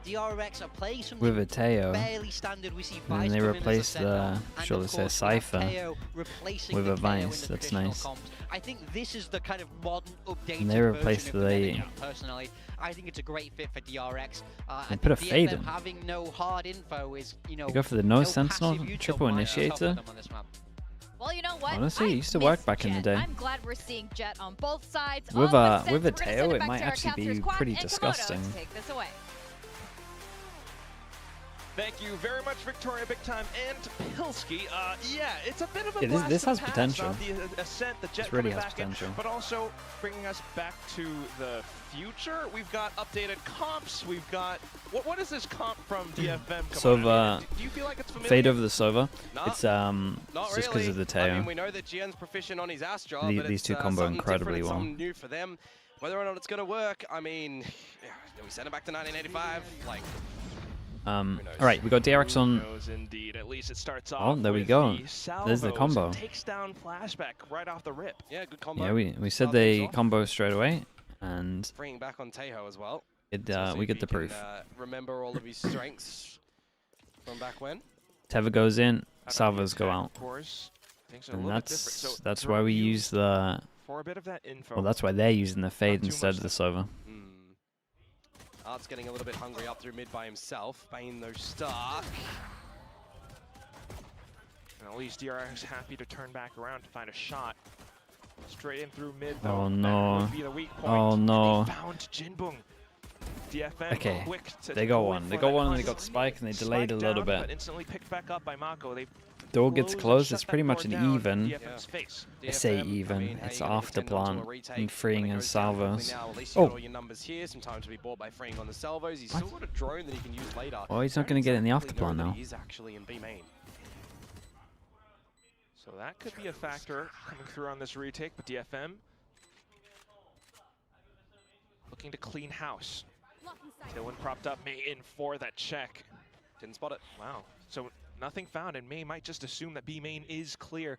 Speaker 4: DRX are playing some
Speaker 2: with a Teo,
Speaker 4: standard. We see
Speaker 2: and then they replaced the, sure it says Cypher with a Vice. That's nice.
Speaker 4: I think this is the kind of modern updated
Speaker 2: and they replaced the...
Speaker 4: Personally, I think it's a great fit for DRX.
Speaker 2: They put a fade in.
Speaker 4: Having no hard info is, you know,
Speaker 2: they go for the no Sentinel, triple initiator.
Speaker 3: Well, you know what?
Speaker 2: Honestly, it used to work back in the day.
Speaker 3: I'm glad we're seeing Jet on both sides.
Speaker 2: With a Teo, it might actually be pretty disgusting.
Speaker 3: Take this away.
Speaker 6: Thank you very much, Victoria Big Time and Pilski. Yeah, it's a bit of a
Speaker 2: blast this has potential.
Speaker 6: The Ascent, the Jet
Speaker 2: really
Speaker 6: coming
Speaker 2: has
Speaker 6: back
Speaker 2: potential.
Speaker 6: in, but also bringing us back to the future. We've got updated comps. We've got what is this comp from DFM?
Speaker 2: Sova.
Speaker 6: Do you feel like it's familiar?
Speaker 2: Fade over the Sova.
Speaker 7: No,
Speaker 2: it's
Speaker 7: not
Speaker 2: just because of the Teo.
Speaker 7: I mean, we know that GN's proficient on his Astra, but
Speaker 2: these two combo incredibly well.
Speaker 7: Something new for them. Whether or not it's going to work, I mean, we send it back to 1985. Like.
Speaker 2: All right, we got DRX on.
Speaker 6: Indeed. At least it starts off.
Speaker 2: Oh, there we go. There's the combo.
Speaker 6: Takes down flashback right off the rip.
Speaker 7: Yeah, good combo.
Speaker 2: Yeah, we said they combo straight away, and
Speaker 7: bringing back on Tejo as well.
Speaker 2: We get the proof.
Speaker 7: Remember all of his strengths from back when.
Speaker 2: Teva goes in, Salvos go out,
Speaker 6: of course.
Speaker 2: and that's why we use the.
Speaker 6: For a bit of that info.
Speaker 2: Well, that's why they're using the fade instead of the Sova.
Speaker 7: Art's getting a little bit hungry up through mid by himself. Bane though stuck.
Speaker 6: And at least DRX happy to turn back around to find a shot. Straight in through mid though.
Speaker 2: Oh no.
Speaker 6: That would be the weak point.
Speaker 2: Oh no.
Speaker 6: They found Jinbung. DFM
Speaker 2: okay.
Speaker 6: Quick to
Speaker 2: they got one. They got one and they got Spike and they delayed a little bit.
Speaker 6: But instantly picked back up by Mako. They
Speaker 2: door gets closed. It's pretty much an even.
Speaker 6: I
Speaker 2: say even. It's after plant and freeing his salvos. Oh.
Speaker 7: Your numbers here. Some time to be bought by freeing on the salvos. He's still got a drone that he can use later.
Speaker 2: Oh, he's not going to get in the after plant now.
Speaker 7: He's actually in B main.
Speaker 6: So that could be a factor coming through on this retake. But DFM looking to clean house. Dylan propped up May in for that check.
Speaker 7: Didn't spot it.
Speaker 6: Wow. So nothing found, and May might just assume that B main is clear.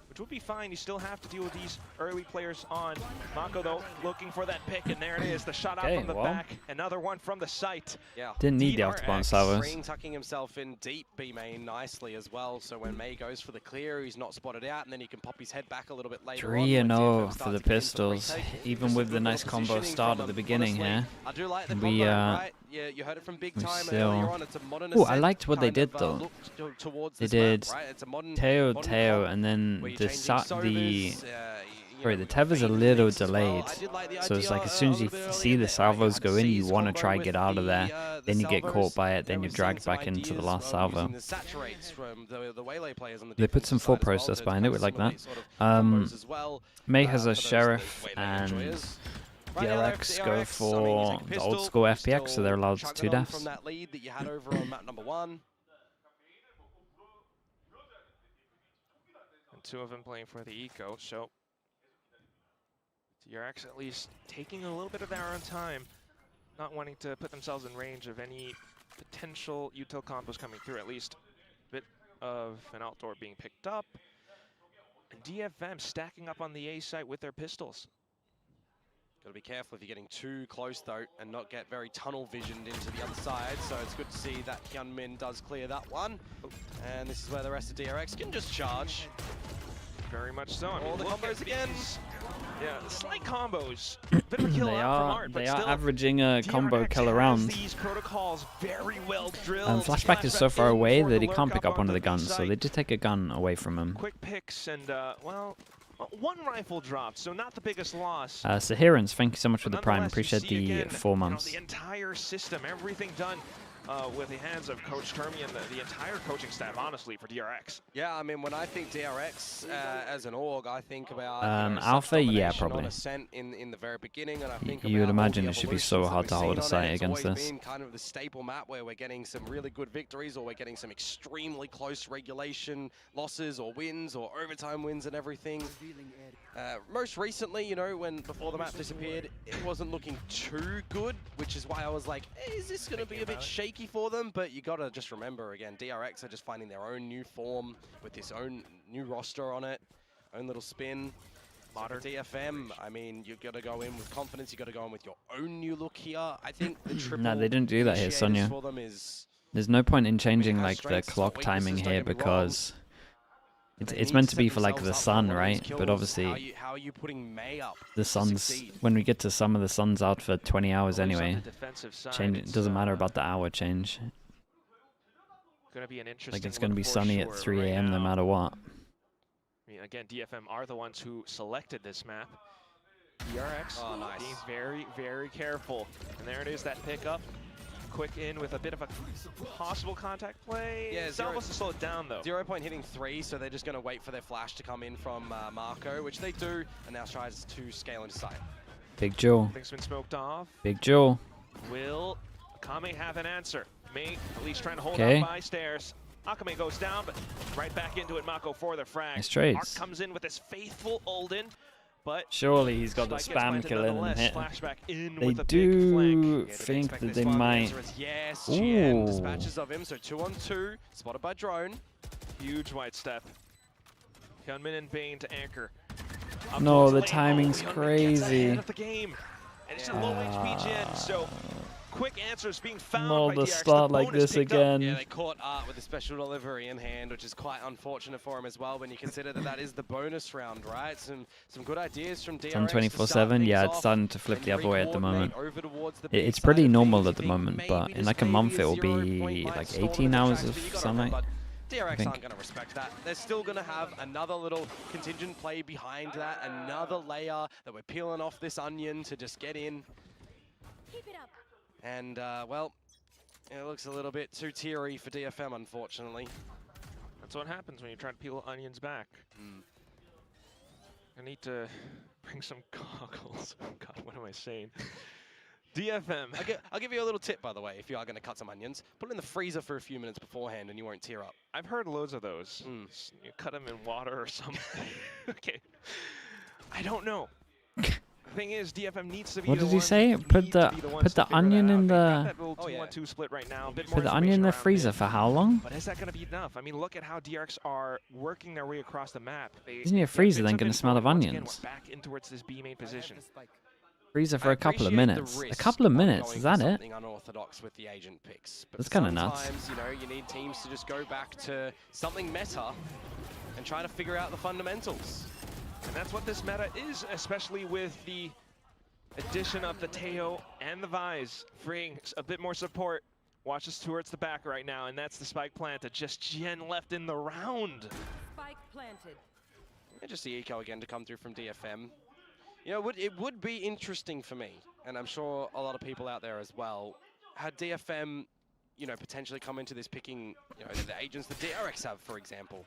Speaker 6: Which would be fine. You still have to deal with these early players on. Mako, though, looking for that pick, and there it is. The shot out from the back. Another one from the site.
Speaker 7: Yeah.
Speaker 2: Didn't need the afterbound salvos.
Speaker 7: Freeing tucking himself in deep B main nicely as well. So when May goes for the clear, he's not spotted out, and then he can pop his head back a little bit later.
Speaker 2: 3-0 for the Pistols, even with the nice combo start at the beginning here.
Speaker 7: I do like the combo, right? Yeah, you heard it from Big Time earlier on. It's a modern
Speaker 2: I liked what they did though. They did Teo, and then the Sorry, the tether's a little delayed, so it's like as soon as you see the salvos go in, you want to try get out of there, then you get caught by it, then you're dragged back into the last salvo. They put some thought process behind it, we like that. May has a Sheriff and DRX go for the old school FPX, so they're allowed 2 deaths.
Speaker 6: Two of them playing for the eco, so DRX at least taking a little bit of their own time, not wanting to put themselves in range of any potential util combos coming through, at least a bit of an outdoor being picked up. And DFM stacking up on the A site with their pistols.
Speaker 7: Gotta be careful if you're getting too close though and not get very tunnel visioned into the other side. So it's good to see that Hyunmin does clear that one. And this is where the rest of DRX can just charge.
Speaker 6: Very much so. I mean,
Speaker 7: all the combos again.
Speaker 6: Yeah, slight combos. Bit of a kill out from Art,
Speaker 2: they
Speaker 6: but
Speaker 2: are
Speaker 6: still,
Speaker 2: averaging a combo kill around.
Speaker 6: These protocols very well drilled.
Speaker 2: And Flashback is so far away that he can't pick up one of the guns, so they did take a gun away from him.
Speaker 6: Quick picks and, well, one rifle dropped, so not the biggest loss.
Speaker 2: Saharans, thank you so much for the Prime. Appreciate the 4 months.
Speaker 6: The entire system, everything done with the hands of Coach Termi and the entire coaching staff, honestly, for DRX.
Speaker 7: Yeah, I mean, when I think DRX as an org, I think about
Speaker 2: Alpha, yeah, probably.
Speaker 7: In the very beginning, and I think
Speaker 2: you would imagine it should be so hard to hold a site against this.
Speaker 7: It's been kind of the staple map where we're getting some really good victories, or we're getting some extremely close regulation losses or wins or overtime wins and everything. Most recently, you know, before the map disappeared, it wasn't looking too good, which is why I was like, hey, is this going to be a bit shaky for them? But you got to just remember, again, DRX are just finding their own new form with this own new roster on it, own little spin. Modern DFM, I mean, you got to go in with confidence, you got to go in with your own new look here. I think the triple
Speaker 2: no, they didn't do that here, Sonya. There's no point in changing like the clock timing here because it's meant to be for like the sun, right? But obviously,
Speaker 7: how are you putting May up?
Speaker 2: The sun's, when we get to summer, the sun's out for 20 hours anyway. It doesn't matter about the hour change.
Speaker 6: Gonna be an interesting
Speaker 2: like it's gonna be sunny at 3 a.m. no matter what.
Speaker 6: I mean, again, DFM are the ones who selected this map. DRX being very, very careful. And there it is, that pickup. Quick in with a bit of a possible contact play.
Speaker 7: Yeah,
Speaker 6: Salvos to slow it down though.
Speaker 7: 0 point hitting 3, so they're just going to wait for their flash to come in from Marco, which they do, and now tries to scale into sight.
Speaker 2: Big Joe.
Speaker 6: Things been smoked off.
Speaker 2: Big Joe.
Speaker 6: Will Akame have an answer? May at least trying to hold up by stairs. Akame goes down, but right back into it. Mako for the frag.
Speaker 2: Nice trades.
Speaker 6: Mark comes in with his faithful Ulden. But
Speaker 2: surely he's got the spam kill in and hit. They do think that they might.
Speaker 7: Yes, GM dispatches of him, so 2-on-2, spotted by drone.
Speaker 6: Huge white step. Hyunmin and Bane to anchor.
Speaker 2: No, the timing's crazy.
Speaker 6: End of the game. And it's a low HP gen, so quick answers being found by
Speaker 2: the
Speaker 6: DRX.
Speaker 2: start like this again.
Speaker 7: Yeah, they caught Art with a special delivery in hand, which is quite unfortunate for him as well when you consider that that is the bonus round, right? Some good ideas from DRX.
Speaker 2: On 24/7, yeah, it's starting to flip the other way at the moment. It's pretty normal at the moment, but in like a month it will be like 18 hours of sunlight.
Speaker 7: DRX aren't going to respect that. They're still going to have another little contingent play behind that, another layer that we're peeling off this onion to just get in.
Speaker 9: Keep it up.
Speaker 7: And, well, it looks a little bit too teary for DFM, unfortunately.
Speaker 6: That's what happens when you try to peel onions back. I need to bring some goggles. Oh God, what am I saying? DFM.
Speaker 7: I'll give you a little tip, by the way, if you are going to cut some onions. Put it in the freezer for a few minutes beforehand and you won't tear up.
Speaker 6: I've heard loads of those. You cut them in water or something. Okay. I don't know. The thing is, DFM needs to be
Speaker 2: what did he say? Put the onion in the put the onion in the freezer for how long?
Speaker 6: But is that going to be enough? I mean, look at how DRX are working their way across the map.
Speaker 2: Isn't your freezer then going to smell of onions?
Speaker 6: Back in towards this B main position.
Speaker 2: Freezer for a couple of minutes. A couple of minutes, is that it?
Speaker 7: Unorthodox with the agent picks. But
Speaker 2: that's kind of nuts.
Speaker 7: Sometimes, you know, you need teams to just go back to something meta and try to figure out the fundamentals.
Speaker 6: And that's what this meta is, especially with the addition of the Teo and the Vise, freeing a bit more support. Watch us towards the back right now, and that's the spike planted. Just Gen left in the round.
Speaker 5: Spike planted.
Speaker 7: And just the eco again to come through from DFM. You know, it would be interesting for me, and I'm sure a lot of people out there as well, had DFM, you know, potentially come into this picking, you know, the agents the DRX have, for example.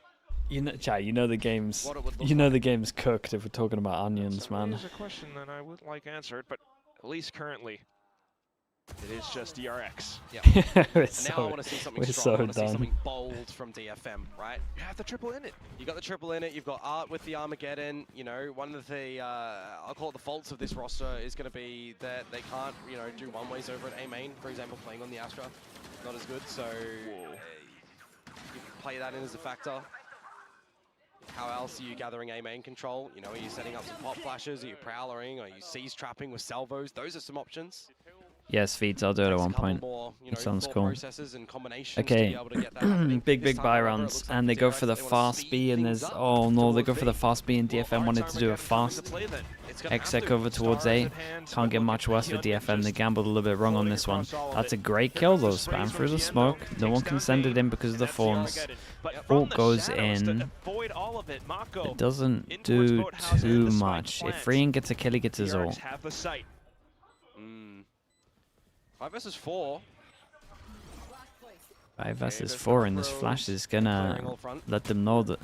Speaker 2: You know, chat, you know the game's the game's cooked if we're talking about onions, man.
Speaker 6: Here's a question that I would like answered, but at least currently, it is just DRX.
Speaker 7: Yeah.
Speaker 2: And
Speaker 7: now I want to see something strong. I want to see something bold from DFM, right?
Speaker 6: You have the triple in it.
Speaker 7: You got the triple in it. You've got Art with the Armageddon. You know, one of the I'll call it the faults of this roster is going to be that they can't, you know, do one ways over at A main, for example, playing on the Astra, not as good. So you play that in as a factor. How else are you gathering A main control? You know, are you setting up some pop flashes? Are you prowling? Are you seize trapping with salvos? Those are some options.
Speaker 2: Yes, feeds, I'll do it at one point. It sounds cool. Okay, big buy rounds, and they go for the fast B, and there's, oh no, they go for the fast B, and DFM wanted to do a fast exec over towards A. Can't get much worse for DFM, they gambled a little bit wrong on this one. That's a great kill though, spam through the smoke, no one can send it in because of the thorns. Ult goes in, it doesn't do too much. If Freeing gets a kill, he gets his ult.
Speaker 7: 5 versus 4.
Speaker 2: 5 versus 4, and this flash is gonna let them know that.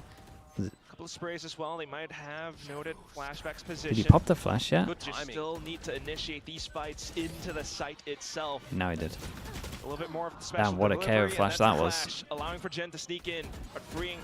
Speaker 6: Couple of sprays as well. They might have noted flashback's position.
Speaker 2: Did he pop the flash yet?
Speaker 6: But you still need to initiate these fights into the site itself.
Speaker 2: No, he did.
Speaker 6: A little bit more of the special
Speaker 2: Damn, what a KO flash that was.
Speaker 6: Flash, allowing for Gen to sneak in, but freeing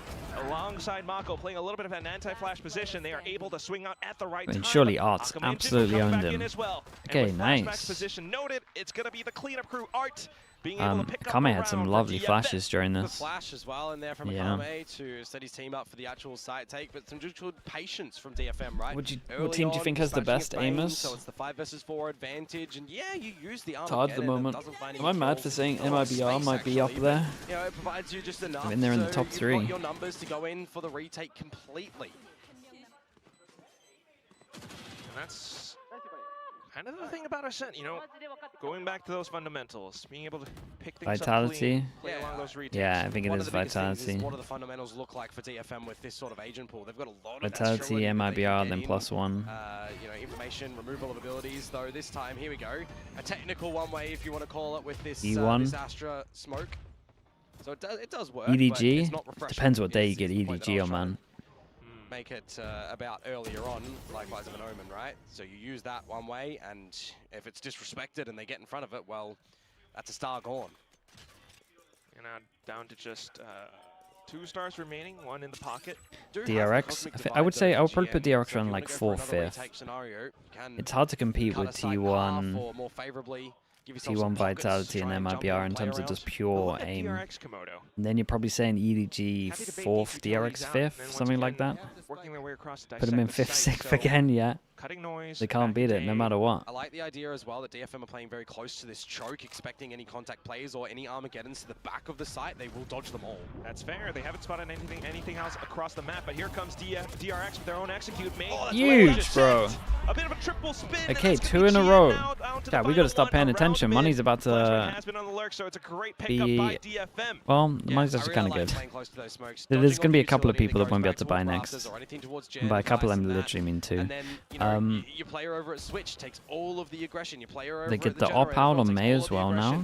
Speaker 6: alongside Mako, playing a little bit of an anti-flash position. They are able to swing out at the right time.
Speaker 2: And surely Art's absolutely owned him.
Speaker 6: Well.
Speaker 2: Okay, nice.
Speaker 6: Position noted, it's going to be the cleanup crew, Art.
Speaker 2: Kame had some lovely flashes during this.
Speaker 7: Flash as well in there from Kame to set his team up for the actual site take, but some good patience from DFM, right?
Speaker 2: What team do you think has the best aimers?
Speaker 7: So it's the 5 versus 4 advantage, and yeah, you use the
Speaker 2: it's hard at the moment. Am I mad for saying MIBR might be up there?
Speaker 7: You know, it provides you just enough.
Speaker 2: I mean, they're in the top 3.
Speaker 7: You've got your numbers to go in for the retake completely.
Speaker 6: And that's kind of the thing about Ascent, you know, going back to those fundamentals, being able to pick things
Speaker 2: Vitality.
Speaker 6: up clean, play along those retakes.
Speaker 2: Yeah, I think it is Vitality.
Speaker 7: What do the fundamentals look like for DFM with this sort of agent pool? They've got a lot of
Speaker 2: Vitality, MIBR, then +1.
Speaker 7: You know, information, removal of abilities, though this time, here we go. A technical one way, if you want to call it, with this, this Astra smoke. So it does work,
Speaker 2: EDG?
Speaker 7: It's not refreshing.
Speaker 2: Depends what day you get EDG on, man.
Speaker 7: Make it about earlier on, likewise of an Omen, right? So you use that one way, and if it's disrespected and they get in front of it, well, that's a star gone.
Speaker 6: And now down to just 2 stars remaining, 1 in the pocket.
Speaker 2: DRX, I would say I would probably put DRX around like 4th, 5th. It's hard to compete with T1. T1 Vitality and MIBR in terms of just pure aim. And then you're probably saying EDG 4th, DRX 5th, something like that. Put them in 5th, 6th again, yeah. They can't beat it no matter what.
Speaker 7: I like the idea as well that DFM are playing very close to this choke, expecting any contact plays or any Armageddons to the back of the site. They will dodge them all.
Speaker 6: That's fair. They haven't spotted anything else across the map, but here comes DRX with their own execute.
Speaker 2: Huge, bro.
Speaker 6: A bit of a triple spin.
Speaker 2: Okay, 2 in a row. Yeah, we got to start paying attention. Money's about to be... Well, the money's actually kind of good. There's going to be a couple of people that won't be able to buy next. And by a couple, I literally mean 2.
Speaker 7: Your player over at Switch takes all of the aggression. Your player over
Speaker 2: they get the op out on May as well now.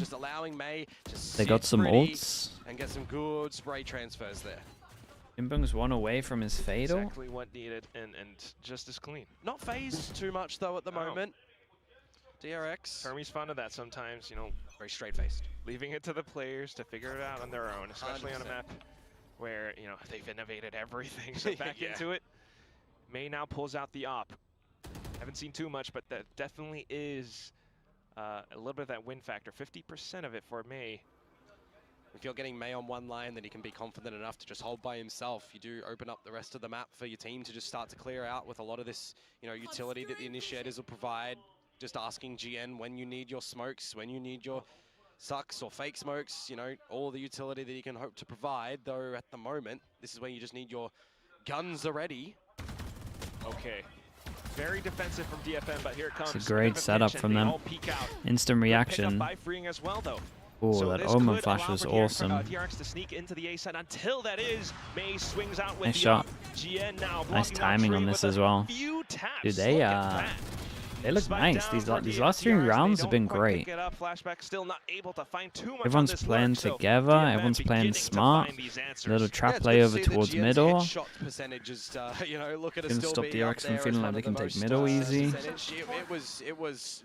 Speaker 2: They got some ults.
Speaker 7: And get some good spray transfers there.
Speaker 2: Jimbung's 1 away from his fatal.
Speaker 6: Exactly what needed, and just as clean.
Speaker 7: Not phased too much though at the moment. DRX.
Speaker 6: Hermes fond of that sometimes, you know.
Speaker 7: Very straight-faced.
Speaker 6: Leaving it to the players to figure it out on their own, especially 100%. On a map where, you know, they've innovated everything. So back into it. May now pulls out the op. Haven't seen too much, but that definitely is a little bit of that win factor. 50% of it for May.
Speaker 7: If you're getting May on one line, then he can be confident enough to just hold by himself. You do open up the rest of the map for your team to just start to clear out with a lot of this, you know, utility that the initiators will provide. Just asking GN when you need your smokes, when you need your sucks or fake smokes, you know, all the utility that you can hope to provide. Though at the moment, this is where you just need your guns are ready.
Speaker 6: Okay. Very defensive from DFM, but here it comes.
Speaker 2: It's a great setup from them. Instant reaction.
Speaker 6: By freeing as well, though.
Speaker 2: Oh, that Omen flash was awesome.
Speaker 6: DRX to sneak into the A side until that is. May swings out with
Speaker 2: nice shot.
Speaker 6: GN now
Speaker 2: nice timing on this as well. Dude, they look nice. These last 3 rounds have been great. Everyone's playing together. Everyone's playing smart. Little trap play over towards middle. Gonna stop DRX from feeling like they can take middle easy.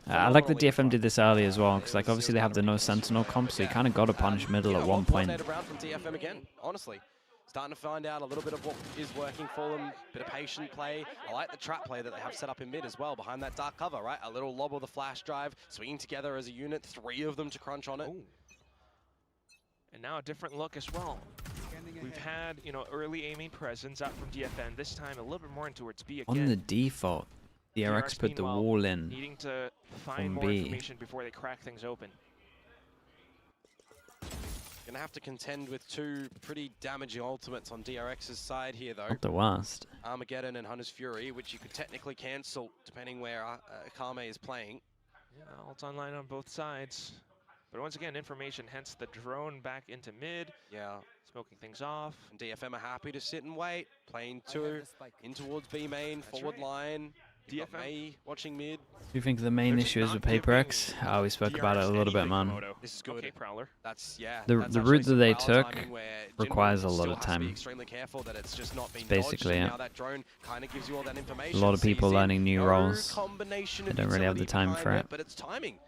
Speaker 2: I like the DFM did this early as well, because like obviously they have the no sentinel comp, so you kind of got to punish middle at one point.
Speaker 7: Honestly. Starting to find out a little bit of what is working for them, bit of patient play. I like the trap play that they have set up in mid as well, behind that dark cover, right? A little lob with a flash drive, swinging together as a unit, 3 of them to crunch on it.
Speaker 6: Ooh. And now a different look as well. We've had, you know, early aiming presence out from DFM. This time a little bit more in towards B again.
Speaker 2: On the default, DRX put the wall in
Speaker 6: needing to find more information before they crack things open.
Speaker 7: Gonna have to contend with 2 pretty damaging ultimates on DRX's side here, though.
Speaker 2: Not the worst.
Speaker 7: Armageddon and Hunter's Fury, which you could technically cancel depending where Kame is playing.
Speaker 6: Yeah, ult online on both sides. But once again, information, hence the drone back into mid.
Speaker 7: Yeah.
Speaker 6: Smoking things off.
Speaker 7: And DFM are happy to sit and wait. Playing 2 in towards B main, forward line. DFM watching mid.
Speaker 2: Do you think the main issue is with PRX? Oh, we spoke about it a little bit, man.
Speaker 7: This is good.
Speaker 6: Okay, Prowler.
Speaker 7: That's
Speaker 2: the route that they took requires a lot of time. Basically, yeah. A lot of people learning new roles. They don't really have the time for it.
Speaker 7: But it's timing.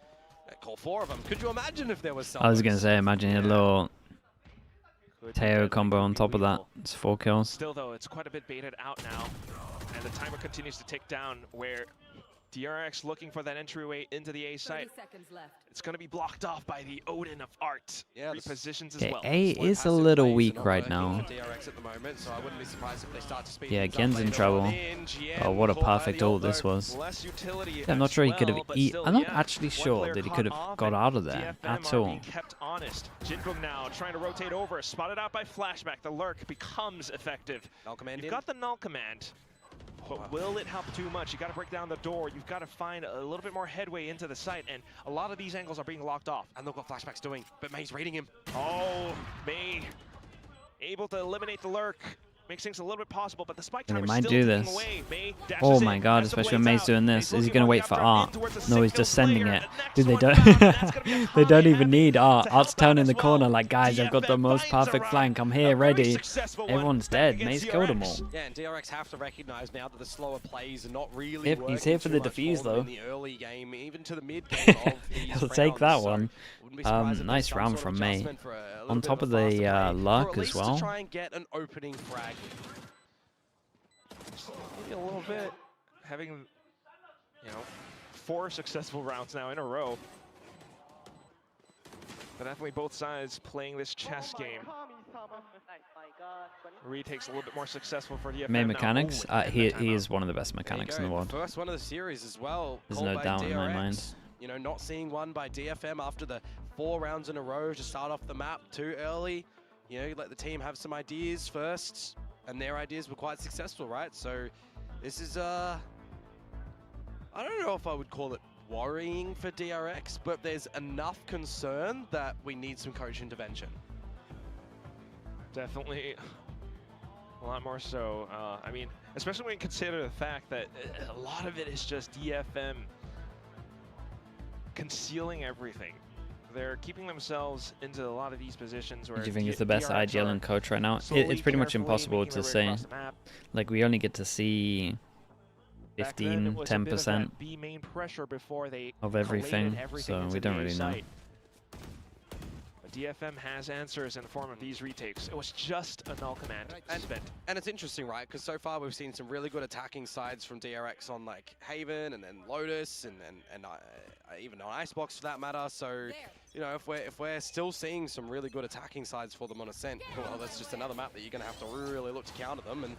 Speaker 7: Call 4 of them. Could you imagine if there was
Speaker 2: I was gonna say, imagine a little Teo combo on top of that. It's 4 kills.
Speaker 6: Still though, it's quite a bit baited out now. And the timer continues to tick down where DRX looking for that entryway into the A site. It's going to be blocked off by the Odin of Art. Yeah, repositions as well.
Speaker 2: A is a little weak right now. Yeah, Gen's in trouble. Oh, what a perfect ult this was. Yeah, I'm not sure he could have I'm not actually sure that he could have got out of there at all.
Speaker 6: Kept honest. Jinbum now trying to rotate over, spotted out by Flashback. The lurk becomes effective. You've got the null command. But will it help too much? You got to break down the door. You've got to find a little bit more headway into the site, and a lot of these angles are being locked off.
Speaker 7: And look what Flashback's doing, but May's reading him.
Speaker 6: Oh, May able to eliminate the lurk. Makes things a little bit possible, but the spike timer
Speaker 2: might
Speaker 6: still
Speaker 2: do this.
Speaker 6: Away.
Speaker 2: Oh my god, especially when May's doing this. Is he going to wait for Art? No, he's just sending it. Dude, they don't they don't even need Art. Art's turning the corner like, guys, I've got the most perfect flank. I'm here, ready. Everyone's dead. May's killed them all.
Speaker 7: Yeah, and DRX have to recognize now that the slower plays are not really
Speaker 2: He's here for the defuse, though.
Speaker 7: In the early game, even to the mid game of these
Speaker 2: He'll take that one. Nice round from May. On top of the luck as well.
Speaker 7: Try and get an opening frag.
Speaker 6: Maybe a little bit. Having, you know, 4 successful rounds now in a row. But definitely both sides playing this chess game. Retakes a little bit more successful for DFM.
Speaker 2: May mechanics, he is one of the best mechanics in the world.
Speaker 7: First one of the series as well.
Speaker 2: There's no doubt in my mind.
Speaker 7: You know, not seeing one by DFM after the 4 rounds in a row to start off the map too early. You know, you let the team have some ideas first, and their ideas were quite successful, right? So this is, I don't know if I would call it worrying for DRX, but there's enough concern that we need some coach intervention.
Speaker 6: Definitely a lot more so. I mean, especially when you consider the fact that a lot of it is just DFM concealing everything. They're keeping themselves into a lot of these positions where...
Speaker 2: Do you think it's the best IGL and coach right now? It's pretty much impossible to say. Like, we only get to see 15, 10% of everything, so we don't really know.
Speaker 6: But DFM has answers in the form of these retakes. It was just a null command spent.
Speaker 7: And it's interesting, right? Because so far we've seen some really good attacking sides from DRX on like Haven and then Lotus and even on Icebox for that matter. So, you know, if we're still seeing some really good attacking sides for them on Ascent, well, that's just another map that you're going to have to really look to counter them. And,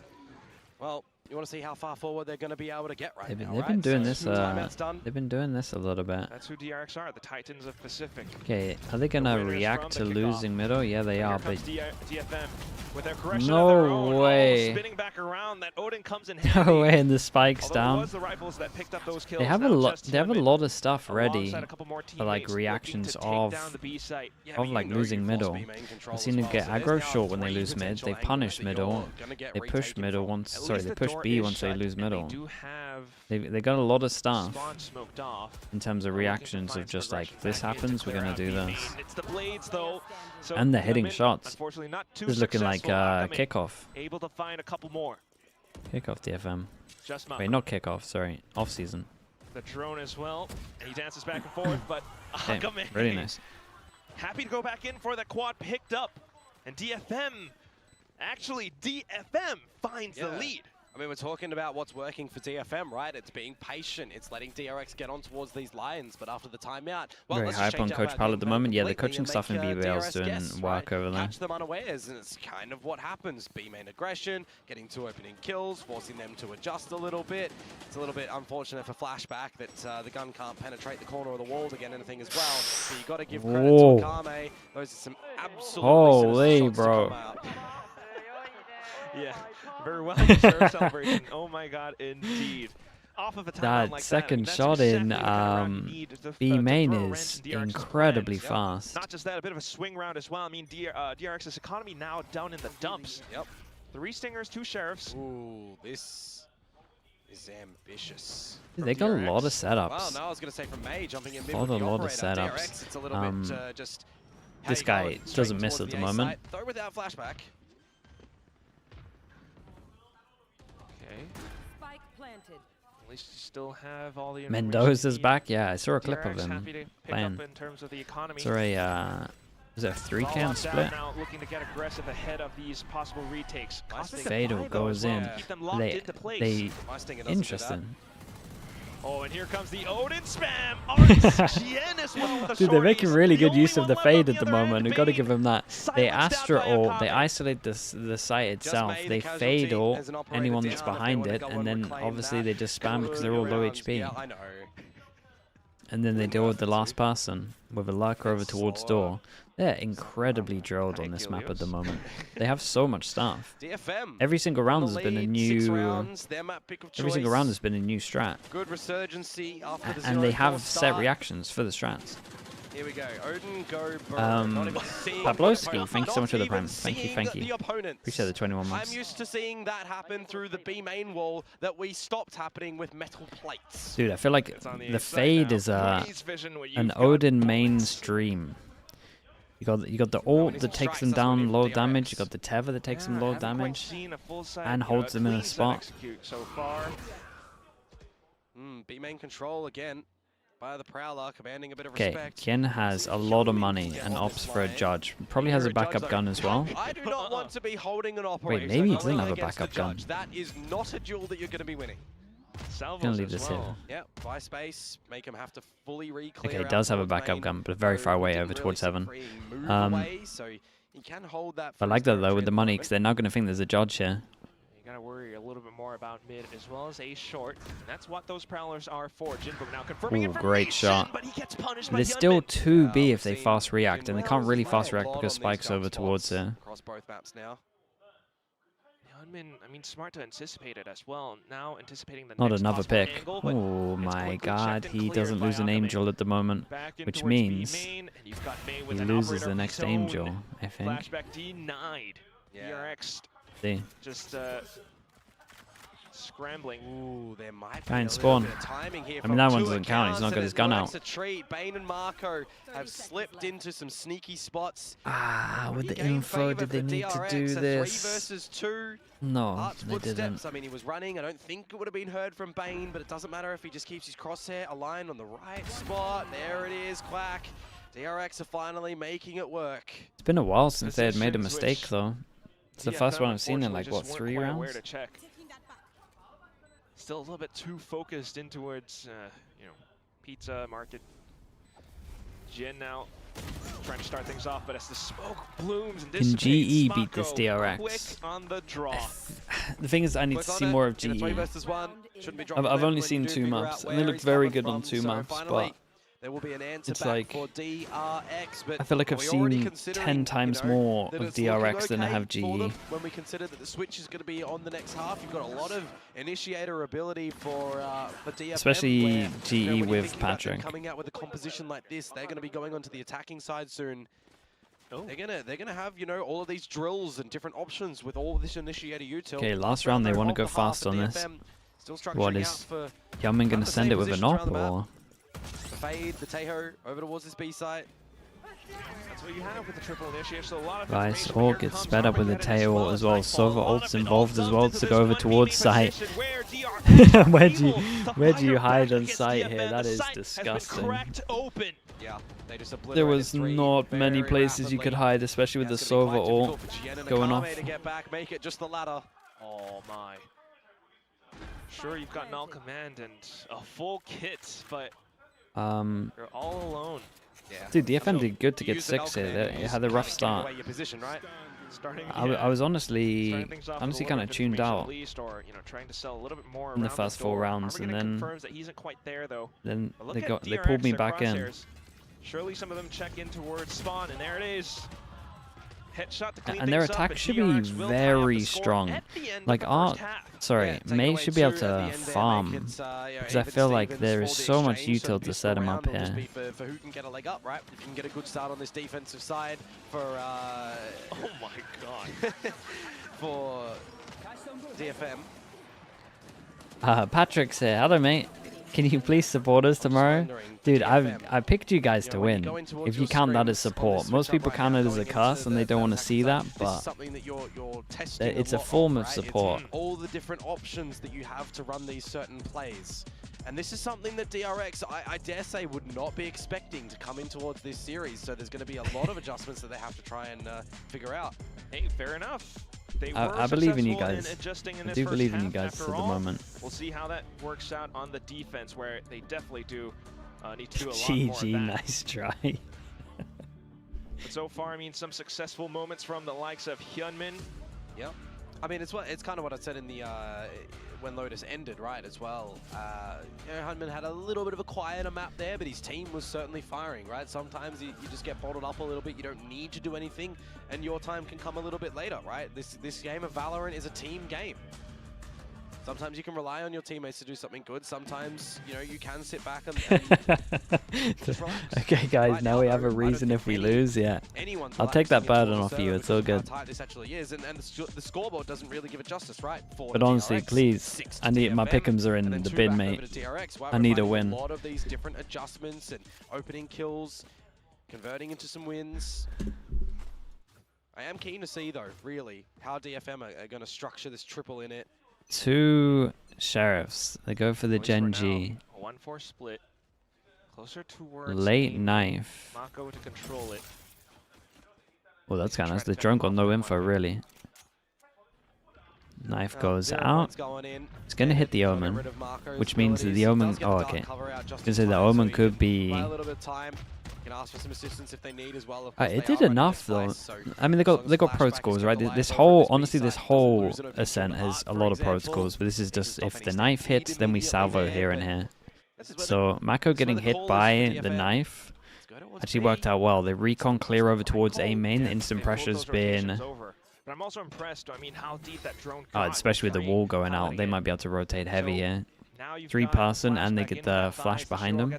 Speaker 7: well, You want to see how far forward they're going to be able to get right now,
Speaker 2: They've been doing this. They've been doing this a little bit.
Speaker 6: That's who DRX are, the Titans of Pacific.
Speaker 2: Okay, are they gonna react to losing middle? Yeah, they are. But
Speaker 6: DFM with aggression
Speaker 2: no way.
Speaker 6: Spinning back around, that Odin comes in
Speaker 2: No way, and the spikes down.
Speaker 6: It was the rifles that picked up those kills.
Speaker 2: They have a lot. They have a lot of stuff ready for like reactions of like losing middle. I've seen them get aggro short when they lose mid. They punish middle. They push middle once. Sorry, they push B once they lose middle. They got a lot of stuff in terms of reactions of just like, this happens, we're gonna do this. And they're hitting shots. This is looking like kickoff.
Speaker 6: Able to find a couple more.
Speaker 2: Kickoff DFM. Wait, not kickoff. Sorry, off season.
Speaker 6: The drone as well. And he dances back and forth, but
Speaker 2: okay, really nice.
Speaker 6: Happy to go back in for the quad picked up, and DFM. Actually, DFM finds the lead.
Speaker 7: I mean, we're talking about what's working for DFM, right? It's being patient. It's letting DRX get on towards these lines. But after the timeout, well,
Speaker 2: very hype on Coach Pal at the moment. Yeah, the coaching stuff in BBL is doing work over there.
Speaker 7: Catch them unawares, and it's kind of what happens. B-main aggression, getting 2 opening kills, forcing them to adjust a little bit. It's a little bit unfortunate for Flashback that the gun can't penetrate the corner of the wall to get anything as well. So you got to give credit to Akame. Those are some absolutely
Speaker 2: holy bro.
Speaker 6: Yeah, very well deserved celebration. Oh my god, indeed. Off of a
Speaker 2: that
Speaker 6: like
Speaker 2: second shot in B main is incredibly fast.
Speaker 6: Not just that, a bit of a swing round as well. I mean, DRX's economy now down in the dumps.
Speaker 7: Yep.
Speaker 6: 3 stingers, 2 sheriffs.
Speaker 7: Ooh, this is ambitious.
Speaker 2: Dude, they got a lot of setups.
Speaker 7: Well, no, I was going to say from May jumping in mid
Speaker 2: a
Speaker 7: with the
Speaker 2: lot of
Speaker 7: operator.
Speaker 2: setups.
Speaker 7: DRX, it's a little bit just
Speaker 2: this guy doesn't miss at the moment.
Speaker 7: Though without Flashback.
Speaker 5: Spike planted.
Speaker 6: At least you still have all the
Speaker 2: Mendoza's back. Yeah, I saw a clip of
Speaker 6: DRX
Speaker 2: him
Speaker 6: happy to pick
Speaker 2: playing.
Speaker 6: up in terms of the economy.
Speaker 2: Saw a was it a 3-can split?
Speaker 6: Now looking to get aggressive ahead of these possible retakes.
Speaker 2: Fatal goes in. They interesting.
Speaker 6: Oh, and here comes the Odin spam. Gen as well with
Speaker 2: dude, they're making really good use of the fade at the moment. We've got to give them that. They Astra ult, they isolate the site itself, they fade ult anyone that's behind it, and then obviously they just spam because they're all low HP. And then they deal with the last person with a lurker over towards door. They're incredibly drilled on this map at the moment. They have so much stuff. Every single round has been a new. Every single round has been a new strat.
Speaker 7: Good resurgency after the
Speaker 2: and they have set reactions for the strats.
Speaker 7: Here we go. Odin go.
Speaker 2: Pabloski, thank you so much for the prime. Thank you. Appreciate the 21 months.
Speaker 7: I'm used to seeing that happen through the B main wall that we stopped happening with metal plates.
Speaker 2: Dude, I feel like the fade is an Odin mainstream. You got the ult that takes them down low damage. You got the tether that takes them low damage and holds them in a spot.
Speaker 7: B main control again. By the Prowler, commanding a bit of respect.
Speaker 2: Ken has a lot of money and opts for a judge. Probably has a backup gun as well.
Speaker 7: I do not want to be holding an operator.
Speaker 2: Wait, maybe he doesn't have a backup gun.
Speaker 7: That is not a duel that you're going to be winning.
Speaker 2: Gonna leave this here.
Speaker 7: Yeah, buy space, make him have to fully re-clear.
Speaker 2: Okay, he does have a backup gun, but very far away over towards heaven.
Speaker 7: So he can hold that.
Speaker 2: I like that though with the money, because they're not going to think there's a judge here.
Speaker 6: You gotta worry a little bit more about mid as well as a short. And that's what those Prowlers are for. Jinbook now confirming
Speaker 2: information, great shot.
Speaker 6: But he gets punished by
Speaker 2: There's still 2B if they fast react, and they can't really fast react because Spike's over towards her.
Speaker 7: Across both maps now.
Speaker 6: I mean, smart to anticipate it as well. Now anticipating the
Speaker 2: not another pick. Oh my god, he doesn't lose an angel at the moment, which means he loses the next angel, I think.
Speaker 6: Flashback denied. DRX just scrambling.
Speaker 7: Ooh, there might
Speaker 2: be spawn. I mean, that one doesn't count. He's not got his gun out.
Speaker 7: Bane and Marco have slipped into some sneaky spots.
Speaker 2: With the info, did they need to do this?
Speaker 7: 3 versus 2.
Speaker 2: No, they didn't.
Speaker 7: I mean, he was running. I don't think it would have been heard from Bane, but it doesn't matter if he just keeps his crosshair aligned on the right spot. There it is, Quack. DRX are finally making it work.
Speaker 2: It's been a while since they had made a mistake, though. It's the first one I've seen in, like, what, 3 rounds?
Speaker 6: Still a little bit too focused in towards, you know, pizza market. Gen now Trying to start things off, but as the smoke blooms and
Speaker 2: Can
Speaker 6: dissipates,
Speaker 2: GE beat this
Speaker 6: Mako
Speaker 2: DRX?
Speaker 6: quick on the draw.
Speaker 2: The thing is, I need to see more of GE. I've only seen 2 maps, and they looked very good on 2 maps, but
Speaker 7: there will be an answer
Speaker 2: it's
Speaker 7: back
Speaker 2: like,
Speaker 7: for DRX, but
Speaker 2: I feel like I've seen 10 times more of DRX than I have GE.
Speaker 7: When we consider that the switch is going to be on the next half, you've got a lot of initiator ability for DFM.
Speaker 2: Especially
Speaker 7: where,
Speaker 2: GE
Speaker 7: you know, when you're
Speaker 2: with
Speaker 7: thinking about them
Speaker 2: Patrick.
Speaker 7: coming out with a composition like this, they're going to be going onto the attacking side soon.
Speaker 6: Oh.
Speaker 7: They're gonna have, you know, all of these drills and different options with all of this initiator util.
Speaker 2: Okay, last round they want to go fast on this. What is Yeoman going to send it with an op or?
Speaker 7: The fade, the Teho over towards this B site.
Speaker 6: That's what you have with the triple initiator. So a lot of
Speaker 2: Guys, all gets sped up with the tail as well. Sova ult's involved as well to go over towards site. where do you hide on site here? That is disgusting.
Speaker 7: Yeah, they just
Speaker 2: There was not many places you could hide, especially with the Sova ult going off.
Speaker 7: Make it just the ladder.
Speaker 6: Oh my. Sure, you've got null command and a full kit, but you're all alone.
Speaker 7: Yeah.
Speaker 2: Dude, DFM did good to get 6 here. They had a rough start. I was honestly kind of tuned out in the first 4 rounds, and then they pulled me back in.
Speaker 6: Surely some of them check in towards spawn, and there it is. Headshot to clean
Speaker 2: And their
Speaker 6: things up,
Speaker 2: attack
Speaker 6: and
Speaker 2: should be
Speaker 6: DRX will tie up
Speaker 2: very
Speaker 6: the score
Speaker 2: strong.
Speaker 6: at the end
Speaker 2: Like
Speaker 6: of the first half.
Speaker 2: May should be able to farm, because I feel like there is so much util to set him up here.
Speaker 7: For who can get a leg up, right? If you can get a good start on this defensive side for
Speaker 6: oh my god.
Speaker 7: for DFM.
Speaker 2: Patrick's here. Hello, mate. Can you please support us tomorrow? Dude, I picked you guys to win. If you count that as support. Most people count it as a curse and they don't want to see that, but it's a form of support.
Speaker 7: All the different options that you have to run these certain plays. And this is something that DRX, I dare say, would not be expecting to come in towards this series. So there's going to be a lot of adjustments that they have to try and figure out.
Speaker 6: Hey, fair enough.
Speaker 2: I believe in you guys. I do believe in you guys at the moment.
Speaker 6: We'll see how that works out on the defense, where they definitely do need to do a lot more of that.
Speaker 2: GG, nice try.
Speaker 6: But so far, I mean, some successful moments from the likes of Hyunmin.
Speaker 7: Yep. I mean, it's kind of what I said in the when Lotus ended, right, as well. You know, Hyunmin had a little bit of a quieter map there, but his team was certainly firing, right? Sometimes you just get bottled up a little bit. You don't need to do anything, and your time can come a little bit later, right? This game of Valorant is a team game. Sometimes you can rely on your teammates to do something good. Sometimes, you know, you can sit back and just relax.
Speaker 2: Okay, guys, now we have a reason if we lose. Yeah, I'll take that burden off you. It's all good.
Speaker 7: How tight this actually is, and the scoreboard doesn't really give it justice, right?
Speaker 2: But honestly, please, I need my pick'ems are in the bin, mate. I need a win.
Speaker 7: A lot of these different adjustments and opening kills, converting into some wins. I am keen to see, though, really, how DFM are going to structure this triple in it.
Speaker 2: 2 sheriffs. They go for the GENG.
Speaker 6: 1-4 split. Closer towards
Speaker 2: late knife.
Speaker 6: Mako to control it.
Speaker 2: Well, that's kind of nice. The drone got no info, really. Knife goes out. It's going to hit the Omen, which means that the Omen... Oh, okay. I was going to say the Omen could be...
Speaker 7: Ask for some assistance if they need as well.
Speaker 2: It did enough though. I mean, they got pro scores, right? This whole ascent has a lot of pro scores, but this is just if the knife hits, then we salvo here and here. So Mako getting hit by the knife actually worked out well. The recon clear over towards A main. The instant pressure's been.
Speaker 6: But I'm also impressed. I mean, how deep that drone got,
Speaker 2: especially with the wall going out, they might be able to rotate heavy here. 3-person, and they get the flash behind them.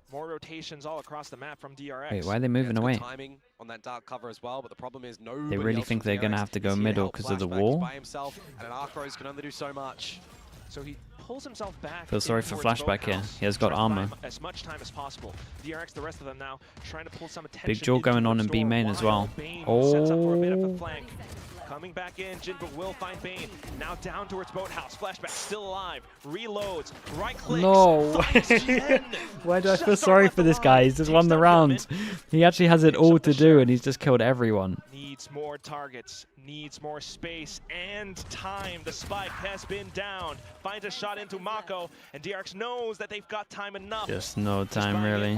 Speaker 6: More rotations all across the map from DRX.
Speaker 2: Wait, why are they moving away?
Speaker 7: Timing on that dark cover as well, but the problem is
Speaker 2: they really think they're going to have to go middle because of the wall?
Speaker 7: By himself, and an Arcros can only do so much.
Speaker 6: So he pulls himself back.
Speaker 2: Feel sorry for Flashback here. He has got armor.
Speaker 6: As much time as possible. DRX, the rest of them now trying to pull some attention.
Speaker 2: Big jaw going on in B main as well.
Speaker 6: Sets up for a bit of a flank. Coming back in, Jinbuk will find Bane. Now down towards Boathouse. Flashback still alive. Reloads. Right clicks.
Speaker 2: No. Why do I feel sorry for this guy? He's just won the round. He actually has it all to do, and he's just killed everyone.
Speaker 6: Needs more targets. Needs more space and time. The spike has been down. Finds a shot into Mako, and DRX knows that they've got time enough.
Speaker 2: Just no time, really.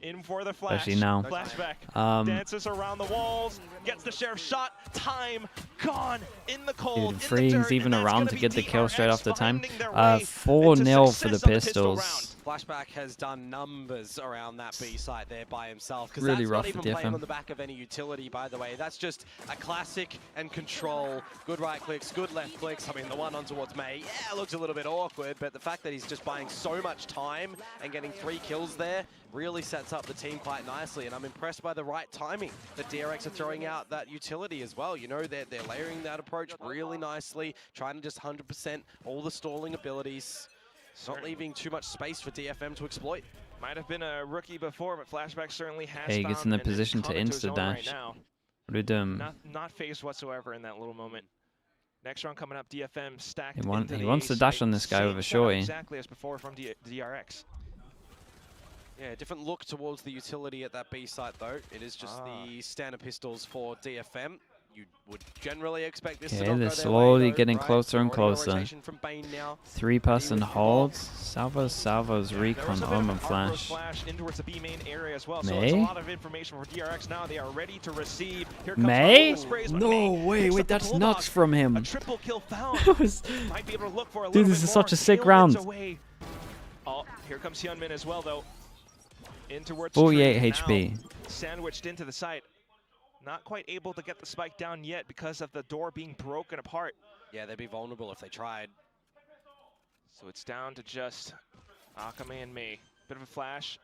Speaker 6: In for the flash.
Speaker 2: Especially now.
Speaker 6: Flashback. Dances around the walls. Gets the sheriff shot. Time gone in the cold.
Speaker 2: Dude, Freeing's even around to get the kill straight off the time. 4-0 for the Pistols.
Speaker 7: Flashback has done numbers around that B site there by himself. Because
Speaker 2: Really
Speaker 7: that's
Speaker 2: rough
Speaker 7: not even
Speaker 2: for DFM.
Speaker 7: playing on the back of any utility, by the way. That's just a classic and control. Good right clicks, good left clicks. I mean, the one on towards May, yeah, looks a little bit awkward, but the fact that he's just buying so much time and getting 3 kills there really sets up the team quite nicely. And I'm impressed by the right timing that DRX are throwing out that utility as well. You know, they're layering that approach really nicely, trying to just 100% all the stalling abilities. It's not leaving too much space for DFM to exploit.
Speaker 6: Might have been a rookie before, but Flashback certainly has
Speaker 2: Hey, he gets in the position to insta-dash.
Speaker 6: Right now.
Speaker 2: What do we do?
Speaker 6: Not phased whatsoever in that little moment. Next round coming up, DFM stacked.
Speaker 2: He wants to dash on this guy with a shorty.
Speaker 6: Exactly as before from DRX.
Speaker 7: Yeah, different look towards the utility at that B site though. It is just the standard pistols for DFM. You would generally expect this to not go
Speaker 2: they're
Speaker 7: their
Speaker 2: slowly
Speaker 7: way, though,
Speaker 2: getting
Speaker 7: right?
Speaker 2: closer and closer. 3-person
Speaker 7: Even
Speaker 2: holds. Salvo's recon, Omen flash.
Speaker 6: In towards the B main area as well.
Speaker 2: May?
Speaker 6: So it's a lot of information for DRX now. They are ready to receive. Here comes
Speaker 2: May?
Speaker 6: sprays,
Speaker 2: No way, wait, that's nuts from him.
Speaker 6: A triple kill found. Might be able to look for a
Speaker 2: Dude,
Speaker 6: little
Speaker 2: this
Speaker 6: bit
Speaker 2: is such a
Speaker 6: more.
Speaker 2: sick round.
Speaker 6: Away. Oh, here comes Hyunmin as well though. In towards
Speaker 2: 48
Speaker 6: Trey
Speaker 2: HP.
Speaker 6: now, sandwiched into the site. Not quite able to get the spike down yet because of the door being broken apart.
Speaker 7: Yeah, they'd be vulnerable if they tried.
Speaker 6: So it's down to just Akame and May. Bit of a flash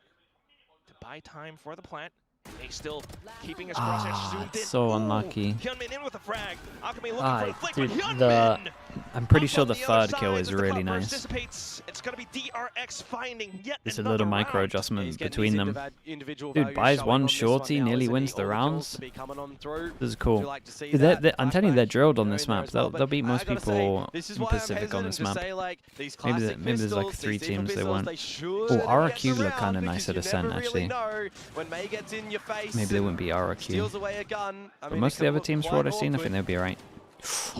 Speaker 6: to buy time for the plant. May still keeping his crosshair zoomed in.
Speaker 2: So unlucky.
Speaker 6: Hyunmin in with a frag. Akame looking for a flick,
Speaker 2: dude,
Speaker 6: but Hyunmin
Speaker 2: I'm pretty sure the
Speaker 6: up on
Speaker 2: third
Speaker 6: other
Speaker 2: kill
Speaker 6: side
Speaker 2: is
Speaker 6: as the
Speaker 2: really
Speaker 6: cloud
Speaker 2: nice.
Speaker 6: dissipates. It's going to be DRX finding yet
Speaker 2: There's a
Speaker 6: another
Speaker 2: little
Speaker 6: round.
Speaker 2: micro adjustment
Speaker 7: getting
Speaker 2: between
Speaker 7: these
Speaker 2: them.
Speaker 7: individual
Speaker 2: Dude,
Speaker 7: values
Speaker 2: buys
Speaker 7: showing
Speaker 2: one
Speaker 7: on this
Speaker 2: shorty,
Speaker 7: one now,
Speaker 2: nearly
Speaker 7: isn't
Speaker 2: wins
Speaker 7: he?
Speaker 2: the
Speaker 7: All
Speaker 2: rounds.
Speaker 7: to be coming on through.
Speaker 2: This is cool.
Speaker 7: Would you like to see
Speaker 2: Dude,
Speaker 7: that
Speaker 2: I'm telling you, they're drilled on this
Speaker 7: in there
Speaker 2: map.
Speaker 7: as well,
Speaker 2: They'll beat
Speaker 7: but I
Speaker 2: most
Speaker 7: gotta
Speaker 2: people
Speaker 7: say, this is
Speaker 2: in
Speaker 7: why I'm
Speaker 2: Pacific on
Speaker 7: hesitant
Speaker 2: this
Speaker 7: to
Speaker 2: map.
Speaker 7: say, like, these
Speaker 2: Maybe
Speaker 7: classic
Speaker 2: there's like
Speaker 7: pistols,
Speaker 2: 3
Speaker 7: these evil
Speaker 2: teams they
Speaker 7: pistols,
Speaker 2: won.
Speaker 7: they should
Speaker 2: Oh,
Speaker 7: get
Speaker 2: RRQ
Speaker 7: the
Speaker 2: look kind of
Speaker 7: round
Speaker 2: nice at
Speaker 7: because
Speaker 2: Ascent,
Speaker 7: you never
Speaker 2: actually.
Speaker 7: really know when May gets in your face.
Speaker 2: Maybe they wouldn't be
Speaker 7: Steals
Speaker 2: RRQ.
Speaker 7: away a gun. I
Speaker 2: But
Speaker 7: mean,
Speaker 2: most
Speaker 7: it
Speaker 2: of the
Speaker 7: can
Speaker 2: other
Speaker 7: look
Speaker 2: teams, for
Speaker 7: quite
Speaker 2: what I've seen, I
Speaker 7: awkward.
Speaker 2: think they'll be alright.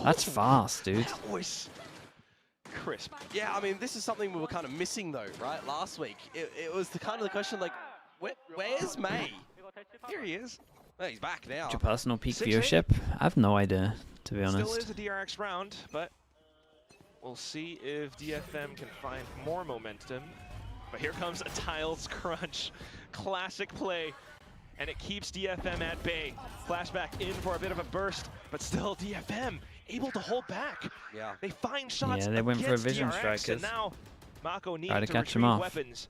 Speaker 2: That's fast, dude.
Speaker 6: That was crisp.
Speaker 7: Yeah, I mean, this is something we were kind of missing, though, right? Last week, it was the kind of the question, like, where's May?
Speaker 6: Here he is.
Speaker 7: Well, he's back now.
Speaker 2: What's your personal peak
Speaker 6: 6-8.
Speaker 2: viewership? I have no idea, to be
Speaker 6: Still
Speaker 2: honest.
Speaker 6: is a DRX round, but we'll see if DFM can find more momentum. But here comes a Tiles Crunch. Classic play. And it keeps DFM at bay. Flashback in for a bit of a burst, but still DFM able to hold back.
Speaker 7: Yeah.
Speaker 6: They find shots
Speaker 2: Yeah, they went for a
Speaker 6: against
Speaker 2: vision
Speaker 6: DRX,
Speaker 2: strikers.
Speaker 6: and now Mako needs
Speaker 2: Try to
Speaker 6: to
Speaker 2: catch him
Speaker 6: retrieve
Speaker 2: off.
Speaker 6: weapons.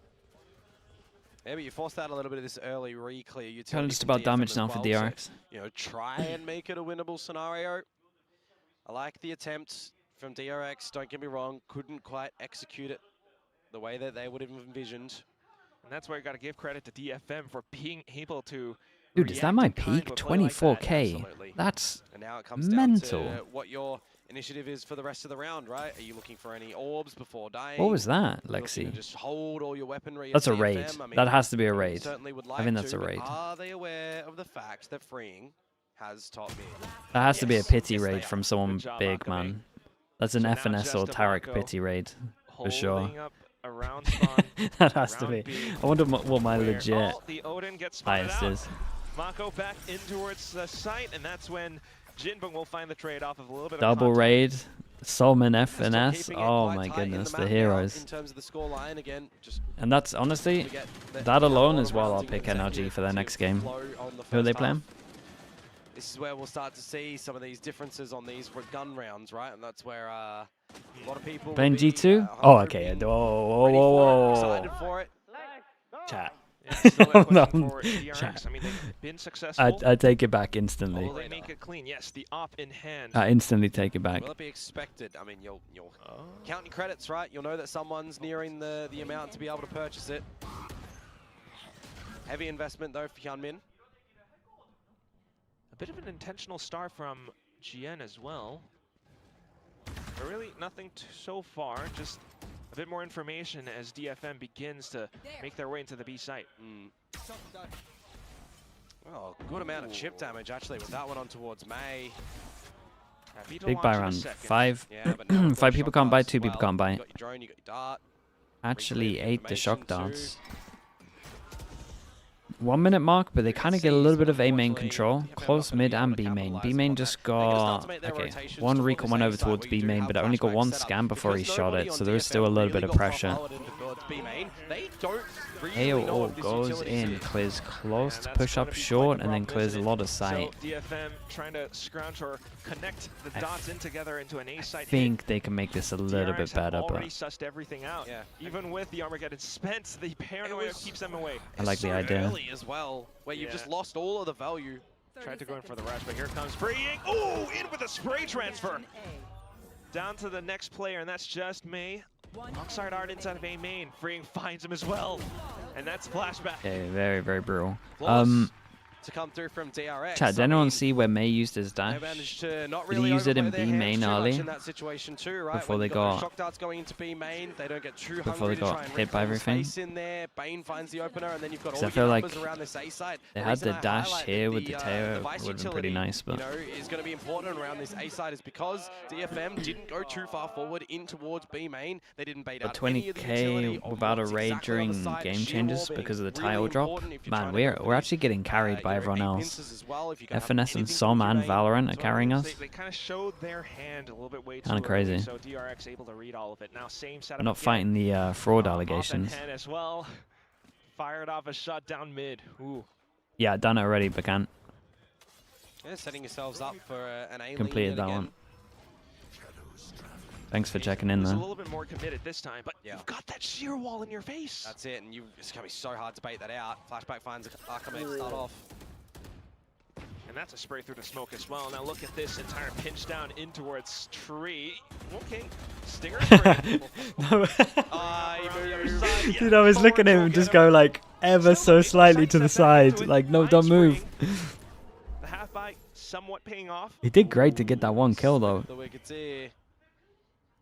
Speaker 7: Yeah, but you forced out a little bit of this early re-clear utility.
Speaker 2: Kind of just
Speaker 7: from
Speaker 2: about
Speaker 7: DFM
Speaker 2: damage
Speaker 7: as
Speaker 2: now for
Speaker 7: well, so,
Speaker 2: DRX.
Speaker 7: you know, try and make it a winnable scenario. I like the attempt from DRX, don't get me wrong, couldn't quite execute it the way that they would have envisioned.
Speaker 6: And that's where you got to give credit to DFM for being able to
Speaker 2: Dude, is that
Speaker 6: react
Speaker 2: my
Speaker 6: in kind
Speaker 2: peak?
Speaker 6: to a play like that.
Speaker 2: 24k.
Speaker 7: Absolutely.
Speaker 2: That's
Speaker 7: And now it comes
Speaker 2: mental.
Speaker 7: down to what your initiative is for the rest of the round, right? Are you looking for any orbs before dying?
Speaker 2: What was that,
Speaker 7: Are you looking to
Speaker 2: Lexi?
Speaker 7: just hold all your weaponry.
Speaker 2: That's
Speaker 7: at
Speaker 2: a raid.
Speaker 7: DFM? I mean,
Speaker 2: That has to be a
Speaker 7: we
Speaker 2: raid.
Speaker 7: certainly would
Speaker 2: I
Speaker 7: like
Speaker 2: think that's
Speaker 7: to,
Speaker 2: a
Speaker 7: but
Speaker 2: raid.
Speaker 7: Are they aware of the fact that freeing has top mid?
Speaker 2: That has to be a
Speaker 6: Yes.
Speaker 2: pity
Speaker 6: Yes, they
Speaker 2: raid
Speaker 6: are.
Speaker 2: from someone
Speaker 6: Good job,
Speaker 2: big,
Speaker 6: Akame.
Speaker 2: man. That's an
Speaker 6: So now
Speaker 2: FNS or
Speaker 6: just
Speaker 2: Tarek
Speaker 6: Mako
Speaker 2: pity raid, for sure.
Speaker 6: holding up around spawn.
Speaker 2: That has to
Speaker 6: Round
Speaker 2: be.
Speaker 6: B,
Speaker 2: I wonder what my
Speaker 6: where-
Speaker 2: legit
Speaker 6: oh, the Odin gets spotted
Speaker 2: highest
Speaker 6: out.
Speaker 2: is.
Speaker 6: Mako back in towards the site, and that's when Jinbong will find the trade-off of a little bit
Speaker 2: Double
Speaker 6: of contact.
Speaker 2: raid, Solman
Speaker 7: Still
Speaker 2: FNS.
Speaker 7: keeping it
Speaker 2: Oh
Speaker 7: quite
Speaker 2: my
Speaker 7: tight in
Speaker 2: goodness,
Speaker 7: the
Speaker 2: the
Speaker 7: map now
Speaker 2: heroes.
Speaker 7: In terms of the score line, again, just
Speaker 2: And that's honestly,
Speaker 7: to get
Speaker 2: that alone
Speaker 7: a lot
Speaker 2: as
Speaker 7: of
Speaker 2: well, I'll
Speaker 7: rounds in
Speaker 2: pick NRG
Speaker 7: consecutive
Speaker 2: for their
Speaker 7: to
Speaker 2: next game.
Speaker 7: flow on the
Speaker 2: Who are they
Speaker 7: first
Speaker 2: playing?
Speaker 7: half. This is where we'll start to see some of these differences on these gun rounds, right? And that's where a lot of people
Speaker 2: Playing
Speaker 7: will be,
Speaker 2: G2? Oh, okay.
Speaker 7: hoping,
Speaker 2: Whoa,
Speaker 7: ready
Speaker 2: whoa,
Speaker 7: for it,
Speaker 2: whoa.
Speaker 7: excited for it.
Speaker 2: Chat.
Speaker 6: Yeah, still a
Speaker 2: No,
Speaker 6: question for DRX.
Speaker 2: chat.
Speaker 6: I mean, they've been successful.
Speaker 2: I take it back instantly.
Speaker 6: Will they make it clean? Yes, the op in hand.
Speaker 2: I instantly take it back.
Speaker 7: Will it be expected? I mean, you'll count your credits, right? You'll know that someone's nearing the amount to be able to purchase it. Heavy investment though for Hyunmin.
Speaker 6: A bit of an intentional start from GN as well. But really nothing so far, just a bit more information as DFM begins to make their way into the B site.
Speaker 7: Oh, good amount of chip damage actually with that one on towards May.
Speaker 6: Happy to
Speaker 2: Big
Speaker 6: launch
Speaker 2: buy
Speaker 6: in a
Speaker 2: round.
Speaker 6: second.
Speaker 2: 5.
Speaker 7: Yeah, but now we've got
Speaker 2: 5 people
Speaker 7: shock
Speaker 2: can't buy,
Speaker 7: darts
Speaker 2: 2
Speaker 7: as
Speaker 2: people
Speaker 7: well.
Speaker 2: can't buy.
Speaker 7: You got your drone, you got your dart.
Speaker 2: Actually,
Speaker 7: Recreate
Speaker 2: 8 the shock
Speaker 7: information
Speaker 2: darts. 1 minute mark, but they kind of get a little bit of A main control. Close mid and B main. B main just got, okay, one recon went over towards B main, but it only got one scan before he shot it, so there is still a little bit of pressure. AO goes in, clears close to push up short, and then clears a lot of sight.
Speaker 6: DFM trying to scrounge or connect the dots in together into an A site.
Speaker 2: I think they can make this a little bit better, but
Speaker 6: sussed everything out. Yeah. Even with the Armageddon spent, the paranoia keeps them away.
Speaker 2: I like the idea.
Speaker 7: As well, where you've just lost all of the value.
Speaker 6: Tried to go in for the rush, but here comes spraying. Oh, in with a spray transfer. Down to the next player, and that's just May. Alongside Art inside of A main. Freeing finds him as well. And that's flashback.
Speaker 2: Okay, very, very brutal.
Speaker 7: To come through from DRX.
Speaker 2: Chat, did anyone see where May used his dash?
Speaker 7: Did
Speaker 2: he use it in B main early? Before they got hit by everything? Because I feel like they had the dash here with the Teo, it would have been pretty nice, but
Speaker 7: is going to be important around this A side is because DFM didn't go too far forward in towards B main. They didn't bait out
Speaker 2: 20k without a raid during game changes because of the title drop. Man, we're actually getting carried by everyone else. FNS and Som and Valorant are carrying us.
Speaker 6: They kind of showed their hand a little bit way too
Speaker 2: kind of crazy.
Speaker 6: Early, so DRX able to read all of it. Now same setup.
Speaker 2: We're not fighting the fraud allegations.
Speaker 6: As well. Fired off a shot down mid. Ooh.
Speaker 2: Yeah, done it already, but can't.
Speaker 7: Yeah, setting yourselves up for an A
Speaker 2: completed that one. Thanks for checking in, though.
Speaker 6: A little bit more committed this time, but you've got that sheer wall in your face.
Speaker 7: That's it, and it's going to be so hard to bait that out. Flashback finds Archimate to start off.
Speaker 6: And that's a spray through the smoke as well. Now look at this entire pinch down in towards tree. Okay, Stinger spray.
Speaker 2: Dude, I was looking at him just go like ever so slightly to the side. Like, no, don't move.
Speaker 6: The half bite somewhat paying off.
Speaker 2: He did great to get that one kill, though.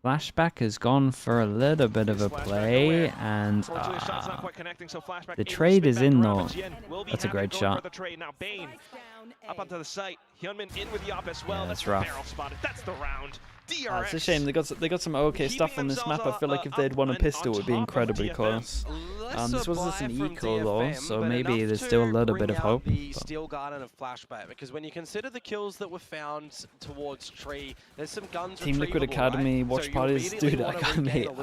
Speaker 2: Flashback has gone for a little bit of a play, and the trade is in, though. That's a great shot.
Speaker 6: Now Bane up onto the site. Hyunmin in with the op as well.
Speaker 2: Yeah, that's rough.
Speaker 6: Barrel spotted. That's the round. DRX.
Speaker 2: It's a shame they got some okay stuff on this map. I feel like if they'd won a pistol, it would be incredibly close. This was just an eco though, so maybe there's still a little bit of hope.
Speaker 7: The Steel Garden of Flashback, because when you consider the kills that were found towards tree, there's some guns.
Speaker 2: Team Liquid Academy watch parties, dude. I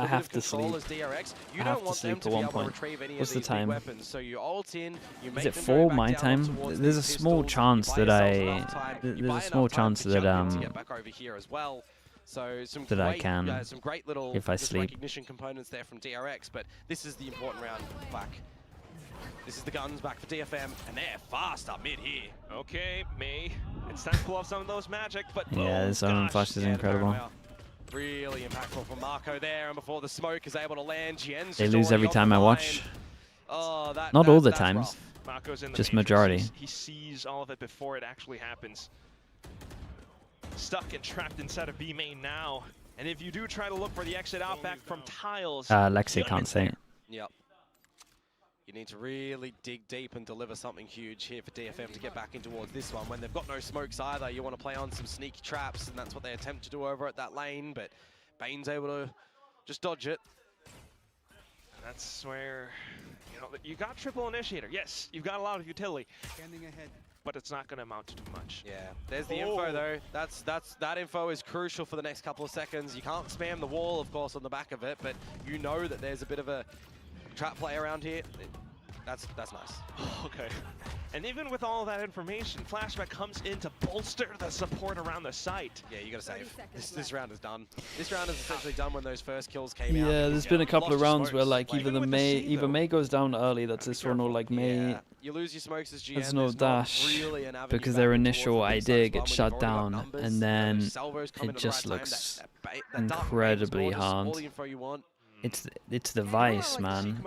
Speaker 2: have to sleep. I have to sleep at one point. What's the time? Is it 4 my time? There's a small chance that that I can
Speaker 7: some great little
Speaker 2: if I sleep.
Speaker 7: Recognition components there from DRX, but this is the important round back. This is the guns back for DFM, and they're fast up mid here.
Speaker 6: Okay, May. It's time to pull off some of those magic, but
Speaker 2: yeah, this own flash is incredible.
Speaker 7: Really impactful for Marco there, and before the smoke is able to land, GENG.
Speaker 2: They lose every time I watch. Not all the times, just majority.
Speaker 6: He sees all of it before it actually happens. Stuck and trapped inside of B main now. And if you do try to look for the exit out back from tiles,
Speaker 2: Lexi can't say it.
Speaker 7: Yep. You need to really dig deep and deliver something huge here for DFM to get back in towards this one. When they've got no smokes either, you want to play on some sneaky traps, and that's what they attempt to do over at that lane, but Bane's able to just dodge it.
Speaker 6: That's where, you know, you got triple initiator. Yes, you've got a lot of utility. Standing ahead. But it's not going to amount to too much.
Speaker 7: Yeah, there's the info though. That info is crucial for the next couple of seconds. You can't spam the wall, of course, on the back of it, but you know that there's a bit of a trap play around here. That's nice.
Speaker 6: Okay. And even with all that information, Flashback comes in to bolster the support around the site.
Speaker 7: Yeah, you got to save. This round is done. This round is essentially done when those first kills came out.
Speaker 2: Yeah, there's been a couple of rounds where like either May goes down early, that's this one, or like May
Speaker 7: you lose your smokes as GM.
Speaker 2: There's no dash because their initial idea gets shut down, and then it just looks incredibly hard. It's the Vice, man.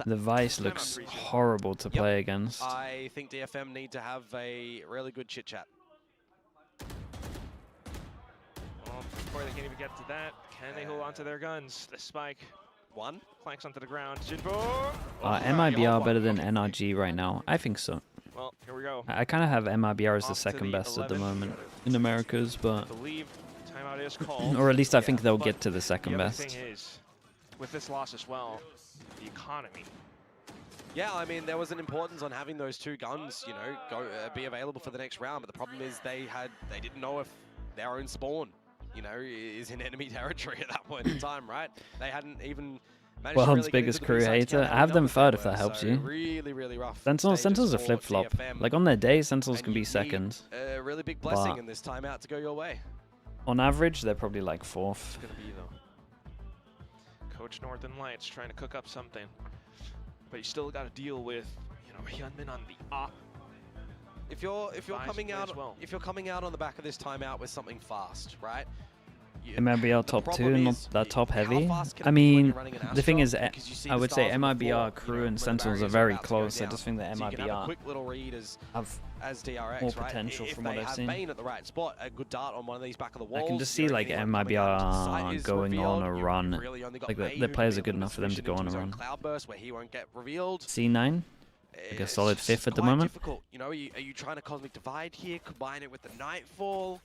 Speaker 2: The Vice looks horrible to play against.
Speaker 7: I think DFM need to have a really good chit-chat.
Speaker 6: Well, before they can even get to that, can they hold on to their guns? The spike.
Speaker 7: One.
Speaker 6: Planks onto the ground. Jinbo!
Speaker 2: MIBR better than NRG right now? I think so.
Speaker 6: Well, here we go.
Speaker 2: I kind of have MIBR as the second best at the moment in Americas, but...
Speaker 6: I believe timeout is called.
Speaker 2: Or at least I think they'll get to the second best.
Speaker 6: The thing is, with this loss as well, the economy.
Speaker 7: Yeah, I mean, there was an importance on having those two guns, you know, be available for the next round. But the problem is they didn't know if their own spawn, you know, is in enemy territory at that point in time, right? They hadn't even managed to
Speaker 2: World's
Speaker 7: really
Speaker 2: biggest crew hater. I have them third if that helps you.
Speaker 7: Really, really rough.
Speaker 2: Sentinels are flip-flop. Like on their day, Sentinels can be second.
Speaker 7: A really big blessing in this timeout to go your way.
Speaker 2: On average, they're probably like fourth.
Speaker 6: It's gonna be though. Coach Northern Lights trying to cook up something. But you still got to deal with, you know, Hyunmin on the op.
Speaker 7: If you're coming out on the back of this timeout with something fast, right?
Speaker 2: MIBR top 2 and not that top heavy. I mean, the thing is, I would say MIBR crew and Sentinels are very close. I just think that MIBR have
Speaker 7: as DRX,
Speaker 2: more potential from what I've seen.
Speaker 7: At the right spot, a good dart on one of these back of the walls.
Speaker 2: I can just see like MIBR going on a run. Like the players are good enough for them to go on a run.
Speaker 7: Cloudburst where he won't get revealed.
Speaker 2: C9, like a solid 5th at the moment.
Speaker 7: Difficult. You know, are you trying to Cosmic Divide here? Combine it with the Nightfall.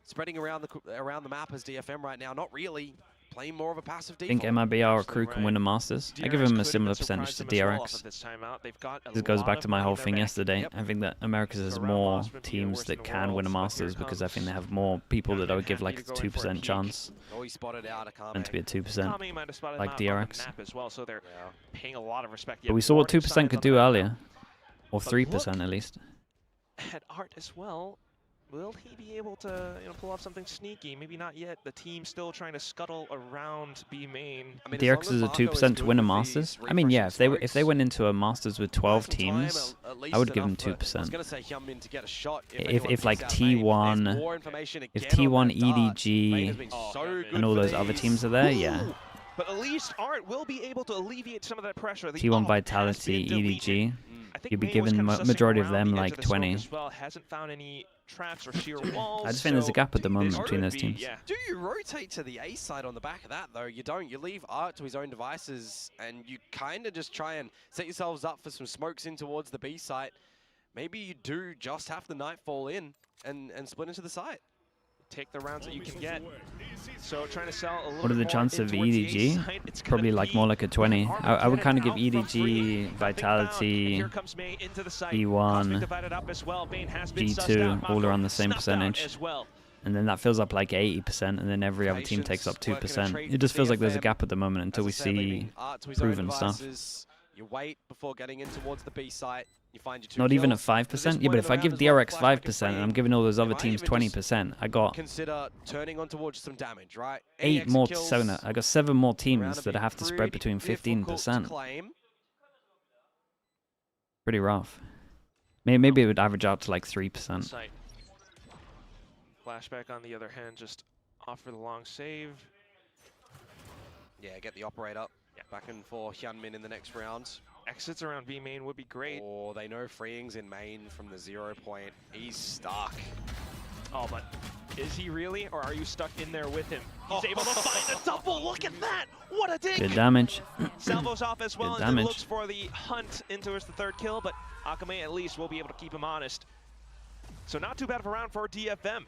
Speaker 7: Spreading around the map as DFM right now, not really. Playing more of a passive default.
Speaker 2: I think MIBR or crew can win the Masters. I give him a similar percentage to DRX. This goes back to my whole thing yesterday. I think that Americas has more teams that can win a Masters because I think they have more people that I would give like a 2% chance and to be at 2% like DRX. But we saw what 2% could do earlier. Or 3% at least.
Speaker 6: At Art as well. Will he be able to, you know, pull off something sneaky? Maybe not yet. The team's still trying to scuttle around B main.
Speaker 2: I mean, DRX is a 2% to win a Masters. I mean, yeah, if they went into a Masters with 12 teams, I would give them 2%. If like T1, if T1, EDG, and all those other teams are there, yeah.
Speaker 6: But at least Art will be able to alleviate some of that pressure.
Speaker 2: T1 Vitality, EDG. You'd be giving the majority of them like 20.
Speaker 6: Hasn't found any traps or sheer walls.
Speaker 2: I just think there's a gap at the moment between those teams.
Speaker 7: Do you rotate to the A side on the back of that though? You don't. You leave Art to his own devices and you kind of just try and set yourselves up for some smokes in towards the B site. Maybe you do just have the Nightfall in and split into the site.
Speaker 6: Take the rounds that you can get. So trying to sell a little.
Speaker 2: What are the chances of EDG? Probably like more like a 20. I would kind of give EDG, Vitality, E1, G2 all around the same percentage. And then that fills up like 80%, and then every other team takes up 2%. It just feels like there's a gap at the moment until we see proven stuff.
Speaker 7: You wait before getting in towards the B site. You find your
Speaker 2: Not even at 5%? Yeah, but if I give DRX 5% and I'm giving all those other teams 20%, I got
Speaker 7: consider turning on towards some damage, right?
Speaker 2: 8 more to 7. I got 7 more teams that I have to spread between 15%. Pretty rough. Maybe it would average out to like 3%.
Speaker 6: Flashback on the other hand, just offer the long save.
Speaker 7: Yeah, get the operator. Back in for Hyunmin in the next round.
Speaker 6: Exits around B main would be great.
Speaker 7: Or they know Freeing's in main from the 0 point. He's stuck.
Speaker 6: Oh, but is he really? Or are you stuck in there with him? He's able to find a double. Look at that. What a dig.
Speaker 2: Good damage.
Speaker 6: Salvo's off as well. And looks for the hunt into the 3rd kill. But Akame at least will be able to keep him honest. So not too bad of a round for DFM.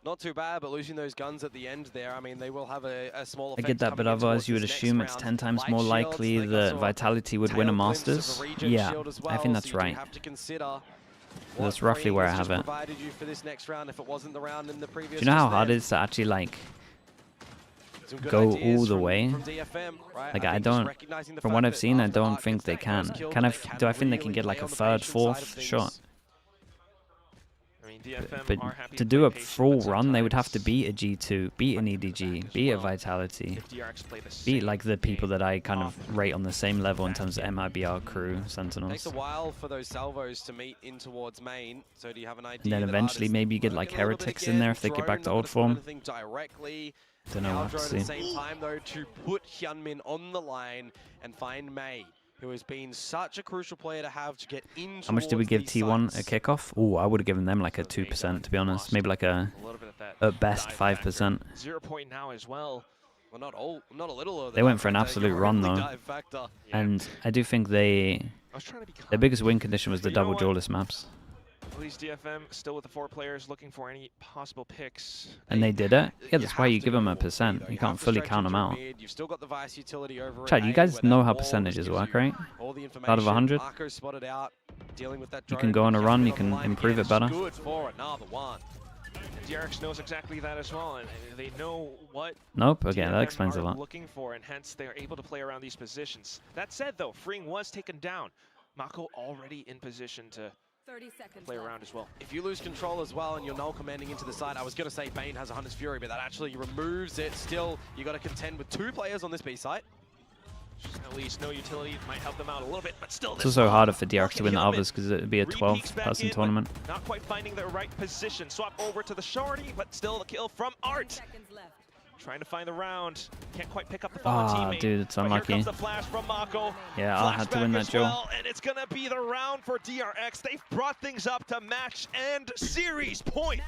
Speaker 7: Not too bad, but losing those guns at the end there, I mean, they will have a small effect.
Speaker 2: I get that, but otherwise you would assume it's 10 times more likely that Vitality would win a Masters. Yeah, I think that's right. That's roughly where I have it. Do you know how hard it is to actually, like, go all the way? Like, I don't, from what I've seen, I don't think they can. Do I think they can get, like, a 3rd, 4th shot? But to do a full run, they would have to beat a G2, beat an EDG, beat a Vitality, beat like the people that I kind of rate on the same level in terms of MIBR crew, Sentinels.
Speaker 7: Takes a while for those salvos to meet in towards main. So do you have an idea?
Speaker 2: And then eventually maybe you get like Heretics in there if they get back to old form. Don't know what to see.
Speaker 7: At the same time though, to put Hyunmin on the line and find Mei, who has been such a crucial player to have to get into.
Speaker 2: How much did we give T1 a kickoff? Oh, I would have given them like a 2%, to be honest. Maybe like at best 5%.
Speaker 6: 0 point now as well.
Speaker 7: Well, not a little.
Speaker 2: They went for an absolute run though, and I do think their biggest win condition was the double jawless maps.
Speaker 6: At least DFM still with the 4 players looking for any possible picks.
Speaker 2: And they did it? Yeah, that's why you give them a percent. You can't fully count them out.
Speaker 7: You've still got the Vice utility over
Speaker 2: Chad, you guys know how percentages work, right? Out of 100? You can go on a run, you can improve it better.
Speaker 6: Good for another one. DRX knows exactly that as well, and they know what
Speaker 2: Nope, okay, that explains a lot.
Speaker 6: Looking for, and hence they are able to play around these positions. That said, though, Freeing was taken down. Mako already in position to
Speaker 5: 30 seconds
Speaker 6: play around as well.
Speaker 7: If you lose control as well and you're null commanding into the side, I was going to say Bane has a Hunter's Fury, but that actually removes it. Still, you got to contend with 2 players on this B site.
Speaker 6: At least no utility might help them out a little bit, but still.
Speaker 2: It's also harder for DRX to win the others because it would be a 12-person tournament.
Speaker 6: Not quite finding the right position. Swap over to the shorty, but still the kill from Art. Trying to find the round. Can't quite pick up the fallen teammate.
Speaker 2: Dude, it's unlucky.
Speaker 6: Here comes the flash from Mako.
Speaker 2: Yeah, I'll have to win that, Joe.
Speaker 6: Well, and it's going to be the round for DRX. They've brought things up to match and series point.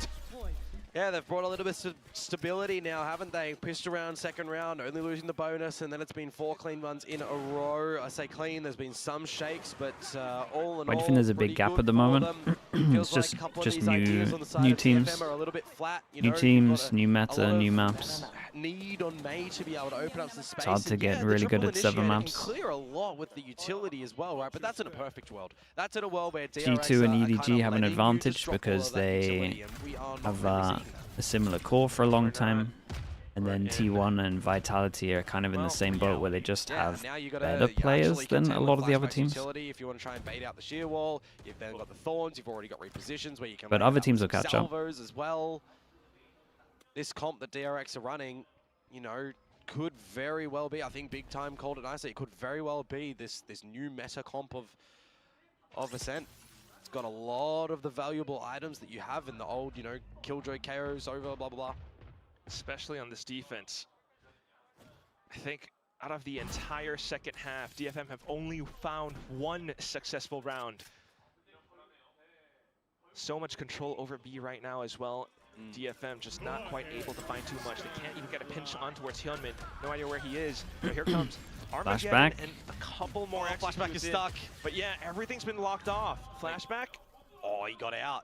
Speaker 7: Yeah, they've brought a little bit of stability now, haven't they? Pushed around second round, only losing the bonus, and then it's been 4 clean ones in a row. I say clean, there's been some shakes, but all in all,
Speaker 2: I think there's a big gap at the moment. It's just new teams, new teams, new meta, new maps.
Speaker 7: Need on May to be able to open up some space.
Speaker 2: It's hard to get really good at 7 maps.
Speaker 7: Clear a lot with the utility as well, right? But that's in a perfect world. That's in a world where
Speaker 2: G2 and EDG have an advantage because they have a similar core for a long time. And then T1 and Vitality are kind of in the same boat where they just have better players than a lot of the other teams.
Speaker 7: If you want to try and bait out the sheer wall, you've then got the Thorns, you've already got repositions where you can.
Speaker 2: But other teams will catch up.
Speaker 7: As well. This comp that DRX are running, you know, could very well be, I think Big Time called it nicely, it could very well be this new meta comp of Ascent. It's got a lot of the valuable items that you have in the old, you know, Killjoy KOs over, blah, blah, blah.
Speaker 6: Especially on this defense. I think out of the entire second half, DFM have only found 1 successful round. So much control over B right now as well. DFM just not quite able to find too much. They can't even get a pinch on towards Hyunmin. No idea where he is. But here comes Armageddon
Speaker 2: flashback.
Speaker 6: And a couple more
Speaker 7: Flashback is stuck.
Speaker 6: But yeah, everything's been locked off. Flashback.
Speaker 7: Oh, he got out.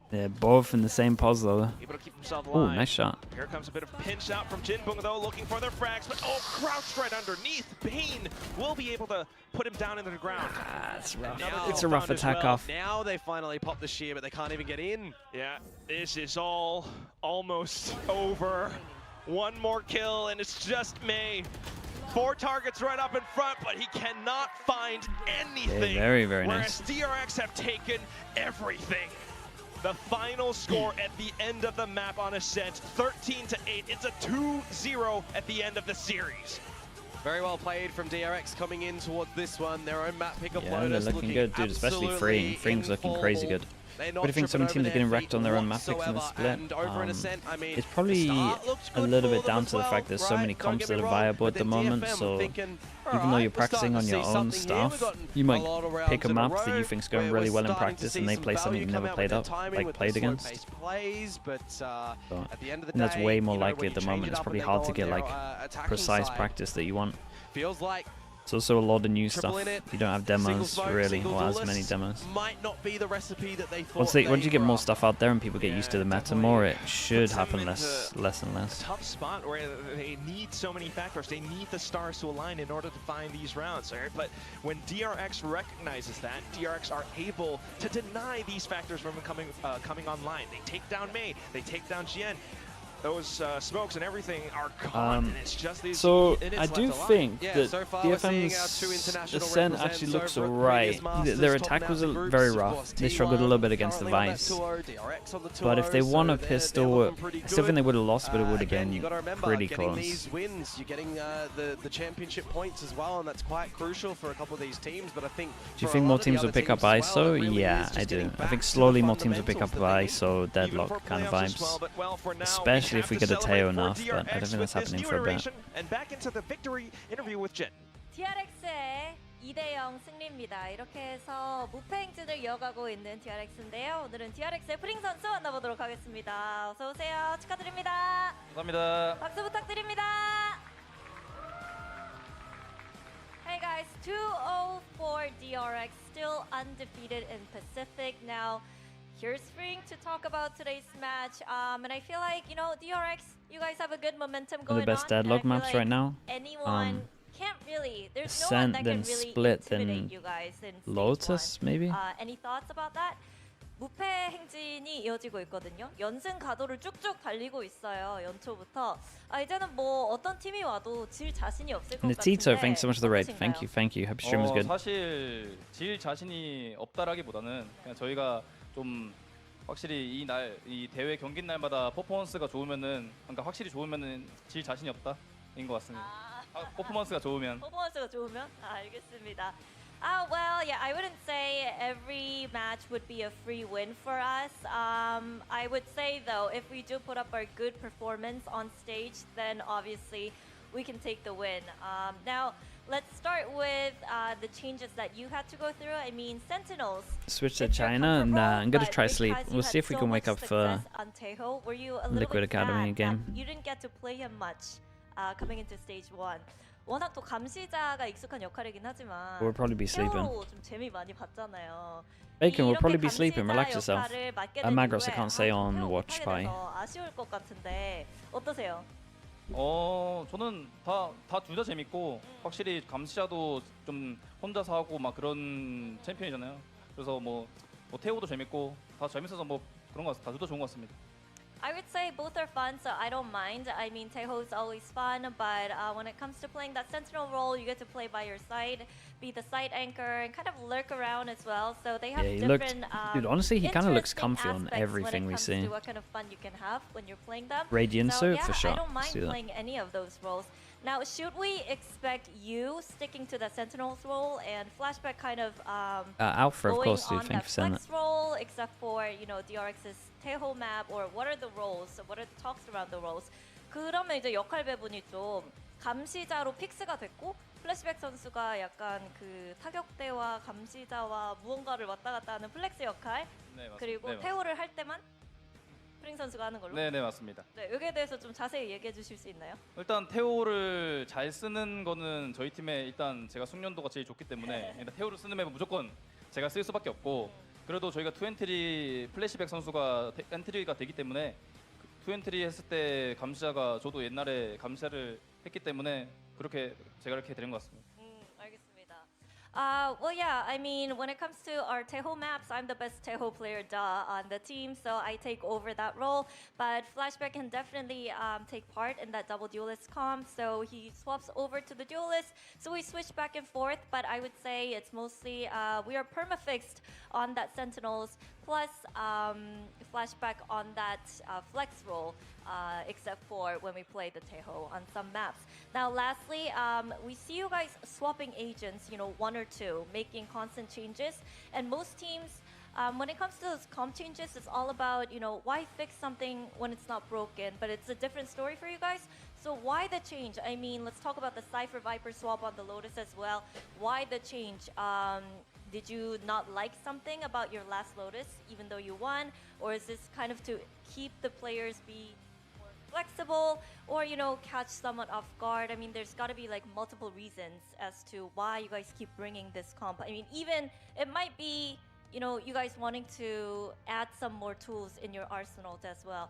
Speaker 2: They're both in the same pose though.
Speaker 6: Able to keep himself
Speaker 2: Oh,
Speaker 6: alive.
Speaker 2: nice shot.
Speaker 6: Here comes a bit of pinch out from Jinbung though, looking for their frags, but oh, crouched right underneath. Bane will be able to put him down into the ground.
Speaker 2: It's rough. It's a rough attack off.
Speaker 7: Now they finally pop the shear, but they can't even get in.
Speaker 6: Yeah, this is all almost over. 1 more kill, and it's just May. 4 targets right up in front, but he cannot find anything.
Speaker 2: Yeah, very, very
Speaker 6: whereas
Speaker 2: nice.
Speaker 6: DRX have taken everything. The final score at the end of the map on Ascent, 13-8. It's a 2-0 at the end of the series.
Speaker 7: Very well played from DRX coming in towards this one. Their own map pick of
Speaker 2: Yeah,
Speaker 7: Lotus
Speaker 2: they're looking good, dude, especially Freeing. Freeing's looking crazy good. What do you think some teams are getting wrecked on their own map picks in the split? It's probably a little bit down to the fact there's so many comps that are viable at the moment, so even though you're practicing on your own stuff, you might pick a map that you think's going really well in practice and they play something you've never played against. So, and that's way more likely at the moment. It's probably hard to get like precise practice that you want.
Speaker 7: Feels like
Speaker 2: It's also a lot of new stuff. You don't have demos really, or as many demos.
Speaker 7: Might not be the recipe that they thought.
Speaker 2: Once you get more stuff out there and people get used to the meta more, it should happen less and less.
Speaker 6: A tough spot where they need so many factors. They need the stars to align in order to find these rounds. Right? But when DRX recognizes that, DRX are able to deny these factors from coming online. They take down May, they take down Gen. Those smokes and everything are gone, and it's just these.
Speaker 2: So I do think that DFM's Ascent actually looks alright. Their attack was very rough. They struggled a little bit against the Vice. But if they won a pistol, I still think they would have lost, but it would have been pretty close.
Speaker 7: These wins, you're getting the championship points as well, and that's quite crucial for a couple of these teams. But I think.
Speaker 2: Do you think more teams will pick up ISO? Yeah, I do. I think slowly more teams will pick up ISO, deadlock kind of vibes, especially if we get a Teo enough, but I don't think that's happening for a bit.
Speaker 6: And back into the victory interview with Gen.
Speaker 9: DRX의 2대0 승리입니다. 이렇게 해서 무패 행진을 이어가고 있는 DRX인데요. 오늘은 DRX의 프링 선수 만나보도록 하겠습니다. 어서 오세요. 축하드립니다.
Speaker 13: 감사합니다.
Speaker 9: 박수 부탁드립니다. Hey guys, 2-0 for DRX, still undefeated in Pacific. Now, here's Spring to talk about today's match. And I feel like, you know, DRX, you guys have a good momentum going on.
Speaker 2: The best deadlock maps right now.
Speaker 9: Anyone can't really, there's no
Speaker 2: Ascent,
Speaker 9: one that
Speaker 2: then
Speaker 9: can really
Speaker 2: Split,
Speaker 9: intimidate
Speaker 2: then
Speaker 9: you guys in stage
Speaker 2: Lotus,
Speaker 9: one.
Speaker 2: maybe?
Speaker 9: Any thoughts about that? 무패 행진이 이어지고 있거든요. 연승 가도를 쭉쭉 달리고 있어요. 연초부터. 이제는 뭐 어떤 팀이 와도 질 자신이 없을 것
Speaker 2: And the
Speaker 9: 같은데.
Speaker 2: Tito, thanks so much for the raid. Thank you, thank you. Hope your stream was good.
Speaker 13: 사실 질 자신이 없다라기보다는 그냥 저희가 좀 확실히 이 대회 경기 날마다 퍼포먼스가 좋으면은 그러니까 확실히 좋으면은 질 자신이 없다인 것 같습니다. 퍼포먼스가 좋으면.
Speaker 9: 퍼포먼스가 좋으면? 알겠습니다. Well, yeah, I wouldn't say every match would be a free win for us. I would say, though, if we do put up our good performance on stage, then obviously we can take the win. Now, let's start with the changes that you had to go through. I mean, Sentinels.
Speaker 2: Switch to China? Nah, I'm gonna try sleep. We'll see if we can wake up for Liquid Academy again.
Speaker 9: You didn't get to play him much coming into stage 1. 워낙 또 감시자가 익숙한 역할이긴 하지만
Speaker 2: We'll probably be sleeping.
Speaker 9: 좀 재미 많이 봤잖아요.
Speaker 2: Bacon, we'll probably be sleeping. Relax yourself. Magros, I can't say on watch by.
Speaker 9: 아쉬울 것 같은데 어떠세요?
Speaker 13: 저는 다 둘 다 재밌고 확실히 감시자도 좀 혼자서 하고 막 그런 챔피언이잖아요. 그래서 뭐 태호도 재밌고 다 재밌어서 뭐 그런 거 다 둘 다 좋은 것 같습니다.
Speaker 9: I would say both are fun, so I don't mind. I mean, Taeho is always fun, but when it comes to playing that sentinel role, you get to play by your side, be the side anchor, and kind of lurk around as well. So they have different.
Speaker 2: Dude, honestly, he kind of looks comfy on everything we see.
Speaker 9: What kind of fun you can have when you're playing them.
Speaker 2: Radiant suit, for sure.
Speaker 9: I don't mind playing any of those roles. Now, should we expect you sticking to the Sentinel's role and Flashback kind of
Speaker 2: Alpha, of course, dude.
Speaker 9: on
Speaker 2: Thank you
Speaker 9: that
Speaker 2: for saying
Speaker 9: flex
Speaker 2: that.
Speaker 9: role, except for, you know, DRX's Taeho map, or what are the roles? What are the talks around the roles? 그러면 이제 역할 배분이 좀 감시자로 픽스가 됐고 플래시백 선수가 약간 그 타격대와 감시자와 무언가를 왔다 갔다 하는 플렉스 역할, 그리고 태호를 할 때만 프링 선수가 하는 걸로.
Speaker 13: 네, 맞습니다.
Speaker 9: 네, 여기에 대해서 좀 자세히 얘기해 주실 수 있나요?
Speaker 13: 일단 태호를 잘 쓰는 거는 저희 팀에 일단 제가 숙련도가 제일 좋기 때문에 일단 태호를 쓰는 맵은 무조건 제가 쓸 수밖에 없고 그래도 저희가 투엔트리 플래시백 선수가 엔트리가 되기 때문에 투엔트리 했을 때 감시자가 저도 옛날에 감시자를 했기 때문에 제가 이렇게 드린 것 같습니다.
Speaker 9: 알겠습니다. Well, yeah, I mean, when it comes to our Taeho maps, I'm the best Taeho player on the team, so I take over that role. But Flashback can definitely take part in that double duelist comp, so he swaps over to the duelist. So we switch back and forth, but I would say it's mostly we are permafixed on that Sentinels, plus Flashback on that flex role, except for when we play the Taeho on some maps. Now, lastly, we see you guys swapping agents, you know, one or two, making constant changes. And most teams, when it comes to those comp changes, it's all about, you know, why fix something when it's not broken? But it's a different story for you guys. So why the change? I mean, let's talk about the Cypher Viper swap on the Lotus as well. Why the change? Did you not like something about your last Lotus, even though you won? Or is this kind of to keep the players be more flexible, or, you know, catch someone off guard? I mean, there's got to be like multiple reasons as to why you guys keep bringing this comp. I mean, even it might be, you know, you guys wanting to add some more tools in your arsenal as well.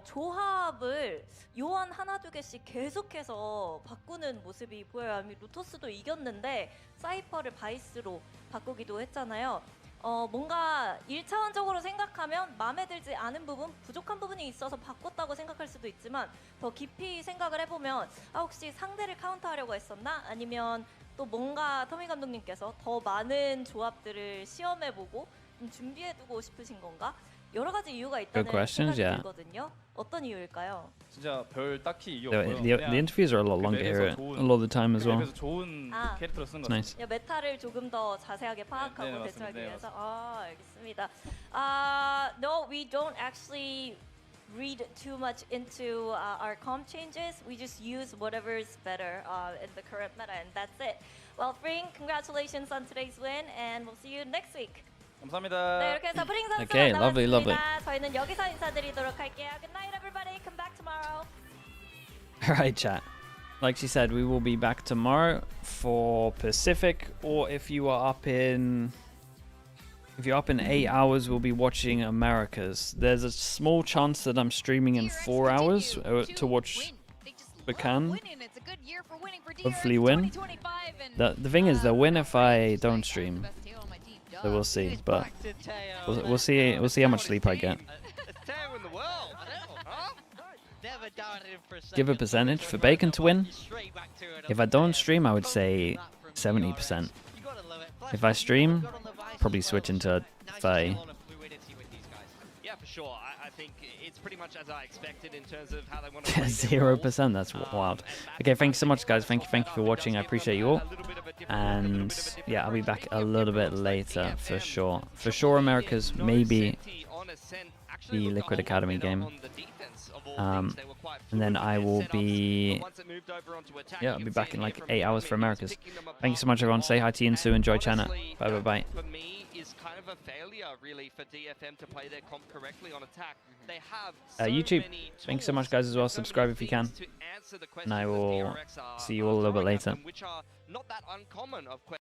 Speaker 9: 조합을 요한 하나 두 개씩 계속해서 바꾸는 모습이 보여요. 로토스도 이겼는데 사이퍼를 바이스로 바꾸기도 했잖아요. 뭔가 1차원적으로 생각하면 마음에 들지 않은 부분, 부족한 부분이 있어서 바꿨다고 생각할 수도 있지만 더 깊이 생각을 해보면 혹시 상대를 카운터하려고 했었나? 아니면 또 뭔가 터미 감독님께서 더 많은 조합들을 시험해보고 좀 준비해두고 싶으신 건가? 여러 가지 이유가 있다는 생각이 들거든요. 어떤 이유일까요?
Speaker 13: 진짜 별 딱히 이유 없고요.
Speaker 2: The interviews are a lot longer here, a lot of the time as well.
Speaker 13: 그래서 좋은 캐릭터를 쓴 것 같습니다.
Speaker 9: 메타를 조금 더 자세하게 파악하고 대처하기 위해서. 알겠습니다. No, we don't actually read too much into our comp changes. We just use whatever's better in the current meta, and that's it. Well, Fring, congratulations on today's win, and we'll see you next week.
Speaker 13: 감사합니다.
Speaker 9: 네, 이렇게 해서 프링 선수
Speaker 2: Okay, lovely, lovely.
Speaker 9: 저희는 여기서 인사드리도록 할게요. Good night, everybody. Come back tomorrow.
Speaker 2: Alright, chat. Like she said, we will be back tomorrow for Pacific, or if you are up in If you're up in 8 hours, we'll be watching Americas. There's a small chance that I'm streaming in 4 hours to watch Bacan. Hopefully win. The thing is, they'll win if I don't stream. So we'll see, but we'll see how much sleep I get. Give a percentage for Bacon to win. If I don't stream, I would say 70%. If I stream, probably switch into 30.
Speaker 1: Yeah, for sure. I think it's pretty much as I expected in terms of how they want to
Speaker 2: 0%, that's wild. Okay, thanks so much, guys. Thank you for watching. I appreciate you all. And yeah, I'll be back a little bit later for sure. For sure, America's maybe the Liquid Academy game. And then I will be, yeah, I'll be back in like 8 hours for Americas. Thank you so much, everyone. Say hi to Yinsu. Enjoy China. Bye, bye, bye.
Speaker 1: For me, is kind of a failure, really, for DFM to play their comp correctly on attack. They have so
Speaker 2: YouTube, thanks so much, guys, as well. Subscribe if you can. And I will see you all a little bit later.
Speaker 1: Which are not that uncommon of questions.